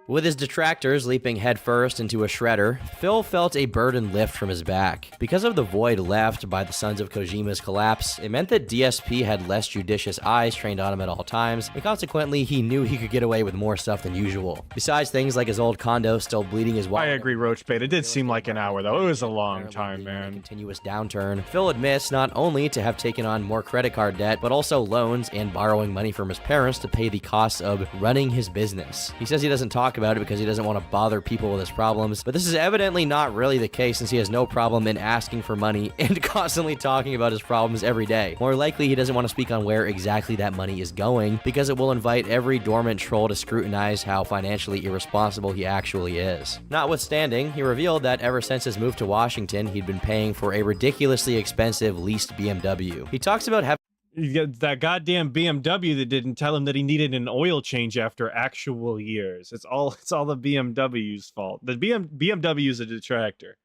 With his detractors leaping headfirst into a shredder, Phil felt a burden lift from his back. Because of the void left by the Sons of Kojima's collapse, it meant that DSP had less judicious eyes trained on him at all times, and consequently, he knew he could get away with more stuff than usual. Besides things like his old condo still bleeding his wallet. I agree, Roachbait. It did seem like an hour, though. It was a long time, man. Continuous downturn. Phil admits not only to have taken on more credit card debt, but also loans and borrowing money from his parents to pay the costs of running his business. He says he doesn't talk about it because he doesn't want to bother people with his problems, but this is evidently not really the case since he has no problem in asking for money and constantly talking about his problems every day. More likely, he doesn't want to speak on where exactly that money is going because it will invite every dormant troll to scrutinize how financially irresponsible he actually is. Notwithstanding, he revealed that ever since his move to Washington, he'd been paying for a ridiculously expensive leased BMW. He talks about having that goddamn BMW that didn't tell him that he needed an oil change after actual years. It's all the BMW's fault. The BMW is a detractor.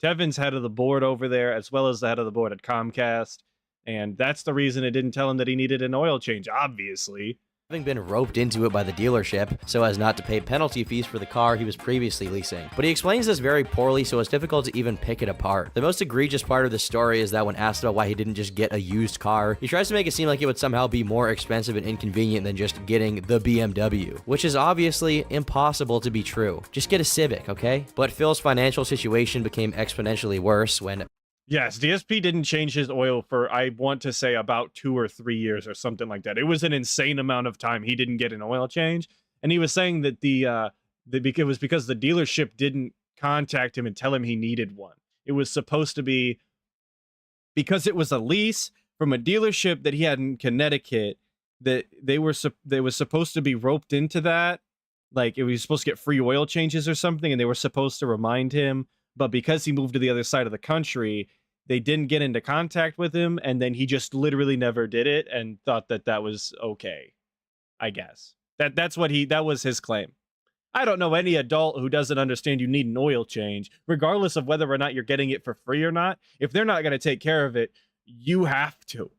Tevin's head of the board over there, as well as the head of the board at Comcast. And that's the reason it didn't tell him that he needed an oil change, obviously. Having been roped into it by the dealership so as not to pay penalty fees for the car he was previously leasing. But he explains this very poorly, so it's difficult to even pick it apart. The most egregious part of the story is that when asked about why he didn't just get a used car, he tries to make it seem like it would somehow be more expensive and inconvenient than just getting the BMW, which is obviously impossible to be true. Just get a Civic, okay? But Phil's financial situation became exponentially worse when Yes, DSP didn't change his oil for, I want to say, about 2 or 3 years or something like that. It was an insane amount of time he didn't get an oil change. And he was saying that it was because the dealership didn't contact him and tell him he needed one. It was supposed to be because it was a lease from a dealership that he had in Connecticut, that they was supposed to be roped into that. Like, it was supposed to get free oil changes or something, and they were supposed to remind him. But because he moved to the other side of the country, they didn't get into contact with him, and then he just literally never did it and thought that that was okay, I guess. That was his claim. I don't know any adult who doesn't understand you need an oil change, regardless of whether or not you're getting it for free or not. If they're not going to take care of it, you have to.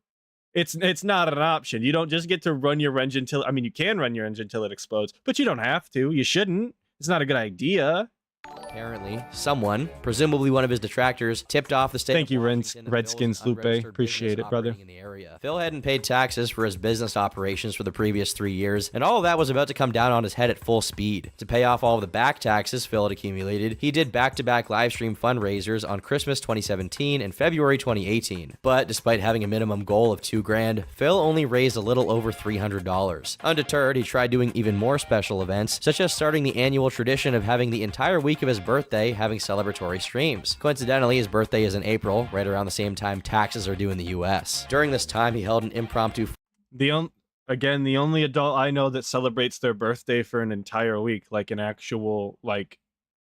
It's not an option. You don't just get to run your engine till, I mean, you can run your engine till it explodes, but you don't have to. You shouldn't. It's not a good idea. Apparently, someone, presumably one of his detractors, tipped off the state. Thank you, Redskins Lupe. Appreciate it, brother. In the area. Phil hadn't paid taxes for his business operations for the previous 3 years, and all of that was about to come down on his head at full speed. To pay off all of the back taxes Phil had accumulated, he did back-to-back live stream fundraisers on Christmas 2017 and February 2018. But despite having a minimum goal of $2,000, Phil only raised a little over $300. Undeterred, he tried doing even more special events, such as starting the annual tradition of having the entire week of his birthday having celebratory streams. Coincidentally, his birthday is in April, right around the same time taxes are due in the US. During this time, he held an impromptu... The only adult I know that celebrates their birthday for an entire week, like an actual, like,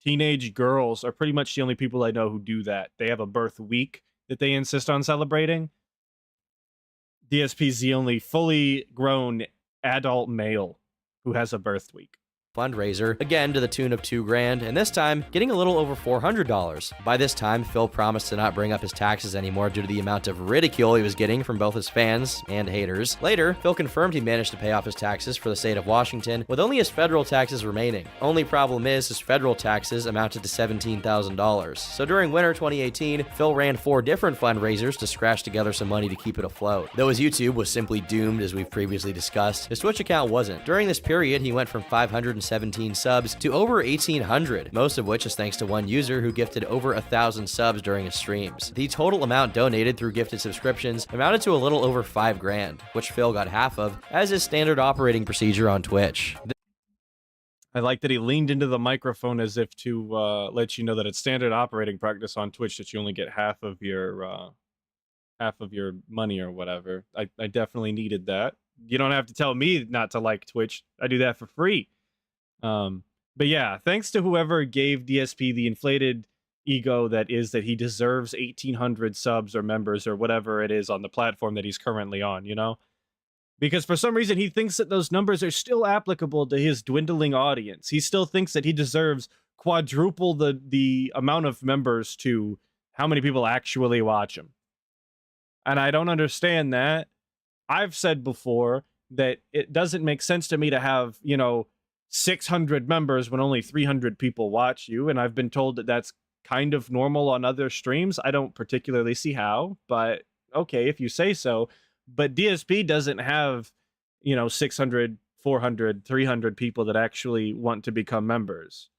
teenage girls are pretty much the only people I know who do that. They have a birth week that they insist on celebrating. DSP's the only fully grown adult male who has a birth week. Fundraiser, again to the tune of $2,000, and this time getting a little over $400. By this time, Phil promised to not bring up his taxes anymore due to the amount of ridicule he was getting from both his fans and haters. Later, Phil confirmed he managed to pay off his taxes for the state of Washington, with only his federal taxes remaining. Only problem is his federal taxes amounted to $17,000. So during winter 2018, Phil ran 4 different fundraisers to scratch together some money to keep it afloat. Though his YouTube was simply doomed, as we've previously discussed, his Twitch account wasn't. During this period, he went from 517 subs to over 1,800, most of which is thanks to one user who gifted over 1,000 subs during his streams. The total amount donated through gifted subscriptions amounted to a little over $5,000, which Phil got half of, as his standard operating procedure on Twitch. I like that he leaned into the microphone as if to let you know that it's standard operating practice on Twitch that you only get half of your money or whatever. I definitely needed that. You don't have to tell me not to like Twitch. I do that for free. But yeah, thanks to whoever gave DSP the inflated ego that he deserves 1,800 subs or members or whatever it is on the platform that he's currently on, you know? Because for some reason he thinks that those numbers are still applicable to his dwindling audience. He still thinks that he deserves quadruple the amount of members to how many people actually watch him. And I don't understand that. I've said before that it doesn't make sense to me to have, 600 members when only 300 people watch you, and I've been told that that's kind of normal on other streams. I don't particularly see how, but okay, if you say so. But DSP doesn't have, 600, 400, 300 people that actually want to become members.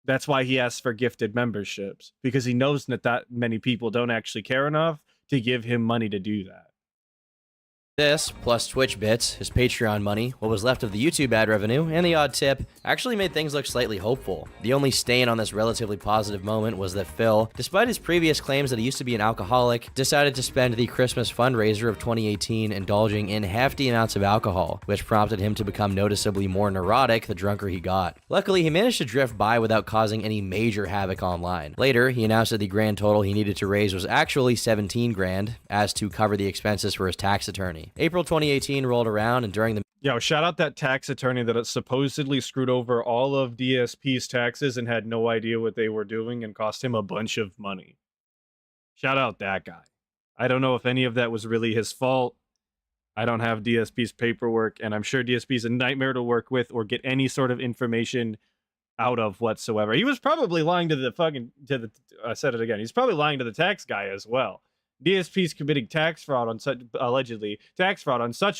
That's why he asks for gifted memberships, because he knows that many people don't actually care enough to give him money to do that. This, plus Twitch bits, his Patreon money, what was left of the YouTube ad revenue, and the odd tip, actually made things look slightly hopeful. The only stain on this relatively positive moment was that Phil, despite his previous claims that he used to be an alcoholic, decided to spend the Christmas fundraiser of 2018 indulging in hefty amounts of alcohol, which prompted him to become noticeably more neurotic the drunker he got. Luckily, he managed to drift by without causing any major havoc online. Later, he announced that the grand total he needed to raise was actually $17,000, as to cover the expenses for his tax attorney. April 2018 rolled around, and during the... Yo, shout out that tax attorney that supposedly screwed over all of DSP's taxes and had no idea what they were doing and cost him a bunch of money. Shout out that guy. I don't know if any of that was really his fault. I don't have DSP's paperwork, and I'm sure DSP's a nightmare to work with or get any sort of information out of whatsoever. He was probably lying to the I said it again. He's probably lying to the tax guy as well. DSP's committing tax fraud on such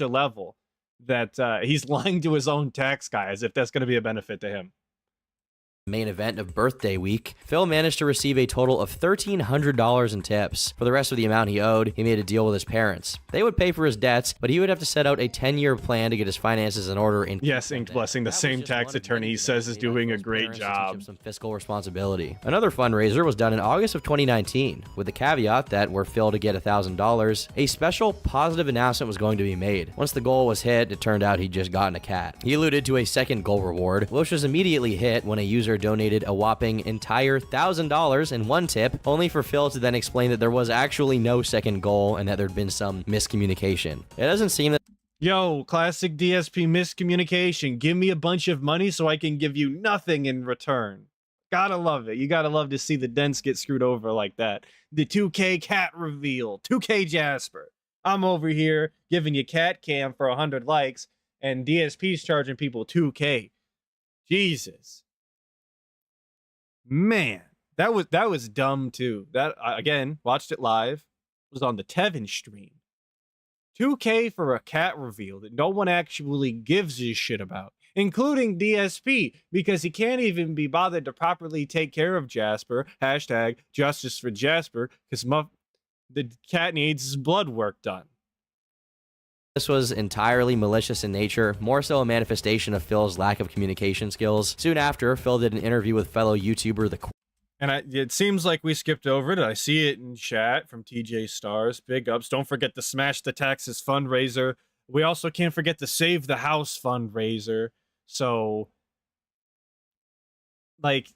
a level that he's lying to his own tax guy as if that's going to be a benefit to him. Main event of birthday week, Phil managed to receive a total of $1,300 in tips. For the rest of the amount he owed, he made a deal with his parents. They would pay for his debts, but he would have to set out a 10-year plan to get his finances in order. Yes, Ink Blessing, the same tax attorney he says is doing a great job. Some fiscal responsibility. Another fundraiser was done in August of 2019, with the caveat that were Phil to get $1,000, a special positive announcement was going to be made. Once the goal was hit, it turned out he'd just gotten a cat. He alluded to a second goal reward, which was immediately hit when a user donated a whopping entire $1,000 in one tip, only for Phil to then explain that there was actually no second goal and that there'd been some miscommunication. It doesn't seem that Yo, classic DSP miscommunication. Give me a bunch of money so I can give you nothing in return. Gotta love it. You gotta love to see the dents get screwed over like that. The 2K cat reveal. 2K Jasper. I'm over here giving you cat cam for 100 likes and DSP's charging people 2K. Jesus. Man, that was dumb too. That again, watched it live. It was on the Tevin stream. 2K for a cat reveal that no one actually gives a shit about, including DSP, because he can't even be bothered to properly take care of Jasper. Hashtag justice for Jasper, because the cat needs his blood work done. this was entirely malicious in nature, more so a manifestation of Phil's lack of communication skills. Soon after, Phil did an interview with fellow YouTuber The And it seems like we skipped over it. I see it in chat from TJ Stars. Big ups. Don't forget the Smash the Taxes fundraiser. We also can't forget the Save the House fundraiser. So, like,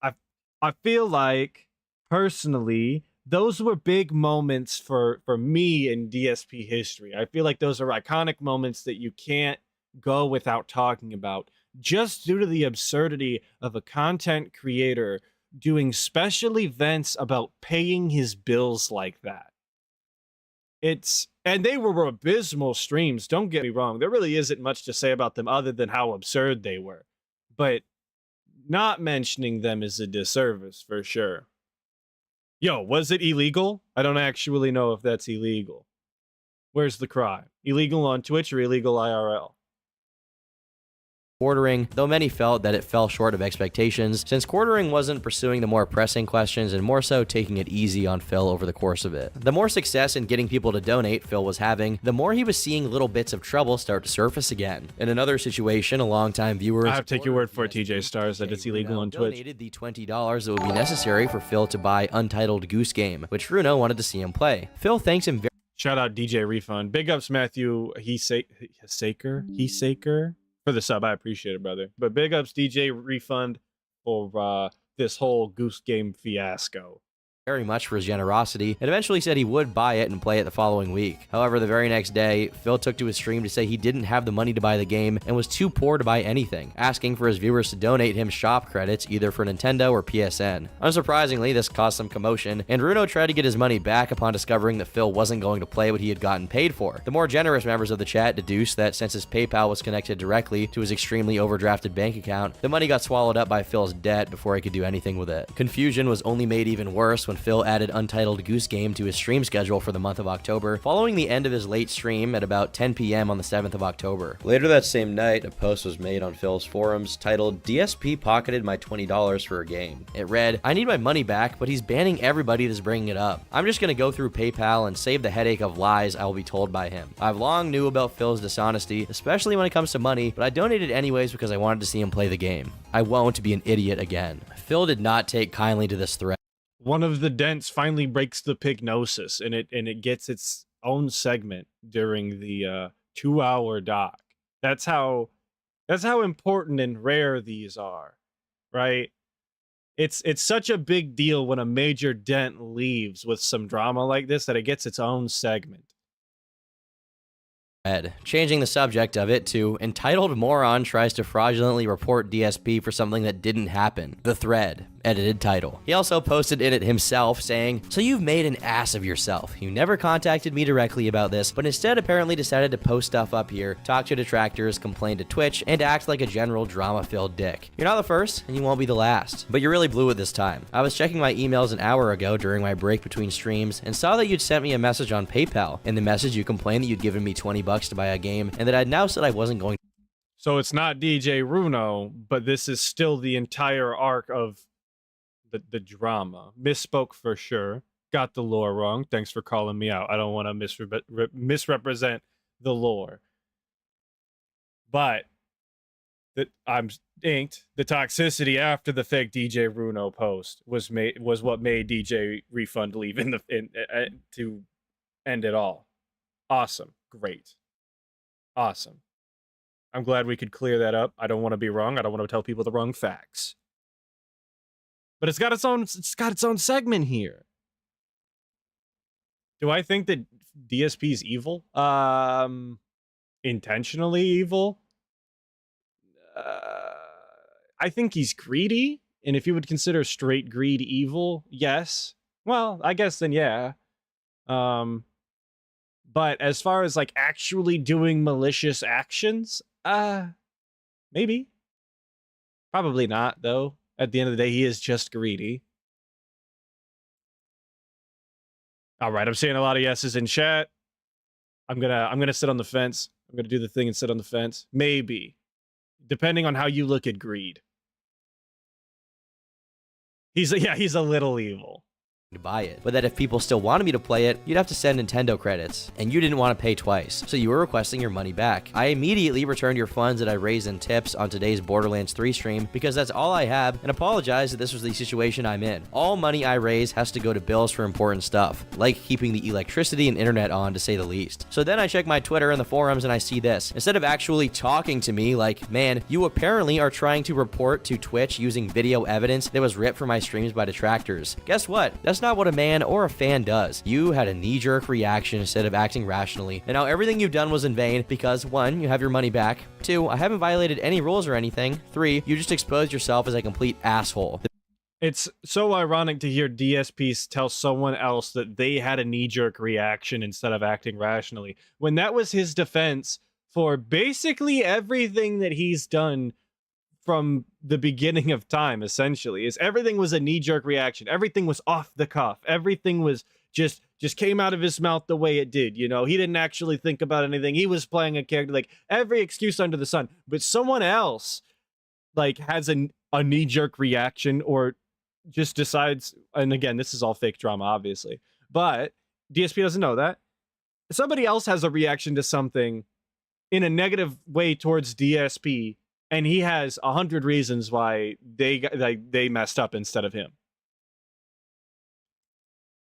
I feel like, personally, those were big moments for me in DSP history. I feel like those are iconic moments that you can't go without talking about, just due to the absurdity of a content creator doing special events about paying his bills like that. And they were abysmal streams, don't get me wrong. There really isn't much to say about them other than how absurd they were. But not mentioning them is a disservice for sure. Yo, was it illegal? I don't actually know if that's illegal. Where's the crime? Illegal on Twitch or illegal IRL? Quartering, though many felt that it fell short of expectations, since Quartering wasn't pursuing the more pressing questions and more so taking it easy on Phil over the course of it. The more success in getting people to donate Phil was having, the more he was seeing little bits of trouble start to surface again. In another situation, a longtime viewer... I have to take your word for it, TJ Stars, that it's illegal on Twitch. ...donated the $20 that would be necessary for Phil to buy Untitled Goose Game, which Runo wanted to see him play. Phil thanks him very... Shout out DJ Refund. Big ups Matthew Hesaker for the sub. I appreciate it, brother. But big ups DJ Refund for this whole Goose Game fiasco. Very much for his generosity, and eventually said he would buy it and play it the following week. However, the very next day, Phil took to his stream to say he didn't have the money to buy the game and was too poor to buy anything, asking for his viewers to donate him shop credits either for Nintendo or PSN. Unsurprisingly, this caused some commotion, and Runo tried to get his money back upon discovering that Phil wasn't going to play what he had gotten paid for. The more generous members of the chat deduced that since his PayPal was connected directly to his extremely overdrafted bank account, the money got swallowed up by Phil's debt before he could do anything with it. Confusion was only made even worse when Phil added Untitled Goose Game to his stream schedule for the month of October, following the end of his late stream at about 10 p.m. on the 7th of October. Later that same night, a post was made on Phil's forums titled, "DSP pocketed my $20 for a game." It read, "I need my money back, but he's banning everybody that's bringing it up. I'm just gonna go through PayPal and save the headache of lies I will be told by him. I've long knew about Phil's dishonesty, especially when it comes to money, but I donated anyways because I wanted to see him play the game. I won't be an idiot again." Phil did not take kindly to this threat. One of the dents finally breaks the pignosis, and it gets its own segment during the 2-hour doc. That's how important and rare these are, right? It's such a big deal when a major dent leaves with some drama like this that it gets its own segment. changing the subject of it to entitled moron tries to fraudulently report DSP for something that didn't happen. The thread. Edited title. He also posted in it himself saying, "So you've made an ass of yourself. You never contacted me directly about this, but instead apparently decided to post stuff up here, talk to detractors, complain to Twitch, and act like a general drama-filled dick. You're not the first, and you won't be the last. But you really blew it this time. I was checking my emails an hour ago during my break between streams, and saw that you'd sent me a message on PayPal. In the message you complained that you'd given me 20 bucks to buy a game, and that I'd now said I wasn't going." So it's not DJ Runo, but this is still the entire arc of the drama. Misspoke for sure. Got the lore wrong. Thanks for calling me out. I don't want to misrepresent the lore. But I'm inked. The toxicity after the fake DJ Runo post was what made DJ Refund leave to end it all. Awesome. Great. Awesome. I'm glad we could clear that up. I don't want to be wrong. I don't want to tell people the wrong facts. But it's got its own segment here. Do I think that DSP is evil? Intentionally evil? I think he's greedy, and if you would consider straight greed evil, yes. Well, I guess then yeah. But as far as like actually doing malicious actions, maybe. Probably not, though. At the end of the day, he is just greedy. All right, I'm seeing a lot of yeses in chat. I'm gonna sit on the fence. I'm gonna do the thing and sit on the fence. Maybe, depending on how you look at greed. He's a little evil. To buy it, but that if people still wanted me to play it, you'd have to send Nintendo credits, and you didn't want to pay twice, so you were requesting your money back. I immediately returned your funds that I raised in tips on today's Borderlands 3 stream, because that's all I have, and apologize that this was the situation I'm in. All money I raise has to go to bills for important stuff, like keeping the electricity and internet on, to say the least. So then I check my Twitter and the forums and I see this. Instead of actually talking to me like, man, you apparently are trying to report to Twitch using video evidence that was ripped from my streams by detractors. Guess what? That's not what a man or a fan does. You had a knee-jerk reaction instead of acting rationally, and now everything you've done was in vain because 1, you have your money back, 2, I haven't violated any rules or anything, 3, you just exposed yourself as a complete asshole. It's so ironic to hear DSP tell someone else that they had a knee-jerk reaction instead of acting rationally, when that was his defense for basically everything that he's done from the beginning of time. Essentially, is everything was a knee-jerk reaction. Everything was off the cuff. Everything was just came out of his mouth the way it did. You know, he didn't actually think about anything. He was playing a character, like every excuse under the sun. But someone else like has a knee-jerk reaction or just decides, and again, this is all fake drama, obviously, but DSP doesn't know that. Somebody else has a reaction to something in a negative way towards DSP, and he has 100 reasons why they messed up instead of him.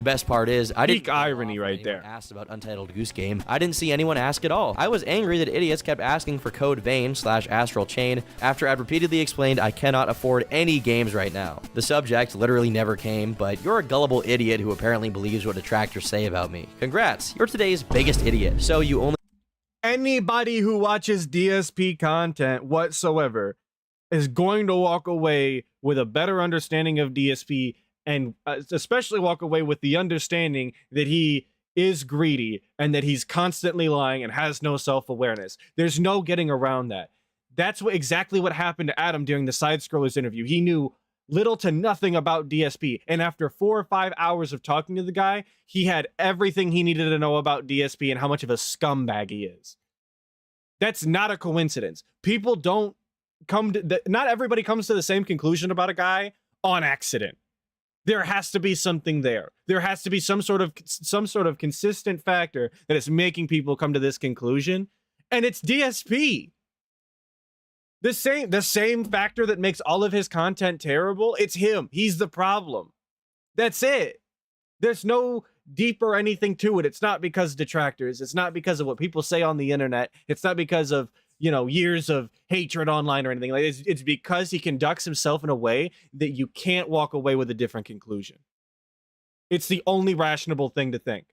Best part is, I didn't irony right there. Asked about Untitled Goose Game. I didn't see anyone ask at all. I was angry that idiots kept asking for Code Vein / Astral Chain after I'd repeatedly explained I cannot afford any games right now. The subject literally never came, but you're a gullible idiot who apparently believes what detractors say about me. Congrats, you're today's biggest idiot. So you only... Anybody who watches DSP content whatsoever is going to walk away with a better understanding of DSP, and especially walk away with the understanding that he is greedy and that he's constantly lying and has no self-awareness. There's no getting around that. That's exactly what happened to Adam during the Side Scrollers interview. He knew little to nothing about DSP, and after 4 or 5 hours of talking to the guy, he had everything he needed to know about DSP and how much of a scumbag he is. That's not a coincidence. People don't come to... Not everybody comes to the same conclusion about a guy on accident. There has to be something there. There has to be some sort of consistent factor that is making people come to this conclusion, and it's DSP. The same factor that makes all of his content terrible, it's him. He's the problem. That's it. There's no deeper anything to it. It's not because of detractors. It's not because of what people say on the internet. It's not because of, you know, years of hatred online or anything like that. It's because he conducts himself in a way that you can't walk away with a different conclusion. It's the only rational thing to think.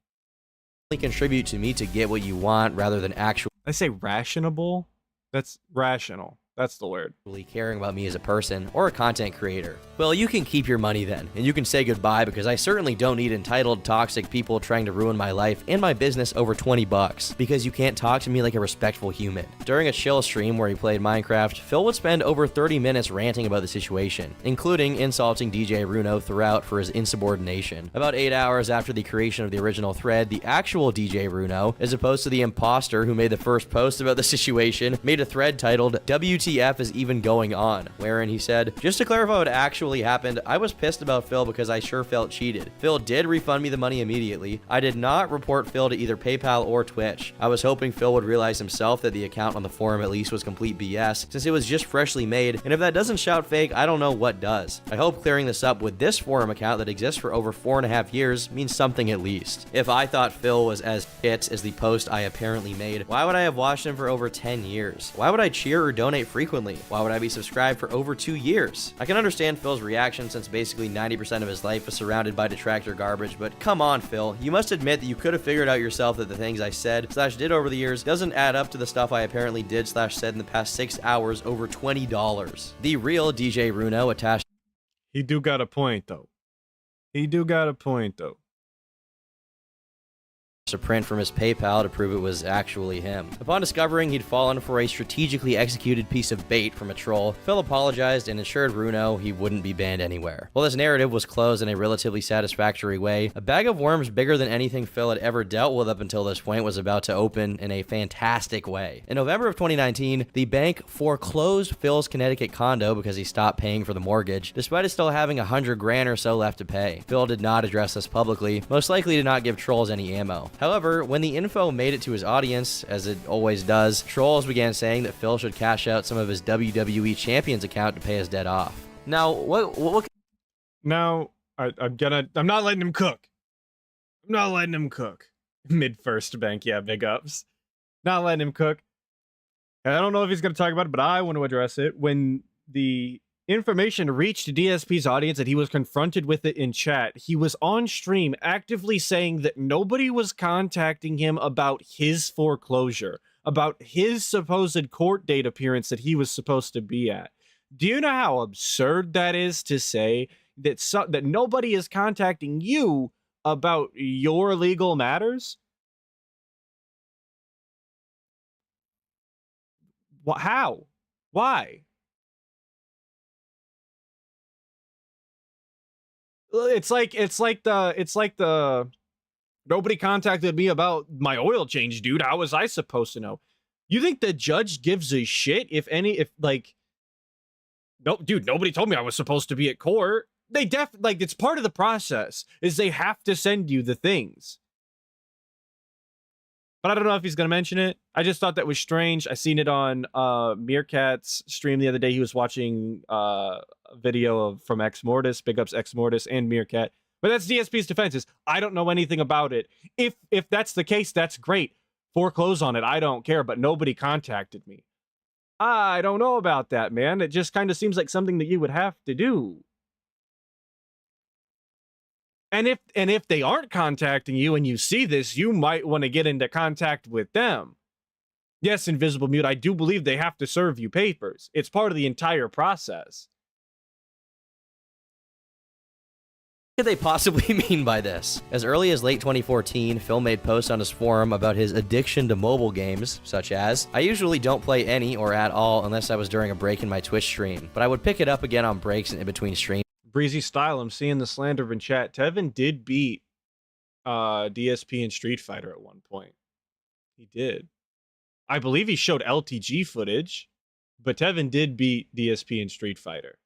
Contribute to me to get what you want rather than actual... I say rationable? That's rational. That's the word. Caring about me as a person or a content creator. Well, you can keep your money then, and you can say goodbye because I certainly don't need entitled, toxic people trying to ruin my life and my business over $20 because you can't talk to me like a respectful human. During a chill stream where he played Minecraft, Phil would spend over 30 minutes ranting about the situation, including insulting DJ Runo throughout for his insubordination. About 8 hours after the creation of the original thread, the actual DJ Runo, as opposed to the imposter who made the first post about the situation, made a thread titled WTF is even going on, wherein he said, just to clarify what actually happened, I was pissed about Phil because I sure felt cheated. Phil did refund me the money immediately. I did not report Phil to either PayPal or Twitch. I was hoping Phil would realize himself that the account on the forum at least was complete BS, since it was just freshly made, and if that doesn't shout fake, I don't know what does. I hope clearing this up with this forum account that exists for over 4.5 years means something at least. If I thought Phil was as shit as the post I apparently made, why would I have watched him for over 10 years? Why would I cheer or donate frequently? Why would I be subscribed for over 2 years? I can understand Phil's reaction since basically 90% of his life was surrounded by detractor garbage, but come on, Phil. You must admit that you could have figured out yourself that the things I said / did over the years doesn't add up to the stuff I apparently did / said in the past 6 hours over $20. The real DJ Runo attached. He do got a point, though. He do got a point, though. A print from his PayPal to prove it was actually him. Upon discovering he'd fallen for a strategically executed piece of bait from a troll, Phil apologized and assured Runo he wouldn't be banned anywhere. While this narrative was closed in a relatively satisfactory way, a bag of worms bigger than anything Phil had ever dealt with up until this point was about to open in a fantastic way. In November of 2019, the bank foreclosed Phil's Connecticut condo because he stopped paying for the mortgage, despite it still having $100 grand or so left to pay. Phil did not address this publicly, most likely to not give trolls any ammo. However, when the info made it to his audience, as it always does, trolls began saying that Phil should cash out some of his WWE Champions account to pay his debt off. Now, what Now, I'm not letting him cook. I'm not letting him cook. Mid-first bank, yeah, big ups. Not letting him cook. And I don't know if he's going to talk about it, but I want to address it. When the information reached DSP's audience that he was confronted with it in chat, he was on stream actively saying that nobody was contacting him about his foreclosure, about his supposed court date appearance that he was supposed to be at. Do you know how absurd that is to say that that nobody is contacting you about your legal matters? How? Why? It's like the nobody contacted me about my oil change, dude. How was I supposed to know? You think the judge gives a shit if no, dude, nobody told me I was supposed to be at court. They it's part of the process is they have to send you the things. But I don't know if he's going to mention it. I just thought that was strange. I seen it on Meerkat's stream the other day. He was watching a video from Ex Mortis, big ups Ex Mortis and Meerkat. But that's DSP's defenses. I don't know anything about it. If that's the case, that's great. Foreclose on it. I don't care, but nobody contacted me. I don't know about that, man. It just kind of seems like something that you would have to do. And if they aren't contacting you and you see this, you might want to get into contact with them. Yes, Invisible Mute, I do believe they have to serve you papers. It's part of the entire process. What could they possibly mean by this? As early as late 2014, Phil made posts on his forum about his addiction to mobile games, such as, I usually don't play any or at all unless I was during a break in my Twitch stream, but I would pick it up again on breaks and in between streams. Breezy Style, I'm seeing the slander in chat. Tevin did beat DSP in Street Fighter at one point. He did. I believe he showed LTG footage, but Tevin did beat DSP in Street Fighter.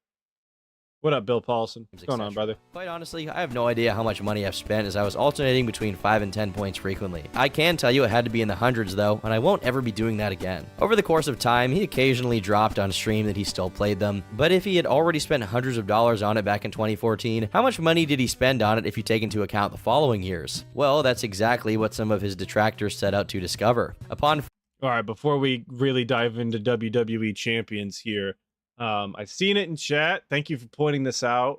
What up, Bill Paulson? What's going on, brother? Quite honestly, I have no idea how much money I've spent as I was alternating between 5 and 10 points frequently. I can tell you it had to be in the hundreds though, and I won't ever be doing that again. Over the course of time, he occasionally dropped on stream that he still played them, but if he had already spent hundreds of dollars on it back in 2014, how much money did he spend on it if you take into account the following years? Well, that's exactly what some of his detractors set out to discover. All right, before we really dive into WWE champions here, I've seen it in chat. Thank you for pointing this out.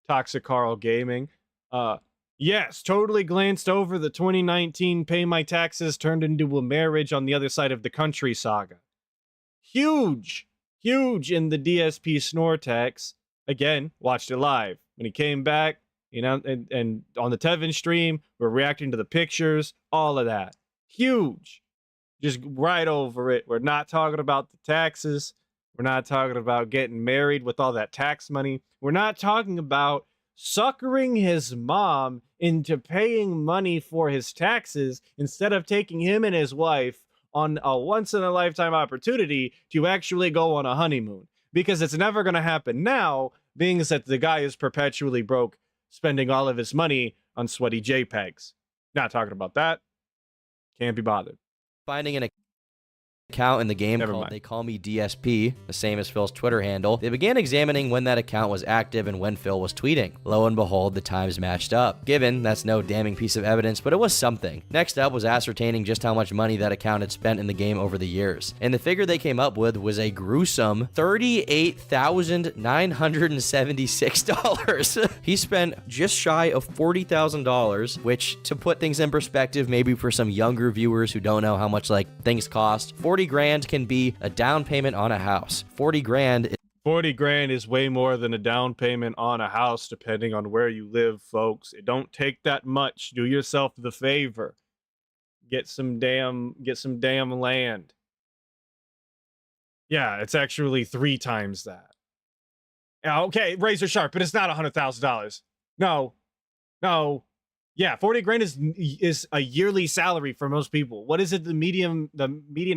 Toxic Carl Gaming. Yes, totally glanced over the 2019 pay my taxes turned into a marriage on the other side of the country saga. Huge in the DSP Snortex. Again, watched it live. When he came back, and on the Tevin stream, we're reacting to the pictures, all of that. Huge. Just right over it. We're not talking about the taxes. We're not talking about getting married with all that tax money. We're not talking about suckering his mom into paying money for his taxes instead of taking him and his wife on a once-in-a-lifetime opportunity to actually go on a honeymoon. Because it's never going to happen now, being that the guy is perpetually broke, spending all of his money on sweaty JPEGs. Not talking about that. Can't be bothered. Finding an account in the game called They Call Me DSP, the same as Phil's Twitter handle, they began examining when that account was active and when Phil was tweeting. Lo and behold, the times matched up. Given, that's no damning piece of evidence, but it was something. Next up was ascertaining just how much money that account had spent in the game over the years. And the figure they came up with was a gruesome $38,976. He spent just shy of $40,000, which, to put things in perspective, maybe for some younger viewers who don't know how much things cost, 40 grand can be a down payment on a house. 40 grand is way more than a down payment on a house, depending on where you live, folks. It don't take that much. Do yourself the favor. Get some damn land. Yeah, it's actually 3 times that. Yeah, okay, razor sharp, but it's not $100,000. No. Yeah, 40 grand is a yearly salary for most people. What is it? The median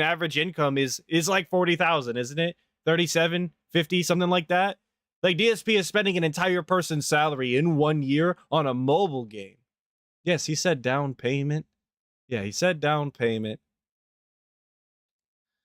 average income is like 40,000, isn't it? 37, 50, something like that. Like, DSP is spending an entire person's salary in 1 year on a mobile game. Yes, he said down payment. Yeah, he said down payment.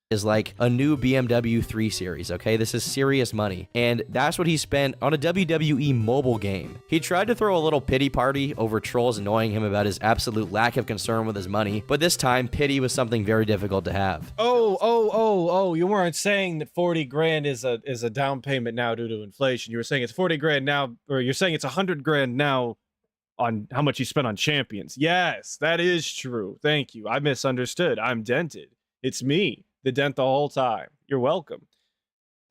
Is like a new BMW 3 Series, okay? This is serious money. And that's what he spent on a WWE mobile game. He tried to throw a little pity party over trolls annoying him about his absolute lack of concern with his money, but this time, pity was something very difficult to have. Oh, you weren't saying that 40 grand is a down payment now due to inflation. You were saying it's 40 grand now, or you're saying it's 100 grand now on how much you spent on champions. Yes, that is true. Thank you. I misunderstood. I'm dented. It's me. The dent the whole time. You're welcome.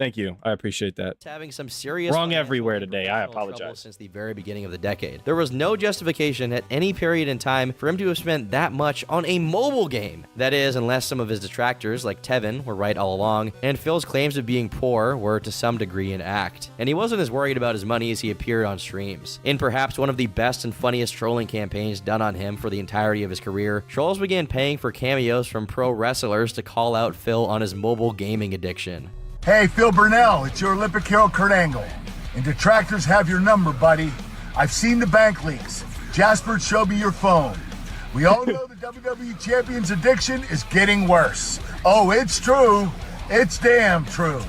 Thank you. I appreciate that. Having some serious wrong everywhere today. I apologize. Since the very beginning of the decade. There was no justification at any period in time for him to have spent that much on a mobile game. That is, unless some of his detractors, like Tevin, were right all along, and Phil's claims of being poor were to some degree an act. And he wasn't as worried about his money as he appeared on streams. In perhaps one of the best and funniest trolling campaigns done on him for the entirety of his career, trolls began paying for cameos from pro wrestlers to call out Phil on his mobile gaming addiction. Hey, Phil Burnell, it's your Olympic hero, Kurt Angle. And detractors have your number, buddy. I've seen the bank leaks. Jasper showed me your phone. We all know the WWE Champion's addiction is getting worse. Oh, it's true. It's damn true.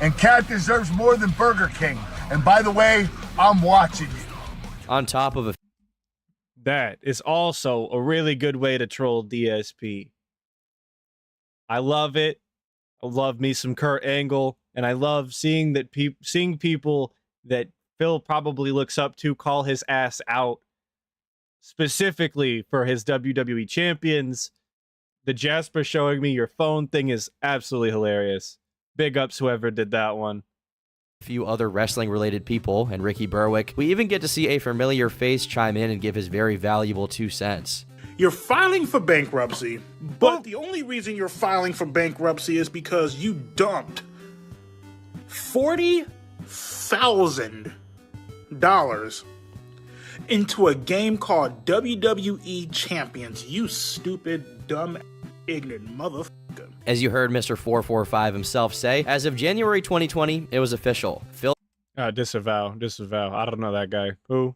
And Cat deserves more than Burger King. And by the way, I'm watching you. On top of that is also a really good way to troll DSP. I love it. I love me some Kurt Angle, and I love seeing people that Phil probably looks up to call his ass out, specifically for his WWE champions. The Jasper showing me your phone thing is absolutely hilarious. Big ups whoever did that one. A few other wrestling-related people, and Ricky Berwick. We even get to see a familiar face chime in and give his very valuable 2 cents. You're filing for bankruptcy, but the only reason you're filing for bankruptcy is because you dumped $40,000 into a game called WWE Champions. You stupid, dumb, ignorant motherfucker. As you heard Mr. 445 himself say, as of January 2020, it was official. Phil... Disavow. I don't know that guy. Who?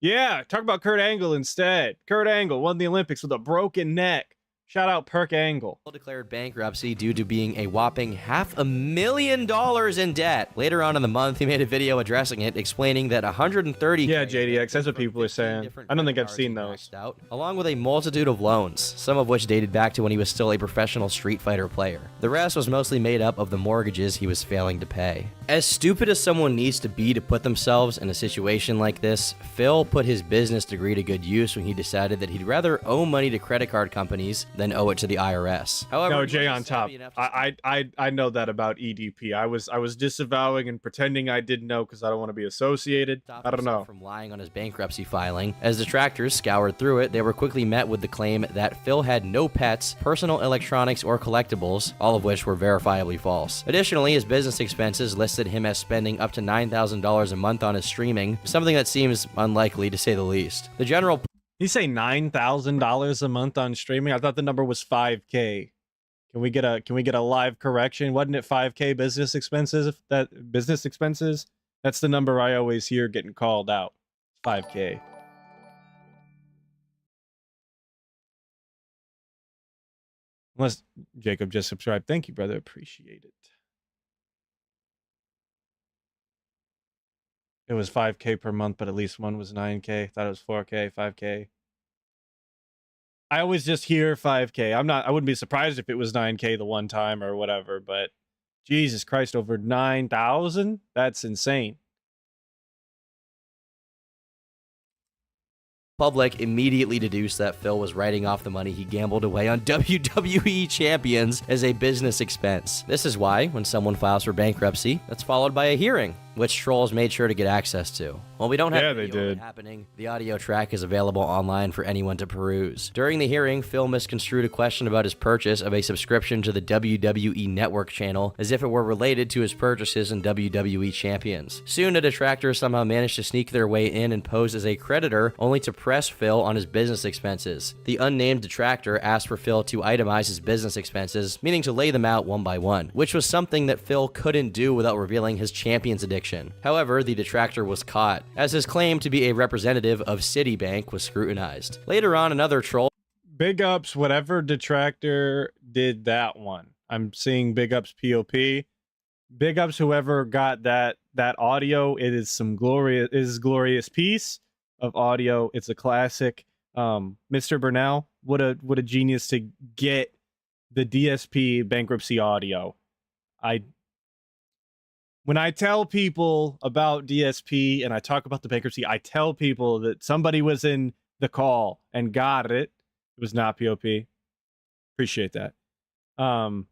Yeah, talk about Kurt Angle instead. Kurt Angle won the Olympics with a broken neck. Shout out Perk Angle. Phil declared bankruptcy due to being a whopping $500,000 in debt. Later on in the month, he made a video addressing it, explaining that 130. Yeah, JDX, that's what people are saying. I don't think I've seen those. Out, along with a multitude of loans, some of which dated back to when he was still a professional Street Fighter player. The rest was mostly made up of the mortgages he was failing to pay. As stupid as someone needs to be to put themselves in a situation like this, Phil put his business degree to good use when he decided that he'd rather owe money to credit card companies than owe it to the IRS. However, no, Jay on top. I know that about EDP. I was disavowing and pretending I didn't know because I don't want to be associated. I don't know. From lying on his bankruptcy filing. As detractors scoured through it, they were quickly met with the claim that Phil had no pets, personal electronics, or collectibles, all of which were verifiably false. Additionally, his business expenses listed him as spending up to $9,000 a month on his streaming, something that seems unlikely to say the least. The general You say $9,000 a month on streaming? I thought the number was 5K. Can we get a live correction? Wasn't it 5K business expenses? That's the number I always hear getting called out. 5K. Unless Jacob just subscribed. Thank you, brother. Appreciate it. It was 5K per month, but at least one was 9K. Thought it was 4K, 5K. I always just hear 5K. I wouldn't be surprised if it was 9K the one time or whatever, but Jesus Christ, over 9,000? That's insane. Public immediately deduced that Phil was writing off the money he gambled away on WWE champions as a business expense. This is why, when someone files for bankruptcy, that's followed by a hearing, which trolls made sure to get access to. While we don't have video of it happening, the audio track is available online for anyone to peruse. During the hearing, Phil misconstrued a question about his purchase of a subscription to the WWE Network channel as if it were related to his purchases in WWE champions. Soon, a detractor somehow managed to sneak their way in and pose as a creditor, only to press Phil on his business expenses. The unnamed detractor asked for Phil to itemize his business expenses, meaning to lay them out one by one, which was something that Phil couldn't do without revealing his champion's addiction. However, the detractor was caught, as his claim to be a representative of Citibank was scrutinized. Later on, another troll. Big ups, whatever detractor did that one. I'm seeing big ups POP. Big ups whoever got that audio. It is glorious piece of audio. It's a classic. Mr. Burnell, what a genius to get the DSP bankruptcy audio. When I tell people about DSP and I talk about the bankruptcy, I tell people that somebody was in the call and got it. It was not POP. Appreciate that. I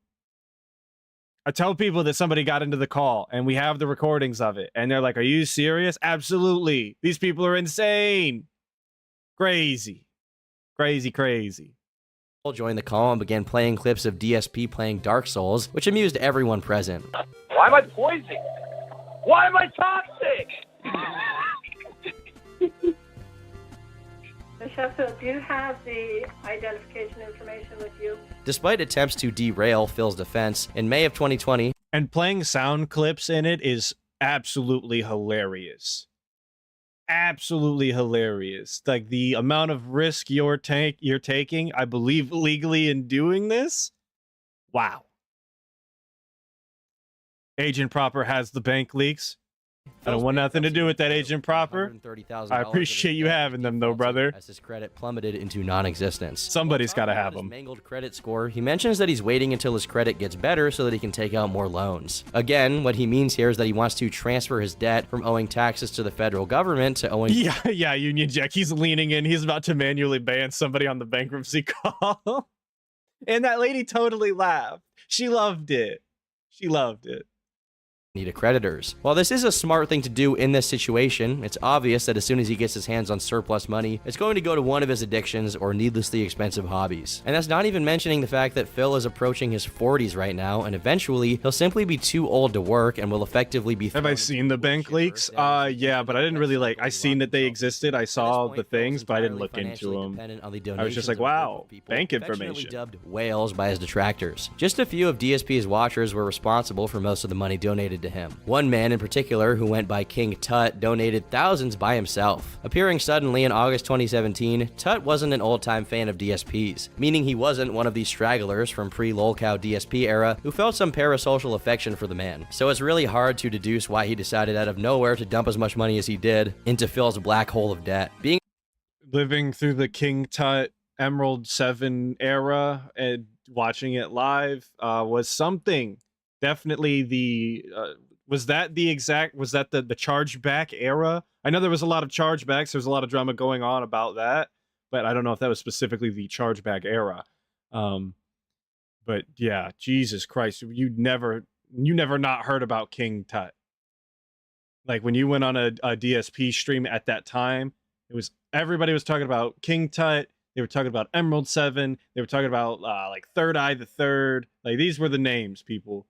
tell people that somebody got into the call and we have the recordings of it. And they're like, are you serious? Absolutely. These people are insane. Crazy. Crazy. Joined the call and began playing clips of DSP playing Dark Souls, which amused everyone present. Why am I poison? Why am I toxic? Sheffield, do you have the identification information with you? Despite attempts to derail Phil's defense, in May of 2020... And playing sound clips in it is absolutely hilarious. Absolutely hilarious. Like, the amount of risk you're taking, I believe, legally in doing this. Wow. Agent Proper has the bank leaks. I don't want nothing to do with that, Agent Proper. I appreciate you having them, though, brother. As his credit plummeted into non-existence. Somebody's got to have them. Mangled credit score. He mentions that he's waiting until his credit gets better so that he can take out more loans. Again, what he means here is that he wants to transfer his debt from owing taxes to the federal government to owing... Yeah, Union Jack. He's leaning in. He's about to manually ban somebody on the bankruptcy call. And that lady totally laughed. She loved it. To creditors. While this is a smart thing to do in this situation, it's obvious that as soon as he gets his hands on surplus money, it's going to go to one of his addictions or needlessly expensive hobbies. And that's not even mentioning the fact that Phil is approaching his 40s right now, and eventually he'll simply be too old to work and will effectively be... Have I seen the bank leaks? Yeah, but I didn't really I seen that they existed. I saw the things, but I didn't look into them. I was just like, wow, bank information. Dubbed whales by his detractors. Just a few of DSP's watchers were responsible for most of the money donated donated to him. One man in particular, who went by King Tut, donated thousands by himself. Appearing suddenly in August 2017, Tut wasn't an old-time fan of DSPs, meaning he wasn't one of these stragglers from pre-lolcow DSP era who felt some parasocial affection for the man. So it's really hard to deduce why he decided out of nowhere to dump as much money as he did into Phil's black hole of debt. Living through the King Tut Emerald 7 era and watching it live was something. Definitely the was that the chargeback era? I know there was a lot of chargebacks. There's a lot of drama going on about that, but I don't know if that was specifically the chargeback era. But yeah, Jesus Christ, you never not heard about King Tut. Like when you went on a DSP stream at that time, everybody was talking about King Tut. They were talking about Emerald 7. They were talking about like Third Eye the Third. Like these were the names, people.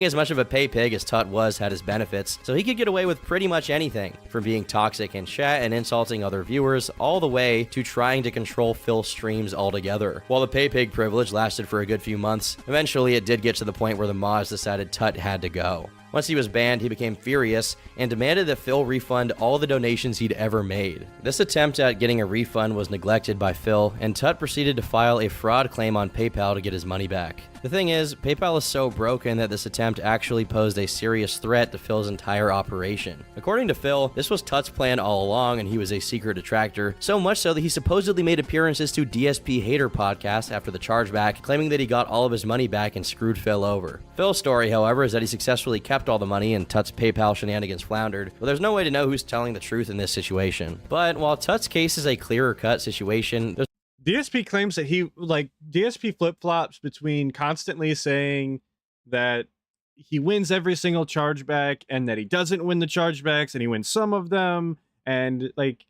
As much of a pay pig as Tut had his benefits, so he could get away with pretty much anything, from being toxic in chat and insulting other viewers, all the way to trying to control Phil's streams altogether. While the pay pig privilege lasted for a good few months, eventually it did get to the point where the mods decided Tut had to go. Once he was banned, he became furious and demanded that Phil refund all the donations he'd ever made. This attempt at getting a refund was neglected by Phil, and Tut proceeded to file a fraud claim on PayPal to get his money back. The thing is, PayPal is so broken that this attempt actually posed a serious threat to Phil's entire operation. According to Phil, this was Tut's plan all along and he was a secret detractor, so much so that he supposedly made appearances to DSP Hater podcast after the chargeback, claiming that he got all of his money back and screwed Phil over. Phil's story, however, is that he successfully kept all the money and Tut's PayPal shenanigans floundered, but there's no way to know who's telling the truth in this situation. But while Tut's case is a clearer-cut situation, DSP claims that DSP flip-flops between constantly saying that he wins every single chargeback and that he doesn't win the chargebacks and he wins some of them. And like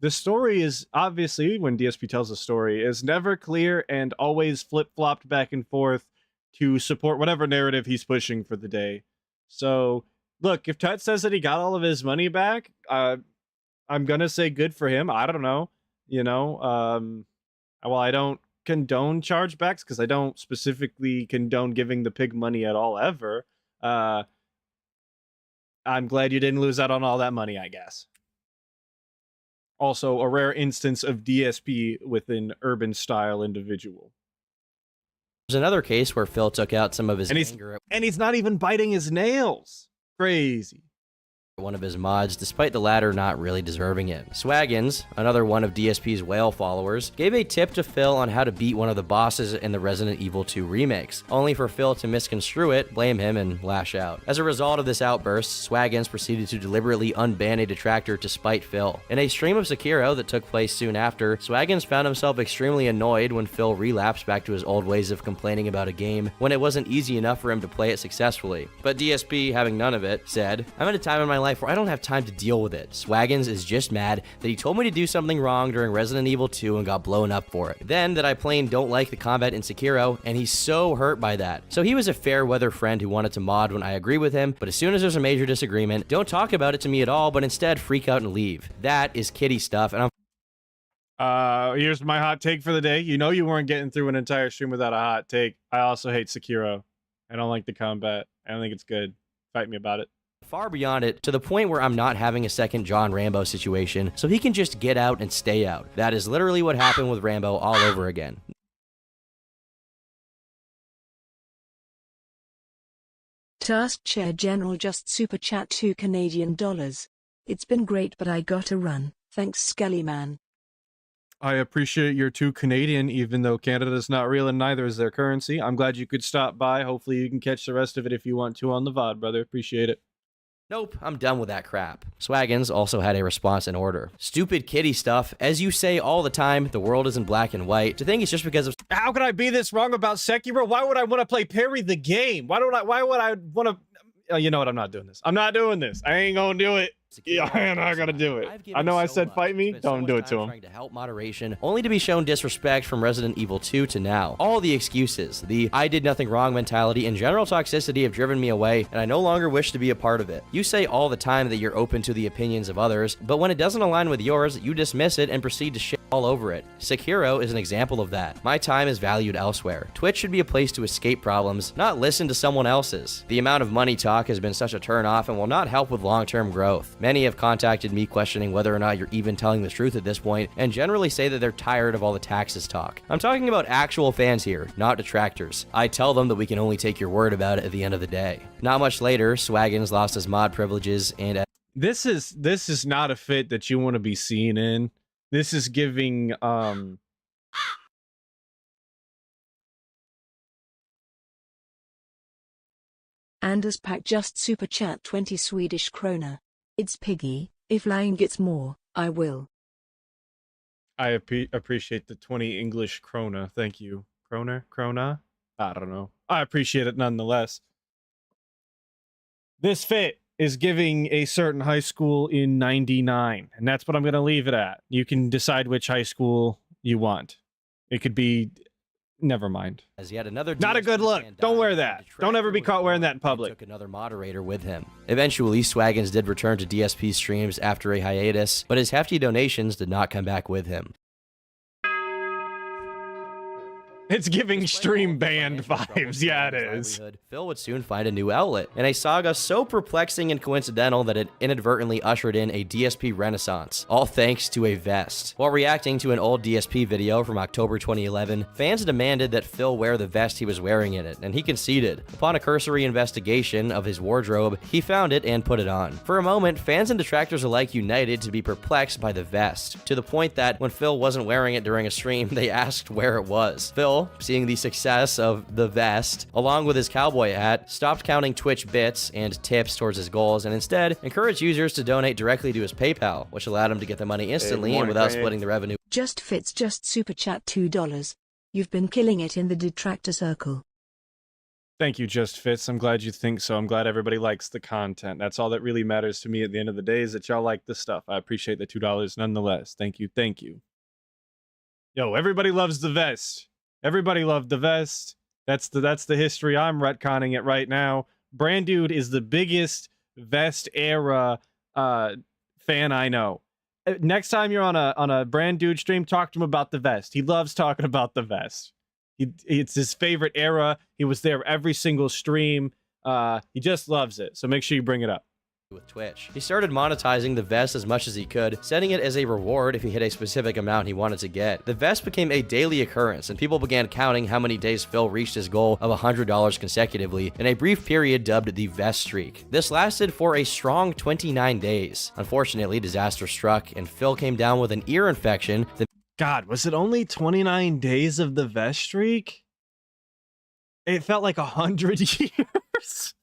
the story is obviously, when DSP tells a story, is never clear and always flip-flopped back and forth to support whatever narrative he's pushing for the day. So look, if Tut says that he got all of his money back, I'm going to say good for him. I don't know, well, I don't condone chargebacks because I don't specifically condone giving the pig money at all ever. I'm glad you didn't lose out on all that money, I guess. Also, a rare instance of DSP with an urban style individual. There's another case where Phil took out some of his anger and he's not even biting his nails. Crazy. One of his mods, despite the latter not really deserving it. Swaggins, another one of DSP's whale followers, gave a tip to Phil on how to beat one of the bosses in the Resident Evil 2 remakes, only for Phil to misconstrue it, blame him, and lash out. As a result of this outburst, Swaggins proceeded to deliberately unban a detractor to spite Phil. In a stream of Sekiro that took place soon after, Swaggins found himself extremely annoyed when Phil relapsed back to his old ways of complaining about a game when it wasn't easy enough for him to play it successfully. But DSP, having none of it, said, "I'm at a time in my life where I don't have time to deal with it. Swaggins is just mad that he told me to do something wrong during Resident Evil 2 and got blown up for it. Then that I plain don't like the combat in Sekiro, and he's so hurt by that. So he was a fair weather friend who wanted to mod when I agree with him, but as soon as there's a major disagreement, don't talk about it to me at all, but instead freak out and leave. That is kitty stuff, and here's my hot take for the day. You know you weren't getting through an entire stream without a hot take. I also hate Sekiro. I don't like the combat. I don't think it's good. Fight me about it. Far beyond it, to the point where I'm not having a second John Rambo situation, so he can just get out and stay out. That is literally what happened with Rambo all over again. Task Chair General just super chat $2 Canadian. It's been great, but I gotta run. Thanks, Skelly Man. I appreciate your $2 Canadian, even though Canada's not real and neither is their currency. I'm glad you could stop by. Hopefully you can catch the rest of it if you want to on the VOD, brother. Appreciate it. Nope, I'm done with that crap. Swaggins also had a response in order. Stupid kitty stuff. As you say all the time, the world isn't black and white. To think it's just because of— How could I be this wrong about Sekiro? Why would I want to play Parry the game? Why would I want to— Oh, you know what? I'm not doing this. I'm not doing this. I ain't gonna do it. Yeah, I'm not gonna do it. I know I said fight me. Don't do it to him. Trying to help moderation, only to be shown disrespect from Resident Evil 2 to now. All the excuses, the I did nothing wrong mentality, and general toxicity have driven me away, and I no longer wish to be a part of it. You say all the time that you're open to the opinions of others, but when it doesn't align with yours, you dismiss it and proceed to shit all over it. Sekiro is an example of that. My time is valued elsewhere. Twitch should be a place to escape problems, not listen to someone else's. The amount of money talk has been such a turn-off and will not help with long-term growth. Many have contacted me questioning whether or not you're even telling the truth at this point, and generally say that they're tired of all the taxes talk. I'm talking about actual fans here, not detractors. I tell them that we can only take your word about it at the end of the day. Not much later, Swaggins lost his mod privileges and... This is not a fit that you want to be seen in. This is giving, Anders Pack just super chat 20 Swedish krona. It's Piggy. If lying gets more, I will. I appreciate the 20 English krona. Thank you. Krona? I don't know. I appreciate it nonetheless. This fit is giving a certain high school in 99, and that's what I'm going to leave it at. You can decide which high school you want. It could be... Never mind. As yet another not a good look. Don't wear that. Don't ever be caught wearing that in public. Took another moderator with him. Eventually, Swaggins did return to DSP streams after a hiatus, but his hefty donations did not come back with him. It's giving stream banned vibes. Yeah, it is. Phil would soon find a new outlet, in a saga so perplexing and coincidental that it inadvertently ushered in a DSP renaissance, all thanks to a vest. While reacting to an old DSP video from October 2011, fans demanded that Phil wear the vest he was wearing in it, and he conceded. Upon a cursory investigation of his wardrobe, he found it and put it on. For a moment, fans and detractors alike united to be perplexed by the vest, to the point that when Phil wasn't wearing it during a stream, they asked where it was. Phil, seeing the success of the vest, along with his cowboy hat, stopped counting Twitch bits and tips towards his goals and instead encouraged users to donate directly to his PayPal, which allowed him to get the money instantly and without splitting the revenue. Just Fits just super chat $2. You've been killing it in the detractor circle. Thank you, Just Fits. I'm glad you think so. I'm glad everybody likes the content. That's all that really matters to me at the end of the day, is that y'all like the stuff. I appreciate the $2 nonetheless. Thank you. Thank you. Yo, everybody loves the vest. Everybody loved the vest. That's the history. I'm retconning it right now. Brand Dude is the biggest vest era fan I know. Next time you're on a Brand Dude stream, talk to him about the vest. He loves talking about the vest. It's his favorite era. He was there every single stream. He just loves it. So make sure you bring it up. With Twitch. He started monetizing the vest as much as he could, setting it as a reward if he hit a specific amount he wanted to get. The vest became a daily occurrence, and people began counting how many days Phil reached his goal of $100 consecutively in a brief period dubbed the vest streak. This lasted for a strong 29 days. Unfortunately, disaster struck, and Phil came down with an ear infection that... God, was it only 29 days of the vest streak? It felt like 100 years.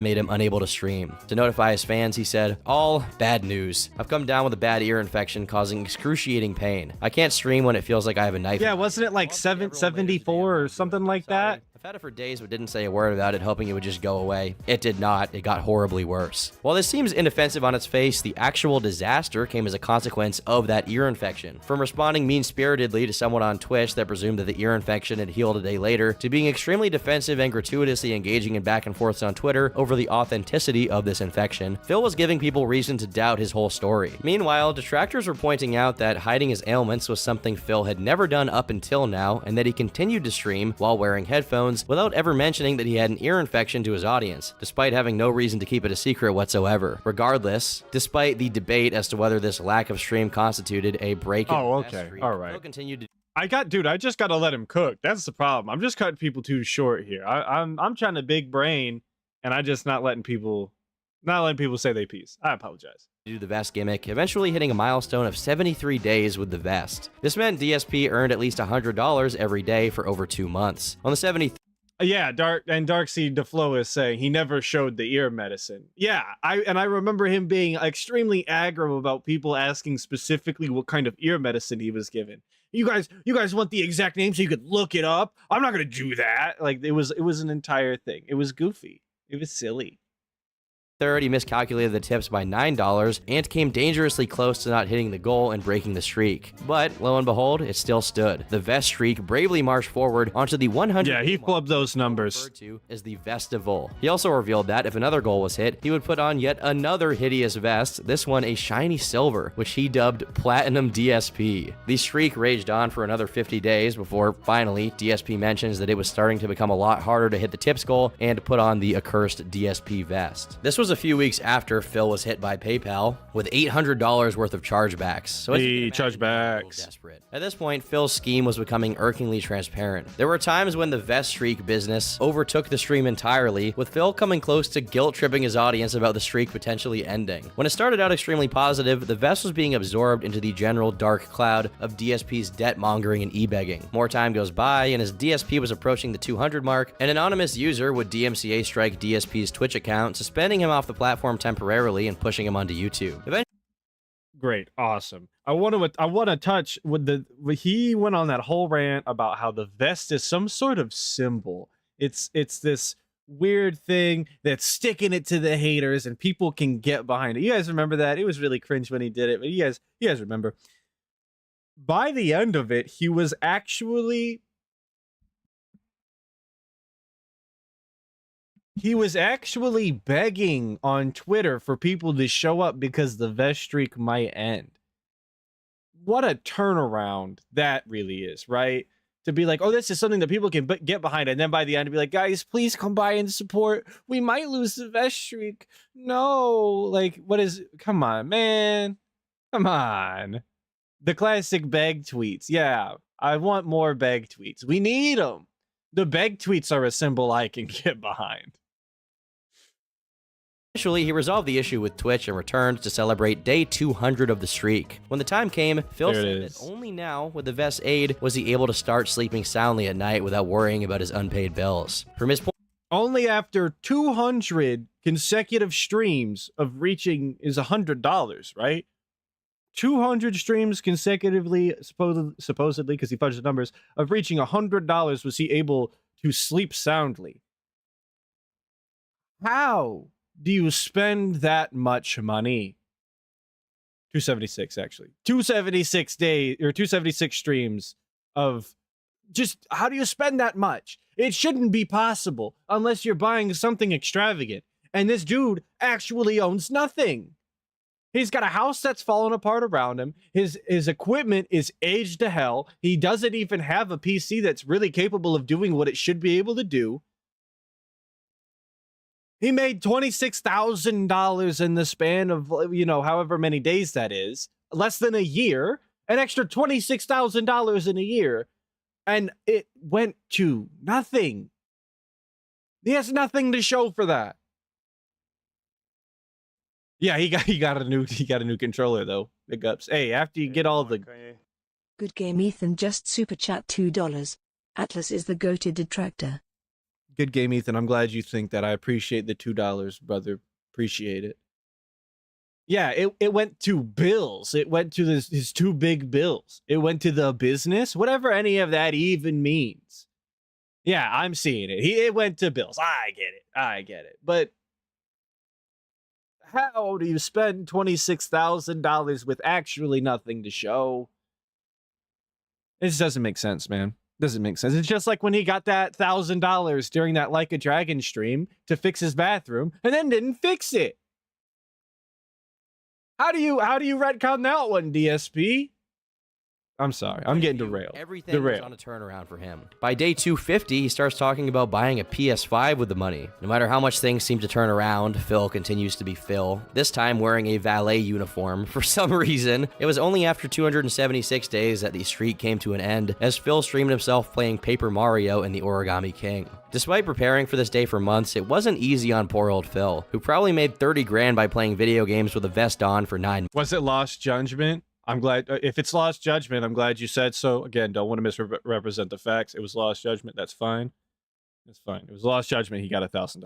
Made him unable to stream. To notify his fans, he said, "All bad news. I've come down with a bad ear infection causing excruciating pain. I can't stream when it feels like I have a knife." Yeah, wasn't it like 774 or something like that? I've had it for days but didn't say a word about it, hoping it would just go away. It did not. It got horribly worse. While this seems inoffensive on its face, the actual disaster came as a consequence of that ear infection. From responding mean-spiritedly to someone on Twitch that presumed that the ear infection had healed a day later, to being extremely defensive and gratuitously engaging in back and forths on Twitter over the authenticity of this infection, Phil was giving people reason to doubt his whole story. Meanwhile, detractors were pointing out that hiding his ailments was something Phil had never done up until now, and that he continued to stream while wearing headphones without ever mentioning that he had an ear infection to his audience, despite having no reason to keep it a secret whatsoever. Regardless, despite the debate as to whether this lack of stream constituted a break in oh, okay. streak, all right. Phil continued to... I just gotta let him cook. That's the problem. I'm just cutting people too short here. I'm trying to big brain, and I just not letting people say they piece. I apologize. Do the vest gimmick, eventually hitting a milestone of 73 days with the vest. This meant DSP earned at least $100 every day for over 2 months. On the 73rd... Yeah, Darkseid DeFlo is saying he never showed the ear medicine. Yeah, I remember him being extremely aggro about people asking specifically what kind of ear medicine he was given. You guys want the exact name so you could look it up? I'm not gonna do that. Like it was an entire thing. It was goofy. It was silly. Third, he miscalculated the tips by $9 and came dangerously close to not hitting the goal and breaking the streak. But, lo and behold, it still stood. The vest streak bravely marched forward onto the 100. Yeah, he flubbed those numbers. Referred to as the vestival. He also revealed that if another goal was hit, he would put on yet another hideous vest, this one a shiny silver, which he dubbed Platinum DSP. The streak raged on for another 50 days before, finally, DSP mentions that it was starting to become a lot harder to hit the tips goal and put on the accursed DSP vest. This was a few weeks after Phil was hit by PayPal with $800 worth of chargebacks. So chargebacks. Desperate. At this point, Phil's scheme was becoming irkingly transparent. There were times when the vest streak business overtook the stream entirely, with Phil coming close to guilt-tripping his audience about the streak potentially ending. When it started out extremely positive, the vest was being absorbed into the general dark cloud of DSP's debt-mongering and e-begging. More time goes by, and as DSP was approaching the 200 mark, an anonymous user would DMCA strike DSP's Twitch account, suspending him off the platform temporarily and pushing him onto YouTube. Great, awesome. I want to touch with he went on that whole rant about how the vest is some sort of symbol. It's this weird thing that's sticking it to the haters and people can get behind it. You guys remember that? It was really cringe when he did it, but you guys remember. By the end of it, he was actually begging on Twitter for people to show up because the vest streak might end. What a turnaround that really is, right? To be like, oh, this is something that people can get behind. And then by the end, to be like, guys, please come by and support. We might lose the vest streak. No, like, come on, man. Come on. The classic beg tweets. Yeah, I want more beg tweets. We need them. The beg tweets are a symbol I can get behind. Eventually, he resolved the issue with Twitch and returned to celebrate day 200 of the streak. When the time came, Phil said that only now, with the vest's aid, was he able to start sleeping soundly at night without worrying about his unpaid bills. From his point, only after 200 consecutive streams of reaching is $100, right? 200 streams consecutively, supposedly, because he fudged the numbers, of reaching $100 was he able to sleep soundly. How do you spend that much money? 276, actually. 276 days, or 276 streams of just, how do you spend that much? It shouldn't be possible unless you're buying something extravagant. And this dude actually owns nothing. He's got a house that's fallen apart around him. His equipment is aged to hell. He doesn't even have a PC that's really capable of doing what it should be able to do. He made $26,000 in the span of, however many days that is. Less than a year. An extra $26,000 in a year. And it went to nothing. He has nothing to show for that. Yeah, he got a new controller though. Big ups. Hey, after you get all the Good game Ethan just super chat $2. Atlas is the goated detractor. Good game, Ethan. I'm glad you think that. I appreciate the $2, brother. Appreciate it. Yeah, it went to bills. It went to his two big bills. It went to the business, whatever any of that even means. Yeah, I'm seeing it. It went to bills. I get it. But how do you spend $26,000 with actually nothing to show? It just doesn't make sense, man. Doesn't make sense. It's just like when he got that $1,000 during that Like a Dragon stream to fix his bathroom and then didn't fix it. How do you retcon that one, DSP? I'm sorry. I'm getting derailed. Everything was on a turnaround for him. By day 250, he starts talking about buying a PS5 with the money. No matter how much things seem to turn around, Phil continues to be Phil, this time wearing a valet uniform. For some reason, it was only after 276 days that the streak came to an end, as Phil streamed himself playing Paper Mario and the Origami King. Despite preparing for this day for months, it wasn't easy on poor old Phil, who probably made 30 grand by playing video games with a vest on for 9 months. Was it Lost Judgment? I'm glad, if it's Lost Judgment, I'm glad you said so. Again, don't want to misrepresent the facts. It was Lost Judgment. That's fine. That's fine. It was Lost Judgment. He got $1,000.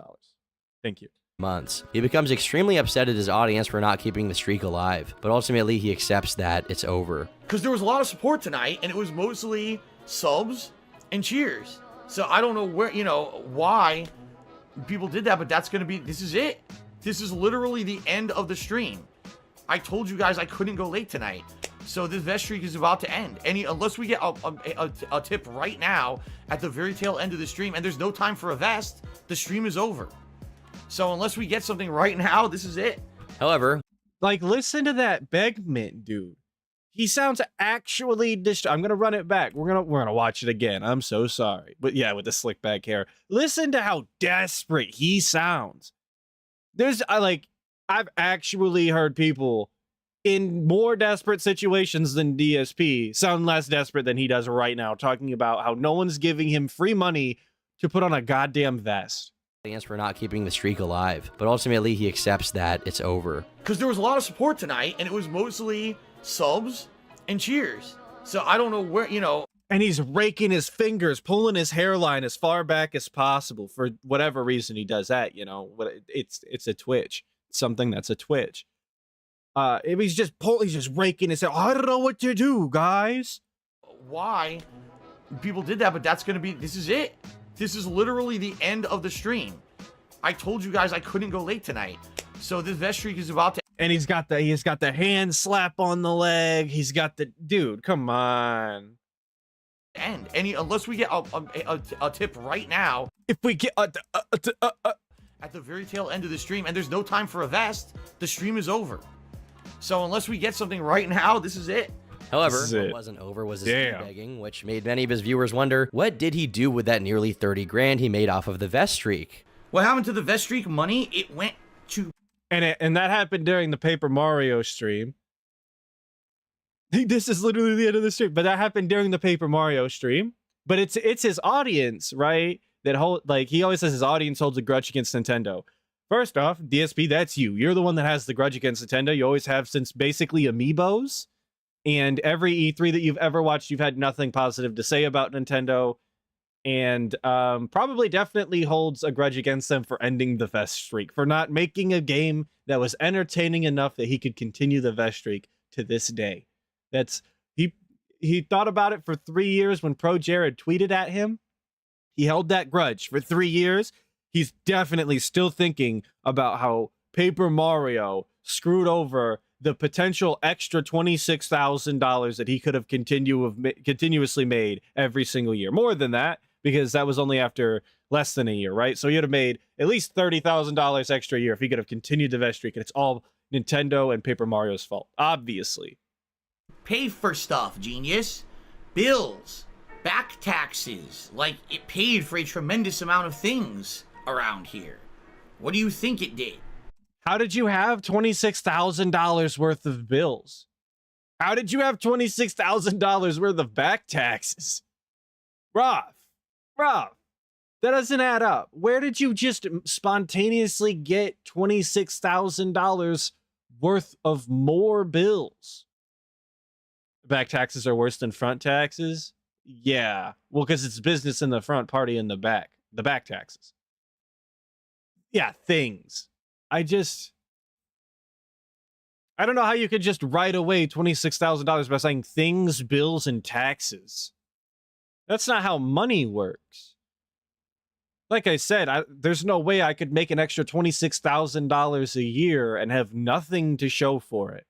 Thank you. Months. He becomes extremely upset at his audience for not keeping the streak alive, but ultimately he accepts that it's over. Because there was a lot of support tonight, and it was mostly subs and cheers. So I don't know where, why people did that, but that's going to be, this is it. This is literally the end of the stream. I told you guys I couldn't go late tonight. So this vest streak is about to end. Unless we get a tip right now at the very tail end of the stream, and there's no time for a vest, the stream is over. So unless we get something right now, this is it. However, like, listen to that Begmint dude. He sounds actually I'm gonna run it back. We're gonna watch it again. I'm so sorry. But yeah, with the slick back hair. Listen to how desperate he sounds. I've actually heard people in more desperate situations than DSP sound less desperate than he does right now, talking about how no one's giving him free money to put on a goddamn vest. For not keeping the streak alive, but ultimately he accepts that it's over. Because there was a lot of support tonight, and it was mostly subs and cheers. So I don't know where, And he's raking his fingers, pulling his hairline as far back as possible. For whatever reason he does that, it's a twitch. Something that's a twitch. He's just raking his hair. I don't know what to do, guys. Why people did that, but this is it. This is literally the end of the stream. I told you guys I couldn't go late tonight. So this vest streak is about to... And he's got the hand slap on the leg. He's got the... Dude, come on. End. Unless we get a tip right now. If we get at the very tail end of the stream, and there's no time for a vest, the stream is over. So unless we get something right now, this is it. However, what wasn't over was his begging, which made many of his viewers wonder, what did he do with that nearly 30 grand he made off of the vest streak? What happened to the vest streak money? It went to... And that happened during the Paper Mario stream. This is literally the end of the stream, but that happened during the Paper Mario stream. But it's his audience, right? He always says his audience holds a grudge against Nintendo. First off, DSP, that's you. You're the one that has the grudge against Nintendo. You always have since basically Amiibos. And every E3 that you've ever watched, you've had nothing positive to say about Nintendo. And probably definitely holds a grudge against them for ending the vest streak, for not making a game that was entertaining enough that he could continue the vest streak to this day. He thought about it for 3 years when Pro Jared tweeted at him. He held that grudge for 3 years. He's definitely still thinking about how Paper Mario screwed over the potential extra $26,000 that he could have continuously made every single year. More than that, because that was only after less than a year, right? So he would have made at least $30,000 extra a year if he could have continued the vest streak, and it's all Nintendo and Paper Mario's fault, obviously. Pay for stuff, genius. Bills, back taxes. It paid for a tremendous amount of things around here. What do you think it did? How did you have $26,000 worth of bills? How did you have $26,000 worth of back taxes? Rob, that doesn't add up. Where did you just spontaneously get $26,000 worth of more bills? Back taxes are worse than front taxes? Yeah. Well, because it's business in the front, party in the back. The back taxes. Yeah, things. I don't know how you could just write away $26,000 by saying things, bills, and taxes. That's not how money works. Like I said, there's no way I could make an extra $26,000 a year and have nothing to show for it.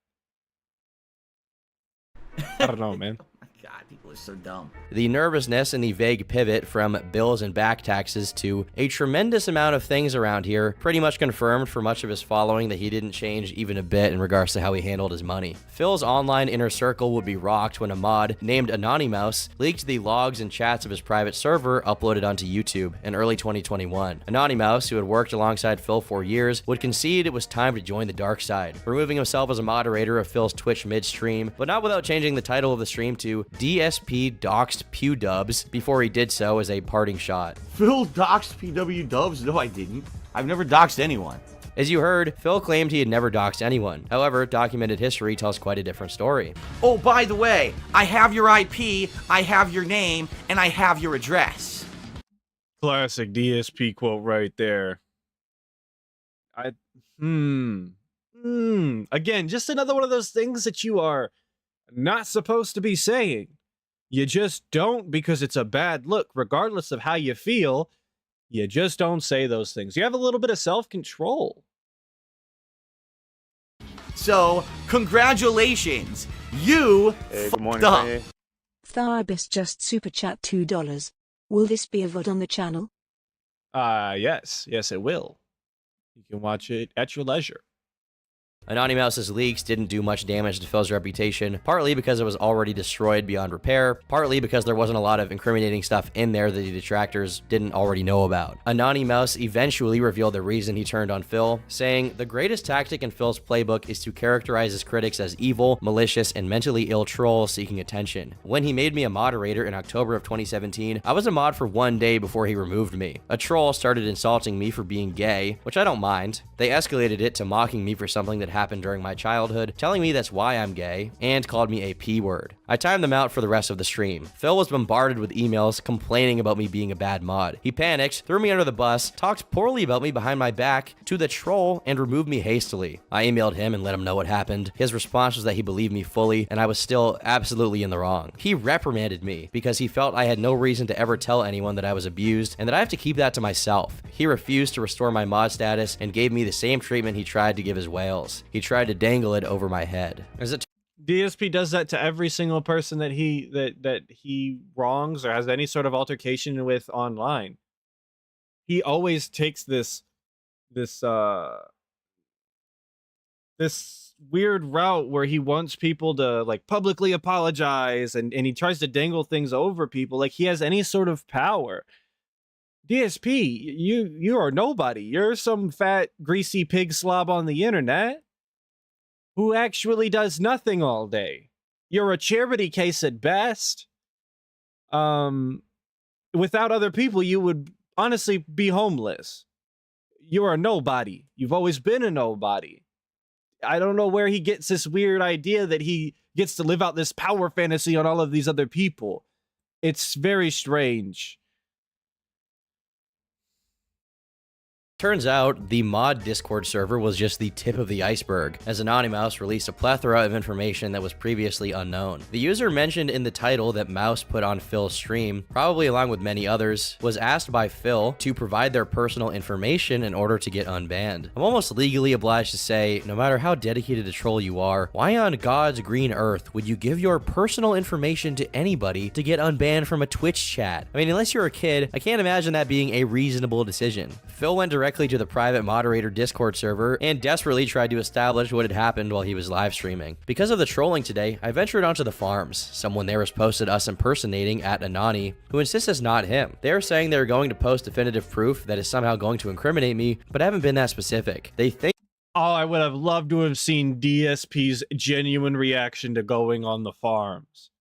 I don't know, man. God, people are so dumb. The nervousness and the vague pivot from bills and back taxes to a tremendous amount of things around here pretty much confirmed for much of his following that he didn't change even a bit in regards to how he handled his money. Phil's online inner circle would be rocked when a mod named Anonymous leaked the logs and chats of his private server uploaded onto YouTube in early 2021. Anonymous, who had worked alongside Phil for years, would concede it was time to join the dark side, removing himself as a moderator of Phil's Twitch midstream, but not without changing the title of the stream to DSP Doxed Pew Dubs before he did so as a parting shot. Phil doxed PW Dubs? No, I didn't. I've never doxed anyone. As you heard, Phil claimed he had never doxed anyone. However, documented history tells quite a different story. Oh, by the way, I have your IP, I have your name, and I have your address. Classic DSP quote right there. Again, just another one of those things that you are not supposed to be saying. You just don't, because it's a bad look. Regardless of how you feel, you just don't say those things. You have a little bit of self-control. So, congratulations. You fucked up. Tharbis just super chat $2. Will this be a VOD on the channel? Yes, it will. You can watch it at your leisure. Anonymous' leaks didn't do much damage to Phil's reputation, partly because it was already destroyed beyond repair, partly because there wasn't a lot of incriminating stuff in there that the detractors didn't already know about. Anonymous eventually revealed the reason he turned on Phil, saying, "The greatest tactic in Phil's playbook is to characterize his critics as evil, malicious, and mentally ill trolls seeking attention. When he made me a moderator in October of 2017, I was a mod for 1 day before he removed me. A troll started insulting me for being gay, which I don't mind. They escalated it to mocking me for something that happened during my childhood, telling me that's why I'm gay, and called me a P-word. I timed them out for the rest of the stream. Phil was bombarded with emails complaining about me being a bad mod. He panicked, threw me under the bus, talked poorly about me behind my back to the troll, and removed me hastily. I emailed him and let him know what happened. His response was that he believed me fully, and I was still absolutely in the wrong. He reprimanded me because he felt I had no reason to ever tell anyone that I was abused, and that I have to keep that to myself. He refused to restore my mod status and gave me the same treatment he tried to give his whales. He tried to dangle it over my head." DSP does that to every single person that he wrongs or has any sort of altercation with online. He always takes this weird route where he wants people to like publicly apologize and he tries to dangle things over people like he has any sort of power. DSP, you are nobody. You're some fat, greasy pig slob on the internet who actually does nothing all day. You're a charity case at best. Without other people, you would honestly be homeless. You are a nobody. You've always been a nobody. I don't know where he gets this weird idea that he gets to live out this power fantasy on all of these other people. It's very strange. Turns out, the mod Discord server was just the tip of the iceberg, as Anonymous released a plethora of information that was previously unknown. The user mentioned in the title that Mouse put on Phil's stream, probably along with many others, was asked by Phil to provide their personal information in order to get unbanned. I'm almost legally obliged to say, no matter how dedicated a troll you are, why on God's green earth would you give your personal information to anybody to get unbanned from a Twitch chat? I mean, unless you're a kid, I can't imagine that being a reasonable decision. Phil went directly to the private moderator Discord server and desperately tried to establish what had happened while he was live streaming. Because of the trolling today, I ventured onto the farms. Someone there has posted us impersonating at Anani, who insists it's not him. They're saying they're going to post definitive proof that is somehow going to incriminate me, but haven't been that specific. They think I would have loved to have seen DSP's genuine reaction to going on the farms.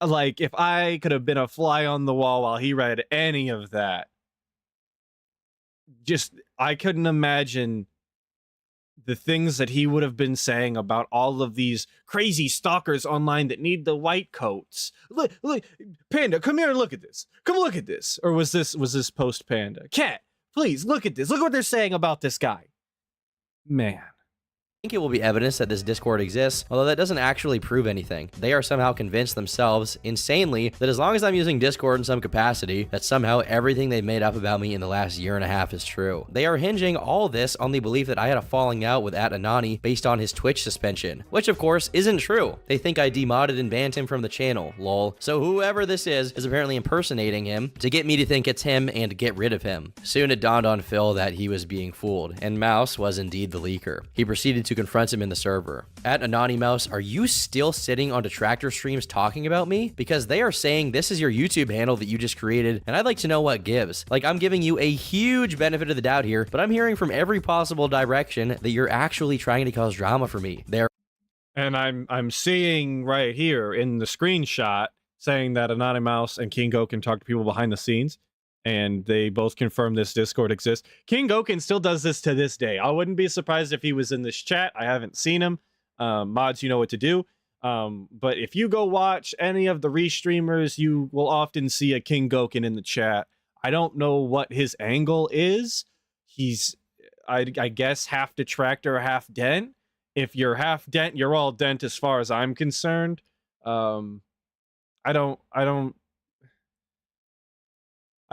Like, if I could have been a fly on the wall while he read any of that. I couldn't imagine the things that he would have been saying about all of these crazy stalkers online that need the white coats. Look, Panda, come here and look at this. Come look at this. Or was this post Panda? Cat, please look at this. Look what they're saying about this guy. Man. I think it will be evidence that this Discord exists, although that doesn't actually prove anything. They are somehow convinced themselves, insanely, that as long as I'm using Discord in some capacity, that somehow everything they've made up about me in the last year and a half is true. They are hinging all this on the belief that I had a falling out with @Anani based on his Twitch suspension, which of course isn't true. They think I demodded and banned him from the channel, lol. So whoever this is apparently impersonating him to get me to think it's him and get rid of him. Soon it dawned on Phil that he was being fooled, and Mouse was indeed the leaker. He proceeded to confront him in the server. @Anonymous, are you still sitting on detractor streams talking about me? Because they are saying this is your YouTube handle that you just created, and I'd like to know what gives. Like, I'm giving you a huge benefit of the doubt here, but I'm hearing from every possible direction that you're actually trying to cause drama for me. And I'm seeing right here in the screenshot saying that Anonymous and King Go can talk to people behind the scenes. And they both confirm this Discord exists. King Goken still does this to this day. I wouldn't be surprised if he was in this chat. I haven't seen him. Mods, you know what to do. But if you go watch any of the restreamers, you will often see a King Goken in the chat. I don't know what his angle is. He's, I guess, half detractor, half dent. If you're half dent, you're all dent as far as I'm concerned. I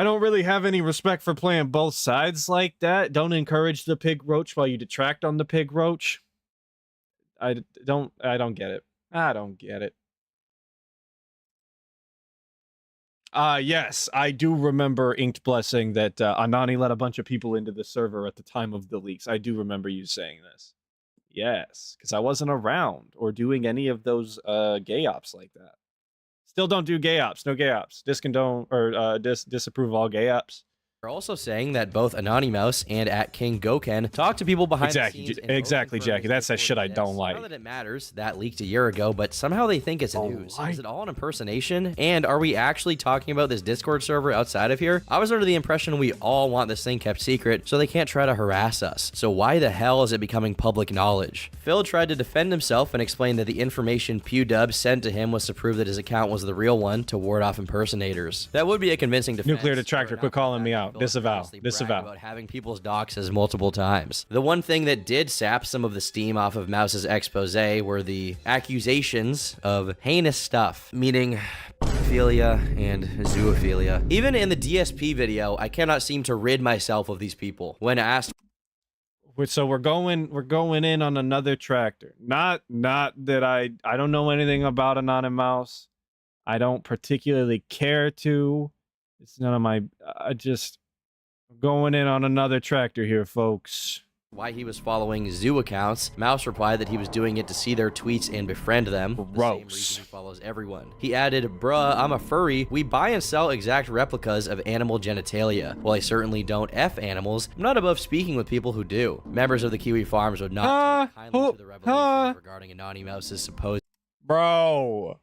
don't really have any respect for playing both sides like that. Don't encourage the pig roach while you detract on the pig roach. I don't get it. I don't get it. Yes, I do remember Inked Blessing that Anani let a bunch of people into the server at the time of the leaks. I do remember you saying this. Yes, because I wasn't around or doing any of those gay ops like that. Still don't do gay ops. No gay ops. Discondone or disapprove all gay ops. They're also saying that both Anonymous and at King Goken talk to people behind the scenes. Exactly, Jackie. That's that shit I don't like. Not that it matters. That leaked a year ago, but somehow they think it's news. Is it all an impersonation? And are we actually talking about this Discord server outside of here? I was under the impression we all want this thing kept secret so they can't try to harass us. So why the hell is it becoming public knowledge? Phil tried to defend himself and explain that the information PewDub sent to him was to prove that his account was the real one to ward off impersonators. That would be a convincing defense. Nuclear Detractor, quit calling me out. Disavow. About having people's doxes multiple times. The one thing that did sap some of the steam off of Mouse's expose were the accusations of heinous stuff, meaning pedophilia and zoophilia. Even in the DSP video, I cannot seem to rid myself of these people. When asked, so we're going in on another tractor. Not that I don't know anything about Anonymous. I don't particularly care to. It's none of my. Going in on another tractor here, folks. Why he was following zoo accounts, Mouse replied that he was doing it to see their tweets and befriend them. Gross. The same reason he follows everyone. He added, bruh, I'm a furry. We buy and sell exact replicas of animal genitalia. While I certainly don't F animals, I'm not above speaking with people who do. Members of the Kiwi Farms would not take kindly to the revelation regarding Anonymous' supposed... Bro.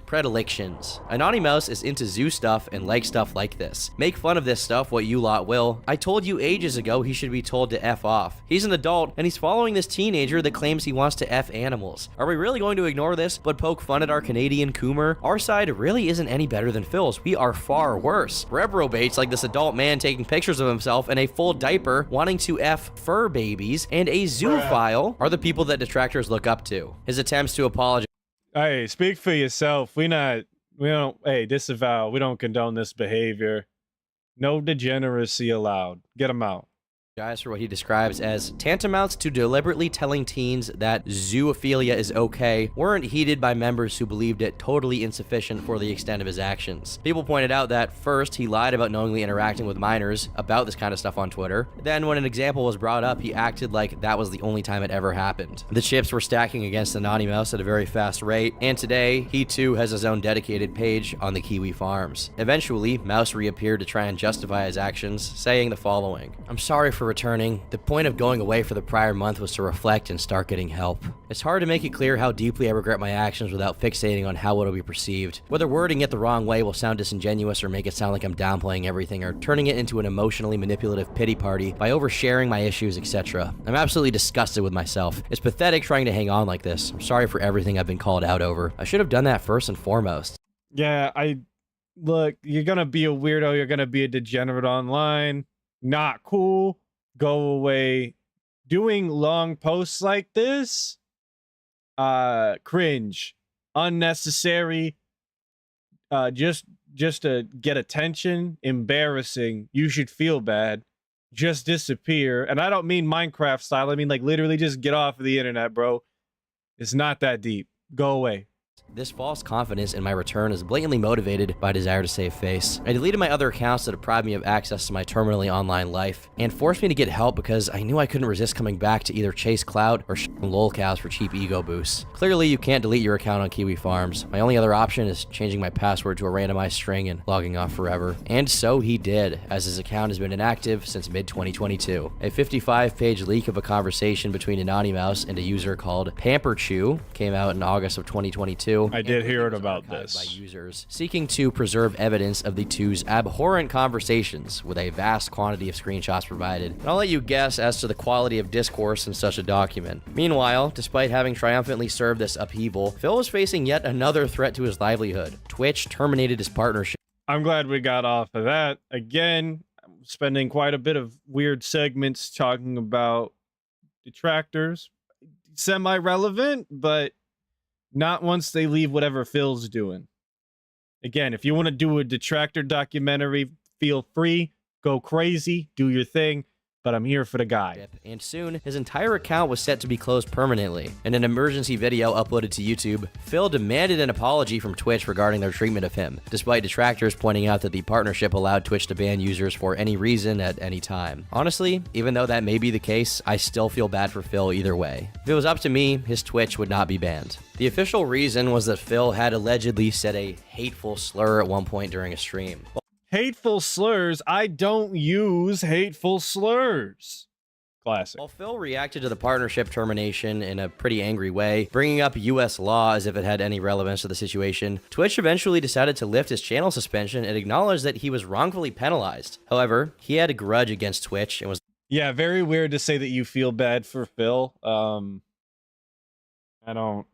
predilections. Anonymous is into zoo stuff and likes stuff like this. Make fun of this stuff what you lot will. I told you ages ago he should be told to F off. He's an adult and he's following this teenager that claims he wants to F animals. Are we really going to ignore this but poke fun at our Canadian Coomer? Our side really isn't any better than Phil's. We are far worse. Reprobates like this adult man taking pictures of himself in a full diaper wanting to F fur babies and a zoophile are the people that detractors look up to. His attempts to apologize. Hey, speak for yourself. We don't, hey, disavow. We don't condone this behavior. No degeneracy allowed. Get him out. For what he describes as tantamounts to deliberately telling teens that zoophilia is okay weren't heeded by members who believed it totally insufficient for the extent of his actions. People pointed out that first, he lied about knowingly interacting with minors about this kind of stuff on Twitter. Then when an example was brought up, he acted like that was the only time it ever happened. The chips were stacking against Anonymous at a very fast rate, and today, he too has his own dedicated page on the Kiwi Farms. Eventually, Mouse reappeared to try and justify his actions, saying the following: I'm sorry for returning. The point of going away for the prior month was to reflect and start getting help. It's hard to make it clear how deeply I regret my actions without fixating on how it'll be perceived. Whether wording it the wrong way will sound disingenuous or make it sound like I'm downplaying everything or turning it into an emotionally manipulative pity party by oversharing my issues, etc. I'm absolutely disgusted with myself. It's pathetic trying to hang on like this. I'm sorry for everything I've been called out over. I should have done that first and foremost. Yeah, look, you're gonna be a weirdo, you're gonna be a degenerate online. Not cool. Go away. Doing long posts like this, cringe, unnecessary, just to get attention, embarrassing. You should feel bad. Just disappear. And I don't mean Minecraft style. I mean like literally just get off of the internet, bro. It's not that deep. Go away. This false confidence in my return is blatantly motivated by desire to save face. I deleted my other accounts that deprived me of access to my terminally online life and forced me to get help because I knew I couldn't resist coming back to either chase clout or lolcows for cheap ego boosts. Clearly, you can't delete your account on Kiwi Farms. My only other option is changing my password to a randomized string and logging off forever. And so he did, as his account has been inactive since mid-2022. A 55-page leak of a conversation between Anonymous and a user called Pamperchew came out in August of 2022. I did hear it about this. By users seeking to preserve evidence of the two's abhorrent conversations with a vast quantity of screenshots provided. And I'll let you guess as to the quality of discourse in such a document. Meanwhile, despite having triumphantly served this upheaval, Phil was facing yet another threat to his livelihood. Twitch terminated his partnership. I'm glad we got off of that. Again, I'm spending quite a bit of weird segments talking about detractors. Semi-relevant, but not once they leave whatever Phil's doing. Again, if you want to do a detractor documentary, feel free. Go crazy. Do your thing. but I'm here for the guy. And soon, his entire account was set to be closed permanently. In an emergency video uploaded to YouTube, Phil demanded an apology from Twitch regarding their treatment of him, despite detractors pointing out that the partnership allowed Twitch to ban users for any reason at any time. Honestly, even though that may be the case, I still feel bad for Phil either way. If it was up to me, his Twitch would not be banned. The official reason was that Phil had allegedly said a hateful slur at one point during a stream. Hateful slurs? I don't use hateful slurs. Classic. While Phil reacted to the partnership termination in a pretty angry way, bringing up US law as if it had any relevance to the situation, Twitch eventually decided to lift his channel suspension and acknowledge that he was wrongfully penalized. However, he had a grudge against Twitch and was... Yeah, very weird to say that you feel bad for Phil. I don't...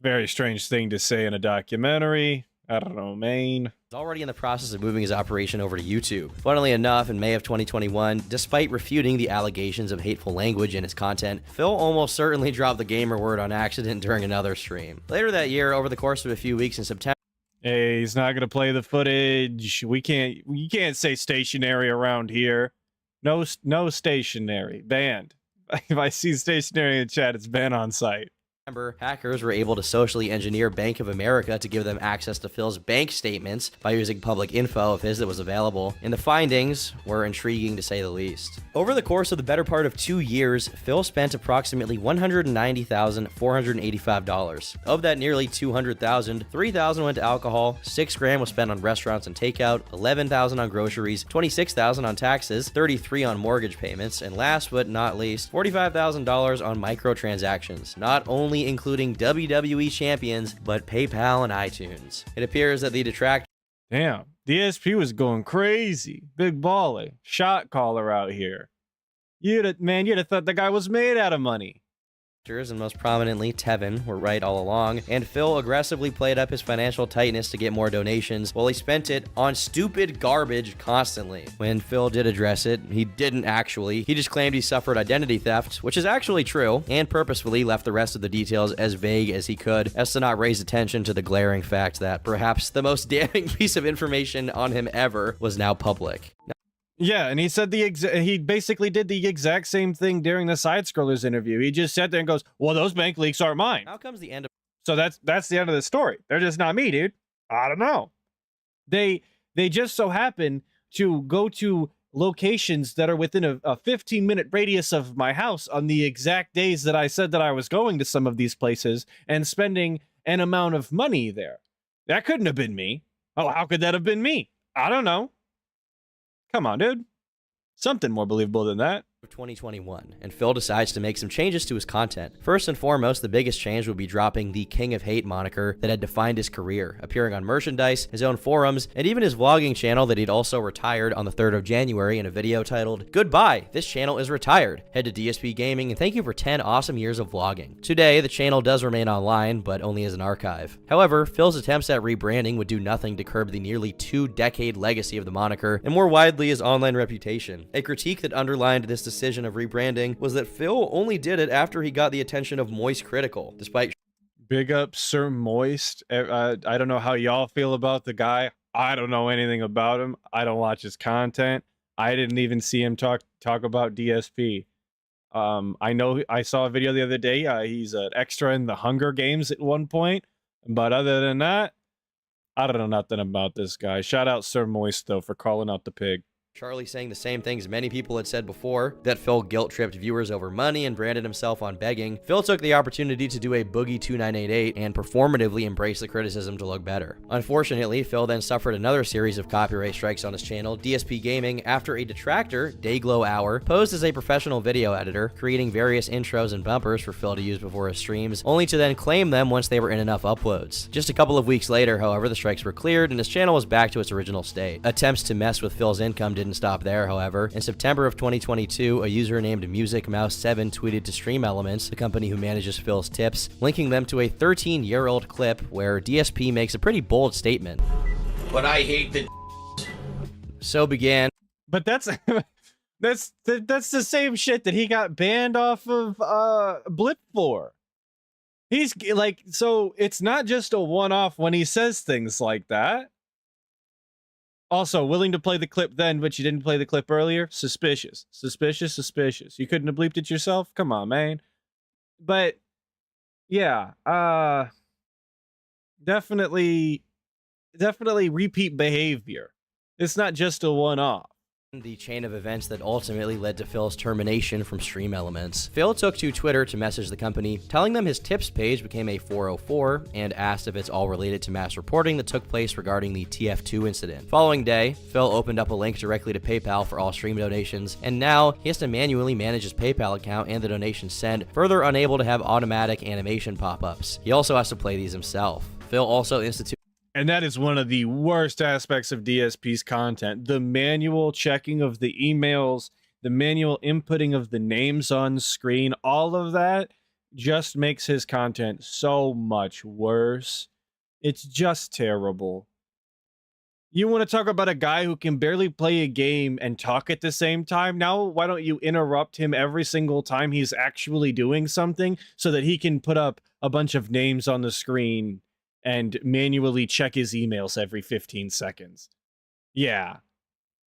Very strange thing to say in a documentary. I don't know, Maine. Was already in the process of moving his operation over to YouTube. Funnily enough, in May of 2021, despite refuting the allegations of hateful language in his content, Phil almost certainly dropped the gamer word on accident during another stream. Later that year, over the course of a few weeks in September, hey, he's not gonna play the footage. You can't say stationary around here. No stationary. Banned. If I see stationary in the chat, it's banned on site. Hackers were able to socially engineer Bank of America to give them access to Phil's bank statements by using public info of his that was available, and the findings were intriguing to say the least. Over the course of the better part of 2 years, Phil spent approximately $190,485. Of that nearly $200,000, $3,000 went to alcohol, $6,000 was spent on restaurants and takeout, $11,000 on groceries, $26,000 on taxes, $33,000 on mortgage payments, and last but not least, $45,000 on microtransactions. Not only including WWE champions, but PayPal and iTunes. It appears that the detractors... Damn, DSP was going crazy. Big baller. Shot caller out here. You'd have thought the guy was made out of money. And most prominently Tevin were right all along, and Phil aggressively played up his financial tightness to get more donations while he spent it on stupid garbage constantly. When Phil did address it, he didn't actually. He just claimed he suffered identity theft, which is actually true, and purposefully left the rest of the details as vague as he could, as to not raise attention to the glaring fact that perhaps the most damning piece of information on him ever was now public. Yeah, and he said he basically did the exact same thing during the Side Scrollers interview. He just sat there and goes, well, those bank leaks aren't mine. How comes the end of... So that's the end of the story. They're just not me, dude. I don't know. They just so happen to go to locations that are within a 15-minute radius of my house on the exact days that I said that I was going to some of these places and spending an amount of money there. That couldn't have been me. Oh, how could that have been me? I don't know. Come on, dude. Something more believable than that. 2021, and Phil decides to make some changes to his content. First and foremost, the biggest change would be dropping the King of Hate moniker that had defined his career, appearing on merchandise, his own forums, and even his vlogging channel that he'd also retired on the 3rd of January in a video titled, "Goodbye, this channel is retired. Head to DSP Gaming and thank you for 10 awesome years of vlogging." Today, the channel does remain online, but only as an archive. However, Phil's attempts at rebranding would do nothing to curb the nearly 2-decade legacy of the moniker, and more widely his online reputation. A critique that underlined this decision of rebranding was that Phil only did it after he got the attention of Moist Critical, despite... Big up Sir Moist. I don't know how y'all feel about the guy. I don't know anything about him. I don't watch his content. I didn't even see him talk about DSP. I know I saw a video the other day. He's an extra in the Hunger Games at one point, but other than that, I don't know nothing about this guy. Shout out Sir Moist though for calling out the pig. Charlie saying the same things many people had said before, that Phil guilt-tripped viewers over money and branded himself on begging. Phil took the opportunity to do a Boogie 2988 and performatively embrace the criticism to look better. Unfortunately, Phil then suffered another series of copyright strikes on his channel, DSP Gaming, after a detractor, Dayglow Hour, posed as a professional video editor, creating various intros and bumpers for Phil to use before his streams, only to then claim them once they were in enough uploads. Just a couple of weeks later, however, the strikes were cleared and his channel was back to its original state. Attempts to mess with Phil's income didn't stop there, however. In September of 2022, a user named MusicMouse7 tweeted to Stream Elements, the company who manages Phil's tips, linking them to a 13-year-old clip where DSP makes a pretty bold statement. But I hate the... So began... But that's the same shit that he got banned off of Blip for. He's like, so it's not just a one-off when he says things like that. Also, willing to play the clip then, but you didn't play the clip earlier? Suspicious. Suspicious, suspicious. You couldn't have bleeped it yourself? Come on, man. But, yeah, definitely repeat behavior. It's not just a one-off. The chain of events that ultimately led to Phil's termination from Stream Elements. Phil took to Twitter to message the company, telling them his tips page became a 404 and asked if it's all related to mass reporting that took place regarding the TF2 incident. Following day, Phil opened up a link directly to PayPal for all stream donations, and now he has to manually manage his PayPal account and the donations sent, further unable to have automatic animation pop-ups. He also has to play these himself. Phil also instituted. And that is one of the worst aspects of DSP's content. The manual checking of the emails, the manual inputting of the names on screen, all of that just makes his content so much worse. It's just terrible. You want to talk about a guy who can barely play a game and talk at the same time? Now, why don't you interrupt him every single time he's actually doing something so that he can put up a bunch of names on the screen and manually check his emails every 15 seconds. Yeah.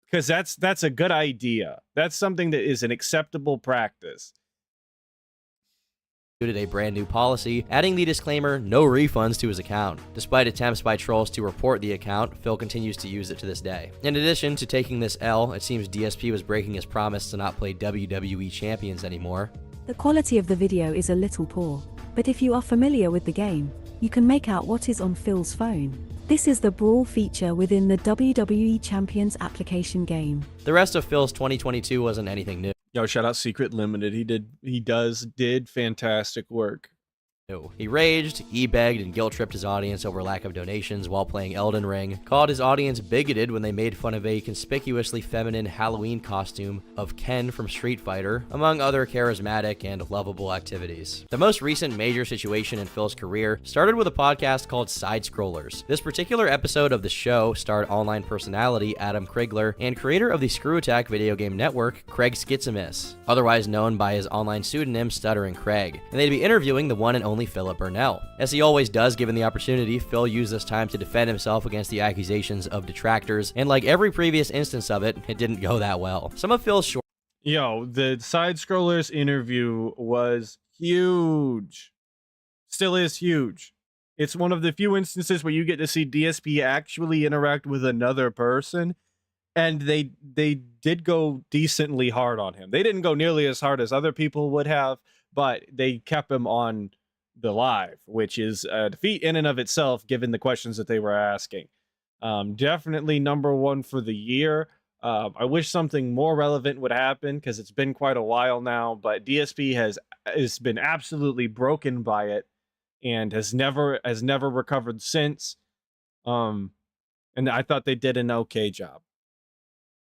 Because that's a good idea. That's something that is an acceptable practice. A brand new policy, adding the disclaimer, no refunds to his account. Despite attempts by trolls to report the account, Phil continues to use it to this day. In addition to taking this L, it seems DSP was breaking his promise to not play WWE champions anymore. The quality of the video is a little poor, but if you are familiar with the game, you can make out what is on Phil's phone. This is the Brawl feature within the WWE Champions application game. The rest of Phil's 2022 wasn't anything new. Yo, shout out Secret Limited. He did fantastic work. He raged, e-begged, and guilt-tripped his audience over lack of donations while playing Elden Ring, called his audience bigoted when they made fun of a conspicuously feminine Halloween costume of Ken from Street Fighter, among other charismatic and lovable activities. The most recent major situation in Phil's career started with a podcast called Side Scrollers. This particular episode of the show starred online personality Adam Krigler and creator of the Screw Attack video game network, Craig Skitzimus, otherwise known by his online pseudonym Stuttering Craig, and they'd be interviewing the one and only Philip Burnell. As he always does given the opportunity, Phil used this time to defend himself against the accusations of detractors, and like every previous instance of it, it didn't go that well. Some of Phil's short... Yo, the Side Scrollers interview was huge. Still is huge. It's one of the few instances where you get to see DSP actually interact with another person, and they did go decently hard on him. They didn't go nearly as hard as other people would have, but they kept him on the live, which is a defeat in and of itself, given the questions that they were asking. Definitely number one for the year. I wish something more relevant would happen because it's been quite a while now, but DSP has been absolutely broken by it and has never recovered since. And I thought they did an okay job.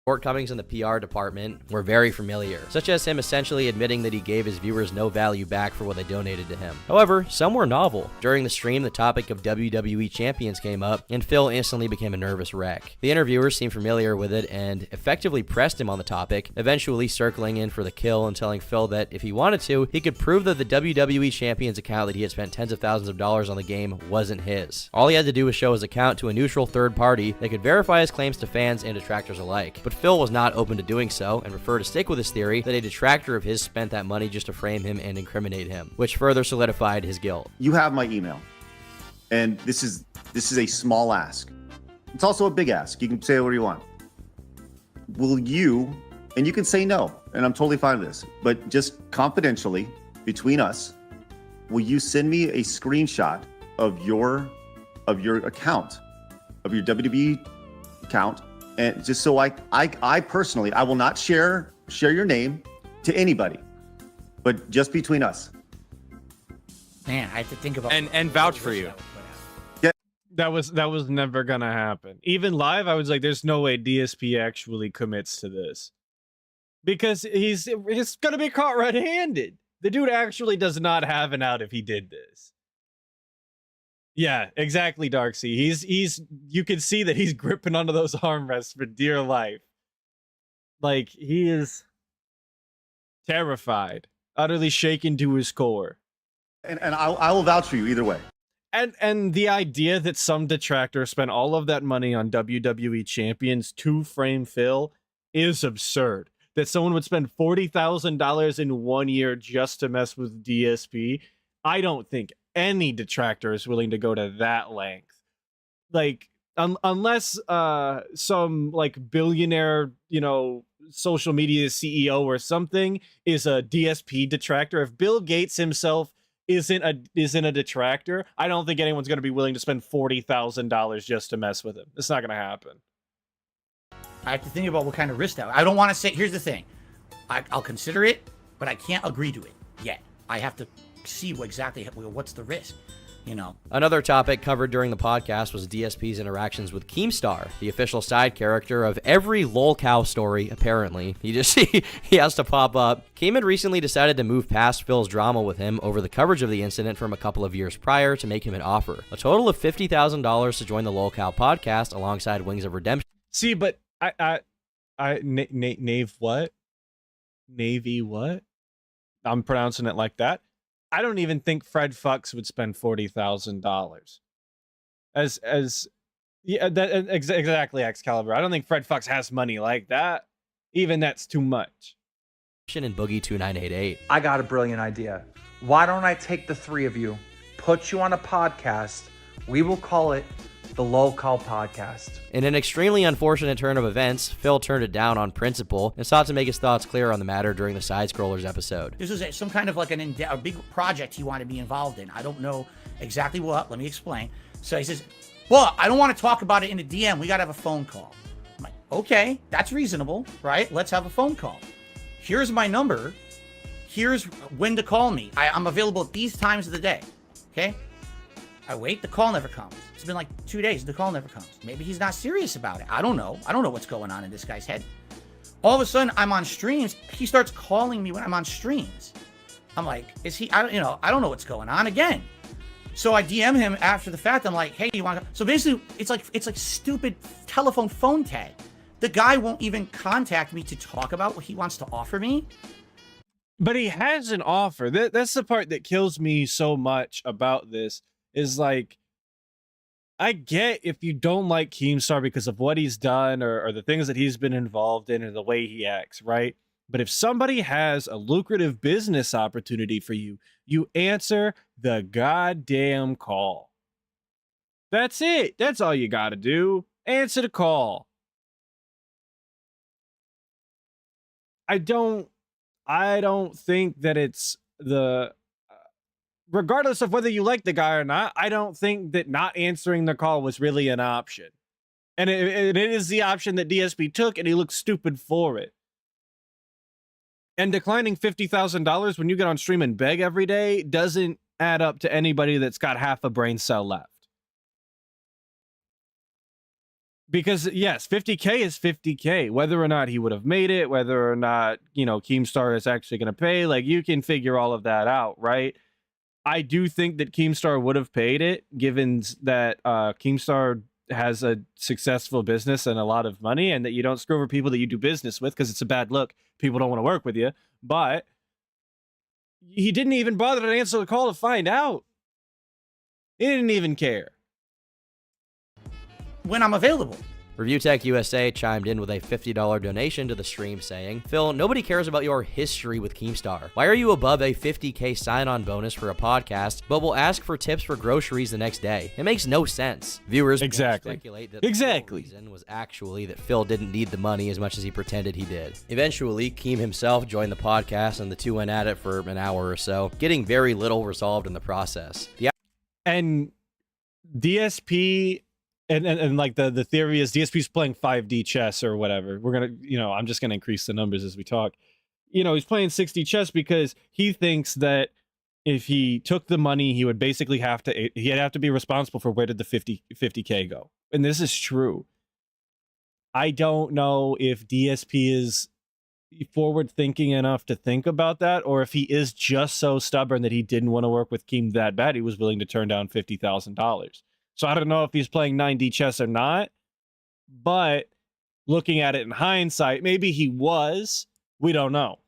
Shortcomings in the PR department were very familiar, such as him essentially admitting that he gave his viewers no value back for what they donated to him. However, some were novel. During the stream, the topic of WWE champions came up, and Phil instantly became a nervous wreck. The interviewers seemed familiar with it and effectively pressed him on the topic, eventually circling in for the kill and telling Phil that if he wanted to, he could prove that the WWE champions account that he had spent tens of thousands of dollars on the game wasn't his. All he had to do was show his account to a neutral third party that could verify his claims to fans and detractors alike. But Phil was not open to doing so and preferred to stick with his theory that a detractor of his spent that money just to frame him and incriminate him, which further solidified his guilt. You have my email, and this is a small ask. It's also a big ask. You can say whatever you want. Will you, and you can say no, and I'm totally fine with this, but just confidentially between us, will you send me a screenshot of your account, of your WWE account? And just so I personally, I will not share your name to anybody, but just between us. Man, I have to think about and vouch for you. Yeah, that was never gonna happen. Even live, I was like, "There's no way DSP actually commits to this," because he's gonna be caught red-handed. The dude actually does not have an out if he did this. Yeah, exactly, Darksea. He's you can see that he's gripping onto those armrests for dear life. Like, he is terrified, utterly shaken to his core. And I will vouch for you either way. And the idea that some detractor spent all of that money on WWE champions to frame Phil is absurd. That someone would spend $40,000 in 1 year just to mess with DSP, I don't think any detractor is willing to go to that length. Like, unless some like billionaire, social media CEO or something is a DSP detractor. If Bill Gates himself isn't a detractor, I don't think anyone's going to be willing to spend $40,000 just to mess with him. It's not going to happen. I have to think about what kind of risk that. I don't want to say. Here's the thing, I'll consider it, but I can't agree to it yet. I have to see what's the risk. Another topic covered during the podcast was DSP's interactions with Keemstar, the official side character of every lolcow story, apparently. He has to pop up. Keem had recently decided to move past Phil's drama with him over the coverage of the incident from a couple of years prior to make him an offer. A total of $50,000 to join the lolcow podcast alongside Wings of Redemption. See, but Nave what? Navy what? I'm pronouncing it like that. I don't even think Fred Fucks would spend $40,000. Exactly, Excalibur. I don't think Fred Fucks has money like that. Even that's too much. And Boogie 2988. I got a brilliant idea. Why don't I take the three of you, put you on a podcast? We will call it the Lol Call Podcast. In an extremely unfortunate turn of events, Phil turned it down on principle and sought to make his thoughts clear on the matter during the Side Scrollers episode. This was some kind of like a big project he wanted to be involved in. I don't know exactly what. Let me explain. So he says, well, I don't want to talk about it in a DM. We got to have a phone call. I'm like, okay, that's reasonable, right? Let's have a phone call. Here's my number. Here's when to call me. I'm available at these times of the day, okay? I wait, the call never comes. It's been like 2 days, the call never comes. Maybe he's not serious about it. I don't know. I don't know what's going on in this guy's head. All of a sudden, I'm on streams. He starts calling me when I'm on streams. I'm like, is he, I don't know what's going on again. So I DM him after the fact. I'm like, hey, you want to, so basically, it's like stupid telephone phone tag. The guy won't even contact me to talk about what he wants to offer me. But he has an offer. That's the part that kills me so much about this. Is like, I get if you don't like Keemstar because of what he's done or the things that he's been involved in or the way he acts, right? But if somebody has a lucrative business opportunity for you, you answer the goddamn call. That's it. That's all you got to do. Answer the call. I don't think that it's the... Regardless of whether you like the guy or not, I don't think that not answering the call was really an option. And it is the option that DSP took, and he looked stupid for it. And declining $50,000 when you get on stream and beg every day doesn't add up to anybody that's got half a brain cell left. Because, yes, 50K is 50K. Whether or not he would have made it, whether or not, Keemstar is actually going to pay, like, you can figure all of that out, right? I do think that Keemstar would have paid it, given that Keemstar has a successful business and a lot of money, and that you don't screw over people that you do business with, because it's a bad look. People don't want to work with you. But he didn't even bother to answer the call to find out. He didn't even care. When I'm available. Review Tech USA chimed in with a $50 donation to the stream saying, Phil, nobody cares about your history with Keemstar. Why are you above a 50K sign-on bonus for a podcast, but will ask for tips for groceries the next day? It makes no sense. Viewers speculate that the real reason was actually that Phil didn't need the money as much as he pretended he did. Eventually, Keem himself joined the podcast and the two went at it for an hour or so, getting very little resolved in the process. And DSP... And like the theory is DSP's playing 5D chess or whatever. We're going to, I'm just going to increase the numbers as we talk. He's playing 6D chess because he thinks that if he took the money, he'd have to be responsible for where did the 50K go. And this is true. I don't know if DSP is forward thinking enough to think about that, or if he is just so stubborn that he didn't want to work with Keem that bad, he was willing to turn down $50,000. So I don't know if he's playing 9D chess or not, but looking at it in hindsight, maybe he was. We don't know.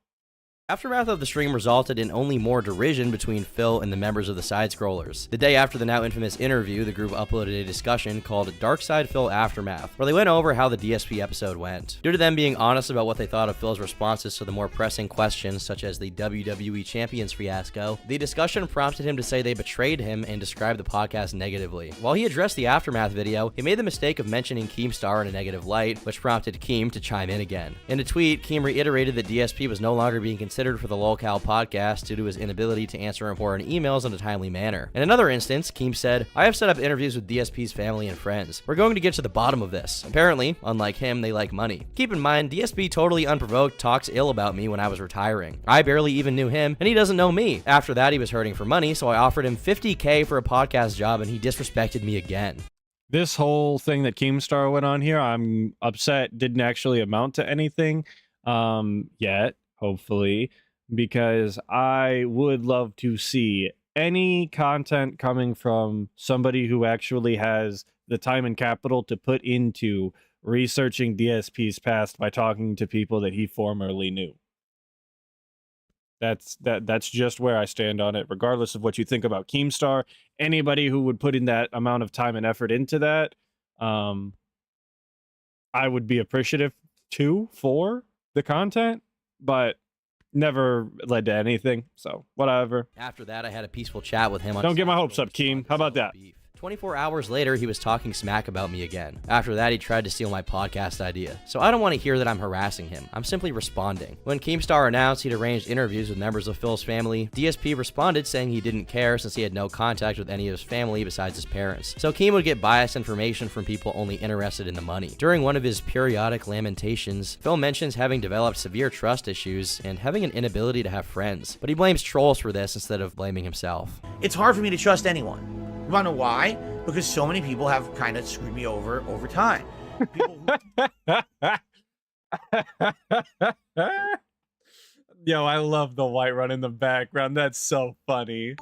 Aftermath of the stream resulted in only more derision between Phil and the members of the Side-Scrollers. The day after the now infamous interview, the group uploaded a discussion called Dark Side Phil Aftermath, where they went over how the DSP episode went. Due to them being honest about what they thought of Phil's responses to the more pressing questions, such as the WWE Champions fiasco, the discussion prompted him to say they betrayed him and describe the podcast negatively. While he addressed the Aftermath video, he made the mistake of mentioning Keemstar in a negative light, which prompted Keem to chime in again. In a tweet, Keem reiterated that DSP was no longer being considered for the Lolcow podcast due to his inability to answer important emails in a timely manner. In another instance, Keem said, "I have set up interviews with DSP's family and friends. We're going to get to the bottom of this. Apparently, unlike him, they like money. Keep in mind, DSP totally unprovoked talks ill about me when I was retiring. I barely even knew him, and he doesn't know me. After that, he was hurting for money, so I offered him $50K for a podcast job, and he disrespected me again." This whole thing that Keemstar went on here, I'm upset didn't actually amount to anything yet, hopefully, because I would love to see any content coming from somebody who actually has the time and capital to put into researching DSP's past by talking to people that he formerly knew. That's just where I stand on it, regardless of what you think about Keemstar. Anybody who would put in that amount of time and effort into that, I would be appreciative for the content, but never led to anything, so whatever. After that, I had a peaceful chat with him on Don't get my hopes up, Keem. How about that? 24 hours later, he was talking smack about me again. After that, he tried to steal my podcast idea. So I don't want to hear that I'm harassing him. I'm simply responding. When Keemstar announced he'd arranged interviews with members of Phil's family, DSP responded saying he didn't care since he had no contact with any of his family besides his parents. So Keem would get biased information from people only interested in the money. During one of his periodic lamentations, Phil mentions having developed severe trust issues and having an inability to have friends, but he blames trolls for this instead of blaming himself. It's hard for me to trust anyone. You wanna know why? Because so many people have kind of screwed me over time. Yo, I love the white run in the background. That's so funny.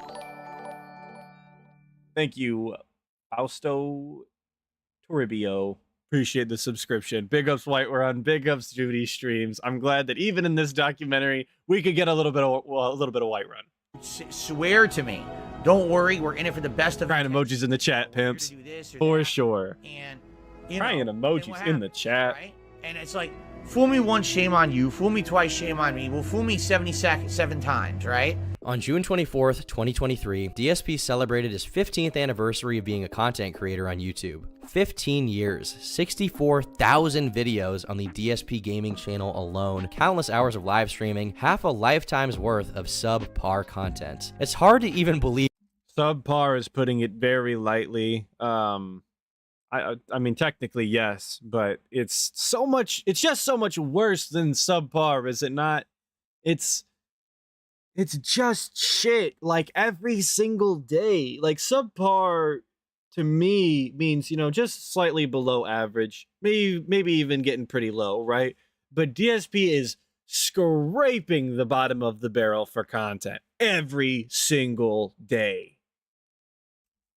Thank you, Fausto Toribio. Appreciate the subscription. Big ups White Run. Big ups Judy Streams. I'm glad that even in this documentary, we could get a little bit of White Run. Swear to me. Don't worry, we're in it for the best of crying emojis in the chat, pimps. For sure. And crying emojis in the chat. Right? And it's like, fool me once, shame on you. Fool me twice, shame on me. Well, fool me 77 times, right? On June 24th, 2023, DSP celebrated his 15th anniversary of being a content creator on YouTube. 15 years, 64,000 videos on the DSP gaming channel alone, countless hours of live streaming, half a lifetime's worth of subpar content. It's hard to even believe. Subpar is putting it very lightly. I mean, technically, yes, but it's just so much worse than subpar, is it not? It's just shit, like, every single day. Like, subpar, to me, means, just slightly below average. Maybe even getting pretty low, right? But DSP is scraping the bottom of the barrel for content every single day.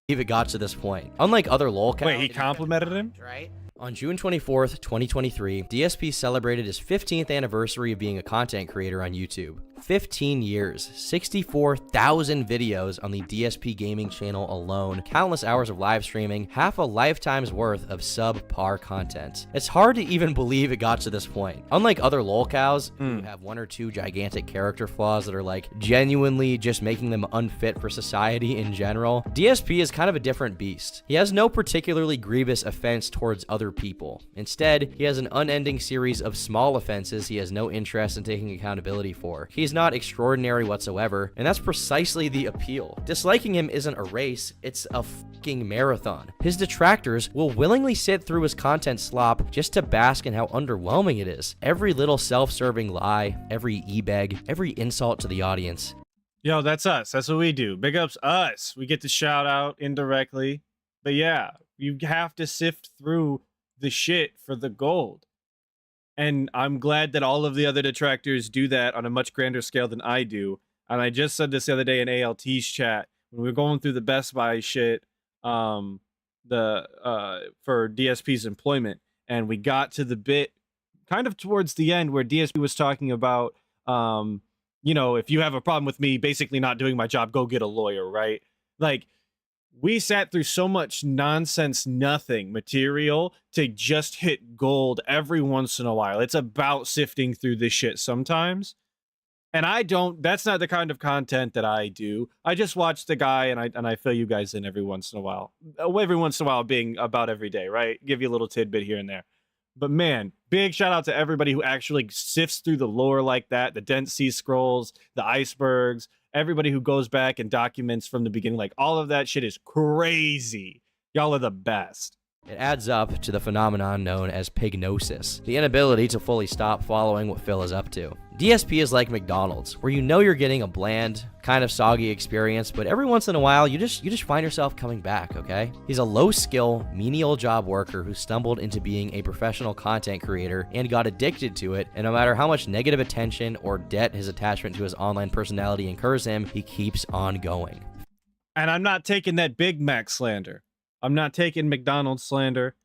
It got to this point. Unlike other lolcows... Wait, he complimented him? Right? On June 24th, 2023, DSP celebrated his 15th anniversary of being a content creator on YouTube. 15 years, 64,000 videos on the DSP gaming channel alone, countless hours of live streaming, half a lifetime's worth of subpar content. It's hard to even believe it got to this point. Unlike other lolcows, who have one or two gigantic character flaws that are like genuinely just making them unfit for society in general, DSP is kind of a different beast. He has no particularly grievous offense towards other people. Instead, he has an unending series of small offenses he has no interest in taking accountability for. He's not extraordinary whatsoever, and that's precisely the appeal. Disliking him isn't a race, it's a fucking marathon. His detractors will willingly sit through his content slop just to bask in how underwhelming it is. Every little self-serving lie, every e-beg, every insult to the audience. Yo, that's us. That's what we do. Big ups us. We get to shout out indirectly. But yeah, you have to sift through the shit for the gold. And I'm glad that all of the other detractors do that on a much grander scale than I do. And I just said this the other day in ALT's chat when we were going through the Best Buy shit for DSP's employment, and we got to the bit kind of towards the end where DSP was talking about you know, if you have a problem with me basically not doing my job, go get a lawyer, right? Like, we sat through so much nonsense, nothing material to just hit gold every once in a while. It's about sifting through this shit sometimes. And that's not the kind of content that I do. I just watch the guy and I fill you guys in every once in a while. Every once in a while being about every day, right? Give you a little tidbit here and there. But man, big shout out to everybody who actually sifts through the lore like that, the Dead Sea Scrolls, the icebergs, everybody who goes back and documents from the beginning. Like, all of that shit is crazy. Y'all are the best. It adds up to the phenomenon known as pignosis, the inability to fully stop following what Phil is up to. DSP is like McDonald's, where you know you're getting a bland, kind of soggy experience, but every once in a while you just find yourself coming back, okay? He's a low-skill, menial job worker who stumbled into being a professional content creator and got addicted to it, and no matter how much negative attention or debt his attachment to his online personality incurs him, he keeps on going. And I'm not taking that Big Mac slander. I'm not taking McDonald's slander.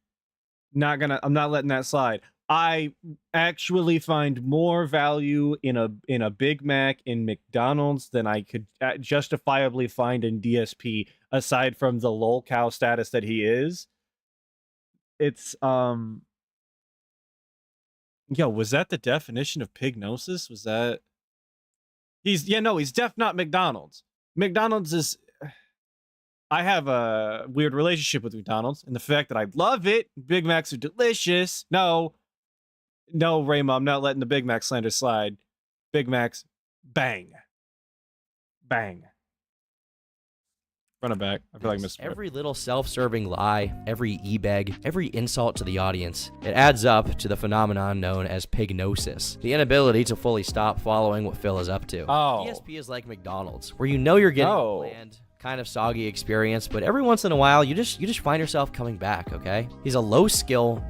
I'm not letting that slide. I actually find more value in a Big Mac in McDonald's than I could justifiably find in DSP, aside from the lol cow status that he is. It's yo, was that the definition of pignosis? Was that he's not McDonald's. McDonald's is, I have a weird relationship with McDonald's and the fact that I love it. Big Macs are delicious. No, Rayma, I'm not letting the Big Mac slander slide. Big Macs, bang. Bang. Run it back. I feel like I missed every little self-serving lie, every e-beg, every insult to the audience. It adds up to the phenomenon known as pignosis, the inability to fully stop following what Phil is up to. Oh. DSP is like McDonald's, where you know you're getting a bland, kind of soggy experience, but every once in a while you just find yourself coming back, okay? He's a low-skill,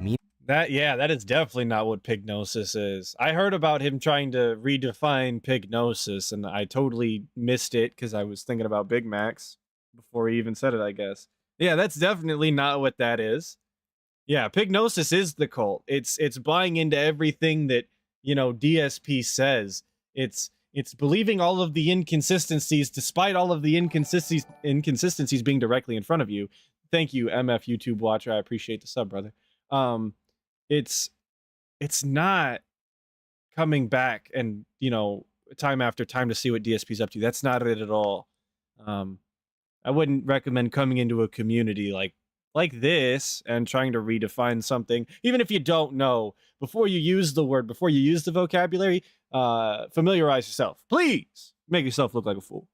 that is definitely not what pignosis is. I heard about him trying to redefine pignosis, and I totally missed it because I was thinking about Big Macs before he even said it, I guess. Yeah, that's definitely not what that is. Yeah, pignosis is the cult. It's buying into everything that, DSP says. It's believing all of the inconsistencies, despite all of the inconsistencies being directly in front of you. Thank you, MF YouTube watcher. I appreciate the sub, brother. It's not coming back and, time after time to see what DSP's up to. That's not it at all. I wouldn't recommend coming into a community like this and trying to redefine something, even if you don't know. Before you use the word, before you use the vocabulary, familiarize yourself. Please make yourself look like a fool.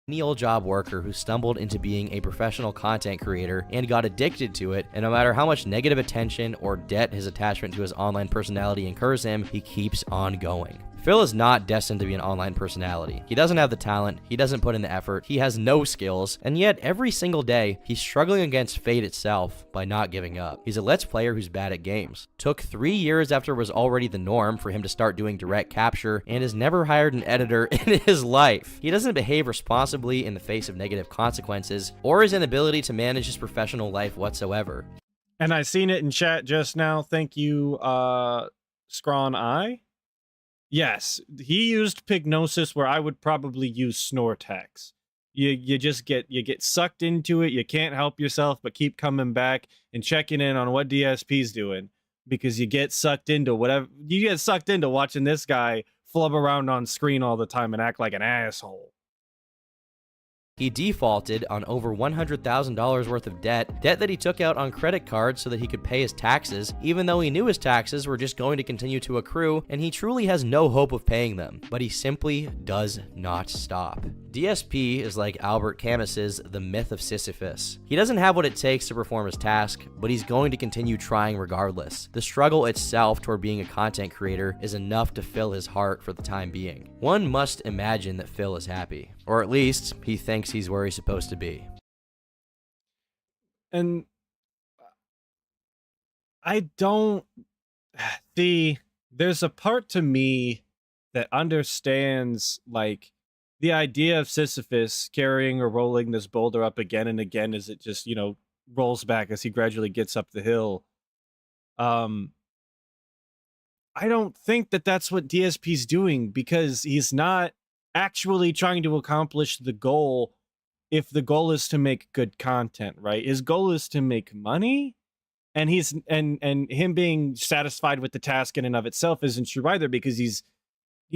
Menial job worker who stumbled into being a professional content creator and got addicted to it, and no matter how much negative attention or debt his attachment to his online personality incurs him, he keeps on going. Phil is not destined to be an online personality. He doesn't have the talent, he doesn't put in the effort, he has no skills, and yet every single day, he's struggling against fate itself by not giving up. He's a Let's Player who's bad at games. Took 3 years after it was already the norm for him to start doing direct capture, and has never hired an editor in his life. He doesn't behave responsibly in the face of negative consequences, or his inability to manage his professional life whatsoever. And I seen it in chat just now. Thank you, Scrawn Eye. Yes, he used pignosis where I would probably use Snortex. You just get sucked into it. You can't help yourself but keep coming back and checking in on what DSP's doing, because you get sucked into watching this guy flub around on screen all the time and act like an asshole. He defaulted on over $100,000 worth of debt that he took out on credit cards so that he could pay his taxes, even though he knew his taxes were just going to continue to accrue, and he truly has no hope of paying them. But he simply does not stop. DSP is like Albert Camus's The Myth of Sisyphus. He doesn't have what it takes to perform his task, but he's going to continue trying regardless. The struggle itself toward being a content creator is enough to fill his heart for the time being. One must imagine that Phil is happy, or at least he thinks he's where he's supposed to be. And I don't see, there's a part to me that understands the idea of Sisyphus carrying or rolling this boulder up again and again as it just, rolls back as he gradually gets up the hill. I don't think that that's what DSP's doing, because he's not actually trying to accomplish the goal if the goal is to make good content, right? His goal is to make money, and he's and him being satisfied with the task in and of itself isn't true either, because he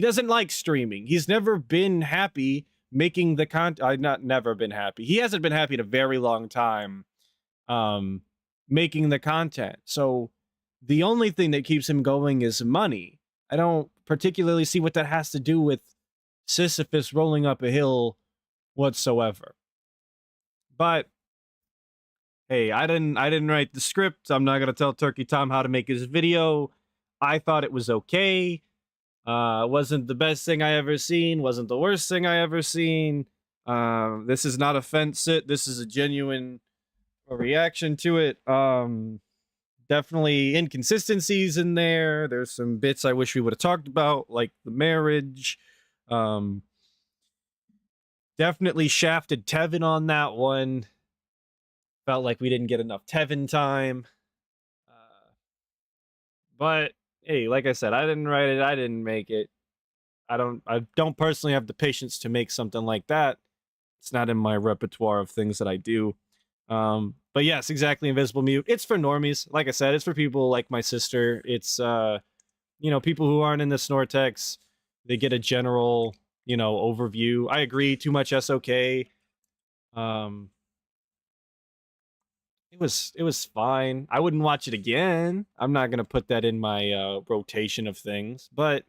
doesn't like streaming. He's never been happy making the content. Not never been happy. He hasn't been happy in a very long time making the content. So the only thing that keeps him going is money. I don't particularly see what that has to do with Sisyphus rolling up a hill whatsoever. But hey, I didn't write the script. I'm not gonna tell Turkey Tom how to make his video. I thought it was okay. Wasn't the best thing I ever seen. Wasn't the worst thing I ever seen. This is not a fence sit. This is a genuine reaction to it. Definitely inconsistencies in there. There's some bits I wish we would have talked about, like the marriage. Definitely shafted Tevin on that one. Felt like we didn't get enough Tevin time. But hey, like I said, I didn't write it. I didn't make it. I don't personally have the patience to make something like that. It's not in my repertoire of things that I do. But yes, exactly. Invisible Mute. It's for normies. Like I said, it's for people like my sister. It's, people who aren't in the Snortex. They get a general, overview. I agree. Too much SOK. It was fine. I wouldn't watch it again. I'm not going to put that in my rotation of things, but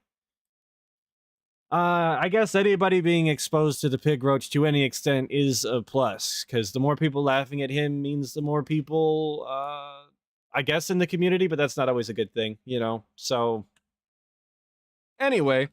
I guess anybody being exposed to the pig roach to any extent is a plus, because the more people laughing at him means the more people, I guess, in the community, but that's not always a good thing, So anyway,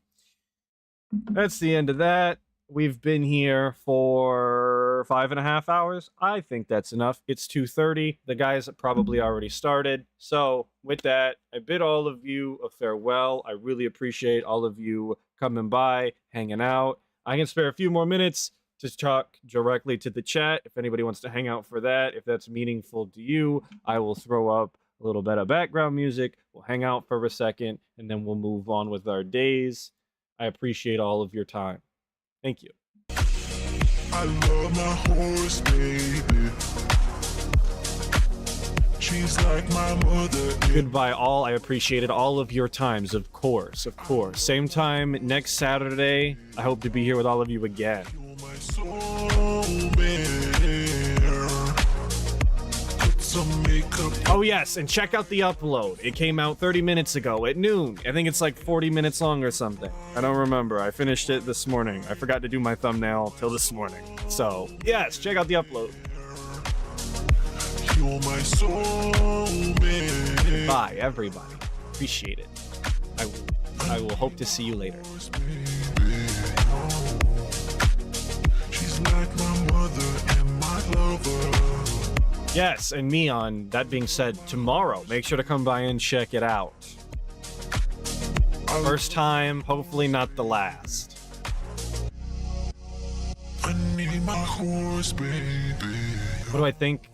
that's the end of that. We've been here for 5.5 hours. I think that's enough. It's 2:30. The guys probably already started. So with that, I bid all of you a farewell. I really appreciate all of you coming by, hanging out. I can spare a few more minutes to talk directly to the chat. If anybody wants to hang out for that, if that's meaningful to you, I will throw up a little bit of background music. We'll hang out for a second, and then we'll move on with our days. I appreciate all of your time. Thank you. I love my horse, baby. She's like my mother. Goodbye, all. I appreciated all of your times, of course, of course. Same time next Saturday. I hope to be here with all of you again. Oh yes, and check out the upload. It came out 30 minutes ago at noon. I think it's like 40 minutes long or something. I don't remember. I finished it this morning. I forgot to do my thumbnail till this morning. So yes, check out the upload. You're my soulmate. Bye, everybody. Appreciate it. I will hope to see you later. She's like my mother and my lover. Yes, and me on, that being said, tomorrow. Make sure to come by and check it out. First time, hopefully not the last. I need my horse, baby. What do I think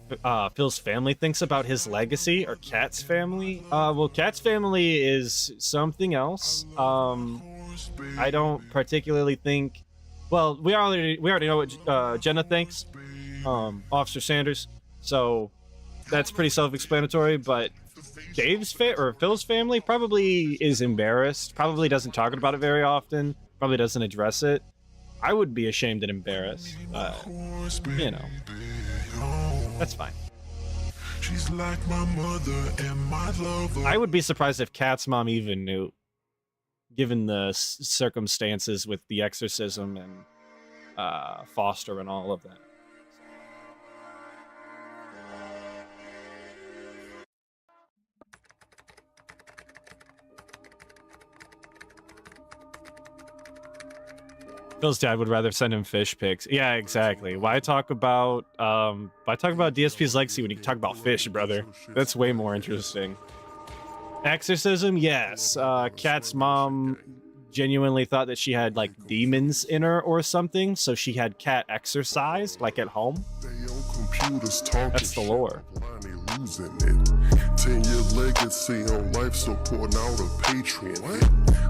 Phil's family thinks about his legacy, or Kat's family? Well, Kat's family is something else. I don't particularly think... Well, we already know what Jenna thinks. Officer Sanders. So that's pretty self-explanatory, but Phil's family probably is embarrassed, probably doesn't talk about it very often, probably doesn't address it. I would be ashamed and embarrassed, but, that's fine. She's like my mother and my lover. I would be surprised if Kat's mom even knew, given the circumstances with the exorcism and Foster and all of that. Phil's dad would rather send him fish pics. Yeah, exactly. Why talk about DSP's legacy when you can talk about fish, brother? That's way more interesting. Exorcism, yes. Kat's mom genuinely thought that she had like demons in her or something, so she had Kat exorcised, like at home. That's the lore. 10-year legacy on life support, now the Patreon.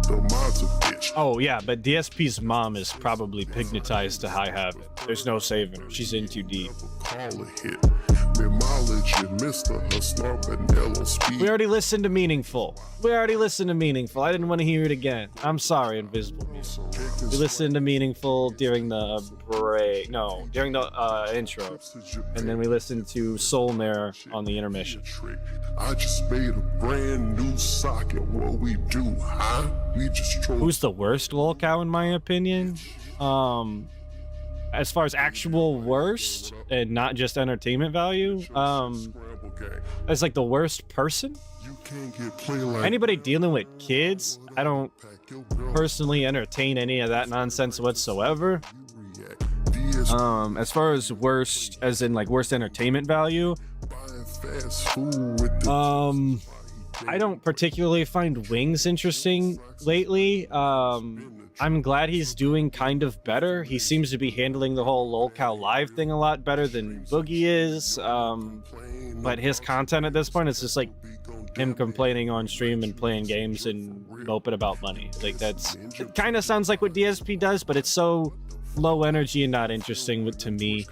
The mod's a bitch. Oh yeah, but DSP's mom is probably pignatized to high heaven. There's no saving her. She's in too deep. Call a hit. Mimology, Mr. Hustler, Vanilla Speed. We already listened to Meaningful. I didn't want to hear it again. I'm sorry, Invisible Music. We listened to Meaningful during the break. No, during the intro. And then we listened to Soulmare on the intermission. I just made a brand new socket. What we do, huh? We just troll. Who's the worst lolcow in my opinion? As far as actual worst and not just entertainment value, as like the worst person. Anybody dealing with kids, I don't personally entertain any of that nonsense whatsoever. As far as worst, as in like worst entertainment value, I don't particularly find Wings interesting lately. I'm glad he's doing kind of better. He seems to be handling the whole lolcow live thing a lot better than Boogie is. But his content at this point is just like him complaining on stream and playing games and moping about money. Like it kind of sounds like what DSP does, but it's so low energy and not interesting to me.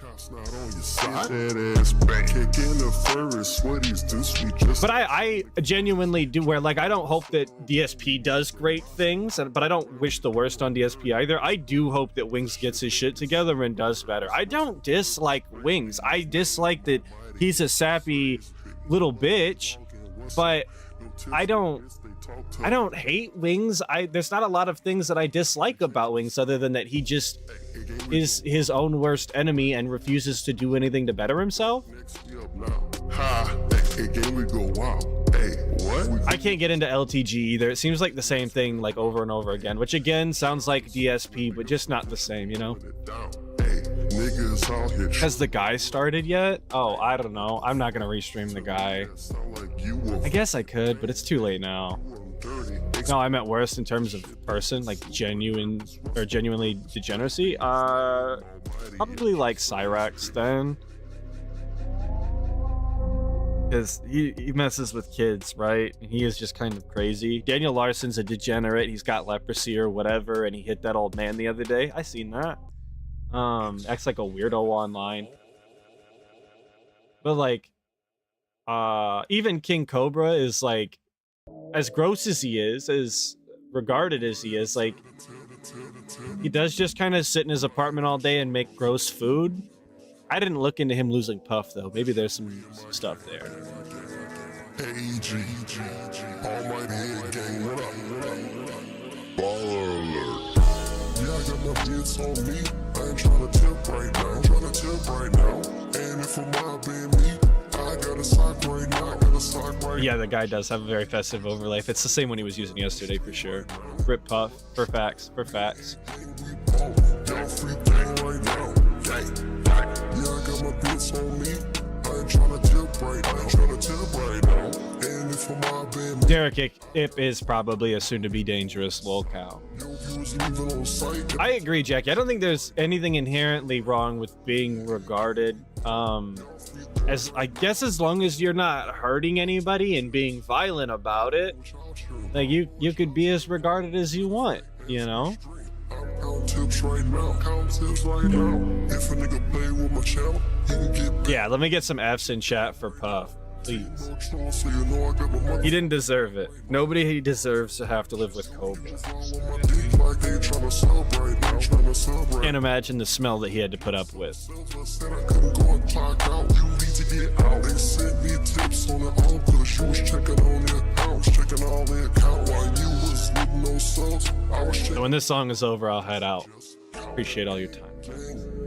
But I genuinely do where like I don't hope that DSP does great things, but I don't wish the worst on DSP either. I do hope that Wings gets his shit together and does better. I don't dislike Wings. I dislike that he's a sappy little bitch, but I don't hate Wings. There's not a lot of things that I dislike about Wings other than that he just is his own worst enemy and refuses to do anything to better himself. I can't get into LTG either. It seems like the same thing like over and over again, which again sounds like DSP, but just not the same, you know? Has the guy started yet? Oh, I don't know. I'm not gonna restream the guy. I guess I could, but it's too late now. No, I meant worst in terms of person, like genuinely degeneracy. Probably like Cyrax then. Because he messes with kids, right? And he is just kind of crazy. Daniel Larson's a degenerate. He's got leprosy or whatever, and he hit that old man the other day. I seen that. Acts like a weirdo online. But like, even King Cobra is like, as gross as he is, as regarded as he is, like, he does just kind of sit in his apartment all day and make gross food. I didn't look into him losing Puff though. Maybe there's some stuff there. Baller alert. Yeah, I got my bits on me. I ain't tryna tip right now. And if I'm not being me, I got a sock right now. Yeah, the guy does have a very festive overlay. It's the same one he was using yesterday for sure. Rip Puff, for facts. Derek Ip is probably a soon-to-be dangerous lolcow. I agree, Jackie. I don't think there's anything inherently wrong with being regarded. As long as you're not hurting anybody and being violent about it, like you could be as regarded as you want, you know? Yeah, let me get some F's in chat for Puff, please. He didn't deserve it. Nobody deserves to have to live with Cobra. Can't imagine the smell that he had to put up with. So when this song is over, I'll head out. Appreciate all your time.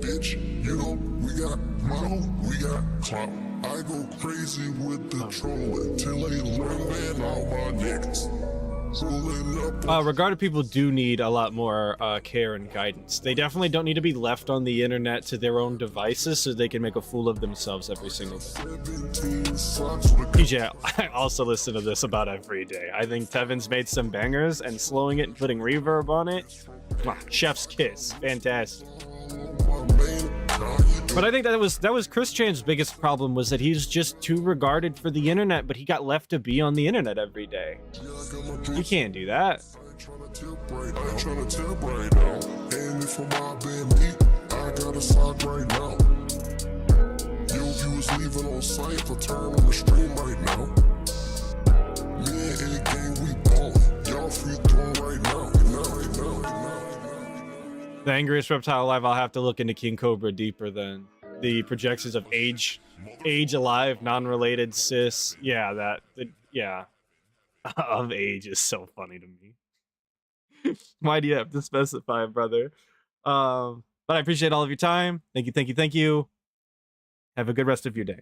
Bitch, you know, we got model, we got clout. I go crazy with the trolling till they learn man all my niggas. Regarded people do need a lot more care and guidance. They definitely don't need to be left on the internet to their own devices so they can make a fool of themselves every single day. PJ, I also listen to this about every day. I think Tevin's made some bangers, and slowing it and putting reverb on it, chef's kiss, fantastic. But I think that was Chris Chan's biggest problem, was that he's just too regarded for the internet, but he got left to be on the internet every day. You can't do that. Leaving on site for turn on the stream right now. Me and A gang, we ballin'. Y'all free throw right now. The Angriest Reptile Alive, I'll have to look into King Cobra deeper then. The projections of age alive, non-related, cis. Yeah, yeah. Of age is so funny to me. Why do you have to specify, brother? But I appreciate all of your time. Thank you. Have a good rest of your day.